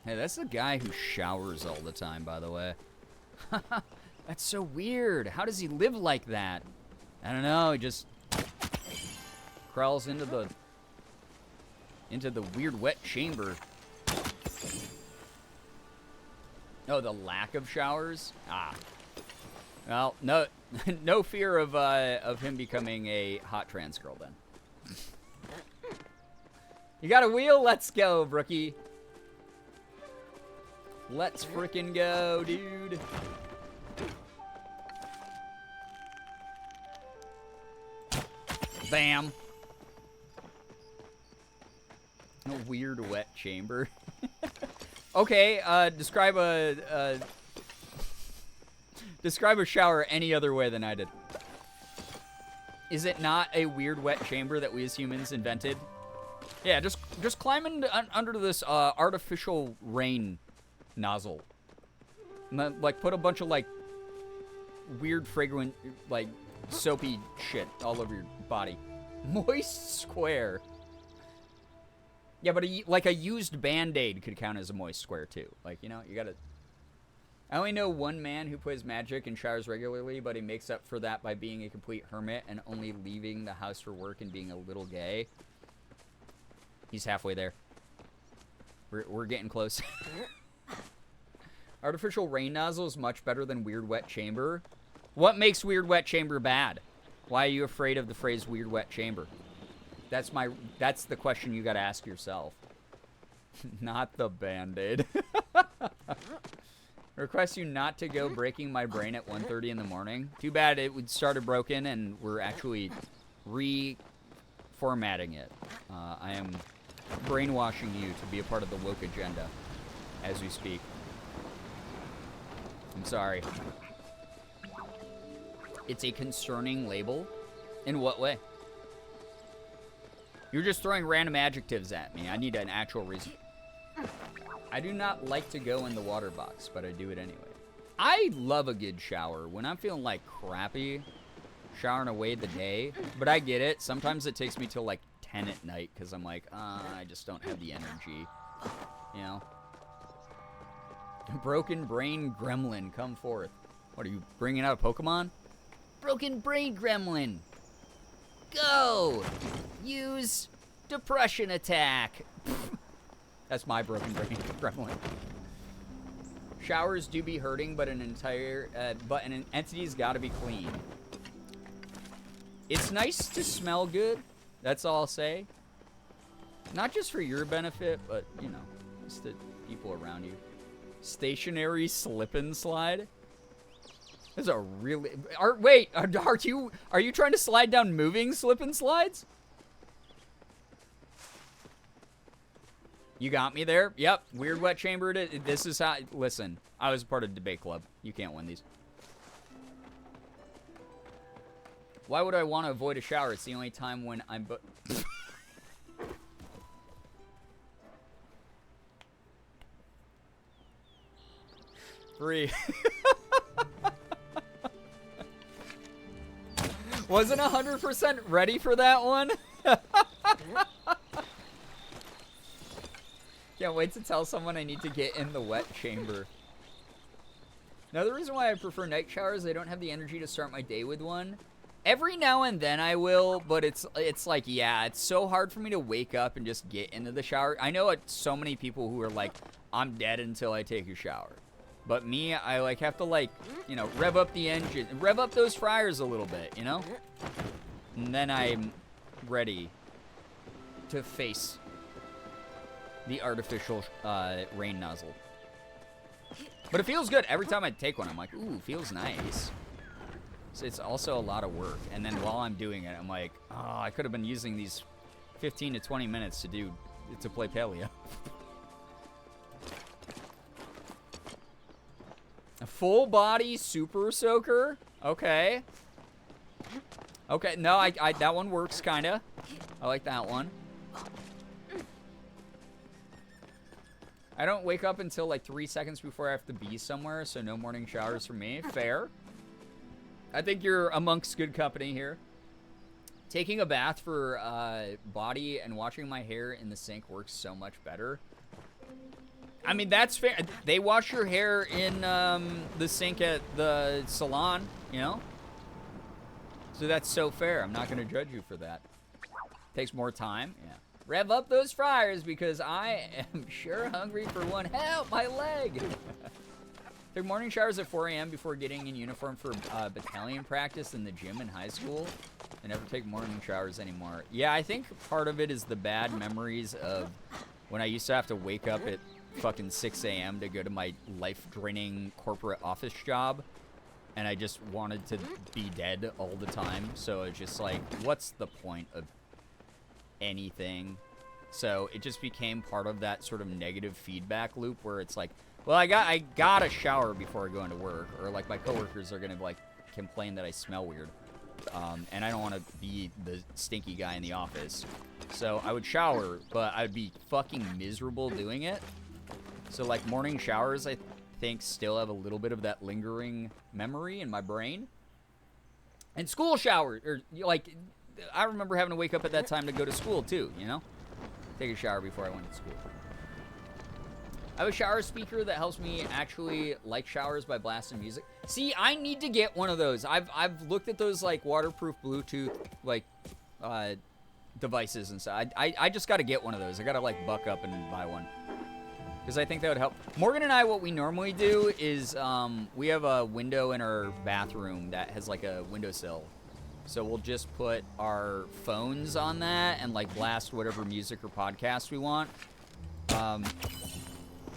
Hey, that's the guy who showers all the time, by the way. That's so weird. How does he live like that? I don't know. He just crawls into the weird wet chamber. Oh, the lack of showers? Ah. Well, no, no fear of him becoming a hot trans girl then. You got a wheel? Let's go, Brookie. Let's frickin' go, dude. Bam. A weird wet chamber. Okay, describe a shower any other way than I did. Is it not a weird wet chamber that we as humans invented? Yeah, just climb under this artificial rain nozzle. And then, like, put a bunch of, like, weird fragrant, like, soapy shit all over your body. Moist square. Yeah, but like a used Band-Aid could count as a moist square, too. Like, you know, you gotta... I only know one man who plays Magic and showers regularly, but he makes up for that by being a complete hermit and only leaving the house for work and being a little gay. He's halfway there. We're getting close. Artificial rain nozzle is much better than weird wet chamber. What makes weird wet chamber bad? Why are you afraid of the phrase weird wet chamber? That's the question you gotta ask yourself. Not the Band-Aid. Request you not to go breaking my brain at 1:30 in the morning. Too bad it would started broken and we're actually reformatting it. I am brainwashing you to be a part of the woke agenda as we speak. I'm sorry. It's a concerning label. In what way? You're just throwing random adjectives at me. I need an actual reason. I do not like to go in the water box, but I do it anyway. I love a good shower. When I'm feeling, like, crappy, showering away the day. But I get it. Sometimes it takes me till, like, 10 at night because I'm like, I just don't have the energy. You know? Broken Brain Gremlin, come forth. What, are you bringing out a Pokemon? Broken Brain Gremlin. Go! Use Depression Attack. That's my Broken Brain Gremlin. Showers do be hurting, but an entity's got to be clean. It's nice to smell good. That's all I'll say. Not just for your benefit, but, you know, just the people around you. Stationary slip and slide. This is a really... Wait, are you trying to slide down moving slip and slides? You got me there? Yep. Weird wet chamber. This is how... Listen, I was part of debate club. You can't win these. Why would I want to avoid a shower? It's the only time when I'm... Free. Wasn't 100% ready for that one. Can't wait to tell someone I need to get in the wet chamber. Now, the reason why I prefer night showers, I don't have the energy to start my day with one. Every now and then I will, but it's like, yeah, it's so hard for me to wake up and just get into the shower. I know so many people who are like, I'm dead until I take a shower. But me, I like have to like, you know, rev up the engine, rev up those fryers a little bit, you know? And then I'm ready to face the artificial rain nozzle. But it feels good. Every time I take one, I'm like, ooh, feels nice. So it's also a lot of work. And then while I'm doing it, I'm like, oh, I could have been using these 15 to 20 minutes to play palia. A full body super soaker? Okay. Okay, no, I that one works kinda. I like that one. I don't wake up until like 3 seconds before I have to be somewhere, so no morning showers for me. Fair. I think you're amongst good company here. Taking a bath for body and washing my hair in the sink works so much better. I mean, that's fair. They wash your hair in the sink at the salon, you know? So that's so fair. I'm not going to judge you for that. Takes more time. Yeah. Rev up those fryers because I am sure hungry for one. Help, my leg! Took morning showers at 4 a.m. before getting in uniform for battalion practice in the gym in high school. I never take morning showers anymore. Yeah, I think part of it is the bad memories of when I used to have to wake up at fucking 6 a.m. to go to my life-draining corporate office job. And I just wanted to be dead all the time. So it's just like, what's the point of anything? So it just became part of that sort of negative feedback loop where it's like, well, I gotta shower before I go into work, or like my coworkers are gonna like complain that I smell weird, and I don't want to be the stinky guy in the office. So I would shower, but I'd be fucking miserable doing it. So like morning showers, I think still have a little bit of that lingering memory in my brain. And school showers, or like, I remember having to wake up at that time to go to school too, you know? Take a shower before I went to school. I have a shower speaker that helps me actually like showers by blasting music. See, I need to get one of those. I've looked at those like waterproof Bluetooth like devices and stuff. I just got to get one of those. I got to like buck up and buy one. Because I think that would help. Morgan and I, what we normally do is we have a window in our bathroom that has like a windowsill. So we'll just put our phones on that and like blast whatever music or podcast we want.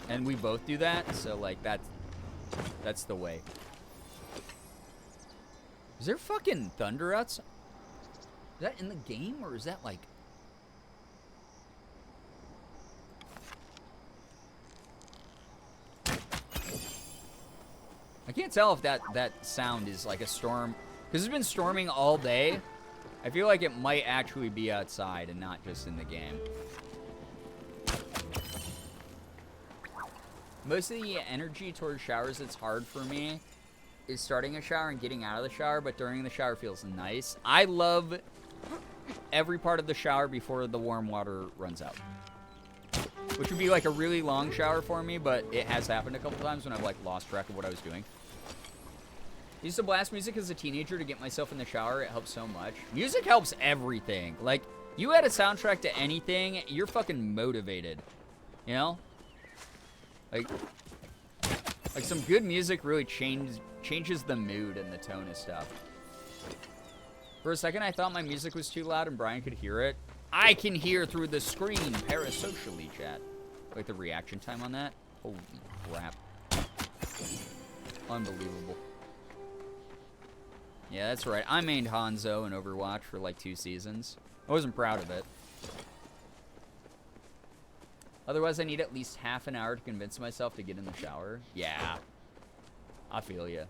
And we both do that, so like that's the way. Is there fucking thunder outside? Is that in the game, or is that like... I can't tell if that sound is like a storm, because it's been storming all day. I feel like it might actually be outside and not just in the game. Most of the energy towards showers that's hard for me is starting a shower and getting out of the shower, but during the shower feels nice. I love every part of the shower before the warm water runs out. which would be like a really long shower for me, but it has happened a couple times when I've like lost track of what I was doing. I used to blast music as a teenager to get myself in the shower. It helps so much. Music helps everything. Like, you add a soundtrack to anything, you're fucking motivated. You know? Like some good music really changes the mood and the tone of stuff. For a second, I thought my music was too loud and Brian could hear it. I can hear through the screen parasocially, chat. Like the reaction time on that. Holy crap. Unbelievable. Yeah, that's right. I mained Hanzo in Overwatch for like 2 seasons. I wasn't proud of it. Otherwise, I need at least half an hour to convince myself to get in the shower. Yeah. I feel ya.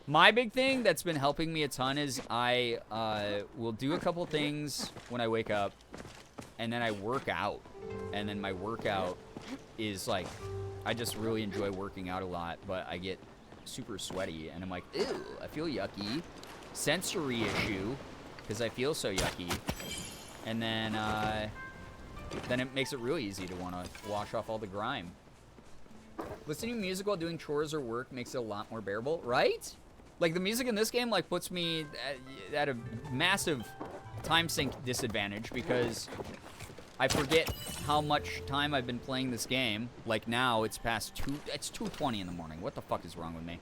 My big thing that's been helping me a ton is I will do a couple things when I wake up, and then I work out. And then my workout is like, I just really enjoy working out a lot, but I get super sweaty, and I'm like, ew, I feel yucky. Sensory issue, because I feel so yucky. And then it makes it really easy to want to wash off all the grime. Listening to music while doing chores or work makes it a lot more bearable, right? Like, the music in this game, like, puts me at a massive time sink disadvantage because I forget how much time I've been playing this game. Like, now it's past it's 2:20 in the morning. What the fuck is wrong with me?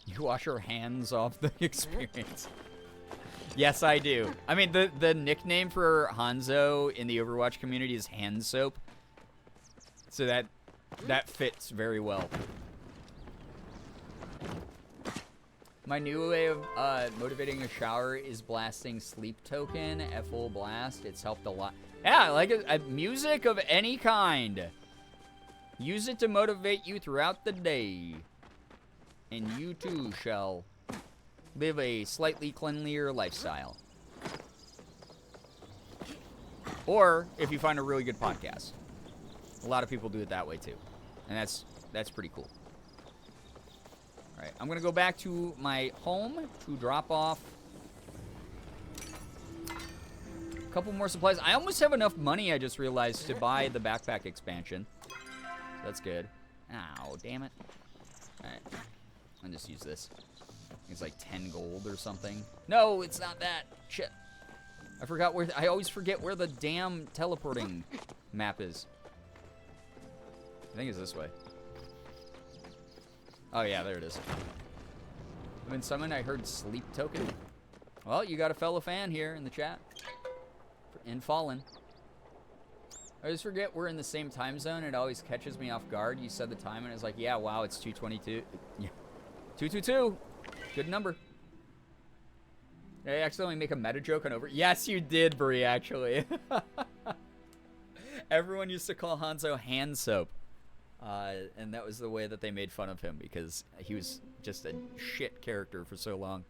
You wash your hands off the experience. Yes, I do. I mean, the nickname for Hanzo in the Overwatch community is hand soap. So that fits very well. My new way of motivating a shower is blasting Sleep Token, FO Blast. It's helped a lot. Yeah, like a music of any kind. Use it to motivate you throughout the day. And you too shall live a slightly cleanlier lifestyle. Or if you find a really good podcast. A lot of people do it that way too. And that's pretty cool. All right, I'm going to go back to my home to drop off a couple more supplies. I almost have enough money, I just realized, to buy the backpack expansion. So that's good. Ow, damn it. All right. I'll just use this. It's like 10 gold or something. No, it's not that. Shit. I forgot where... I always forget where the damn teleporting map is. I think it's this way. Oh, yeah, there it is. I've been summoned. I heard Sleep Token. Well, you got a fellow fan here in the chat. In Fallen. I always forget we're in the same time zone. It always catches me off guard. You said the time, and it's like, yeah, wow, it's 2:22. Yeah. 222. Good number. Did I accidentally make a meta joke on over? Yes, you did, Brie, actually. Everyone used to call Hanzo hand soap. And that was the way that they made fun of him because he was just a shit character for so long.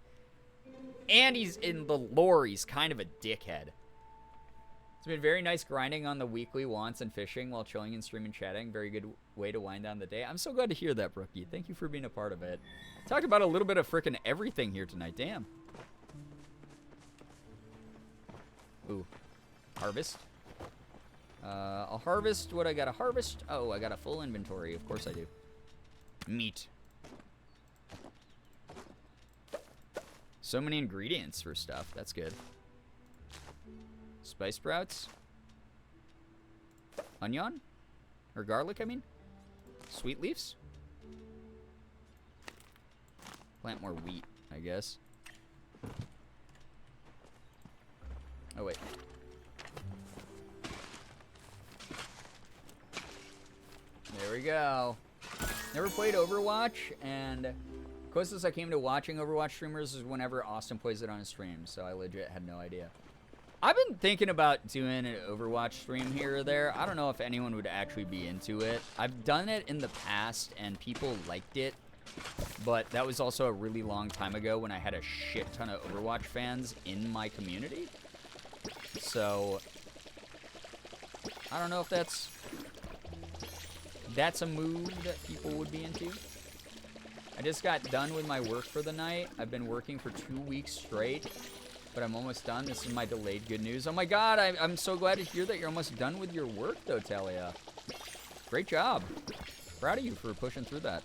And he's in the lore, he's kind of a dickhead. It's been very nice grinding on the weekly wants and fishing while chilling and streaming chatting. Very good way to wind down the day. I'm so glad to hear that, Brookie. Thank you for being a part of it. Talked about a little bit of frickin' everything here tonight. Damn. Ooh. Harvest. I'll harvest what I gotta harvest. Oh, I got a full inventory. Of course I do. Meat. So many ingredients for stuff. That's good. Spice sprouts. Onion? Or garlic, I mean? Sweet leaves? Plant more wheat, I guess. Oh, wait. There we go. Never played Overwatch, and closest I came to watching Overwatch streamers is whenever Austin plays it on his stream, so I legit had no idea. I've been thinking about doing an Overwatch stream here or there. I don't know if anyone would actually be into it. I've done it in the past, and people liked it, but that was also a really long time ago when I had a shit ton of Overwatch fans in my community. So, I don't know if that's a move that people would be into. I just got done with my work for the night. I've been working for 2 weeks straight. but I'm almost done. This is my delayed good news. Oh my god, I'm so glad to hear that you're almost done with your work, though, Talia. Great job. Proud of you for pushing through that.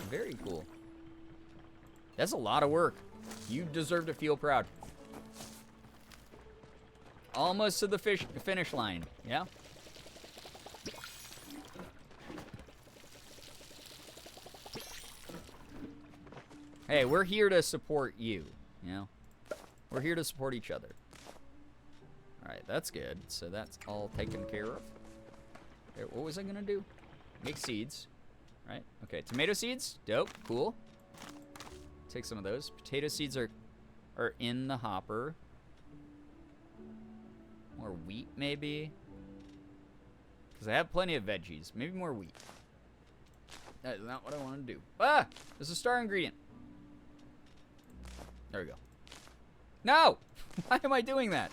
Very cool. That's a lot of work. You deserve to feel proud. Almost to the finish line, yeah? Hey, we're here to support you, you know? We're here to support each other. Alright, that's good. So that's all taken care of. Okay, what was I gonna do? Make seeds. Right? Okay, tomato seeds. Dope. Cool. Take some of those. Potato seeds are in the hopper. More wheat, maybe? Because I have plenty of veggies. Maybe more wheat. That is not what I want to do. Ah! There's a star ingredient. There we go. No! Why am I doing that?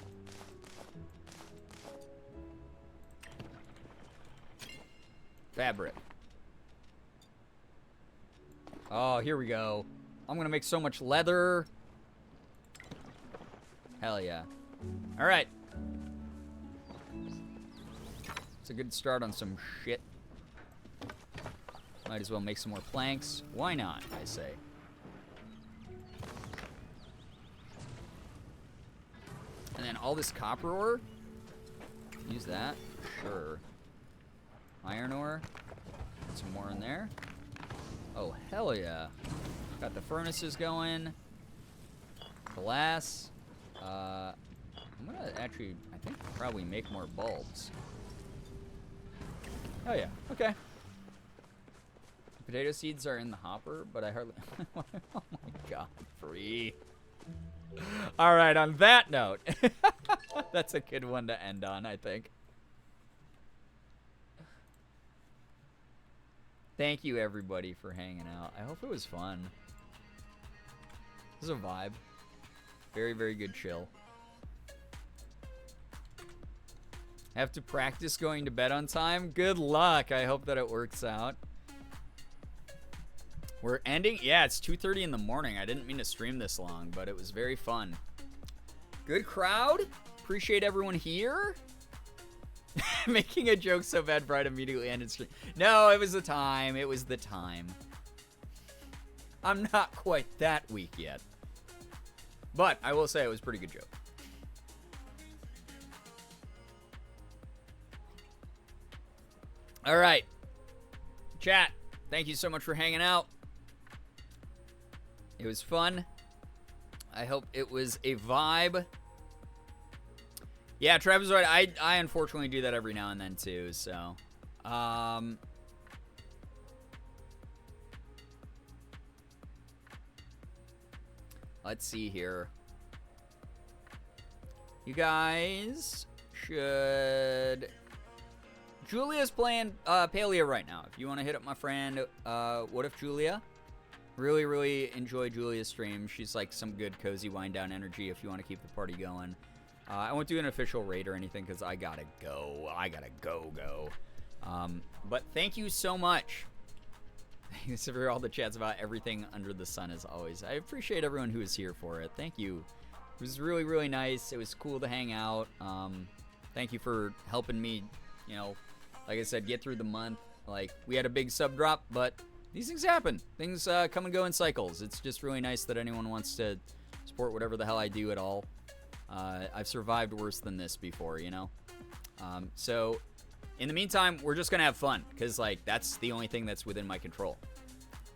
Fabric. Oh, here we go. I'm gonna make so much leather. Hell yeah. Alright. It's a good start on some shit. Might as well make some more planks. Why not, I say. And then all this copper ore. Use that. Sure. Iron ore. Put some more in there. Oh, hell yeah. Got the furnaces going. Glass. I'm gonna actually, I think, probably make more bulbs. Oh, yeah. Okay. Potato seeds are in the hopper, but I hardly... Oh, my God. Free. All right, on that note, that's a good one to end on, I think. Thank you, everybody, for hanging out. I hope it was fun. This is a vibe. Very, very good chill. Have to practice going to bed on time? Good luck. I hope that it works out. We're ending? Yeah, it's 2:30 in the morning. I didn't mean to stream this long, but it was very fun. Good crowd. Appreciate everyone here. Making a joke so bad, Bright immediately ended stream. No, it was the time. It was the time. I'm not quite that weak yet. But I will say it was a pretty good joke. All right. Chat, thank you so much for hanging out. It was fun. I hope it was a vibe. Yeah, Trapezoid, I unfortunately do that every now and then too, so. Let's see here. You guys should... Julia's playing Palia right now. If you want to hit up my friend, What If Julia? Really, really enjoy Julia's stream. She's like some good cozy wind down energy if you want to keep the party going. I won't do an official raid or anything because I gotta go. But thank you so much. Thanks for all the chats about everything under the sun as always. I appreciate everyone who is here for it. Thank you. It was really, really nice. It was cool to hang out. Thank you for helping me, you know, like I said, get through the month. Like, we had a big sub drop, but these things happen. Things come and go in cycles. It's just really nice that anyone wants to support whatever the hell I do at all. I've survived worse than this before, you know? So, in the meantime, we're just going to have fun, because, like, that's the only thing that's within my control.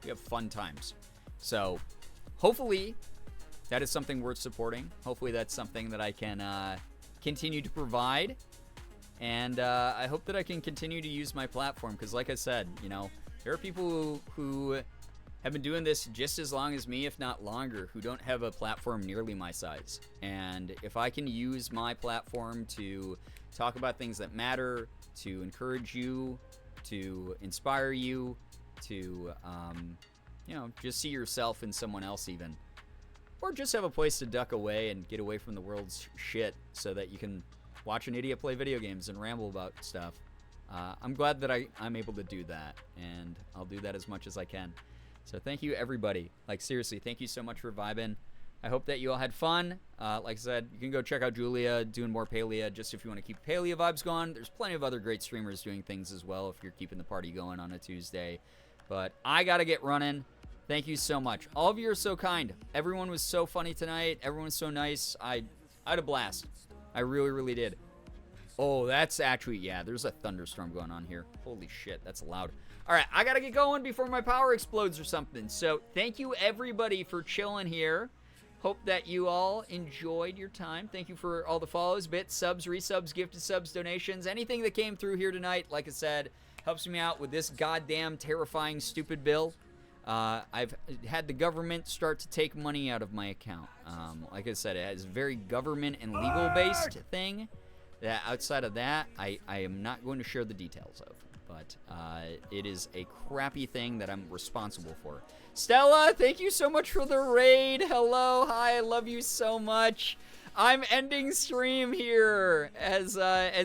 We have fun times. So, hopefully, that is something worth supporting. Hopefully, that's something that I can continue to provide. And I hope that I can continue to use my platform, because, like I said, you know, there are people who have been doing this just as long as me, if not longer, who don't have a platform nearly my size. And if I can use my platform to talk about things that matter, to encourage you, to inspire you, to, you know, just see yourself in someone else even. Or just have a place to duck away and get away from the world's shit so that you can watch an idiot play video games and ramble about stuff. I'm glad that I'm able to do that, and I'll do that as much as I can. So thank you, everybody. Like, seriously, thank you so much for vibing. I hope that you all had fun. Like I said, you can go check out Julia doing more Palia just if you want to keep Palia vibes going. There's plenty of other great streamers doing things as well if you're keeping the party going on a Tuesday. But I got to get running. Thank you so much. All of you are so kind. Everyone was so funny tonight. Everyone was so nice. I had a blast. I really, really did. Oh, that's actually, yeah, there's a thunderstorm going on here. Holy shit, that's loud. All right, I got to get going before my power explodes or something. So thank you, everybody, for chilling here. Hope that you all enjoyed your time. Thank you for all the follows, bits, subs, resubs, gifted subs, donations, anything that came through here tonight. Like I said, helps me out with this goddamn terrifying, stupid bill. I've had the government start to take money out of my account. Like I said, it is a very government and legal-based thing. That outside of that, I am not going to share the details of. But it is a crappy thing that I'm responsible for. Stella, thank you so much for the raid. Hello, hi, I love you so much. I'm ending stream here as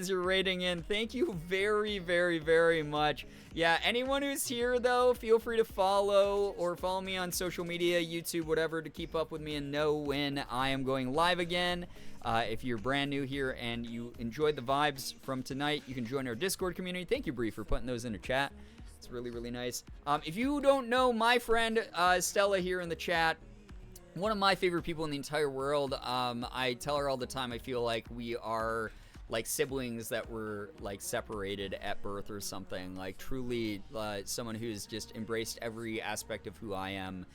you're raiding in. Thank you very, very, very much. Yeah, anyone who's here, though, feel free to follow or follow me on social media, YouTube, whatever, to keep up with me and know when I am going live again. If you're brand new here and you enjoyed the vibes from tonight, you can join our Discord community. Thank you, Bree, for putting those in the chat. It's really, really nice. If you don't know my friend Stella here in the chat, one of my favorite people in the entire world. I tell her all the time I feel like we are like siblings that were like separated at birth or something. Like truly someone who's just embraced every aspect of who I am.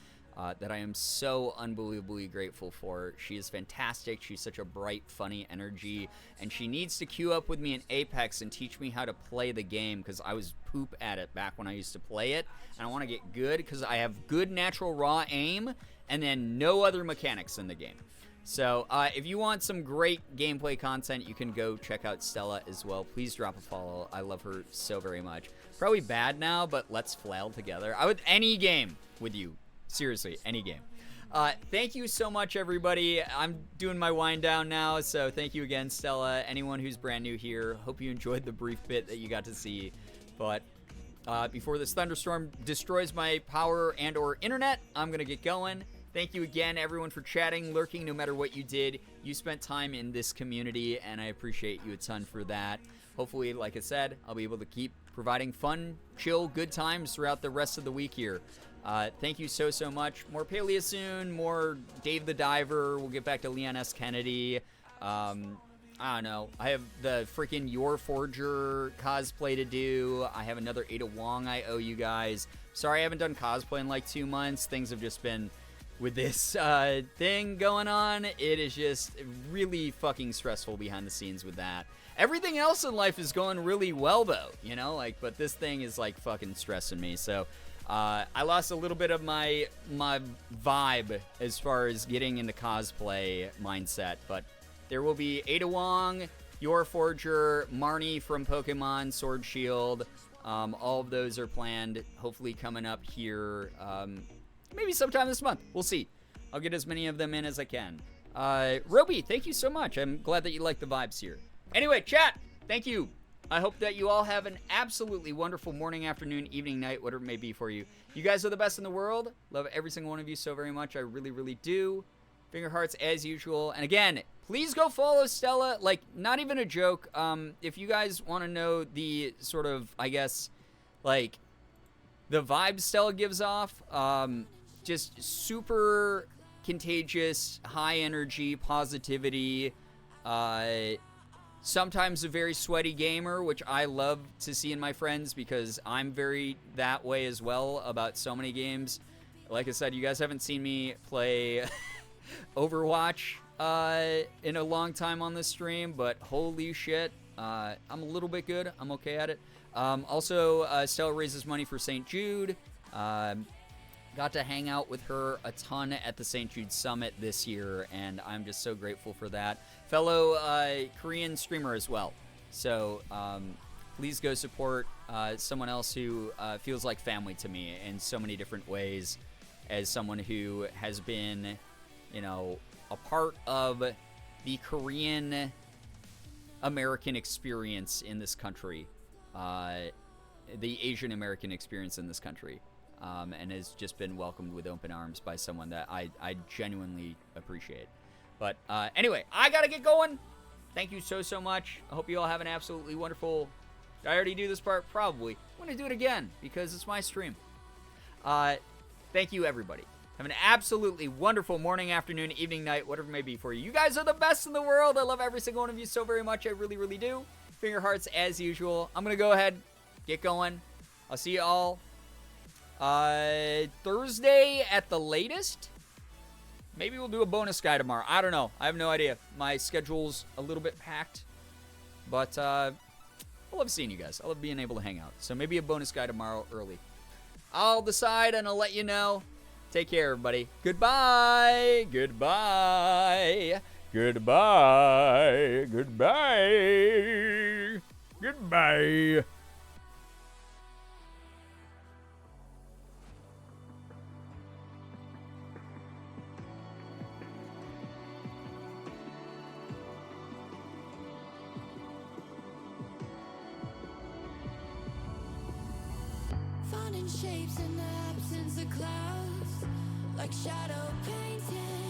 That I am so unbelievably grateful for. She is fantastic. She's such a bright, funny energy. And she needs to queue up with me in Apex and teach me how to play the game because I was poop at it back when I used to play it. And I want to get good because I have good natural raw aim and then no other mechanics in the game. So if you want some great gameplay content, you can go check out Stella as well. Please drop a follow. I love her so very much. Probably bad now, but let's flail together. I would any game with you. Seriously, any game. Thank you so much, everybody. I'm doing my wind down now, so thank you again, Stella. Anyone who's brand new here, hope you enjoyed the brief bit that you got to see. But before this thunderstorm destroys my power and or internet, I'm going to get going. Thank you again, everyone, for chatting, lurking, no matter what you did. You spent time in this community, and I appreciate you a ton for that. Hopefully, like I said, I'll be able to keep providing fun, chill, good times throughout the rest of the week here. Thank you so, so much. More Palia soon, more Dave the Diver. We'll get back to Leon S. Kennedy. I don't know. I have the freaking Your Forger cosplay to do. I have another Ada Wong I owe you guys. Sorry I haven't done cosplay in like 2 months. Things have just been... with this thing going on, it is just really fucking stressful behind the scenes with that. Everything else in life is going really well, though, you know? Like, but this thing is, like, fucking stressing me, so... I lost a little bit of my vibe as far as getting into cosplay mindset, but there will be Ada Wong, Your Forger, Marnie from Pokemon Sword Shield. All of those are planned, hopefully coming up here maybe sometime this month. We'll see. I'll get as many of them in as I can. Roby, thank you so much. I'm glad that you like the vibes here. Anyway, chat, thank you. I hope that you all have an absolutely wonderful morning, afternoon, evening, night, whatever it may be for you. You guys are the best in the world. Love every single one of you so very much. I really, really do. Finger hearts as usual. And again, please go follow Stella. Like, not even a joke. If you guys want to know the sort of, I guess, like, the vibe Stella gives off, just super contagious, high energy, positivity, sometimes a very sweaty gamer, which I love to see in my friends because I'm very that way as well about so many games. Like I said, you guys haven't seen me play Overwatch in a long time on this stream, but holy shit, I'm a little bit good. I'm okay at it. Also, Stella raises money for St. Jude. Got to hang out with her a ton at the St. Jude Summit this year, and I'm just so grateful for that. Fellow Korean streamer as well. So please go support someone else who feels like family to me in so many different ways, as someone who has been, you know, a part of the Korean American experience in this country, the Asian American experience in this country. and has just been welcomed with open arms by someone that I genuinely appreciate. But anyway, I got to get going. Thank you so, so much. I hope you all have an absolutely wonderful... Did I already do this part? Probably. I'm going to do it again because it's my stream. Thank you, everybody. Have an absolutely wonderful morning, afternoon, evening, night, whatever it may be for you. You guys are the best in the world. I love every single one of you so very much. I really, really do. Finger hearts as usual. I'm going to go ahead, get going. I'll see you all Thursday at the latest. Maybe we'll do a bonus guy tomorrow. I don't know. I have no idea. My schedule's a little bit packed. But I love seeing you guys. I love being able to hang out. So maybe a bonus guy tomorrow early. I'll decide and I'll let you know. Take care, everybody. Goodbye. Goodbye. Goodbye. Goodbye. Goodbye. Finding shapes in the absence of clouds, like shadow painting.